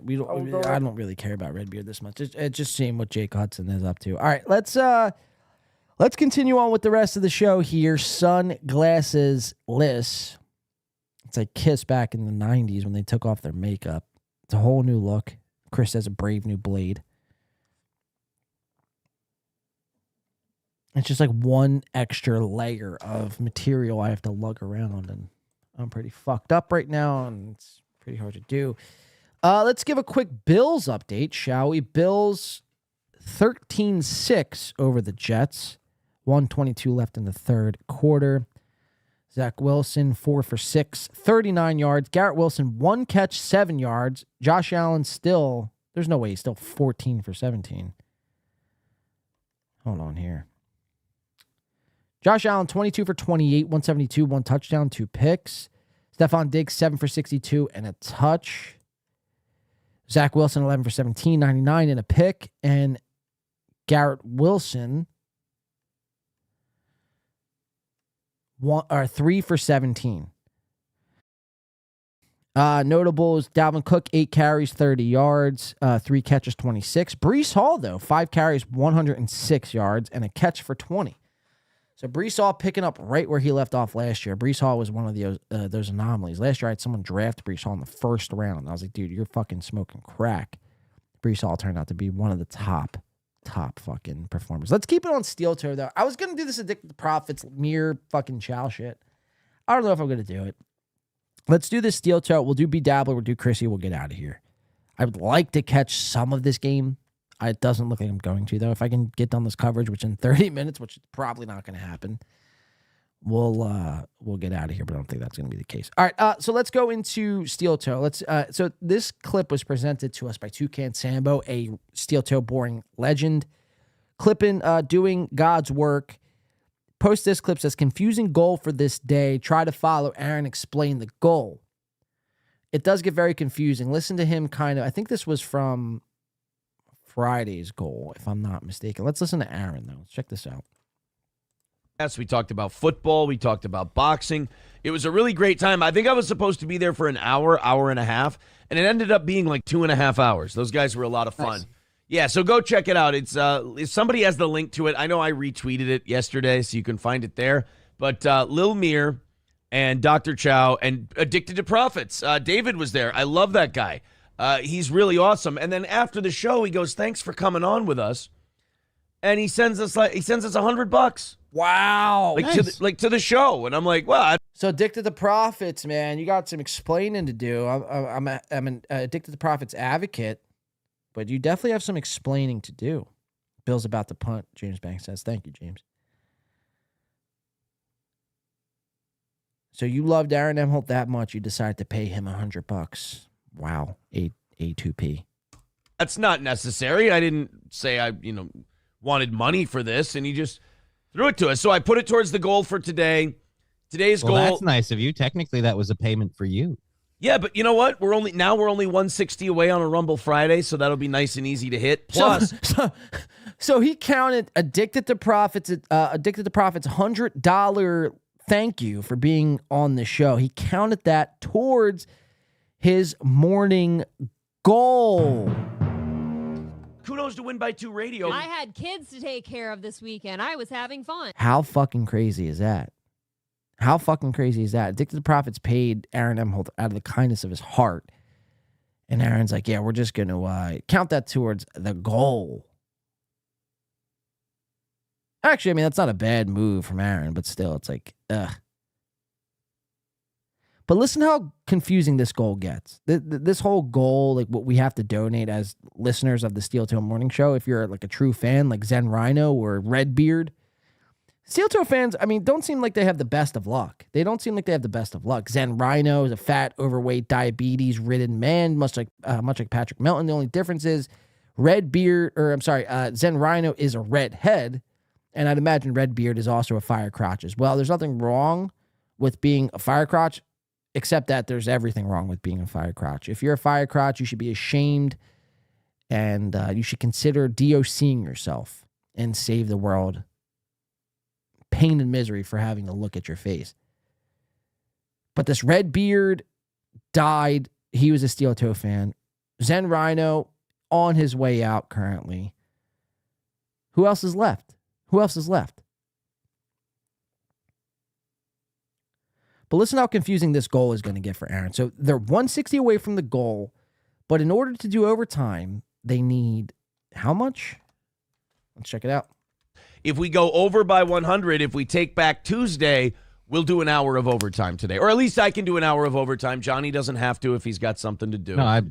I don't really care about Redbeard this much. It's just seeing what Jake Hudson is up to. All right, let's continue on with the rest of the show here. Sunglasses Liss. It's like Kiss back in the 90s when they took off their makeup. It's a whole new look. Chris has a brave new blade. It's just like one extra layer of material I have to lug around, and I'm pretty fucked up right now, and it's pretty hard to do. Let's give a quick Bills update, shall we? Bills 13-6 over the Jets. 1:22 left in the third quarter. Zach Wilson, 4 for 6, 39 yards. Garrett Wilson, 1 catch, 7 yards. Josh Allen there's no way he's still 14 for 17. Hold on here. Josh Allen, 22 for 28, 172, 1 touchdown, 2 picks. Stephon Diggs, 7 for 62 and a touch. Zach Wilson, 11 for 17, 99 and a pick. And Garrett Wilson, 3 for 17. Notables, Dalvin Cook, 8 carries, 30 yards, 3 catches, 26. Breece Hall, though, 5 carries, 106 yards, and a catch for 20. So Brees Hall picking up right where he left off last year. Brees Hall was one of those anomalies. Last year I had someone draft Brees Hall in the first round. I was like, dude, you're fucking smoking crack. Brees Hall turned out to be one of the top fucking performers. Let's keep it on Steel Toe, though. I was going to do this Addicted to Profits mere fucking chow shit. I don't know if I'm going to do it. Let's do this Steel Toe. We'll do B Dabbler. We'll do Chrissy. We'll get out of here. I would like to catch some of this game. It doesn't look like I'm going to, though. If I can get done this coverage, which in 30 minutes, which is probably not going to happen, we'll get out of here, but I don't think that's going to be the case. All right, so let's go into Steel Toe. So this clip was presented to us by Toucan Sambo, a Steel Toe boring legend. Clipping, doing God's work. Post this clip, says, confusing goal for this day. Try to follow Aaron explain the goal. It does get very confusing. Listen to him I think this was from Friday's goal, if I'm not mistaken. Let's listen to Aaron, though. Let's check this out. Yes, we talked about football. We talked about boxing. It was a really great time. I think I was supposed to be there for an hour and a half, and it ended up being like 2.5 hours. Those guys were a lot of fun. Nice. Yeah, so go check it out. It's if somebody has the link to it. I know I retweeted it yesterday, so you can find it there. But Lil Mir and Dr. Chow and Addicted to Profits. David was there. I love that guy. He's really awesome. And then after the show, he goes, "Thanks for coming on with us." And he sends us $100. Wow. Nice. To the show. And I'm like, wow. So Addicted to Profits, man, you got some explaining to do. I'm an Addicted to Profits advocate, but you definitely have some explaining to do. Bill's about to punt, James Banks says. Thank you, James. So you loved Aaron Emholt that much, you decided to pay him $100. Wow. A2P. That's not necessary. I didn't say I, wanted money for this, and he just threw it to us. So I put it towards the goal for today. Today's goal. That's nice of you. Technically, that was a payment for you. Yeah, but you know what? We're only 160 away on a Rumble Friday, so that'll be nice and easy to hit. Plus, so he counted Addicted to Profits $100 thank you for being on the show. He counted that towards his morning goal. Kudos to Win by 2 Radio. I had kids to take care of this weekend. I was having fun. How fucking crazy is that? How fucking crazy is that? Addicted to Profits paid Aaron Emholt out of the kindness of his heart. And Aaron's like, yeah, we're just going to count that towards the goal. Actually, I mean, that's not a bad move from Aaron, but still, it's like, ugh. But listen how confusing this goal gets. This whole goal, like what we have to donate as listeners of the Steel Toe Morning Show, if you're like a true fan, like Zen Rhino or Redbeard. Steel Toe fans, I mean, don't seem like they have the best of luck. They don't seem like they have the best of luck. Zen Rhino is a fat, overweight, diabetes-ridden man, much like Patrick Melton. The only difference is Zen Rhino is a redhead, and I'd imagine Redbeard is also a fire crotch as well. There's nothing wrong with being a fire crotch, except that there's everything wrong with being a fire crotch. If you're a fire crotch, you should be ashamed, and you should consider DOCing yourself and save the world pain and misery for having to look at your face. But this Redbeard died. He was a Steel Toe fan. Zen Rhino on his way out currently. Who else is left? But listen how confusing this goal is going to get for Aaron. So they're 160 away from the goal, but in order to do overtime, they need how much? Let's check it out. If we go over by 100, if we take back Tuesday, we'll do an hour of overtime today. Or at least I can do an hour of overtime. Johnny doesn't have to if he's got something to do. No, I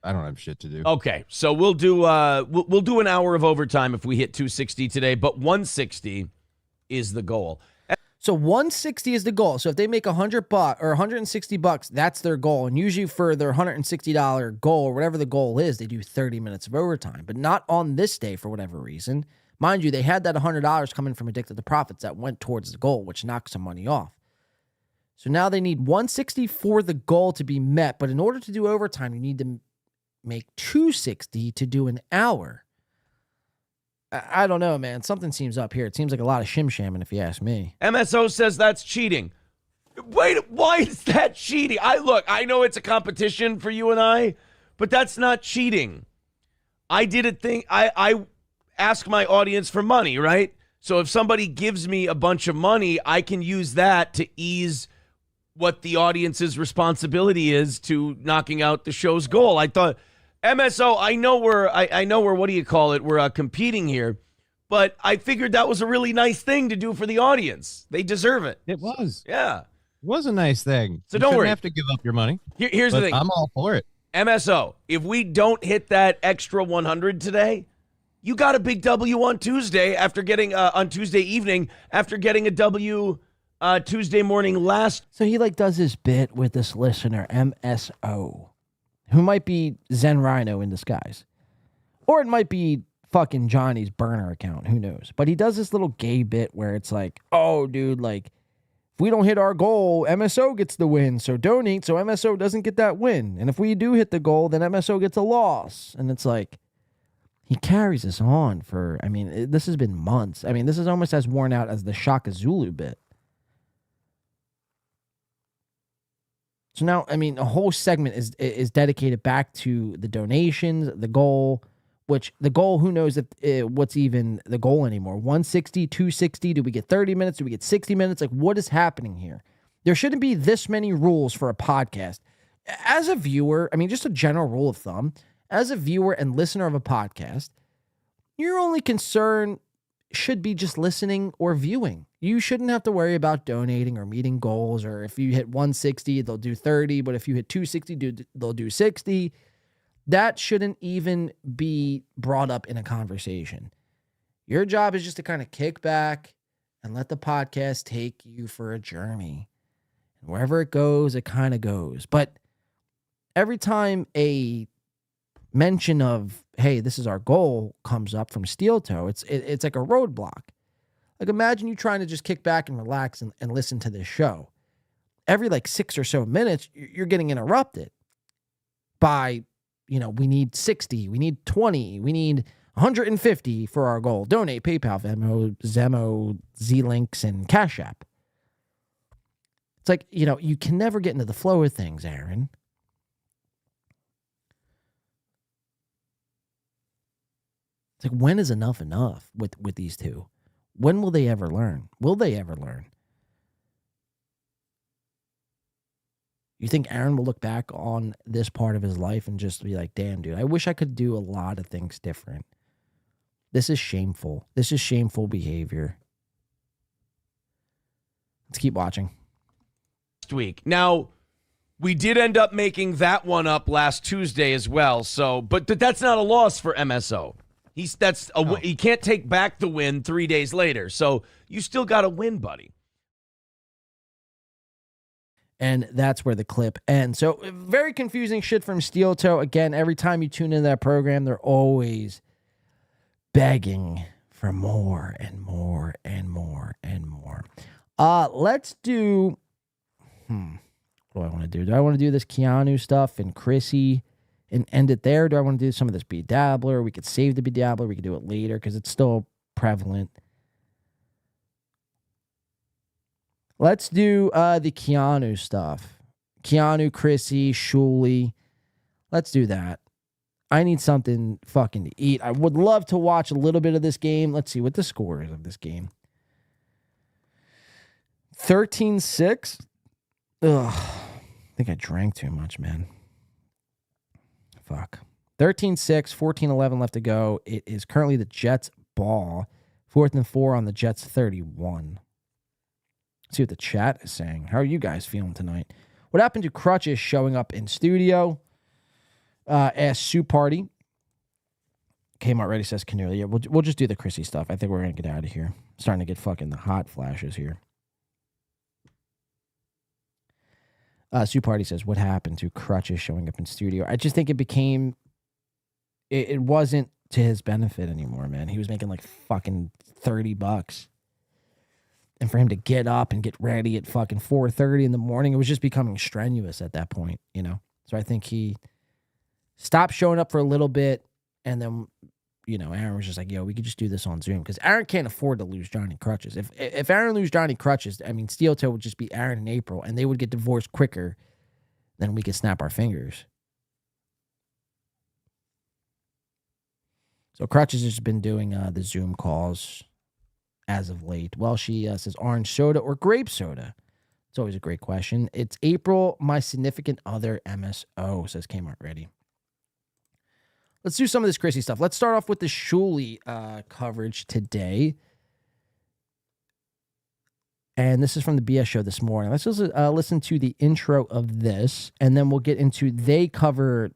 don't have shit to do. Okay, so we'll do an hour of overtime if we hit 260 today, but 160 is the goal. So 160 is the goal. So if they make $100 or $160, that's their goal. And usually for their $160 goal or whatever the goal is, they do 30 minutes of overtime, but not on this day for whatever reason. Mind you, they had that $100 coming from Addicted to Profits that went towards the goal, which knocked some money off. So now they need 160 for the goal to be met. But in order to do overtime, you need to make 260 to do an hour. I don't know, man. Something seems up here. It seems like a lot of shim-shamming, if you ask me. MSO says that's cheating. Wait, why is that cheating? I know it's a competition for you and I, but that's not cheating. I did a thing. I ask my audience for money, right? So if somebody gives me a bunch of money, I can use that to ease what the audience's responsibility is to knocking out the show's goal. I thought MSO, I know we're what do you call it? We're competing here, but I figured that was a really nice thing to do for the audience. They deserve it. It was. Yeah. It was a nice thing. So You don't shouldn't worry. have to give up your money. Here's the but thing. I'm all for it. MSO, if we don't hit that extra 100 today, you got a big W on Tuesday after getting on Tuesday evening after getting a W Tuesday morning last. So he like does this bit with this listener, MSO, who might be Zen Rhino in disguise. Or it might be fucking Johnny's burner account. Who knows? But he does this little gay bit where it's like, oh, dude, like, if we don't hit our goal, MSO gets the win. So donate so MSO doesn't get that win. And if we do hit the goal, then MSO gets a loss. And it's like, he carries this on for, I mean, this has been months. I mean, this is almost as worn out as the Shaka Zulu bit. So now, I mean, a whole segment is dedicated back to the donations, the goal, which the goal, who knows if what's even the goal anymore? 160, 260? Do we get 30 minutes? Do we get 60 minutes? Like, what is happening here? There shouldn't be this many rules for a podcast. As a viewer, I mean, just a general rule of thumb, as a viewer and listener of a podcast, your only concern should be just listening or viewing. You shouldn't have to worry about donating or meeting goals, or if you hit 160, they'll do 30, but if you hit 260, they'll do 60. That shouldn't even be brought up in a conversation. Your job is just to kind of kick back and let the podcast take you for a journey. And wherever it goes, it kind of goes. But every time a mention of, hey, this is our goal comes up from Steel Toe, it's like a roadblock. Like, imagine you trying to just kick back and relax and listen to this show. Every like 6 or so minutes, you're getting interrupted by, you know, we need 60, we need 20, we need 150 for our goal. Donate, PayPal, Venmo, Z-Links, and Cash App. It's like, you know, you can never get into the flow of things, Aaron. It's like, when is enough with these two? When will they ever learn? Will they ever learn? You think Aaron will look back on this part of his life and just be like, damn, dude, I wish I could do a lot of things different. This is shameful. This is shameful behavior. Let's keep watching. Next week. Now, we did end up making that one up last Tuesday as well. So, but that's not a loss for MSO. He can't take back the win 3 days later. So you still got to win, buddy. And that's where the clip ends. So very confusing shit from Steel Toe. Again, every time you tune into that program, they're always begging for more and more and more and more. Let's do, what do I want to do? Do I want to do this Keanu stuff and Chrissy and end it there? Do I want to do some of this Be Dabbler? We could save the Be Dabbler. We could do it later because it's still prevalent. Let's do the Keanu stuff. Keanu, Chrissy, Shuley. Let's do that. I need something fucking to eat. I would love to watch a little bit of this game. Let's see what the score is of this game. 13-6. Ugh. I think I drank too much, man. Fuck. 13-6, 14-11 left to go. It is currently the Jets' ball. 4th and 4 on the Jets' 31. Let's see what the chat is saying. How are you guys feeling tonight? What happened to Crutches showing up in studio? Ask Sue Party. Came out ready, says Cornelia. Yeah, we'll just do the Chrissy stuff. I think we're going to get out of here. Starting to get fucking the hot flashes here. Sue Party says, what happened to Crutches showing up in studio? I just think it became, it wasn't to his benefit anymore, man. He was making like fucking $30. And for him to get up and get ready at fucking 4:30 in the morning, it was just becoming strenuous at that point, you know? So I think he stopped showing up for a little bit. And then, you know, Aaron was just like, yo, we could just do this on Zoom. Because Aaron can't afford to lose Johnny Crutches. If Aaron lose Johnny Crutches, I mean, Steel Toe would just be Aaron in April. And they would get divorced quicker than we could snap our fingers. So Crutches has been doing the Zoom calls as of late? Well, she says orange soda or grape soda. It's always a great question. It's April, my significant other MSO, says Kmart Ready. Let's do some of this crazy stuff. Let's start off with the Shuli coverage today. And this is from the BS show this morning. Let's just listen to the intro of this, and then we'll get into they cover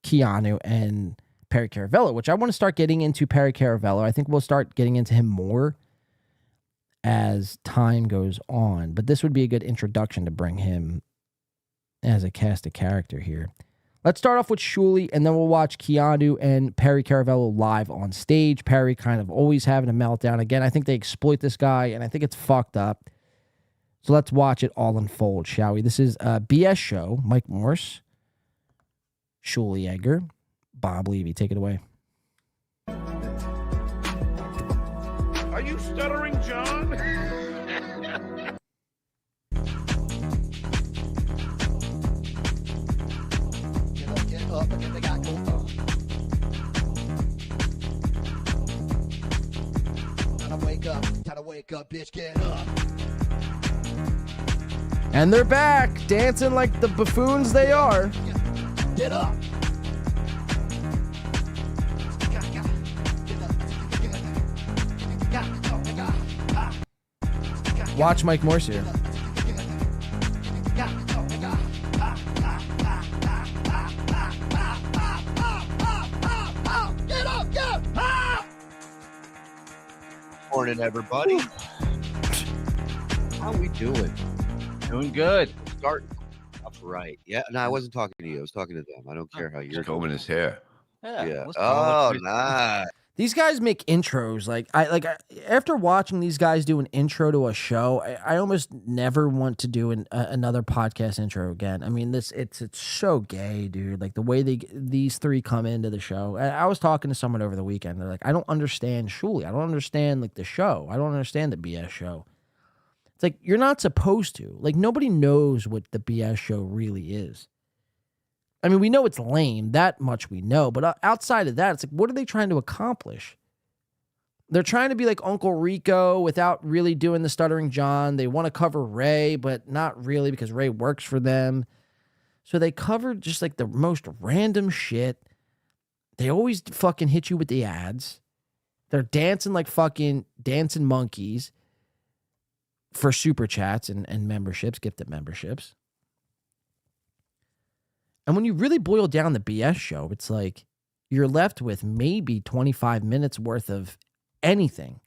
Keanu and Perry Caravello, which I want to start getting into Perry Caravello. I think we'll start getting into him more as time goes on. But this would be a good introduction to bring him as a cast of character here. Let's start off with Shuli, and then we'll watch Keanu and Perry Caravello live on stage. Perry kind of always having a meltdown. Again, I think they exploit this guy, and I think it's fucked up. So let's watch it all unfold, shall we? This is a BS show. Mike Morse, Shuli Edgar, Bob Levy. Take it away. Are you Stuttering John? Get up and get the guy go up. Gotta wake up, bitch, get up. And they're back, dancing like the buffoons they are. Get up. Watch Mike Morse here. Morning, everybody. How we doing? Doing good. Starting off right. Yeah, no, I wasn't talking to you. I was talking to them. I don't care how you're combing his hair. Yeah. Oh, nice. These guys make intros. After watching these guys do an intro to a show, I almost never want to do another podcast intro again. I mean, it's so gay, dude. Like the way these three come into the show. I was talking to someone over the weekend. They're like, I don't understand Shuli. I don't understand like the show. I don't understand the BS show. It's like you're not supposed to. Like nobody knows what the BS show really is. I mean, we know it's lame. That much we know. But outside of that, it's like, what are they trying to accomplish? They're trying to be like Uncle Rico without really doing the Stuttering John. They want to cover Ray, but not really because Ray works for them. So they covered just like the most random shit. They always fucking hit you with the ads. They're dancing like fucking dancing monkeys for super chats and memberships, gifted memberships. And when you really boil down the BS show, it's like you're left with maybe 25 minutes worth of anything.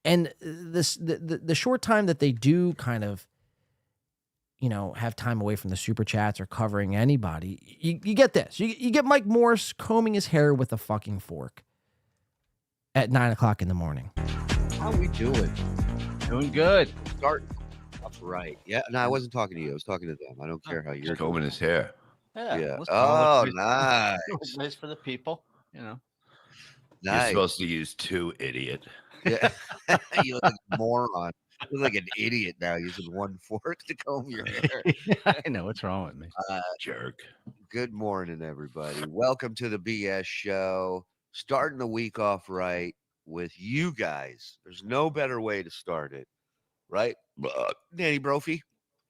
And the short time that they do kind of, have time away from the super chats or covering anybody, you get this. You get Mike Morse combing his hair with a fucking fork at 9 o'clock in the morning. How we doing? Doing good. Starting off right. Yeah, no, I wasn't talking to you. I was talking to them. I don't care how you're combing his hair. Yeah. Oh, nice. Nice for the people, Nice. You're supposed to use two, idiot. Yeah. You look like a moron. You look like an idiot now using one fork to comb your hair. I know. What's wrong with me? Jerk. Good morning, everybody. Welcome to the BS show. Starting the week off right with you guys. There's no better way to start it, right? Danny Brophy.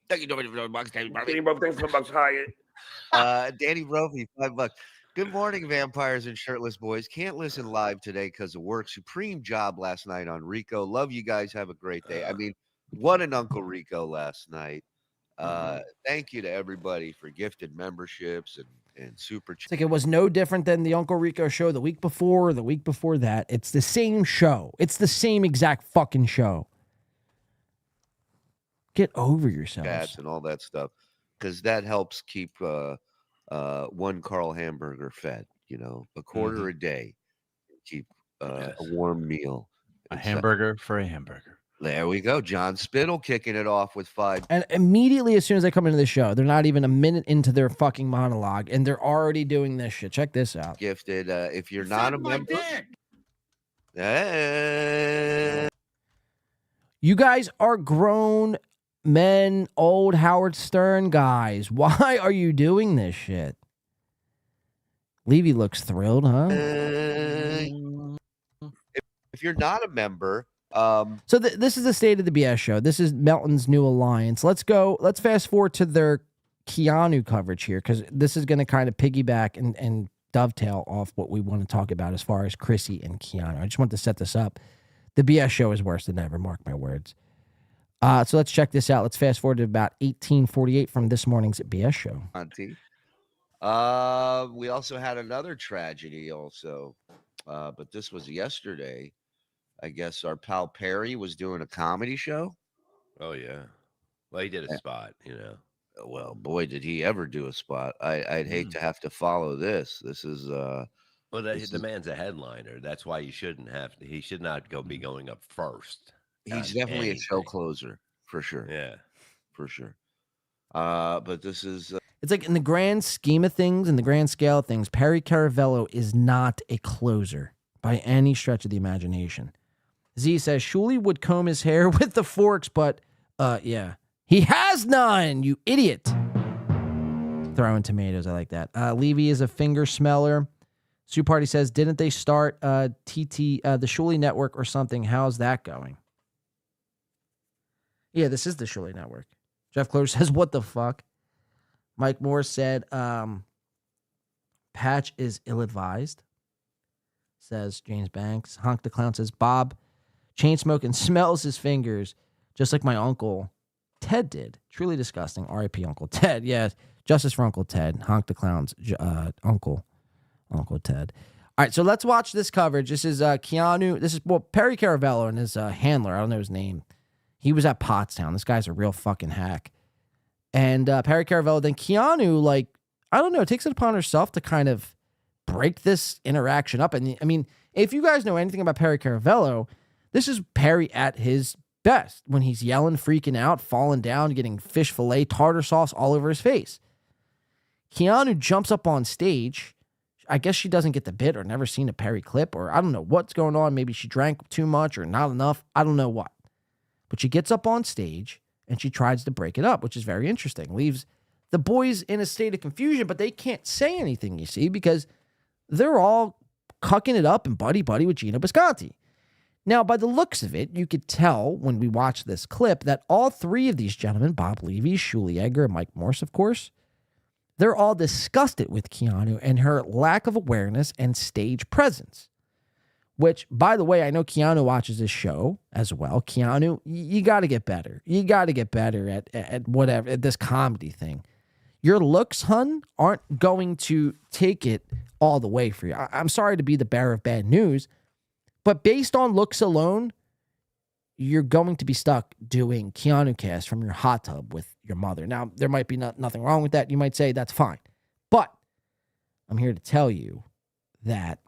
Thank you, Danny Brophy. Danny Brophy, thanks for the bucks. Hi. Danny Brophy, $5. Good morning, vampires and shirtless boys. Can't listen live today because of work. Supreme job last night on Rico. Love you guys. Have a great day. I mean, what an Uncle Rico last night. Thank you to everybody for gifted memberships and super. It's like it was no different than the Uncle Rico show the week before or the week before that. It's the same show. It's the same exact fucking show. Get over yourselves. And all that stuff. Because that helps keep one Carl hamburger fed, a quarter a day. Keep a warm meal. A hamburger for a hamburger. There we go. John Spittle kicking it off with 5. And immediately as soon as they come into the show, they're not even a minute into their fucking monologue, and they're already doing this shit. Check this out. Gifted. If you're not a member. You guys are grown men, old Howard Stern guys. Why are you doing this shit? Levy looks thrilled, huh? If you're not a member, So this is the state of the BS show. This is Melton's new alliance. Let's fast forward to their Keanu coverage here, because this is going to kind of piggyback and dovetail off what we want to talk about as far as Chrissy and Keanu. I just want to set this up. The BS show is worse than ever, mark my words. So let's check this out. Let's fast forward to about 1848 from this morning's BS show. We also had another tragedy also, but this was yesterday. I guess our pal Perry was doing a comedy show. Oh, yeah. Well, he did a spot, you know. Well, boy, did he ever do a spot. I'd hate to have to follow this. This is well, the man's a headliner. That's why you shouldn't have to. He should not be going up first. He's definitely a show closer for sure. Yeah, for sure. But this is it's like in the grand scheme of things, in the grand scale of things, Perry Caravello is not a closer by any stretch of the imagination. Z says Shuli would comb his hair with the forks, but yeah. He has none, you idiot. Throwing tomatoes, I like that. Levy is a finger smeller. Sue Party says, didn't they start the Shuli Network or something? How's that going? Yeah, this is the Shuli Network. Jeff Clover says, what the fuck? Mike Moore said, Patch is ill-advised. Says James Banks. Honk the Clown says, Bob chain smoking smells his fingers just like my uncle Ted did. Truly disgusting. R.I.P. Uncle Ted. Yeah, justice for Uncle Ted. Honk the Clown's Uncle Ted. All right, so let's watch this coverage. This is Keanu. This is Perry Caravello and his handler. I don't know his name. He was at Pottstown. This guy's a real fucking hack. And Perry Caravello, then Keanu, like, I don't know, takes it upon herself to kind of break this interaction up. And I mean, if you guys know anything about Perry Caravello, this is Perry at his best when he's yelling, freaking out, falling down, getting fish fillet, tartar sauce all over his face. Keanu jumps up on stage. I guess she doesn't get the bit or never seen a Perry clip, or I don't know what's going on. Maybe she drank too much or not enough. I don't know what. But she gets up on stage and she tries to break it up, which is very interesting. Leaves the boys in a state of confusion, but they can't say anything, you see, because they're all cucking it up and buddy-buddy with Gino Bisconti. Now, by the looks of it, you could tell when we watch this clip that all three of these gentlemen, Bob Levy, Shuli Egger, and Mike Morse, of course, they're all disgusted with Keanu and her lack of awareness and stage presence. Which, by the way, I know Keanu watches this show as well. Keanu, you got to get better. You got to get better at whatever, at this comedy thing. Your looks, hun, aren't going to take it all the way for you. I'm sorry to be the bearer of bad news, but based on looks alone, you're going to be stuck doing Keanu cast from your hot tub with your mother. Now, there might be nothing wrong with that. You might say that's fine. But I'm here to tell you that,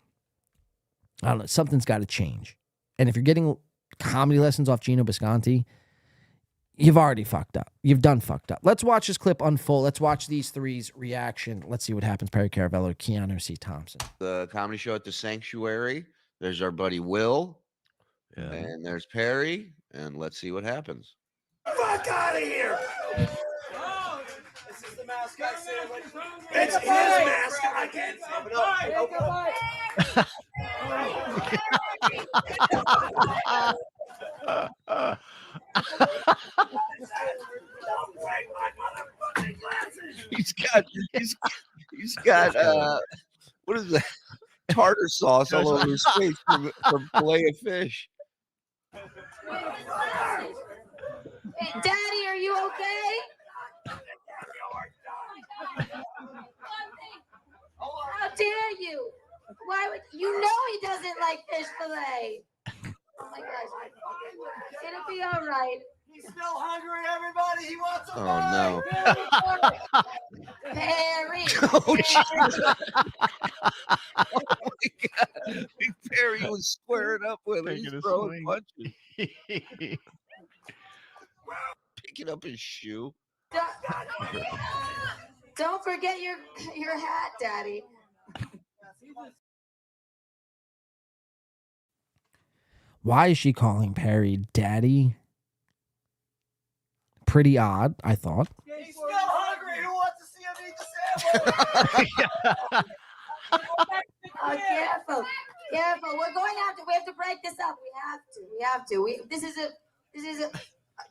I don't know, something's got to change. And if you're getting comedy lessons off Gino Bisconti, you've already fucked up. You've done fucked up. Let's watch this clip unfold. Let's watch these three's reaction. Let's see what happens. Perry Caravello, Keanu C. Thompson. The comedy show at the Sanctuary. There's our buddy Will. Yeah. And there's Perry. And let's see what happens. Fuck out of here! Oh, this is the mask I said. It's his mask. I can't sum it up. He's got what is that? Tartar sauce all over his face from fillet of fish. Hey, Daddy, are you okay? How dare you? Why would you know he doesn't like fish fillet? Oh my gosh. It'll be all right. He's still hungry, everybody. He wants a Oh, no. Perry. Oh, my God. Big Perry was squaring up with him. He's throwing punches. Picking up his shoe. Don't forget your hat, Daddy. Why is she calling Perry Daddy? Pretty odd, I thought. He's still hungry. Who wants to see him eat the sandwich? Oh, careful. Careful. We have to break this up. We have to. This is a.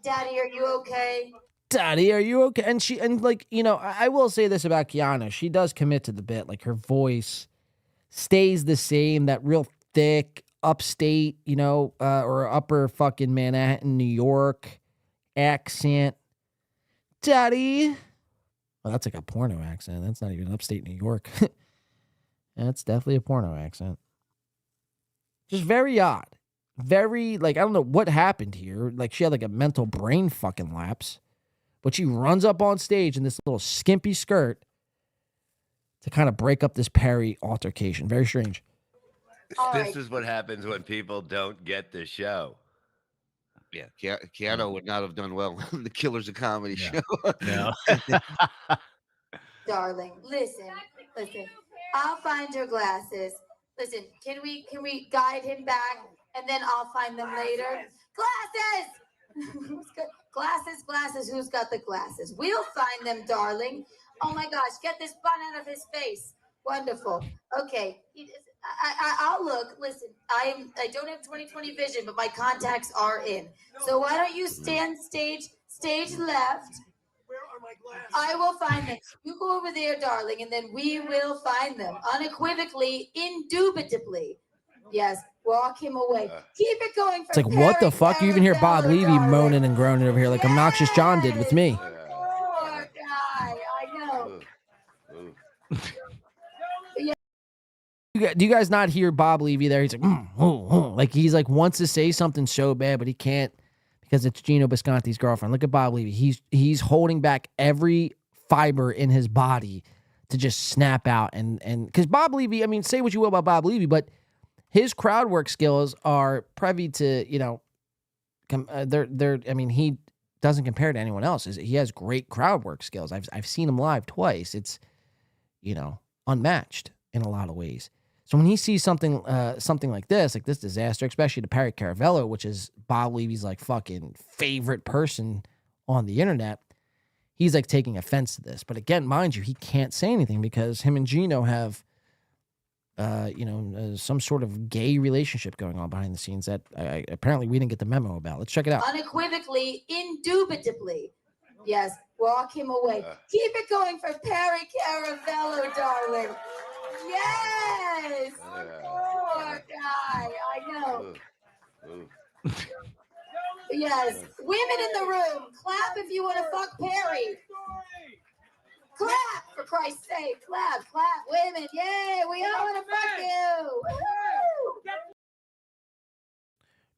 Daddy, are you okay? Daddy, are you okay? And like, you know, I will say this about Keanu. She does commit to the bit. Like, her voice stays the same, that real thick, upstate, you know, or upper fucking Manhattan, New York accent. Daddy. Well, that's like a porno accent. That's not even upstate New York. That's definitely a porno accent. Just very odd. Very, like, I don't know what happened here. Like, she had like a mental brain fucking lapse. But she runs up on stage in this little skimpy skirt to kind of break up this Perry altercation. Very strange. This is what happens when people don't get the show. Yeah, Keanu would not have done well on the Killers of Comedy show. No. Darling, listen. I'll find your glasses. Listen, can we guide him back and then I'll find them later? Glasses! Glasses, who's got the glasses? We'll find them, darling. Oh my gosh, get this bun out of his face. Wonderful. Okay. I'll look. Listen, I don't have 20/20 vision, but my contacts are in. So why don't you stand stage left? Where are my glasses? I will find them. You go over there, darling, and then we will find them. Unequivocally, indubitably. Yes, walk him away. Keep it going for It's like, what the fuck? You even hear Bob Levy moaning and groaning over here like Obnoxious John did with me. Poor guy. I know. Do you guys not hear Bob Levy there? He's like, like he's like wants to say something so bad, but he can't because it's Gino Bisconti's girlfriend. Look at Bob Levy. He's holding back every fiber in his body to just snap out. And because Bob Levy, I mean, say what you will about Bob Levy, but his crowd work skills are privy to, you know, I mean, he doesn't compare to anyone else. He has great crowd work skills. I've seen him live twice. It's, you know, unmatched in a lot of ways. So when he sees something like this disaster, especially to Perry Caravello, which is Bob Levy's like fucking favorite person on the internet, he's like taking offense to this. But again, mind you, he can't say anything because him and Gino have, some sort of gay relationship going on behind the scenes that apparently we didn't get the memo about. Let's check it out. Unequivocally, indubitably. Yes, walk him away. Keep it going for Perry Caravello, darling. Yes! Poor guy. I know. Yes. Women in the room, clap if you want to fuck Perry. Clap, for Christ's sake. Clap. Women, yay. We all want to fuck you. Woo!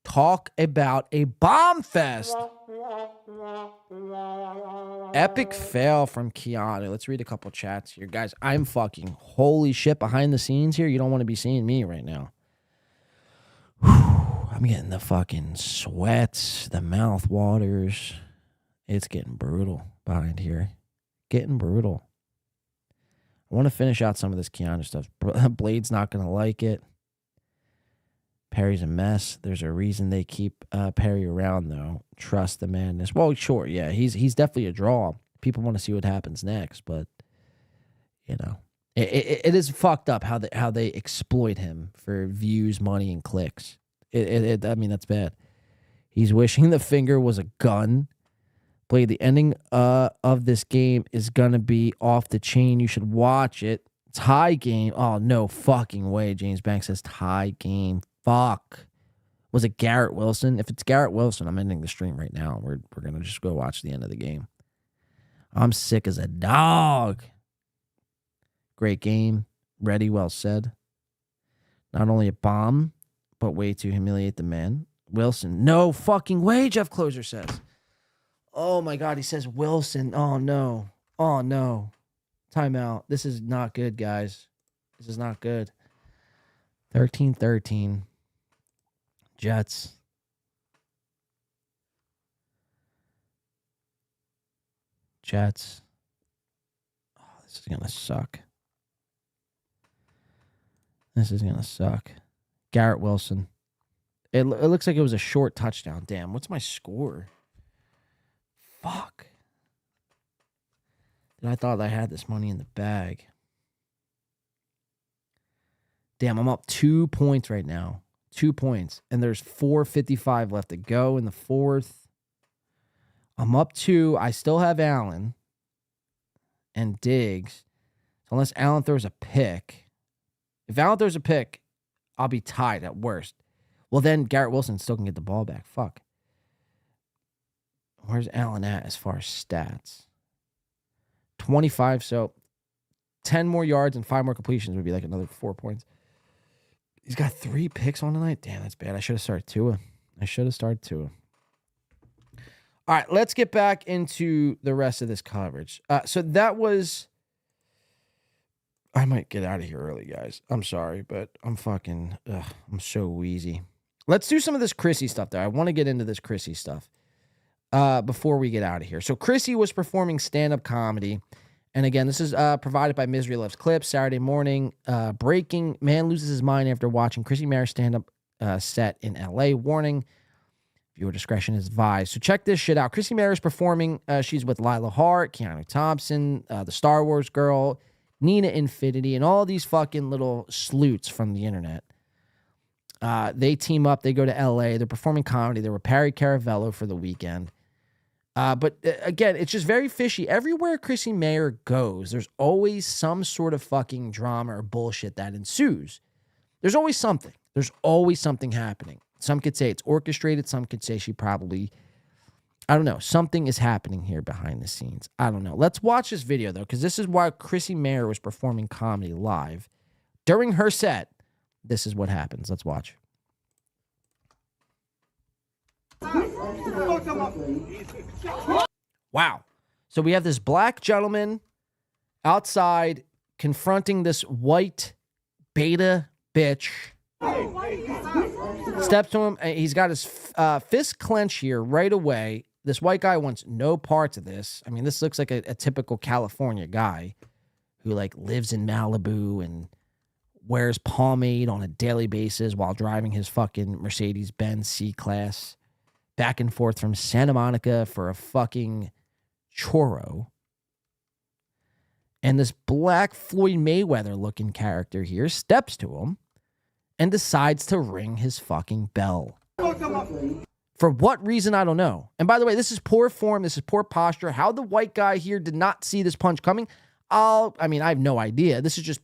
Talk about a bomb fest. Epic fail from Keanu. Let's read a couple chats here. Guys, I'm fucking holy shit behind the scenes here. You don't want to be seeing me right now. Whew, I'm getting the fucking sweats, the mouth waters. It's getting brutal behind here. Getting brutal. I want to finish out some of this Keanu stuff. Blade's not going to like it. Perry's a mess. There's a reason they keep Perry around, though. Trust the madness. Well, sure, yeah, he's definitely a draw. People want to see what happens next, but you know, it is fucked up how they exploit him for views, money, and clicks. I mean, that's bad. He's wishing the finger was a gun. Blade, the ending of this game is gonna be off the chain. You should watch it. Tie game. Oh no fucking way. James Banks says tie game. Fuck. Was it Garrett Wilson? If it's Garrett Wilson, I'm ending the stream right now. We're going to just go watch the end of the game. I'm sick as a dog. Great game. Ready, well said. Not only a bomb, but way to humiliate the man. Wilson. No fucking way, Jeff Closer says. Oh my God, he says Wilson. Oh no. Oh no. Timeout. This is not good, guys. This is not good. 13-13. Jets. Oh, this is going to suck. Garrett Wilson. It looks like it was a short touchdown. Damn, what's my score? Fuck. And I thought I had this money in the bag. Damn, I'm up 2 points right now. 2 points. And there's 4:55 left to go in the fourth. I'm up 2. I still have Allen and Diggs. So unless Allen throws a pick. If Allen throws a pick, I'll be tied at worst. Well, then Garrett Wilson still can get the ball back. Fuck. Where's Allen at as far as stats? 25. So 10 more yards and 5 more completions would be like another 4 points. He's got 3 picks on tonight. Damn, that's bad. I should have started Tua. All right, let's get back into the rest of this coverage. So that was... I might get out of here early, guys. I'm sorry, but I'm fucking... I'm so wheezy. Let's do some of this Chrissy stuff, though. I want to get into this Chrissy stuff before we get out of here. So Chrissy was performing stand-up comedy. And again, this is provided by Misery Loves Clips. Saturday morning, breaking. Man loses his mind after watching Chrissy Mayer's stand-up set in L.A. Warning. Viewer discretion is advised. So check this shit out. Chrissy Mayer is performing. She's with Lila Hart, Keanu Thompson, the Star Wars girl, Nina Infinity, and all these fucking little sleuths from the internet. They team up. They go to L.A. They're performing comedy. They were Perry Caravello for the weekend. But again, it's just very fishy. Everywhere Chrissy Mayer goes, there's always some sort of fucking drama or bullshit that ensues. There's always something. There's always something happening. Some could say it's orchestrated. Some could say she probably, I don't know. Something is happening here behind the scenes. I don't know. Let's watch this video, though, because this is why Chrissy Mayer was performing comedy live. During her set, this is what happens. Let's watch. Wow. So we have this black gentleman outside confronting this white beta bitch. Steps to him. He's got his fist clenched here right away. This white guy wants no parts of this. I mean, this looks like a typical California guy who like lives in Malibu and wears pomade on a daily basis while driving his fucking Mercedes-Benz C-Class back and forth from Santa Monica for a fucking churro. And this black Floyd Mayweather looking character here steps to him and decides to ring his fucking bell. For what reason, I don't know. And by the way, this is poor form. This is poor posture. How the white guy here did not see this punch coming, I have no idea. This is just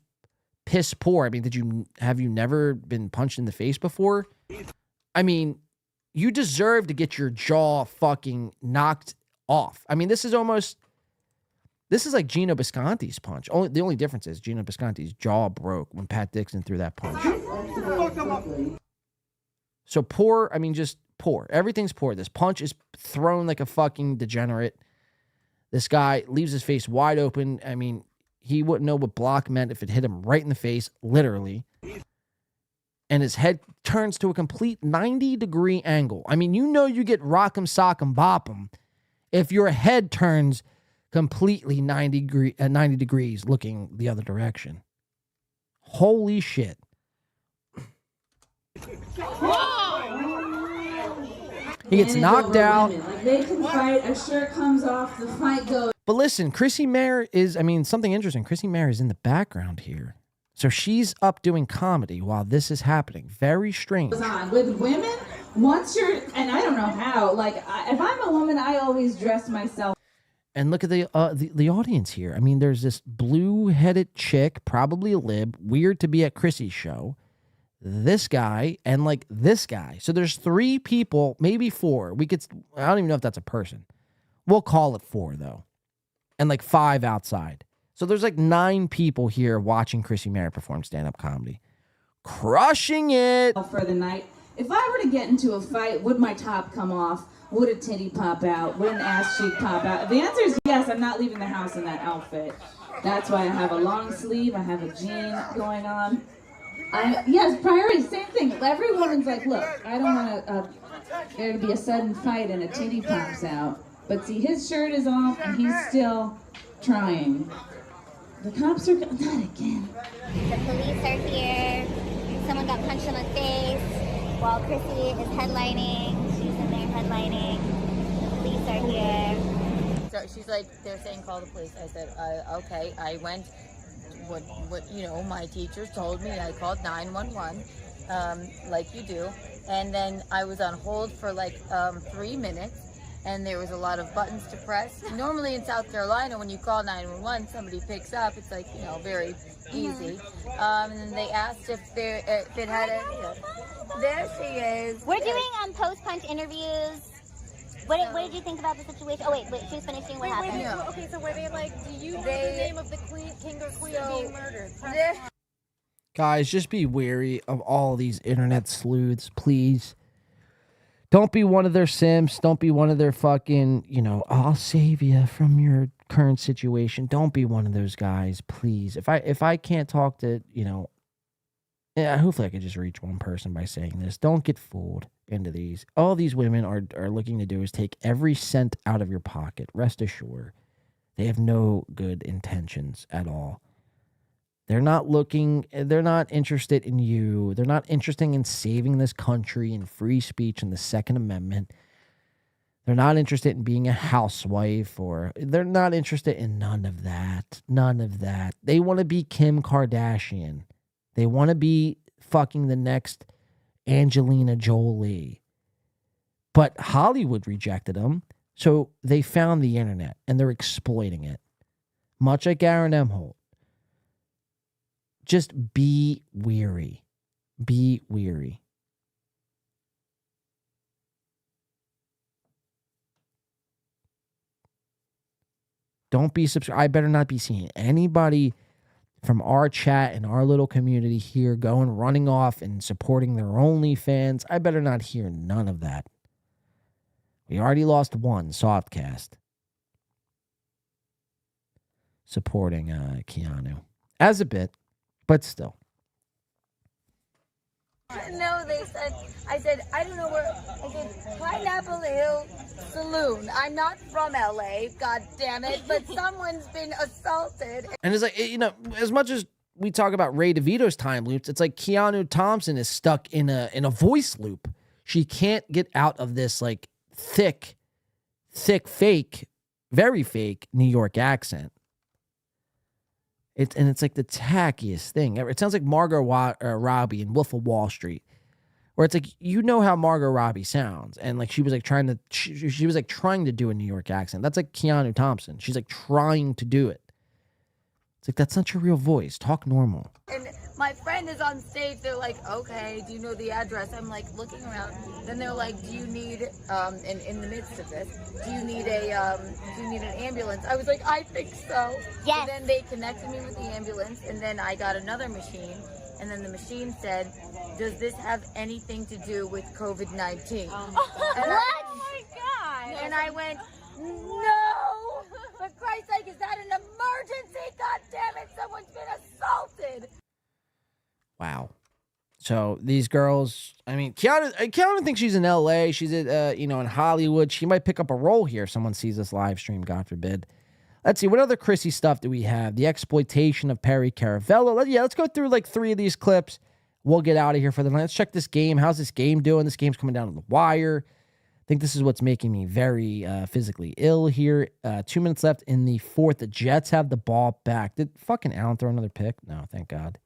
piss poor. I mean, have you never been punched in the face before? I mean, you deserve to get your jaw fucking knocked off. I mean, this is like Gino Bisconti's punch. The only difference is Gino Bisconti's jaw broke when Pat Dixon threw that punch. So poor, just poor. Everything's poor. This punch is thrown like a fucking degenerate. This guy leaves his face wide open. I mean, he wouldn't know what block meant if it hit him right in the face, literally. And his head turns to a complete 90-degree angle. I mean, you get rock'em sock'em bop'em if your head turns completely 90 degrees looking the other direction. Holy shit. He gets knocked out. Like they can fight, a shirt comes off, the fight goes. But listen, Chrissy Mayer is, something interesting. Chrissy Mayer is in the background here. So she's up doing comedy while this is happening. Very strange. With women, and I don't know how, if I'm a woman, I always dress myself. And look at the audience here. I mean, there's this blue-headed chick, probably a lib, weird to be at Chrissy's show. This guy and this guy. So there's 3 people, maybe 4. I don't even know if that's a person. We'll call it 4 though. And 5 outside. So there's 9 people here watching Chrissy Mayer perform stand-up comedy. Crushing it. For the night. If I were to get into a fight, would my top come off? Would a titty pop out? Would an ass cheek pop out? The answer is yes. I'm not leaving the house in that outfit. That's why I have a long sleeve. I have a jean going on. Yes, priorities, same thing. Every woman's like, look, I don't want there to be a sudden fight and a titty pops out. But see, his shirt is off and he's still trying. The cops are not again. The police are here. Someone got punched in the face while Chrissy is headlining. She's in there headlining. The police are here. So she's like, they're saying call the police. I said, okay. I went what my teachers told me. I called 911, like you do, and then I was on hold for like 3 minutes. And there was a lot of buttons to press. Normally in South Carolina, when you call 911, somebody picks up. It's like, very easy. And then they asked if it had a... there she is. We're doing post-punch interviews. What did you think about the situation? Oh, wait, she was finishing what happened. Okay, so were they like, do you know the name of the king or queen being murdered? Guys, just be wary of all these internet sleuths, please. Don't be one of their simps. Don't be one of their fucking, I'll save you from your current situation. Don't be one of those guys, please. If I can't talk to, hopefully I could just reach one person by saying this. Don't get fooled into these. All these women are looking to do is take every cent out of your pocket. Rest assured, they have no good intentions at all. They're not interested in you. They're not interested in saving this country and free speech and the Second Amendment. They're not interested in being a housewife, or they're not interested in none of that. None of that. They want to be Kim Kardashian. They want to be fucking the next Angelina Jolie. But Hollywood rejected them, so they found the internet, and they're exploiting it. Much like Aaron Emholt. Just be weary. Be weary. Don't be subscribed. I better not be seeing anybody from our chat and our little community here running off and supporting their OnlyFans. I better not hear none of that. We already lost one, Softcast, supporting Keanu. As a bit. But still. No, I said, I don't know where, I said, Pineapple Hill Saloon. I'm not from LA, god damn it, but someone's been assaulted. And it's like, as much as we talk about Ray DeVito's time loops, it's like Keanu Thompson is stuck in a voice loop. She can't get out of this like thick, fake, very fake New York accent. It's like the tackiest thing ever. It sounds like Margot Robbie in Wolf of Wall Street, where it's like, how Margot Robbie sounds, and like she was like trying to do a New York accent. That's like Keanu Thompson. She's like trying to do it. It's like, that's not your real voice. Talk normal. And my friend is on stage. They're like, okay, do you know the address? I'm like looking around. Then they're like, do you need, in the midst of this, do you need an ambulance? I was like, I think so. Yes. And then they connected me with the ambulance, and then I got another machine, and then the machine said, does this have anything to do with COVID-19? What? Oh my God. And I went, no! For Christ's sake, is that an emergency? God damn it, someone's been assaulted. Wow. So these girls, Keanu thinks she's in LA. She's in Hollywood. She might pick up a role here if someone sees this live stream, God forbid. Let's see, what other Chrissy stuff do we have? The exploitation of Perry Caravello. Let's go through like 3 of these clips. We'll get out of here for the night. Let's check this game. How's this game doing? This game's coming down to the wire. I think this is what's making me very physically ill here. 2 minutes left in the fourth. The Jets have the ball back. Did fucking Allen throw another pick? No, thank God.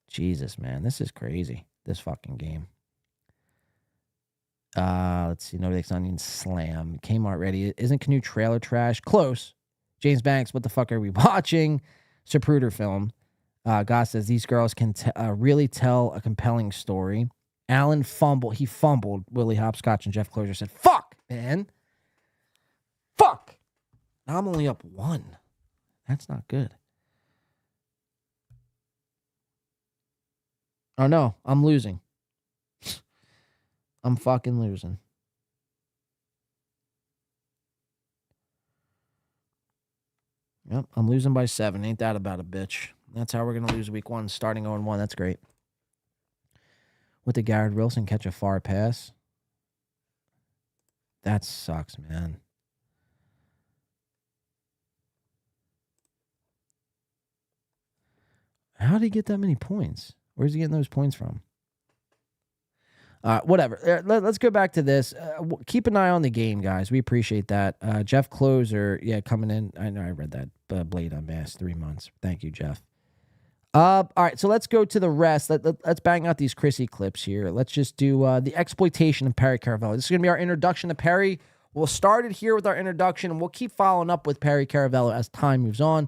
Jesus, man. This is crazy. This fucking game. Let's see. Notre Dame's Onion Slam. Kmart ready. Isn't Canoe trailer trash? Close. James Banks, what the fuck are we watching? Zapruder film. Goss says these girls can really tell a compelling story. Allen fumbled. He fumbled. Willie Hopscotch and Jeff Closer said, fuck, man. Fuck. Now I'm only up 1. That's not good. Oh, no. I'm losing. I'm fucking losing. Yep, I'm losing by 7. Ain't that about a bitch? That's how we're going to lose week 1, starting 0-1. That's great. What did Garrett Wilson catch a far pass? That sucks, man. How did he get that many points? Where's he getting those points from? Whatever. Let's go back to this. Keep an eye on the game, guys. We appreciate that. Jeff Closer, coming in. I know I read that. Blade Unmasked, 3 months. Thank you, Jeff. All right, so let's go to the rest. Let's bang out these Chrissy clips here. Let's just do the exploitation of Perry Caravello. This is going to be our introduction to Perry. We'll start it here with our introduction, and we'll keep following up with Perry Caravello as time moves on.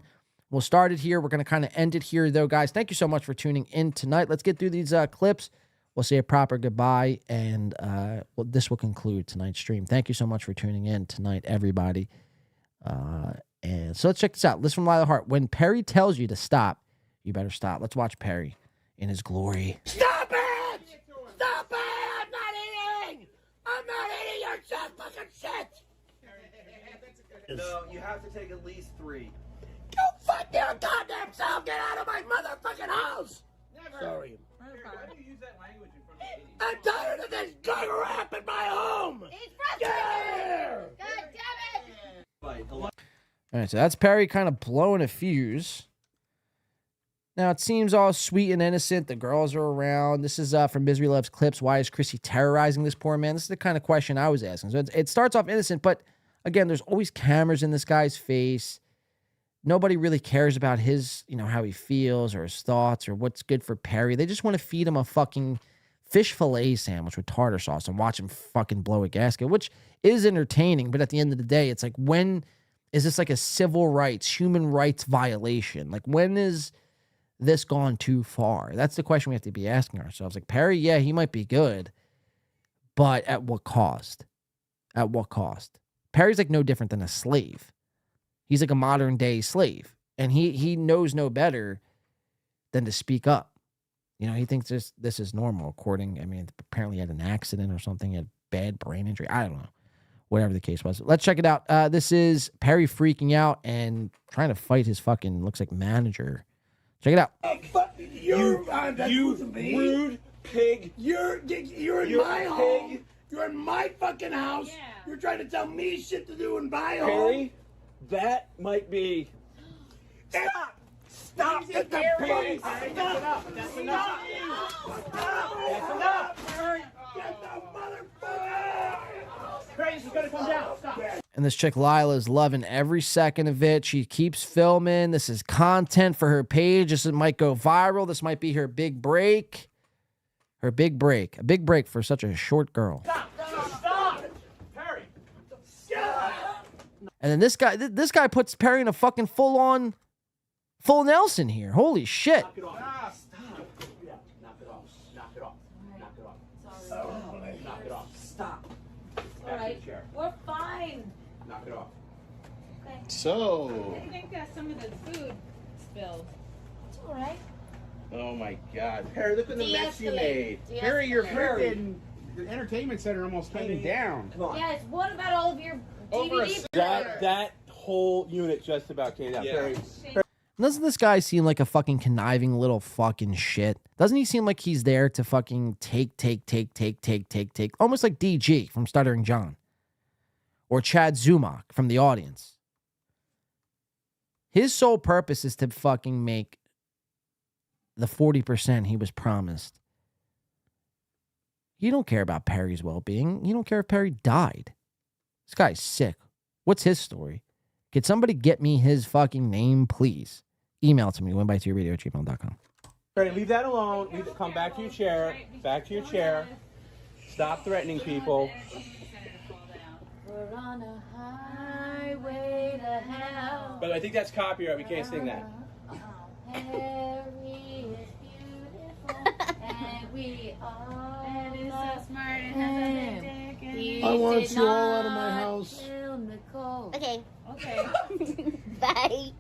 We'll start it here. We're going to kind of end it here, though, guys. Thank you so much for tuning in tonight. Let's get through these clips. We'll say a proper goodbye, and this will conclude tonight's stream. Thank you so much for tuning in tonight, everybody. And so let's check this out. This from Lila Hart. When Perry tells you to stop, you better stop. Let's watch Perry in his glory. Stop it! Stop it! I'm not eating! I'm not eating your shit, fucking shit! No, you have to take at least 3. You fuck your goddamn self! Get out of my motherfucking house! Never. Sorry. Why do you use that language in front of me? I'm tired of this gun rap in my home! He's frustrated! God damn it! All right, so that's Perry kind of blowing a fuse. Now, it seems all sweet and innocent. The girls are around. This is from Misery Loves Clips. Why is Chrissy terrorizing this poor man? This is the kind of question I was asking. So it starts off innocent, but again, there's always cameras in this guy's face. Nobody really cares about his, how he feels or his thoughts or what's good for Perry. They just want to feed him a fucking fish fillet sandwich with tartar sauce and watch him fucking blow a gasket, which is entertaining. But at the end of the day, it's like, when is this like a civil rights, human rights violation? Like, when is this gone too far? That's the question we have to be asking ourselves. Like, Perry, yeah, he might be good, but at what cost? At what cost? Perry's like no different than a slave. He's like a modern day slave, and he knows no better than to speak up. He thinks this is normal. Apparently he had an accident or something, he had bad brain injury. I don't know. Whatever the case was. Let's check it out. This is Perry freaking out and trying to fight his fucking, looks like, manager. Check it out. You rude pig. You're in my home. You're in my fucking house. Yeah. You're trying to tell me shit to do in my home. Perry, that might be... Stop! Get the pig! Stop! That's enough! That's enough! Get the motherfucker! Perry, this is gonna come down. Stop! And this chick Lila is loving every second of it. She keeps filming. This is content for her page. This might go viral. This might be her big break. Her big break. A big break for such a short girl. Stop! Perry! Stop! And then this guy puts Perry in a fucking full Nelson here. Holy shit. Knock it off. Stop. Yeah, knock it off. Knock it off. Knock it off. Sorry. Knock it off. Stop. All right. We're fine. Knock it off. Okay. I think some of the food spilled. It's all right. Oh my God, Perry! Look at the mess you made. Perry, your freaking entertainment center almost came down. Come on. Yes. What about all of your DVD players? That whole unit just about came down. Yeah. Perry. Doesn't this guy seem like a fucking conniving little fucking shit? Doesn't he seem like he's there to fucking take? Almost like DG from Stuttering John. Or Chad Zumac from the audience. His sole purpose is to fucking make the 40% he was promised. You don't care about Perry's well-being. You don't care if Perry died. This guy's sick. What's his story? Could somebody get me his fucking name, please? Email it to me, winbyturadio@gmail.com. Perry, leave that alone. Come back to your chair. Back to your chair. Stop threatening people. We're on a highway to hell. But I think that's copyright. We can't sing that. Harry is beautiful, and we are. And is so smart and has a big dick. I want you all out of my house. Okay. Okay. Bye.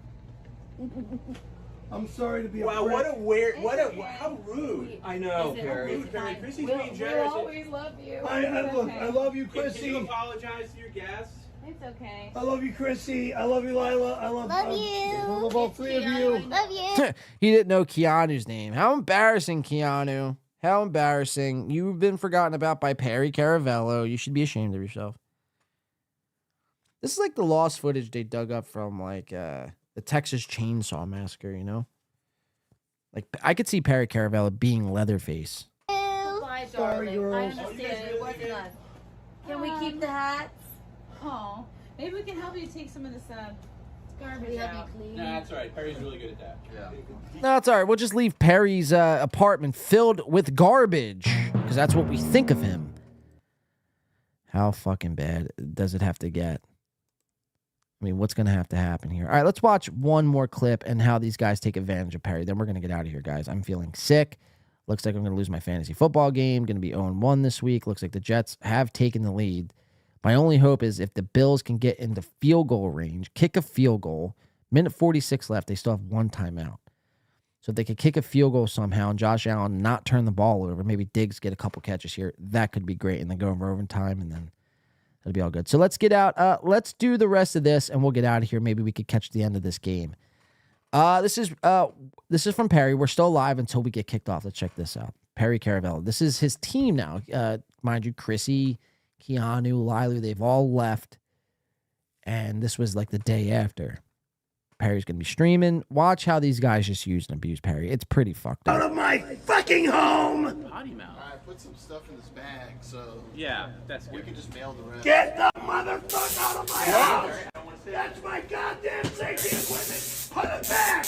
I'm sorry to be a Wow, prick. how rude. I know, Perry. Perry, Chrissy's being We generous. always love you. I love you, Can Chrissy. you apologize to your guests? It's okay. I love you, Chrissy. I love you, Lila. I love you. I love all 3 of you. Love you. He didn't know Keanu's name. How embarrassing, Keanu. How embarrassing. You've been forgotten about by Perry Caravello. You should be ashamed of yourself. This is like the lost footage they dug up from like the Texas Chainsaw Massacre, Like I could see Perry Caravello being Leatherface. Bye, darling. I girls. understand. It wasn't us. Can we keep the hats? Oh, maybe we can help you take some of this garbage out. No, that's all right. Perry's really good at that. Yeah. No, it's all right. We'll just leave Perry's apartment filled with garbage because that's what we think of him. How fucking bad does it have to get? I mean, what's going to have to happen here? All right, let's watch one more clip and how these guys take advantage of Perry. Then we're going to get out of here, guys. I'm feeling sick. Looks like I'm going to lose my fantasy football game. Going to be 0-1 this week. Looks like the Jets have taken the lead. My only hope is if the Bills can get into field goal range, kick a field goal, minute 46 left, they still have one timeout. So if they could kick a field goal somehow and Josh Allen not turn the ball over, maybe Diggs get a couple catches here, that could be great. And then go over overtime and then that'll be all good. So let's get out. Let's do the rest of this, and we'll get out of here. Maybe we could catch the end of this game. This is from Perry. We're still alive until we get kicked off. Let's check this out. Perry Caravello. This is his team now. Mind you, Chrissy, Keanu, Lilu, they've all left. And this was like the day after. Perry's going to be streaming. Watch how these guys just use and abuse Perry. It's pretty fucked up. Out of my fucking home! Potty mouth. I put some stuff in this bag, so Yeah, that's we good. can just mail the rest. Get the motherfucker out of my house! That's my goddamn safety equipment! Put it back!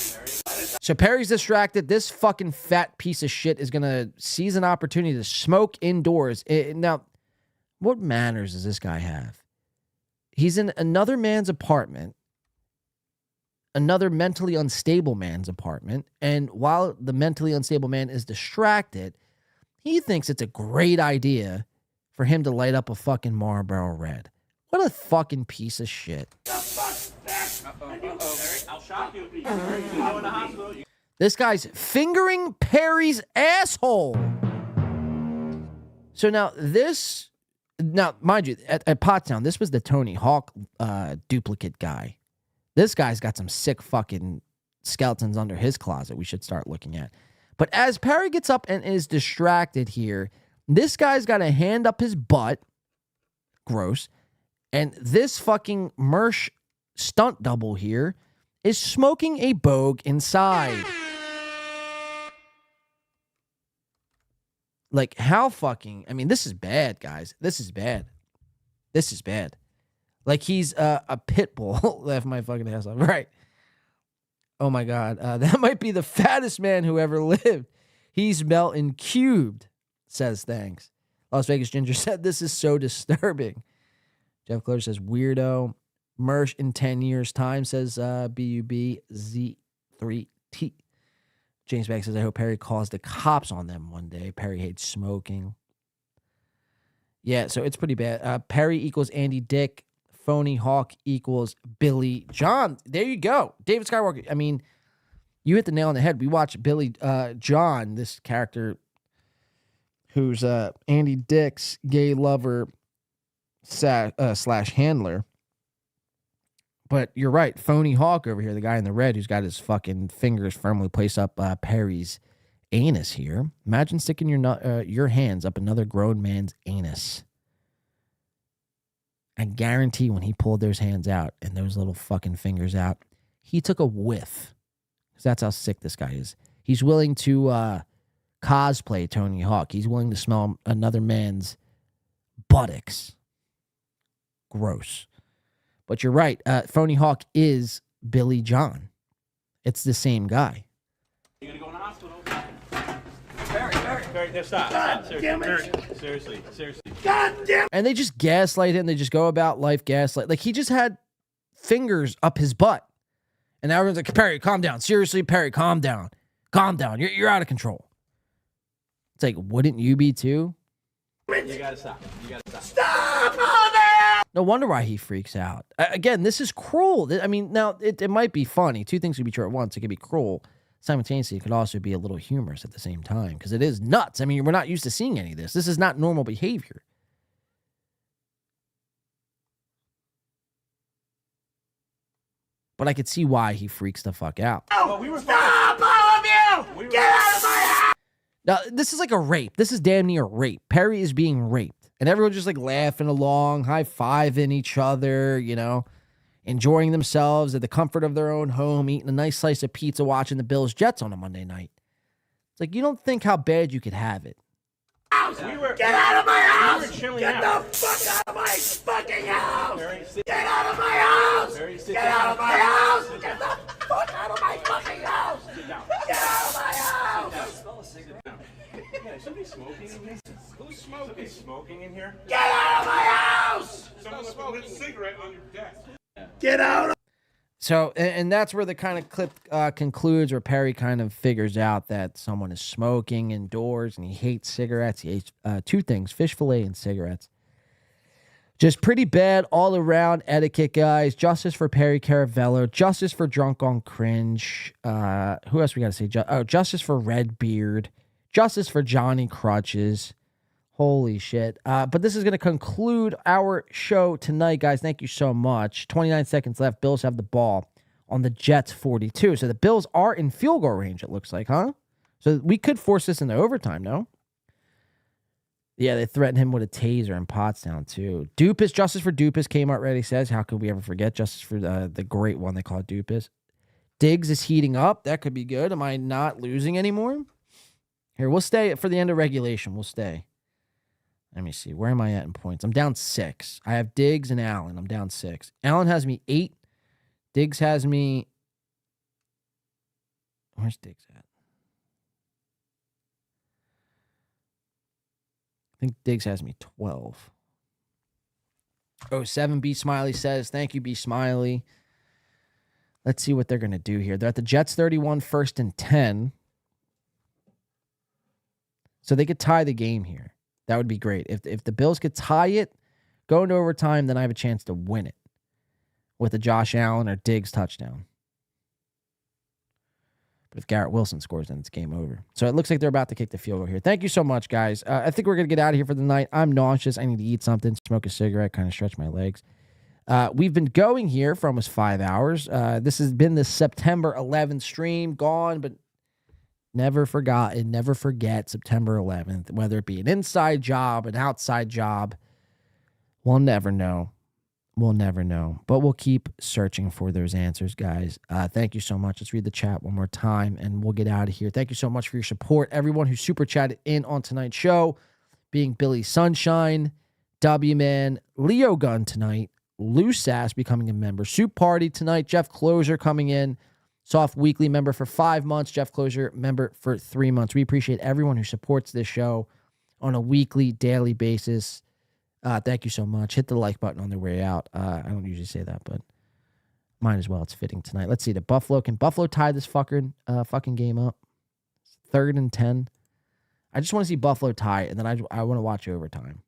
So Perry's distracted. This fucking fat piece of shit is going to seize an opportunity to smoke indoors. Now, what manners does this guy have? He's in another man's apartment, another mentally unstable man's apartment, and while the mentally unstable man is distracted, he thinks it's a great idea for him to light up a fucking Marlboro Red. What a fucking piece of shit. I'll shock you. You go in the hospital. This guy's fingering Perry's asshole. So now mind you, at Pottstown, this was the Tony Hawk duplicate guy. This guy's got some sick fucking skeletons under his closet we should start looking at. But as Perry gets up and is distracted here, this guy's got a hand up his butt. Gross. And this fucking Mersh stunt double here is smoking a bogue inside. Like, how fucking... I mean, this is bad, guys. This is bad. This is bad. Like, he's a pit bull. Laugh my fucking ass off. Right. Oh, my God. That might be the fattest man who ever lived. He's melting cubed, says thanks. Las Vegas Ginger said, this is so disturbing. Jeff Clover says, weirdo. Mersh in 10 years' time, says BUBZ3T. James Banks says, I hope Perry calls the cops on them one day. Perry hates smoking. Yeah, so it's pretty bad. Perry equals Andy Dick. Phony Hawk equals Billy John. There you go. David Skywalker. I mean, you hit the nail on the head. We watched Billy John, this character who's Andy Dick's gay lover slash handler. But you're right. Phony Hawk over here, the guy in the red who's got his fucking fingers firmly placed up Perry's anus here. Imagine sticking your hands up another grown man's anus. I guarantee when he pulled those hands out and those little fucking fingers out, he took a whiff. Because that's how sick this guy is. He's willing to cosplay Tony Hawk. He's willing to smell another man's buttocks. Gross. But you're right. Phony Hawk is Billy John. It's the same guy. You're going to go in the hospital. Perry, stop. Seriously. God damn. And they just gaslight him. They just go about life gaslight. Like, he just had fingers up his butt. And now everyone's like, Perry, calm down. Seriously, Perry, calm down. Calm down. You're out of control. It's like, wouldn't you be too? You gotta stop. Stop all that! No wonder why he freaks out. Again, this is cruel. I mean, now, it might be funny. Two things could be true at once. It could be cruel. Simultaneously, it could also be a little humorous at the same time. Because it is nuts. I mean, we're not used to seeing any of this. This is not normal behavior. But I could see why he freaks the fuck out. Oh, stop, all of you! Get out of my house! Now, this is like a rape. This is damn near rape. Perry is being raped. And everyone's just like laughing along, high-fiving each other, you know, enjoying themselves at the comfort of their own home, eating a nice slice of pizza, watching the Bills Jets on a Monday night. It's like, you don't think how bad you could have it. Oh, Get out of my house! Get the fuck out of my fucking house! Get out of my house! Get out of my house! Get the fuck out of my fucking house! Get out of my house! Somebody smoking in here? Who's smoking? Somebody smoking in here? Get out of my house! Someone smoking a cigarette on your desk. Get out of So, and that's where the kind of clip concludes, where Perry kind of figures out that someone is smoking indoors and he hates cigarettes. He hates two things, fish fillet and cigarettes. Just pretty bad all around etiquette, guys. Justice for Perry Caravello. Justice for Drunk on Cringe. Who else we got to say? Justice for Redbeard. Justice for Johnny Crutches. Holy shit. But this is going to conclude our show tonight, guys. Thank you so much. 29 seconds left. Bills have the ball on the Jets 42. So the Bills are in field goal range, it looks like, huh? So we could force this into overtime, no? Yeah, they threatened him with a taser in Pottstown, too. Dupas, Justice for Dupas came out ready, says. How could we ever forget Justice for the great one they call Dupas? Diggs is heating up. That could be good. Am I not losing anymore? Here, we'll stay for the end of regulation. We'll stay. Let me see. Where am I at in points? I'm down 6. I have Diggs and Allen. I'm down 6. Allen has me 8. Diggs has me... Where's Diggs at? I think Diggs has me 12. Oh, 7 B Smiley says, thank you, B Smiley. Let's see what they're going to do here. They're at the Jets 31, 1st and 10. So they could tie the game here. That would be great. If the Bills could tie it, go into overtime, then I have a chance to win it with a Josh Allen or Diggs touchdown. But if Garrett Wilson scores, then it's game over. So it looks like they're about to kick the field goal here. Thank you so much, guys. I think we're going to get out of here for the night. I'm nauseous. I need to eat something, smoke a cigarette, kind of stretch my legs. We've been going here for almost 5 hours. This has been the September 11th stream. Gone, but never forgotten. Never forget September 11th, whether it be an inside job, an outside job. We'll never know. We'll never know. But we'll keep searching for those answers, guys. Thank you so much. Let's read the chat one more time, and we'll get out of here. Thank you so much for your support. Everyone who super chatted in on tonight's show, being Billy Sunshine, W-Man, Leo Gunn tonight, Lou Sass becoming a member, Soup Party tonight, Jeff Closer coming in, Soft Weekly member for 5 months, Jeff Closer member for 3 months. We appreciate everyone who supports this show on a weekly, daily basis. Thank you so much. Hit the like button on the way out. I don't usually say that, but might as well. It's fitting tonight. Let's see. Can Buffalo tie this fucking game up? 3rd and 10. I just want to see Buffalo tie it, and then I want to watch overtime.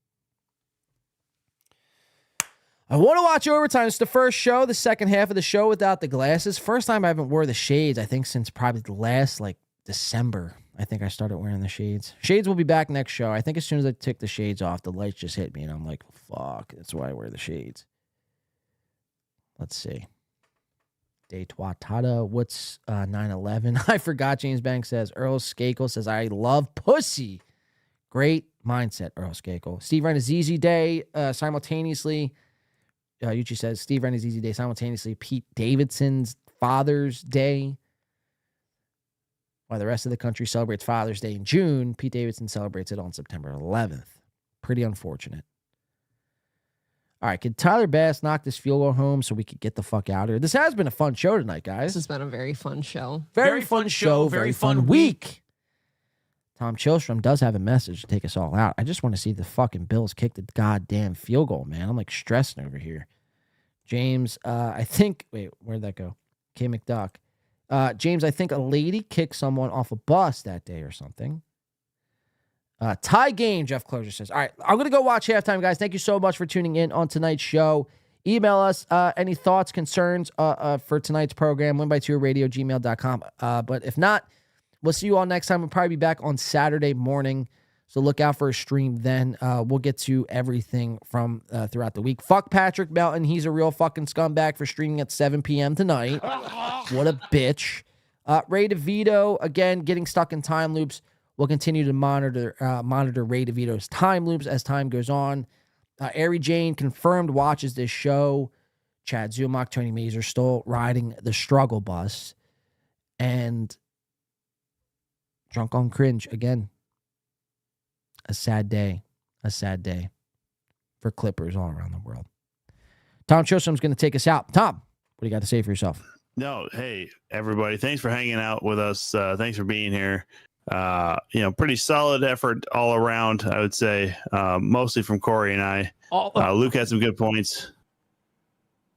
I want to watch overtime. It's the first show, the second half of the show without the glasses. First time I haven't wore the shades, I think, since probably the last, December. I think I started wearing the shades. Shades will be back next show. I think as soon as I take the shades off, the lights just hit me, and I'm like, fuck, that's why I wear the shades. Let's see. Day Twatada. What's 9/11? I forgot. James Banks says. Earl Skakel says, I love pussy. Great mindset, Earl Skakel. Steve Renazizi Day simultaneously. Yuchi says, Steve Renazizi Day simultaneously. Pete Davidson's Father's Day. While the rest of the country celebrates Father's Day in June, Pete Davidson celebrates it on September 11th. Pretty unfortunate. All right, could Tyler Bass knock this field goal home so we could get the fuck out of here? This has been a fun show tonight, guys. This has been a very fun show. Very fun show, very fun week. Tom Chilstrom does have a message to take us all out. I just want to see the fucking Bills kick the goddamn field goal, man. I'm like stressing over here. James, I think, wait, where'd that go? K. McDuck. James, I think a lady kicked someone off a bus that day or something. Tie game, Jeff Closer says. All right, I'm going to go watch halftime, guys. Thank you so much for tuning in on tonight's show. Email us any thoughts, concerns for tonight's program, winby2radio@gmail.com. But if not, we'll see you all next time. We'll probably be back on Saturday morning, so look out for a stream then. We'll get to everything from throughout the week. Fuck Patrick Melton. He's a real fucking scumbag for streaming at 7 p.m. tonight. What a bitch. Ray DeVito, again, getting stuck in time loops. We'll continue to monitor Ray DeVito's time loops as time goes on. Ari Jane confirmed watches this show. Chad Zumac, Tony Mazer still riding the struggle bus. And Drunk on Cringe, again. a sad day for Clippers all around the world. Tom Chostrom's going to take us out. Tom, what do you got to say for yourself? No, hey, everybody. Thanks for hanging out with us. Thanks for being here. Pretty solid effort all around, I would say, mostly from Corey and I. Luke had some good points.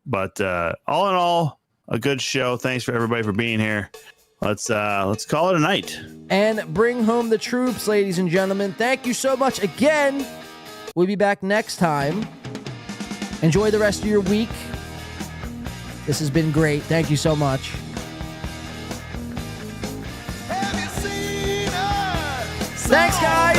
But all in all, a good show. Thanks for everybody for being here. Let's call it a night. And bring home the troops, ladies and gentlemen. Thank you so much again. We'll be back next time. Enjoy the rest of your week. This has been great. Thank you so much. Thanks, guys.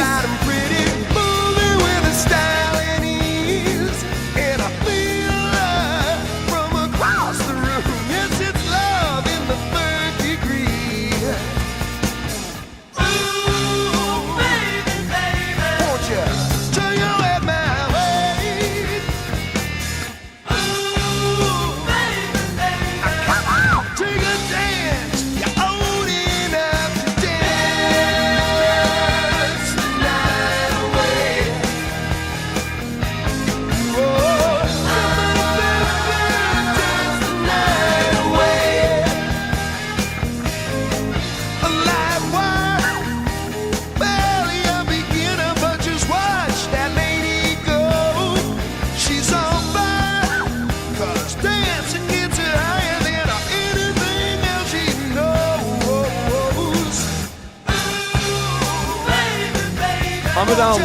Muhammad Ali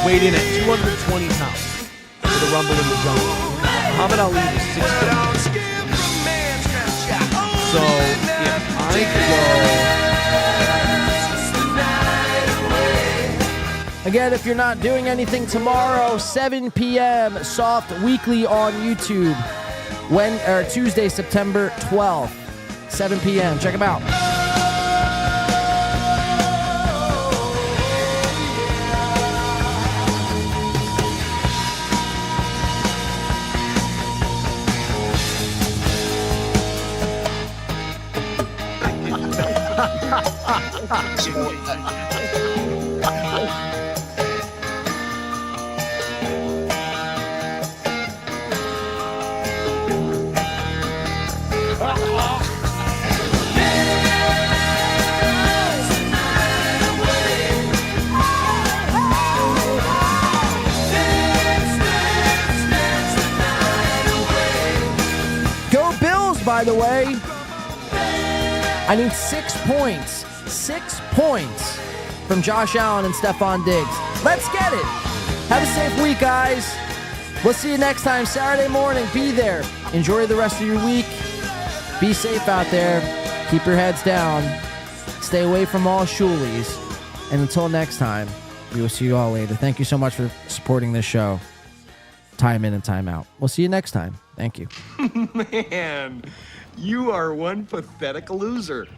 weighed in at 220 pounds for the Rumble in the Jungle. Muhammad Ali was 6'4". So if I go... Again, if you're not doing anything tomorrow, 7 p.m. Soft Weekly on YouTube. Tuesday, September 12th, 7 p.m. Check them out. Go Bills, by the way. I need 6 points. 6 points from Josh Allen and Stephon Diggs. Let's get it. Have a safe week, guys. We'll see you next time. Saturday morning. Be there. Enjoy the rest of your week. Be safe out there. Keep your heads down. Stay away from all shoolies. And until next time, we will see you all later. Thank you so much for supporting this show. Time in and time out. We'll see you next time. Thank you. Man, you are one pathetic loser.